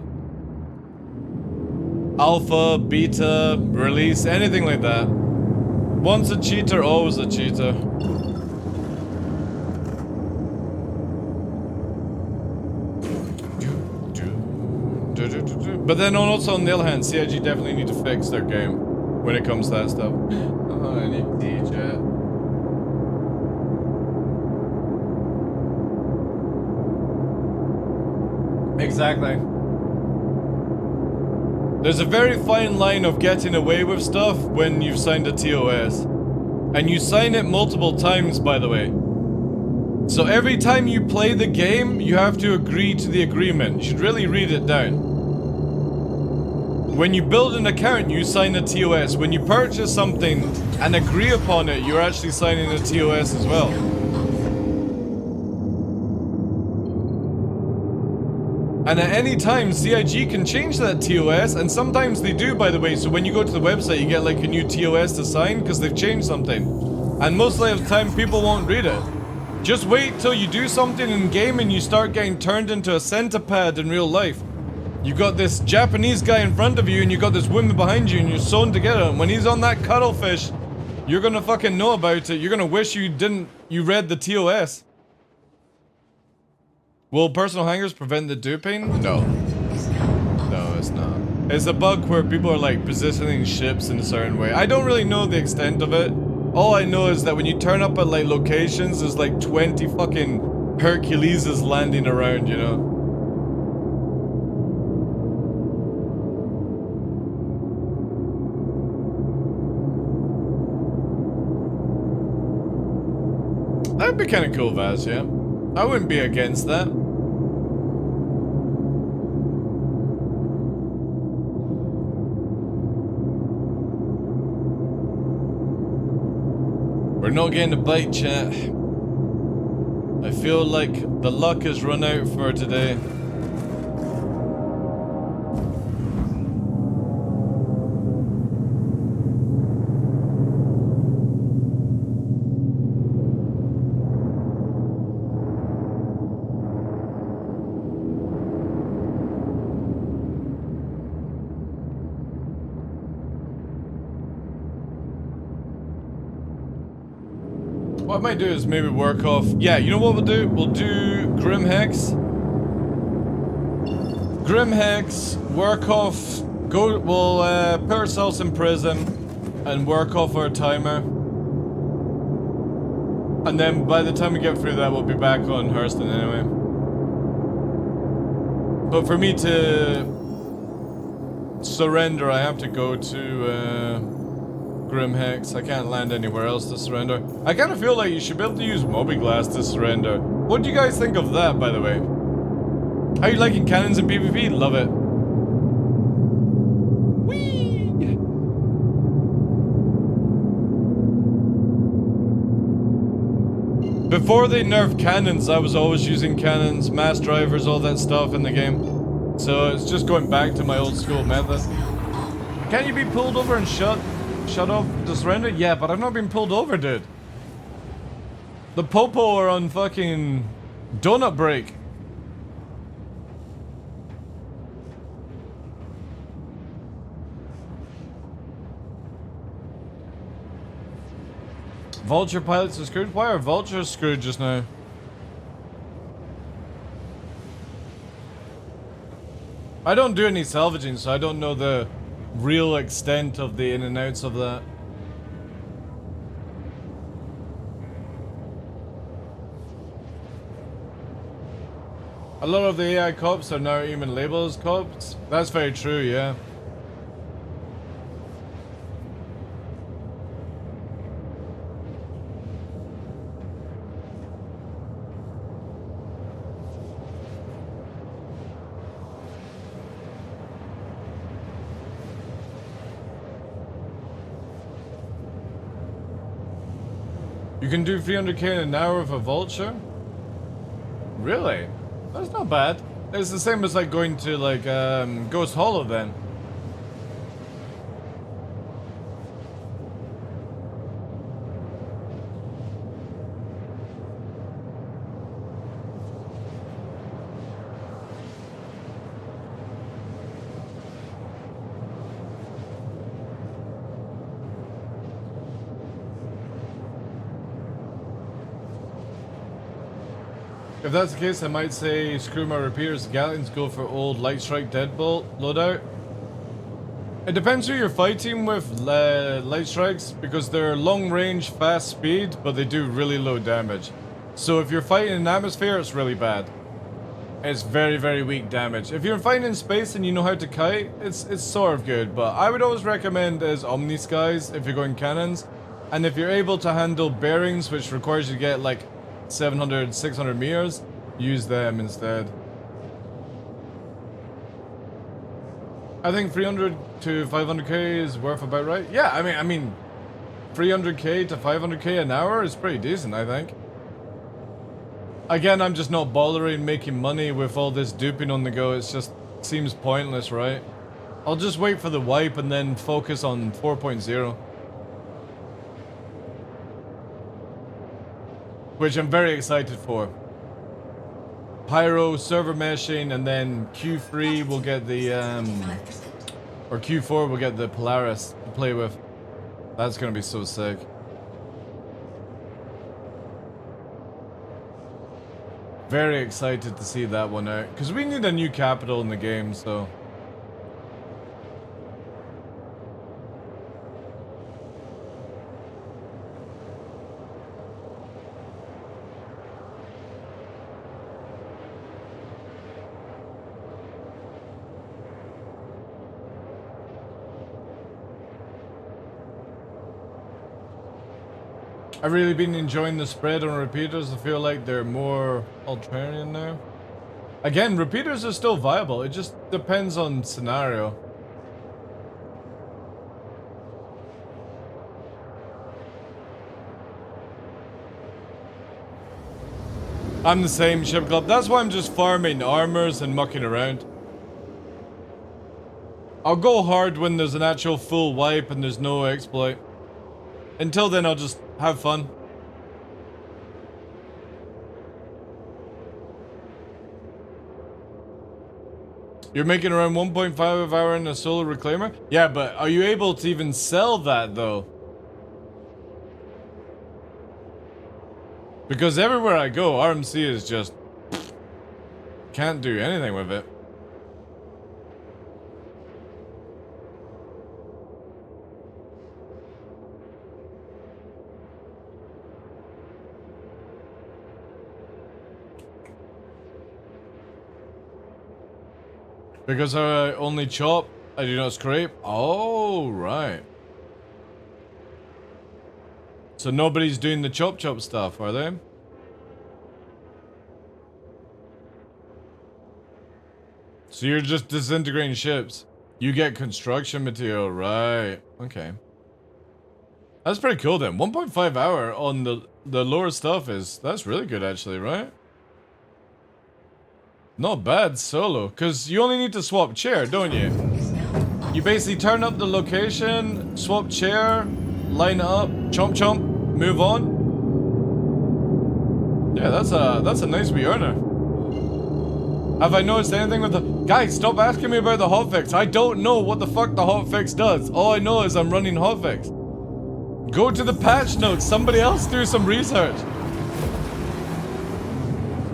Alpha, beta, release, anything like that. Once a cheater, always a cheater. But then also on the other hand, CIG definitely need to fix their game when it comes to that stuff. Oh, I need DJ. Exactly. There's a very fine line of getting away with stuff when you've signed a TOS. And you sign it multiple times, by the way. So every time you play the game, you have to agree to the agreement. You should really read it down. When you build an account, you sign a TOS. When you purchase something and agree upon it, you're actually signing a TOS as well. And at any time, CIG can change that TOS, and sometimes they do, by the way. So when you go to the website, you get like a new TOS to sign because they've changed something. And most of the time, people won't read it. Just wait till you do something in game and you start getting turned into a centipede in real life. You got this Japanese guy in front of you and you got this woman behind you and you're sewn together. And when he's on that cuttlefish, you're gonna fucking know about it. You're gonna wish you read the TOS. Will personal hangers prevent the duping? No. No, it's not. It's a bug where people are like positioning ships in a certain way. I don't really know the extent of it. All I know is that when you turn up at like locations, there's like 20 fucking Herculeses landing around, you know? That'd be kind of cool, Vaz, yeah. I wouldn't be against that. We're not getting a bite, chat. I feel like the luck has run out for today. What I might do is maybe work off... Yeah, you know what we'll do? We'll do Grim Hex. Grim Hex, work off... We'll put ourselves in prison and work off our timer. And then by the time we get through that, we'll be back on Hurston anyway. But for me to surrender, I have to go to Grim Hex. I can't land anywhere else to surrender. I kind of feel like you should be able to use Moby Glass to surrender. What do you guys think of that, by the way? How you liking cannons in PvP? Love it. Before they nerfed cannons, I was always using cannons, mass drivers, all that stuff in the game. So it's just going back to my old school method. Can't you be pulled over and shut off to surrender? Yeah, but I've not been pulled over, dude. The popo are on fucking donut break. Vulture pilots are screwed? Why are vultures screwed just now? I don't do any salvaging, so I don't know the real extent of the in and outs of that. A lot of the AI cops are now even labeled as cops. That's very true, yeah. You can do 300k in an hour with a vulture? Really? That's not bad. It's the same as like going to like Ghost Hollow then. If that's the case, I might say screw my repeaters. Galleons go for old light strike deadbolt loadout. It depends who you're fighting with, light strikes, because they're long range, fast speed, but they do really low damage. So if you're fighting in atmosphere, it's really bad. It's very, very weak damage. If you're fighting in space and you know how to kite, it's sort of good, but I would always recommend as Omni Skies if you're going cannons. And if you're able to handle bearings, which requires you to get like 700, 600 meters, use them instead. I think 300 to 500k is worth about right. Yeah, I mean 300k to 500k an hour is pretty decent, I think. Again, I'm just not bothering making money with all this duping on the go. It just seems pointless, right? I'll just wait for the wipe and then focus on 4.0. Which I'm very excited for. Pyro, server meshing, and then Q3 will get the, or Q4 will get the Polaris to play with. That's gonna be so sick. Very excited to see that one out. Because we need a new capital in the game, so... I've really been enjoying the spread on repeaters. I feel like they're more Ultrarian now. Again, repeaters are still viable. It just depends on scenario. I'm the same, Ship Club. That's why I'm just farming armors and mucking around. I'll go hard when there's an actual full wipe and there's no exploit. Until then, I'll just have fun. You're making around 1.5 an hour in a solar reclaimer? Yeah, but are you able to even sell that though? Because everywhere I go, RMC is just... can't do anything with it. Because I only chop, I do not scrape? Oh, right. So nobody's doing the chop stuff, are they? So you're just disintegrating ships. You get construction material, right. Okay. That's pretty cool then. 1.5 hour on the lower stuff that's really good actually, right? Not bad solo, because you only need to swap chair, don't you? You basically turn up the location, swap chair, line it up, chomp chomp, move on. Yeah, that's a nice wee earner. Have I noticed anything with the... Guys, stop asking me about the hotfix. I don't know what the fuck the hotfix does. All I know is I'm running hotfix. Go to the patch notes. Somebody else do some research.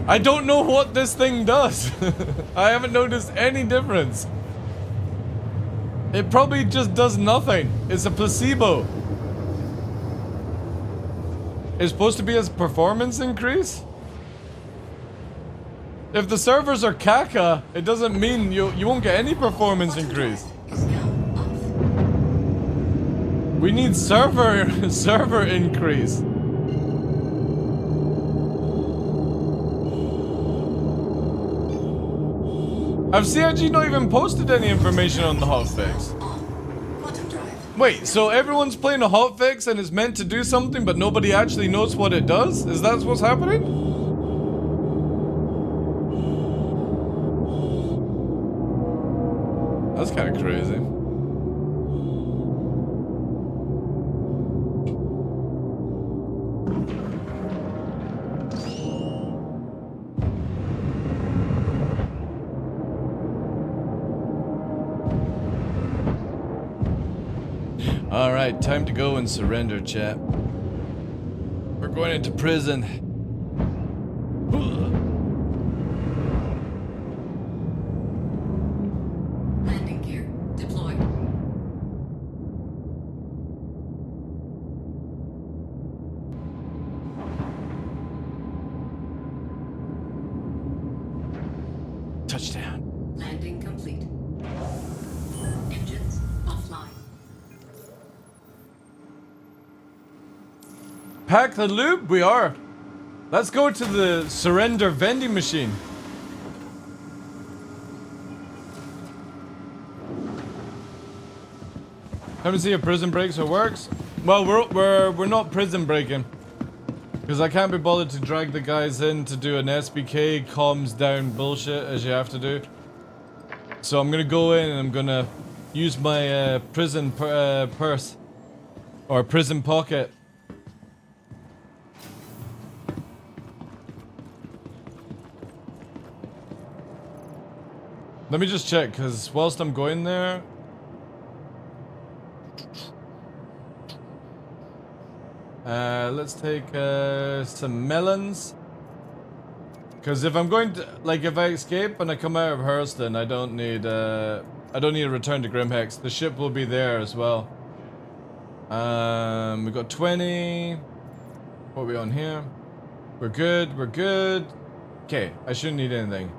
I don't know what this thing does. I haven't noticed any difference. It probably just does nothing. It's a placebo. It's supposed to be a performance increase? If the servers are caca, it doesn't mean you won't get any performance increase. We need server increase. Have CIG not even posted any information on the hotfix? Wait, so everyone's playing a hotfix and it's meant to do something, but nobody actually knows what it does? Is that what's happening? That's kind of crazy. Alright, time to go and surrender, chat. We're going into prison. Landing gear deployed. Touchdown. Landing complete. Engines offline. Pack the loop, we are. Let's go to the surrender vending machine. Haven't seen if prison breaks or works. Well, we're not prison breaking because I can't be bothered to drag the guys in to do an SBK comms down bullshit as you have to do. So I'm gonna go in and I'm gonna use my prison purse or prison pocket. Let me just check, because whilst I'm going there... let's take some melons. Because if I'm going to... Like, if I escape and I come out of Hurston, I don't need a return to Grimhex. The ship will be there as well. We got 20. What are we on here? We're good, we're good. Okay, I shouldn't need anything.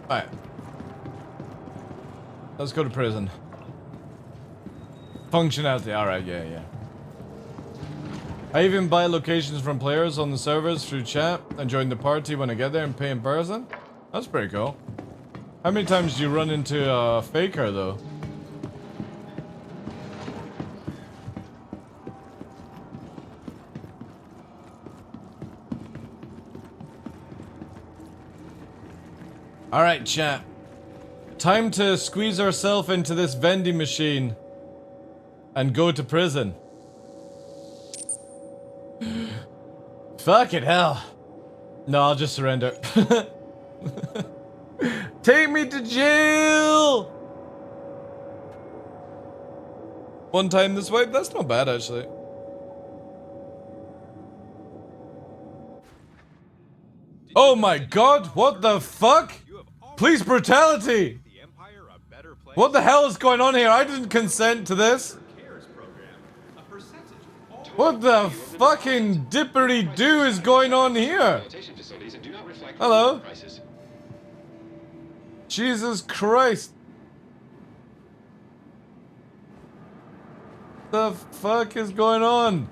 Alright. Let's go to prison. Functionality, alright, yeah. I even buy locations from players on the servers through chat and join the party when I get there and pay in person. That's pretty cool. How many times do you run into a faker though? Alright, chat. Time to squeeze ourselves into this vending machine and go to prison. Fucking hell. No, I'll just surrender. Take me to jail! one time this way. That's not bad, actually. Oh my god, what the fuck? Police brutality! What the hell is going on here? I didn't consent to this. What the fucking dippery-do is going on here? Hello? Jesus Christ. The fuck is going on?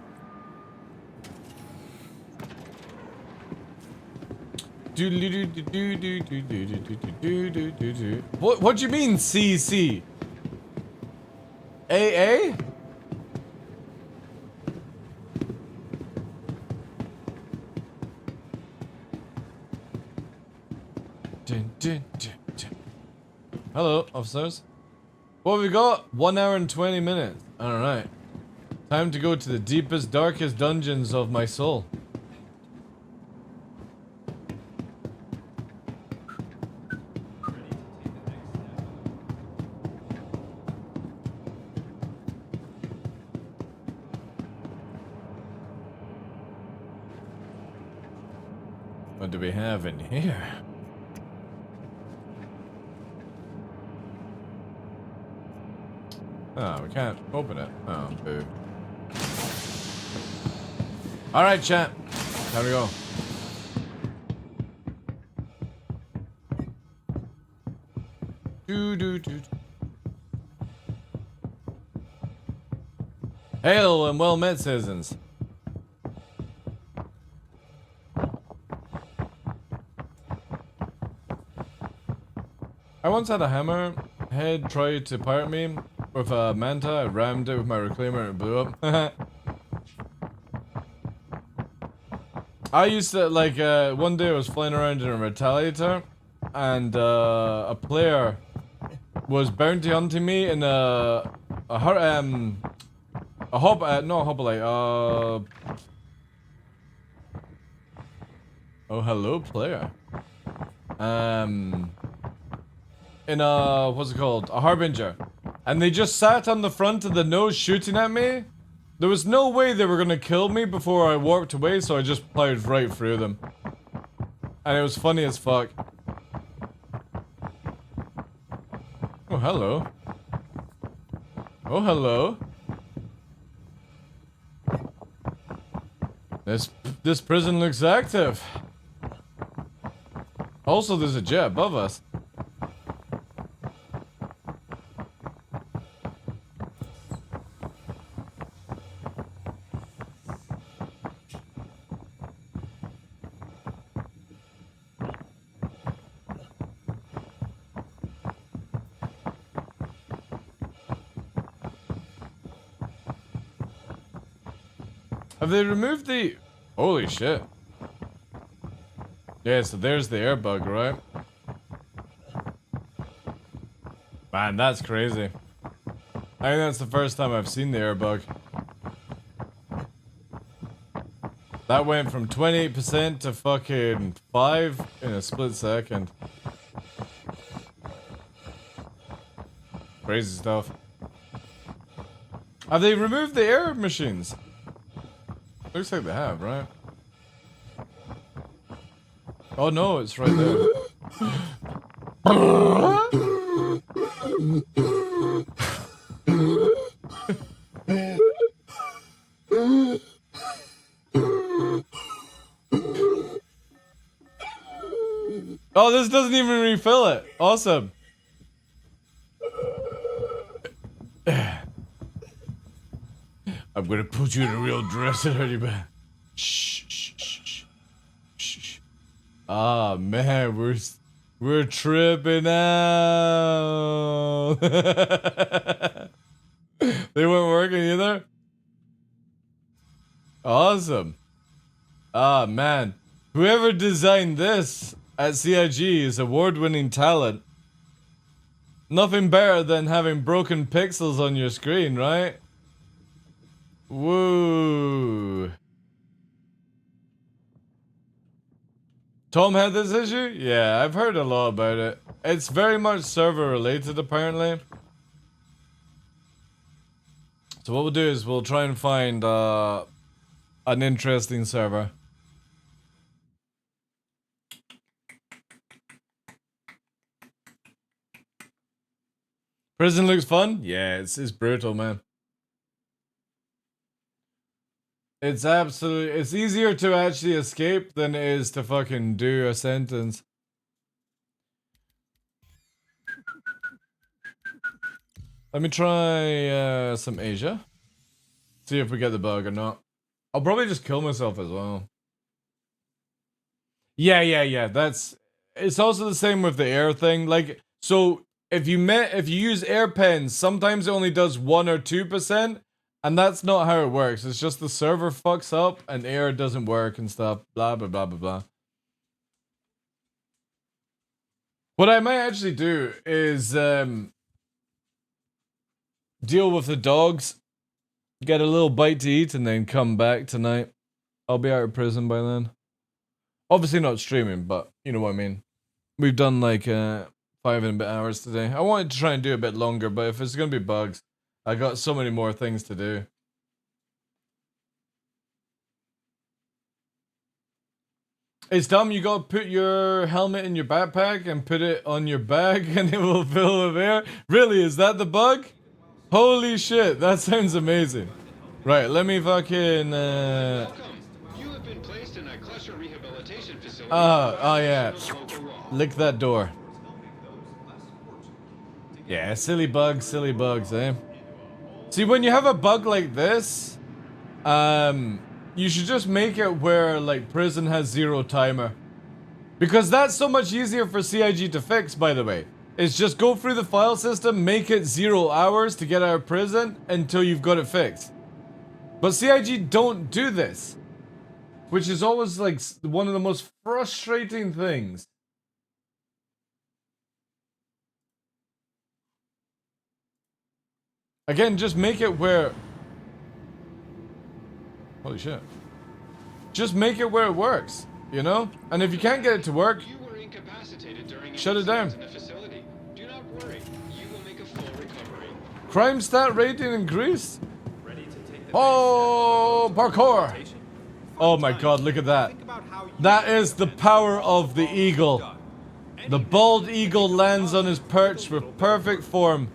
What do you mean CC? AA? Hello, officers. What have we got? 1 hour and 20 minutes. Alright. Time to go to the deepest, darkest dungeons of my soul. What do we have in here? Oh, we can't open it. Oh, boo. Alright, chat. Time to go. Hail and well met, citizens. I once had a hammerhead try to pirate me with a manta. I rammed it with my reclaimer and it blew up. I used to, like, one day I was flying around in a retaliator and a player was bounty hunting me in not a hoplite, oh, hello, player. In a, what's it called? A harbinger. And they just sat on the front of the nose shooting at me. There was no way they were gonna kill me before I warped away, so I just plowed right through them. And it was funny as fuck. Oh, hello. Oh, hello. This prison looks active. Also, there's a jet above us. Have they removed the... Holy shit. Yeah, so there's the air bug, right? Man, that's crazy. I think that's the first time I've seen the air bug. That went from 28% to fucking 5 in a split second. Crazy stuff. Have they removed the air machines? Looks like they have, right? Oh no, it's right there. Oh, this doesn't even refill it. Awesome. I'm gonna put you in a real dress and hurt you back. Shh, shh, shh, shh, shh. Ah, man, we're tripping out. They weren't working either. Awesome. Ah, man, whoever designed this at CIG is award-winning talent. Nothing better than having broken pixels on your screen, right? Woo. Tom had this issue? Yeah, I've heard a lot about it. It's very much server related, apparently. So what we'll do is we'll try and find an interesting server. Prison looks fun? Yeah, it's brutal, man. It's absolutely, it's easier to actually escape than it is to fucking do a sentence. Let me try some Asia. See if we get the bug or not. I'll probably just kill myself as well. Yeah. That's, it's also the same with the air thing. Like, so if you use air pens, sometimes it only does 1 or 2%, and that's not how it works. It's just the server fucks up and air doesn't work and stuff. Blah blah blah blah blah. What I might actually do is deal with the dogs, get a little bite to eat, and then come back tonight. I'll be out of prison by then. Obviously not streaming, but you know what I mean. We've done like 5 and a bit hours today. I wanted to try and do a bit longer, but if it's gonna be bugs, I got so many more things to do. It's dumb, you gotta put your helmet in your backpack and put it on your bag and it will fill with air. Really, is that the bug? Holy shit, that sounds amazing. Right, let me fucking oh yeah. Lick that door. Yeah, silly bugs, eh? See, when you have a bug like this, you should just make it where, like, prison has 0 timer. Because that's so much easier for CIG to fix, by the way. It's just go through the file system, make it 0 hours to get out of prison until you've got it fixed. But CIG don't do this. Which is always, like, one of the most frustrating things. Again, just make it where... Holy shit. Just make it where it works, you know? And if you can't get it to work, shut it down. Crime stat rating increased? Oh, parkour! Oh my god, look at that. That is the power of the eagle. The bald eagle lands on his perch with perfect form.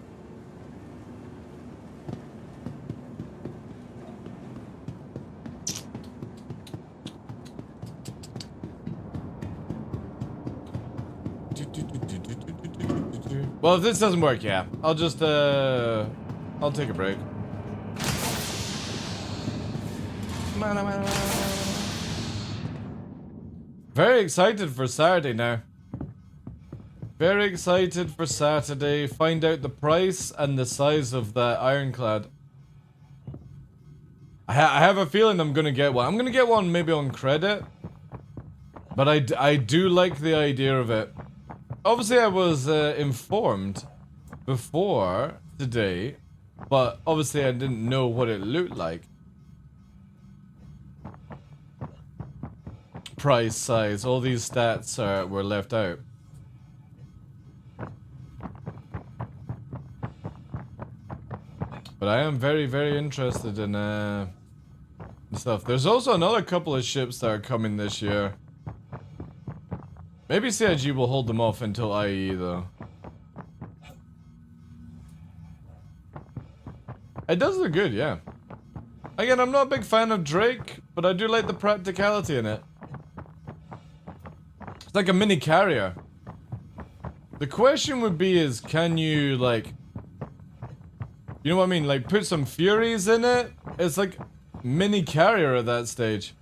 Well, if this doesn't work, yeah, I'll just, I'll take a break. Very excited for Saturday now. Very excited for Saturday. Find out the price and the size of that ironclad. I have a feeling I'm gonna get one. I'm gonna get one maybe on credit. But I do like the idea of it. Obviously, I was informed before today, but obviously I didn't know what it looked like. Price, size, all these stats were left out. But I am very, very interested in stuff. There's also another couple of ships that are coming this year. Maybe CIG will hold them off until IE though. It does look good, yeah. Again, I'm not a big fan of Drake, but I do like the practicality in it. It's like a mini carrier. The question would be is, can you, like... You know what I mean? Like, put some Furies in it? It's like mini carrier at that stage.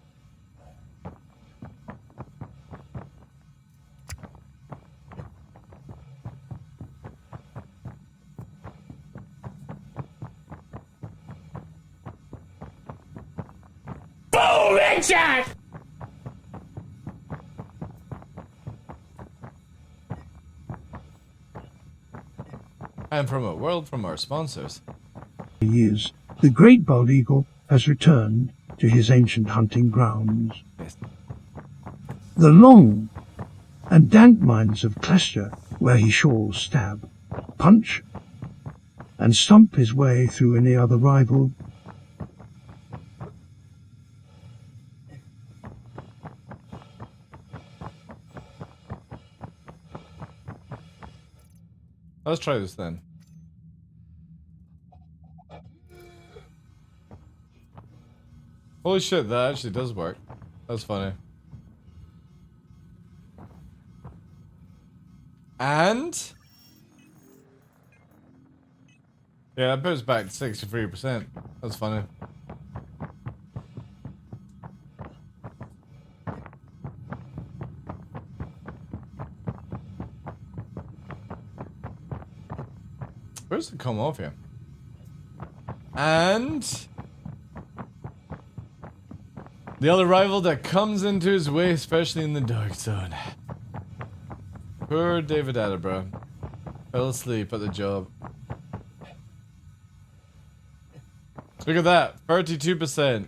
Boom, headshot! And from a word from our sponsors. Years, the great bald eagle has returned to his ancient hunting grounds. Yes. The long and dank mines of Clester, where he shall stab, punch, and stomp his way through any other rival. Let's try this then. Holy shit, that actually does work. That's funny. And yeah, that puts back to 63%. That's funny. Where's it come off here? And the other rival that comes into his way, especially in the dark zone. Poor David Attenborough. Fell asleep at the job. Look at that, 32%.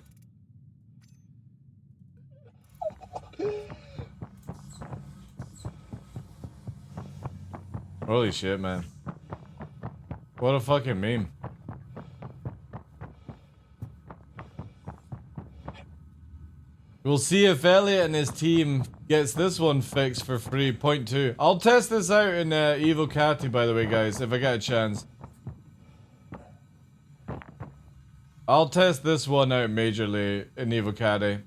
Holy shit, man. What a fucking meme. We'll see if Elliot and his team gets this one fixed for free. Point 2. I'll test this out in Evo Catty, by the way, guys, if I get a chance. I'll test this one out majorly in Evo Catty.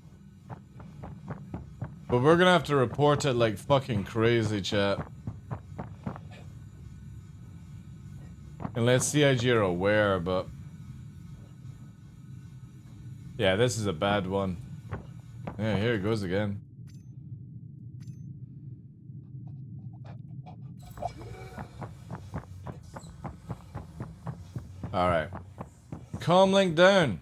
But we're gonna have to report it like fucking crazy, chat. Unless CIG are aware, but... yeah, this is a bad one. Yeah, here it goes again. Alright. Comlink down.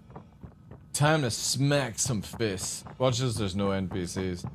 Time to smack some fists. Watch this, there's no NPCs.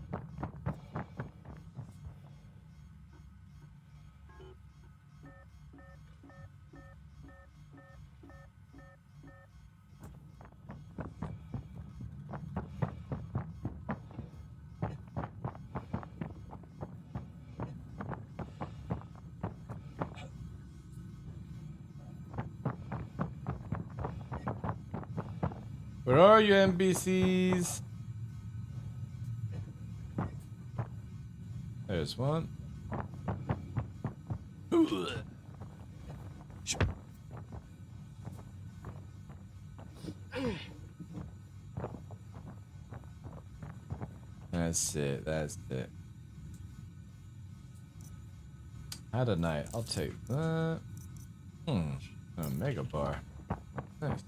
Where are you, NPCs? There's one. That's it, that's it. Had a night, I'll take that. A mega bar. Nice.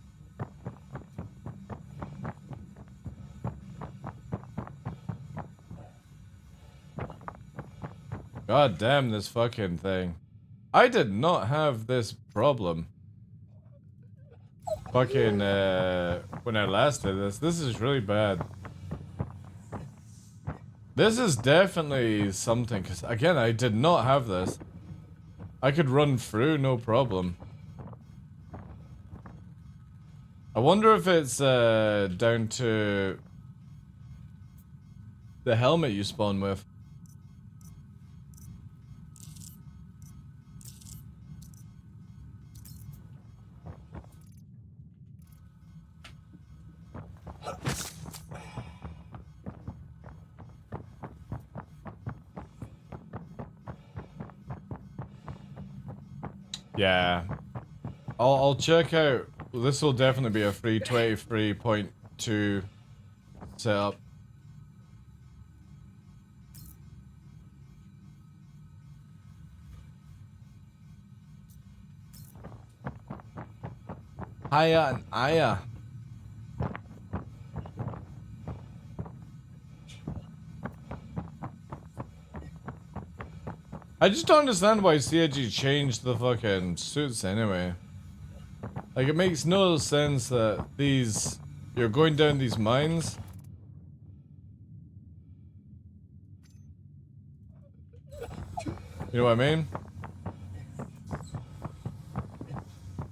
God damn this fucking thing. I did not have this problem. Fucking, when I last did this. This is really bad. This is definitely something, because again, I did not have this. I could run through, no problem. I wonder if it's, down to the helmet you spawn with. Yeah. I'll check out. This will definitely be a free 23.2 setup. Hiya and Aya. I just don't understand why CIG changed the fucking suits anyway. Like, it makes no sense that these... you're going down these mines. You know what I mean?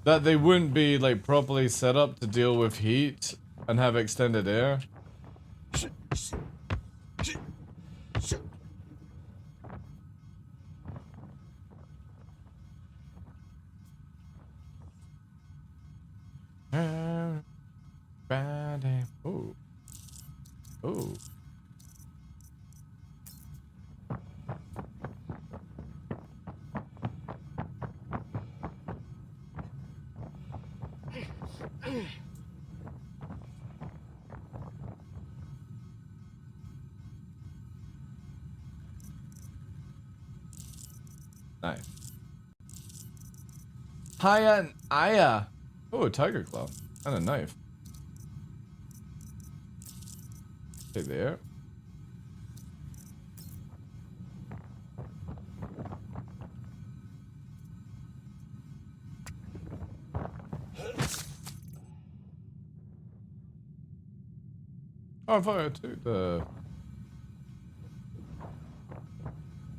That they wouldn't be, like, properly set up to deal with heat and have extended air. Oh. Oh. Nice. Hiya and Aya. Oh, a tiger claw. And a knife. Okay, there. Oh, I thought I took the...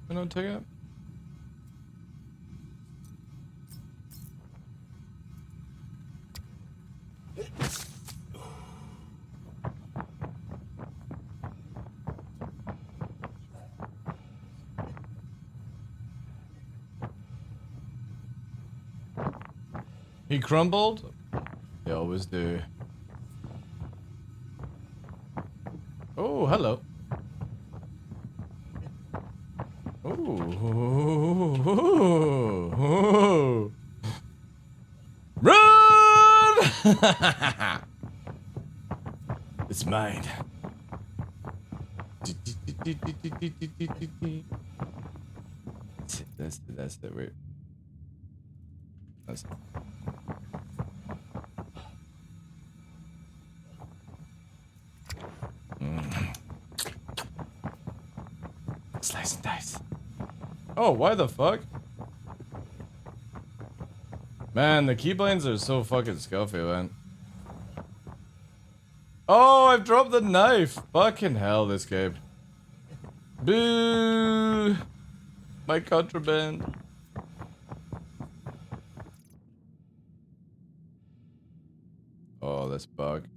I don't take it? He crumbled? They always do. Oh, hello. Oh. Run! It's mine. That's it, wait. That's it. Slice and dice. Oh, why the fuck? Man, the keybinds are so fucking scuffy, man. Oh, I've dropped the knife. Fucking hell, this game. Boo! My contraband. Oh, this bug.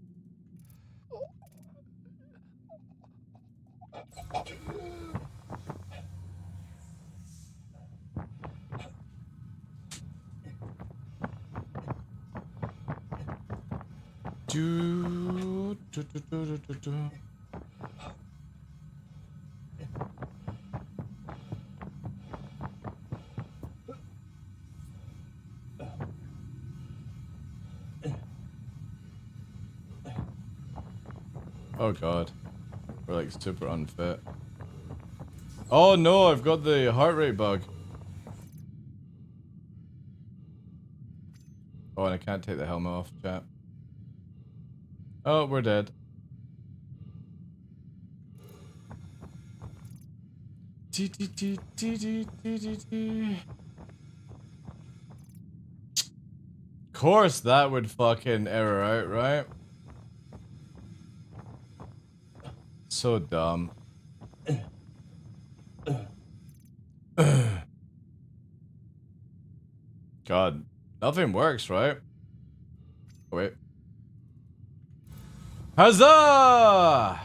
Oh god. We're like super unfit. Oh no, I've got the heart rate bug. Oh, and I can't take the helmet off, chat. Oh, we're dead. Course that would fucking error out, right? So dumb. God, nothing works, right? Wait. Huzzah!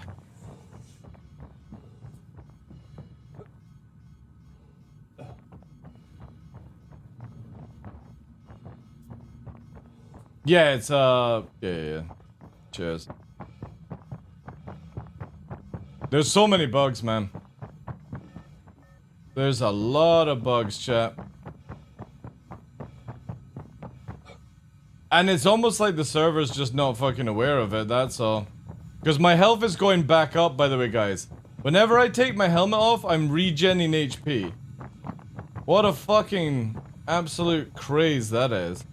Yeah, it's yeah. Cheers. There's so many bugs, man. There's a lot of bugs, chat. And it's almost like the server's just not fucking aware of it, that's all. Because my health is going back up, by the way, guys. Whenever I take my helmet off, I'm regenning HP. What a fucking absolute craze that is.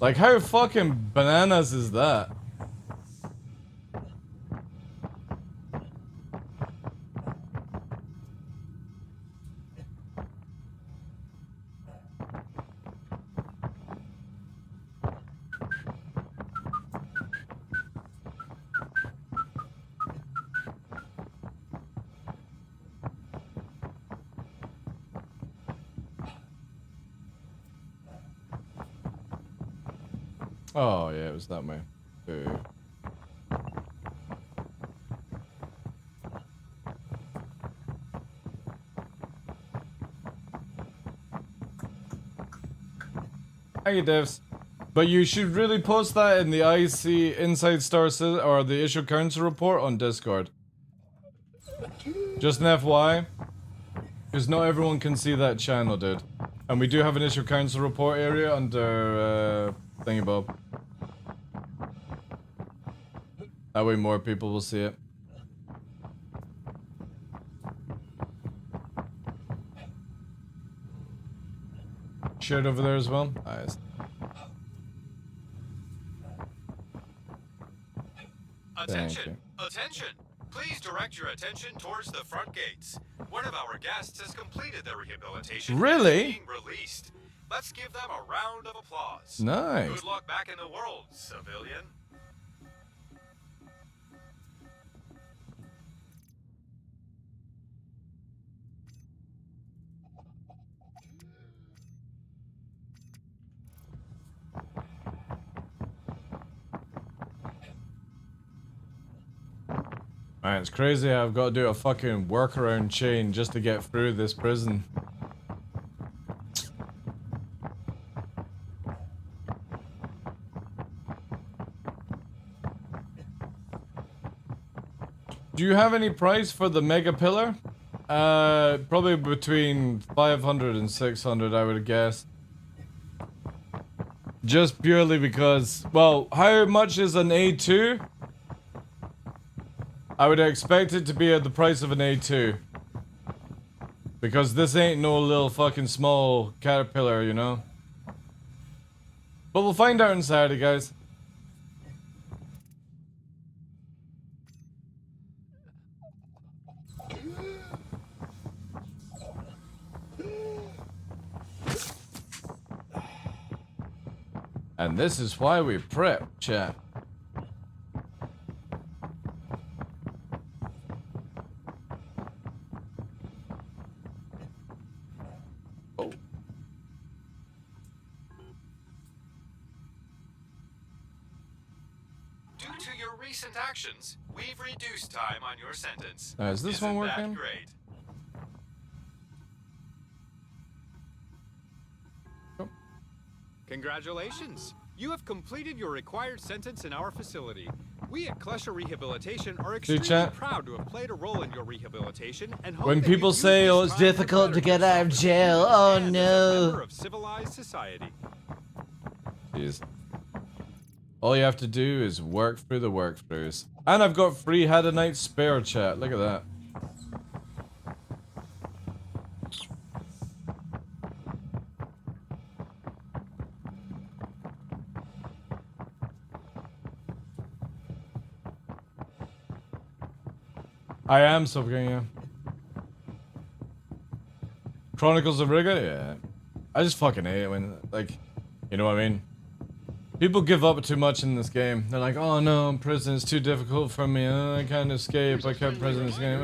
Like, how fucking bananas is that? Oh, yeah, it was that way. Boo. Hey, devs. But you should really post that in the IC Inside Star or the Issue Council report on Discord. Just an FYI. Because not everyone can see that channel, dude. And we do have an Issue Council report area under Thingybob. That way more people will see it. Shared over there as well? Nice. Attention! Attention! Please direct your attention towards the front gates. One of our guests has completed their rehabilitation. Really? And is being released. Let's give them a round of applause. Nice. Good luck back in the world, civilian. Man, it's crazy I've got to do a fucking workaround chain just to get through this prison. Do you have any price for the mega pillar? Probably between 500 and 600, I would guess. Just purely because, well, how much is an A2? I would expect it to be at the price of an A2. Because this ain't no little fucking small caterpillar, you know? But we'll find out on Saturday, guys. And this is why we prep, chat. Actions, we've reduced time on your sentence. Is this one Isn't that working? great? Oh. Congratulations! You have completed your required sentence in our facility. We at Klesher Rehabilitation are extremely chat. proud to have played a role in your rehabilitation and hope When that people you say, use oh, this it's time to difficult to better get out of yourself jail, oh and as a member no. of civilized society. Jeez. All you have to do is work through the workthroughs. And I've got free had a night spare, chat. Look at that. I am suffering, yeah. Chronicles of Rigga? Yeah. I just fucking hate it when, like, you know what I mean? People give up too much in this game. They're like, oh no, prison is too difficult for me. I can't escape. I can't prison in this game.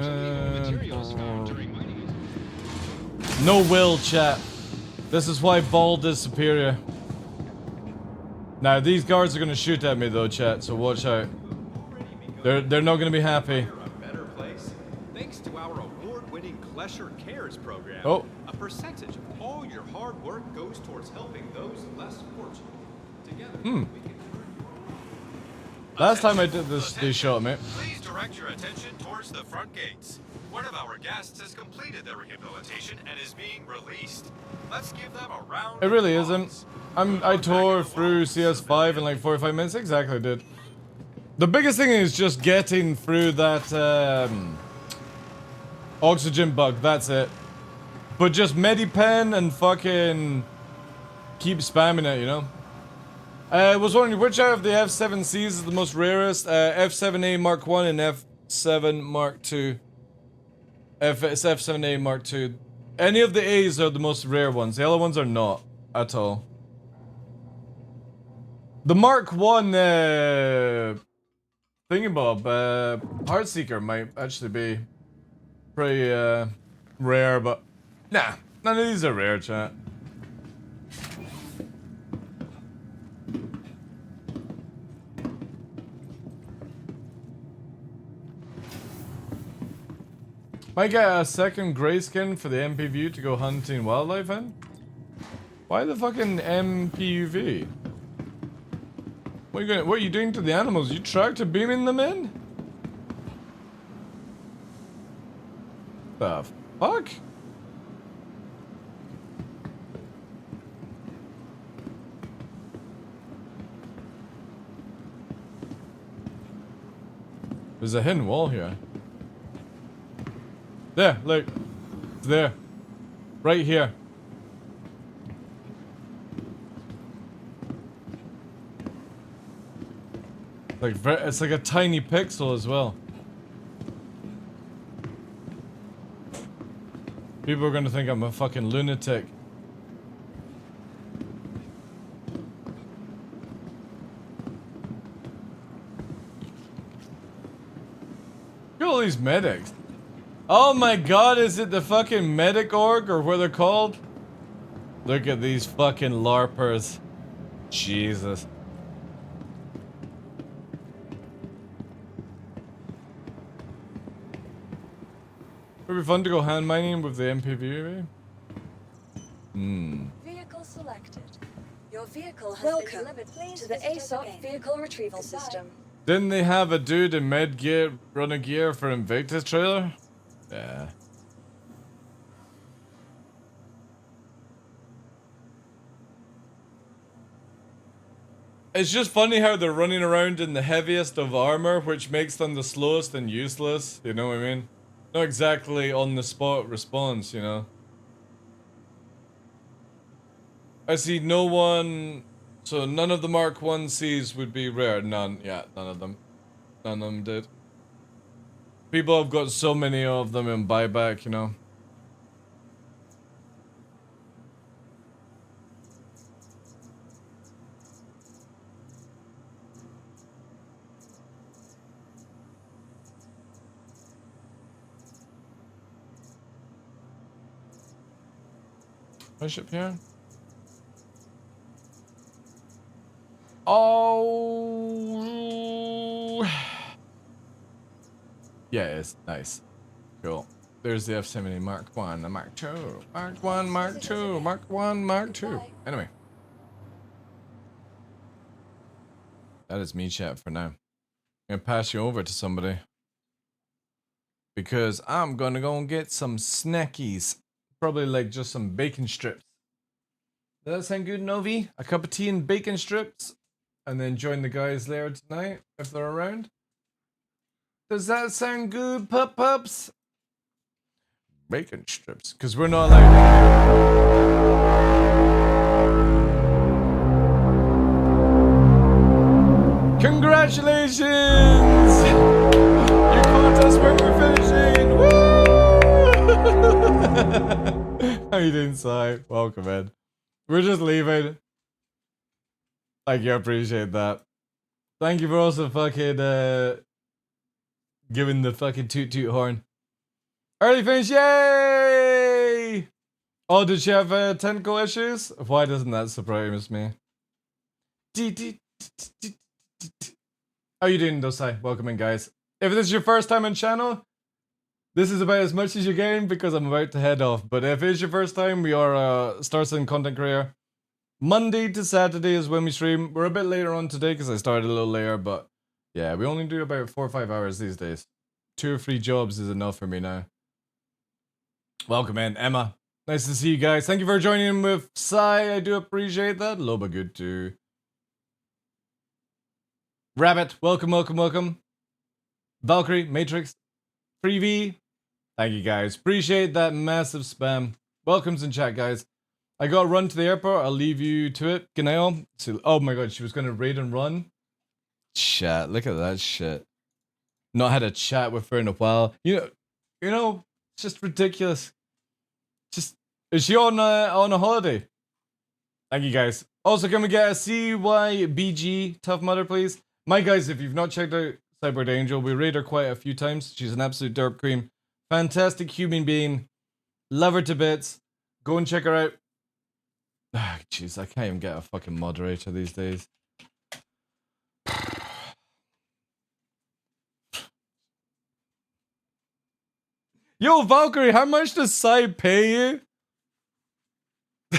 No will, chat. This is why Bald is superior. Now, these guards are going to shoot at me though, chat, so watch out. They're not going to be happy. Better place, thanks to our award-winning Klesher Cares program. Oh. A percentage of all your hard work goes towards helping those less fortunate. Together, we can Last time I did this, they shot me. Please direct your attention towards the front gates. One of our guests has completed their rehabilitation and is being released. Let's give them a round. It really isn't. I tore through CS5 in like 45 minutes. Exactly, dude. The biggest thing is just getting through that oxygen bug. That's it. But just Medipen and fucking keep spamming it, you know? I was wondering which out of the F7Cs is the most rarest? F7A Mark 1 and F7 Mark 2. It's F7A Mark 2. Any of the A's are the most rare ones. The other ones are not at all. The Mark 1 thingamabob, Heartseeker might actually be pretty rare, but nah, none of these are rare, chat. Might get a second gray skin for the MP view to go hunting wildlife in. Why the fucking MPUV? What are you doing to the animals? You tractor beaming them in? The fuck? There's a hidden wall here. There, look. It's there. Right here. It's like a tiny pixel as well. People are gonna think I'm a fucking lunatic. Look at all these medics. Oh my god, is it the fucking medic org or what they're called? Look at these fucking LARPers. Jesus. Would be fun to go hand mining with the MPV. Vehicle selected. Your vehicle has been delivered to the ASOP vehicle retrieval system. Didn't they have a dude in med gear running gear for Invictus trailer? Yeah. It's just funny how they're running around in the heaviest of armor, which makes them the slowest and useless, you know what I mean? Not exactly on the spot response, you know? I see no one, so none of the Mark 1Cs would be rare. None, yeah, none of them. None of them did. People have got so many of them in buyback, you know? Ship here. Oh. Yeah, it's nice. Cool. There's the F-70 Mark 1, the Mark 2, Mark 1, Mark 2, Mark 1, Mark 2. Anyway. That is me chat for now. I'm gonna pass you over to somebody. Because I'm gonna go and get some snackies. Probably like just some bacon strips. Does that sound good, Novi? A cup of tea and bacon strips? And then join the guys there tonight, if they're around. Does that sound good, pups? Bacon strips, because we're not allowed. Congratulations! You caught us when we're finishing! Woo! How you doing, Si? Welcome in. We're just leaving. Thank you, I appreciate that. Thank you for also fucking giving the fucking toot toot horn. Early finish, yay! Oh, did she have technical issues? Why doesn't that surprise me? How you doing, Dosai? Welcome in, guys. If this is your first time on channel, this is about as much as you're getting because I'm about to head off. But if it's your first time, we are a Star Citizen content creator. Monday to Saturday is when we stream. We're a bit later on today because I started a little later, but yeah, we only do about 4 or 5 hours these days. 2 or 3 jobs is enough for me now. Welcome in, Emma. Nice to see you guys. Thank you for joining in with Sai. I do appreciate that. Loba good too. Rabbit, welcome, welcome, welcome. Valkyrie, Matrix, 3V. Thank you guys. Appreciate that massive spam. Welcomes in chat, guys. I gotta run to the airport. I'll leave you to it. Ganael. Oh my god, she was gonna raid and run. Chat, look at that shit. Not had a chat with her in a while. You know, it's just ridiculous. Just, is she on a holiday? Thank you guys. Also, can we get a CYBG Tough Mudder, please? My guys, if you've not checked out Cyborg Angel, we raid her quite a few times. She's an absolute derp cream. Fantastic human being. Love her to bits. Go and check her out. Ah, jeez, I can't even get a fucking moderator these days. Yo, Valkyrie, how much does Sai pay you?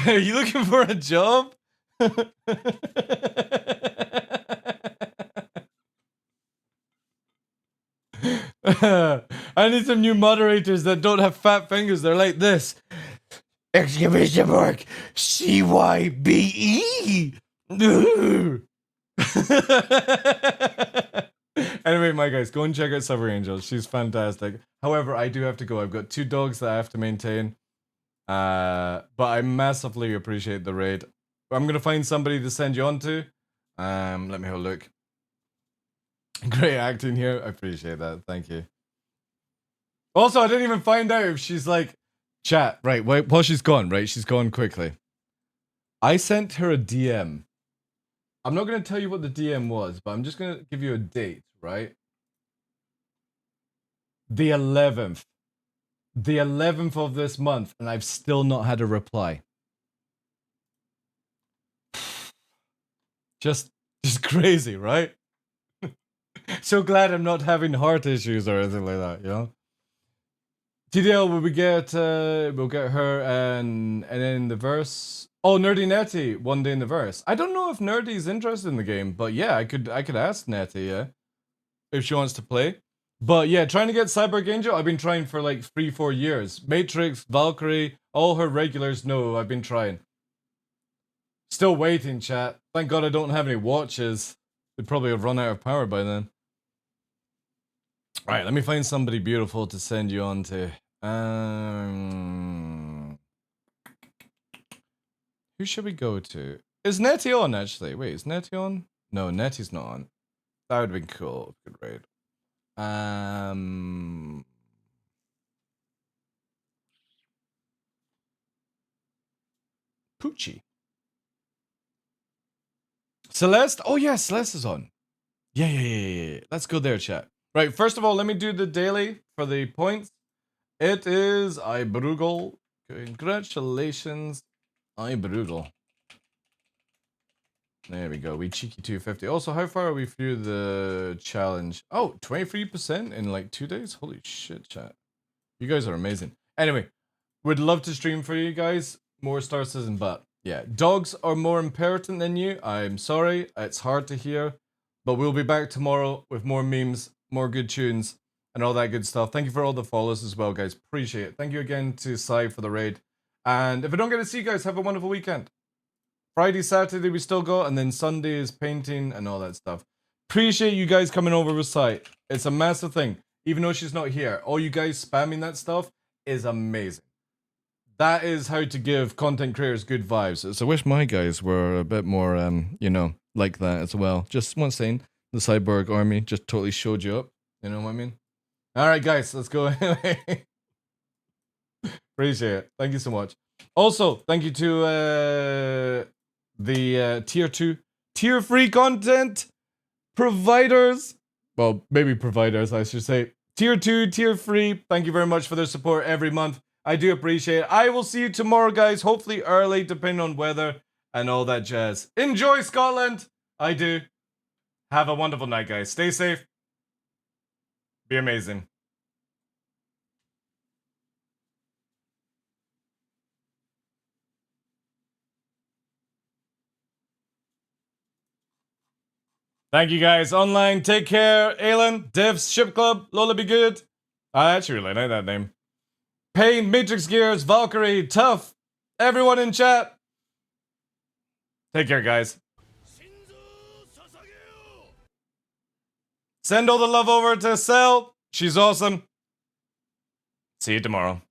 Are you looking for a job? I need some new moderators that don't have fat fingers. They're like this. Exclamation mark. CYBE. Anyway, my guys, go and check out Summer Angel. She's fantastic. However, I do have to go. I've got 2 dogs that I have to maintain. But I massively appreciate the raid. I'm gonna find somebody to send you on to. Let me have a look. Great acting here. I appreciate that. Thank you. Also, I didn't even find out if she's like chat. Right, wait, while she's gone, right? She's gone quickly. I sent her a DM. I'm not gonna tell you what the DM was, but I'm just gonna give you a date, right? The 11th. The 11th of this month, and I've still not had a reply. Just crazy, right? So glad I'm not having heart issues or anything like that, you know? TDL, will we get, we'll get her and then the verse. Oh, Nerdy Netty, one day in the verse. I don't know if Nerdy's interested in the game, but yeah, I could ask Netty, yeah, if she wants to play. But yeah, trying to get Cyborg Angel, I've been trying for like 3-4 years. Matrix, Valkyrie, all her regulars know I've been trying. Still waiting, chat. Thank God I don't have any watches. They'd probably have run out of power by then. Alright, let me find somebody beautiful to send you on to. Who should we go to? Is Nettie on, actually? Wait, is Nettie on? No, Nettie's not on. That would have been cool. Good raid. Poochie. Celeste? Oh yeah, Celeste is on. Yeah. Let's go there, chat. Right, first of all, let me do the daily for the points. It is Ibrugel. Congratulations, Ibrugel. There we go. We cheeky 250. Also, how far are we through the challenge? Oh, 23% in like 2 days? Holy shit, chat. You guys are amazing. Anyway, would love to stream for you guys. More Star Citizen, but yeah. Dogs are more important than you. I'm sorry. It's hard to hear. But we'll be back tomorrow with more memes, more good tunes, and all that good stuff. Thank you for all the follows as well, guys. Appreciate it. Thank you again to Sai for the raid. And if I don't get to see you guys, have a wonderful weekend. Friday, Saturday we still go, and then Sunday is painting and all that stuff. Appreciate you guys coming over with Sai. It's a massive thing. Even though she's not here, all you guys spamming that stuff is amazing. That is how to give content creators good vibes. So I wish my guys were a bit more, you know, like that as well. Just one saying, the Cyborg army just totally showed you up. You know what I mean? All right, guys, let's go. Appreciate it. Thank you so much. Also, thank you to the tier 2, tier 3 content providers. Well, maybe providers, I should say. Tier 2, tier 3. Thank you very much for their support every month. I do appreciate it. I will see you tomorrow, guys. Hopefully early, depending on weather and all that jazz. Enjoy Scotland. I do. Have a wonderful night, guys. Stay safe. Be amazing. Thank you, guys. Online, take care. Aelin, Divs, Ship Club, Lola be good. I actually really like that name. Pain, Matrix Gears, Valkyrie, Tough. Everyone in chat. Take care, guys. Send all the love over to Sel. She's awesome. See you tomorrow.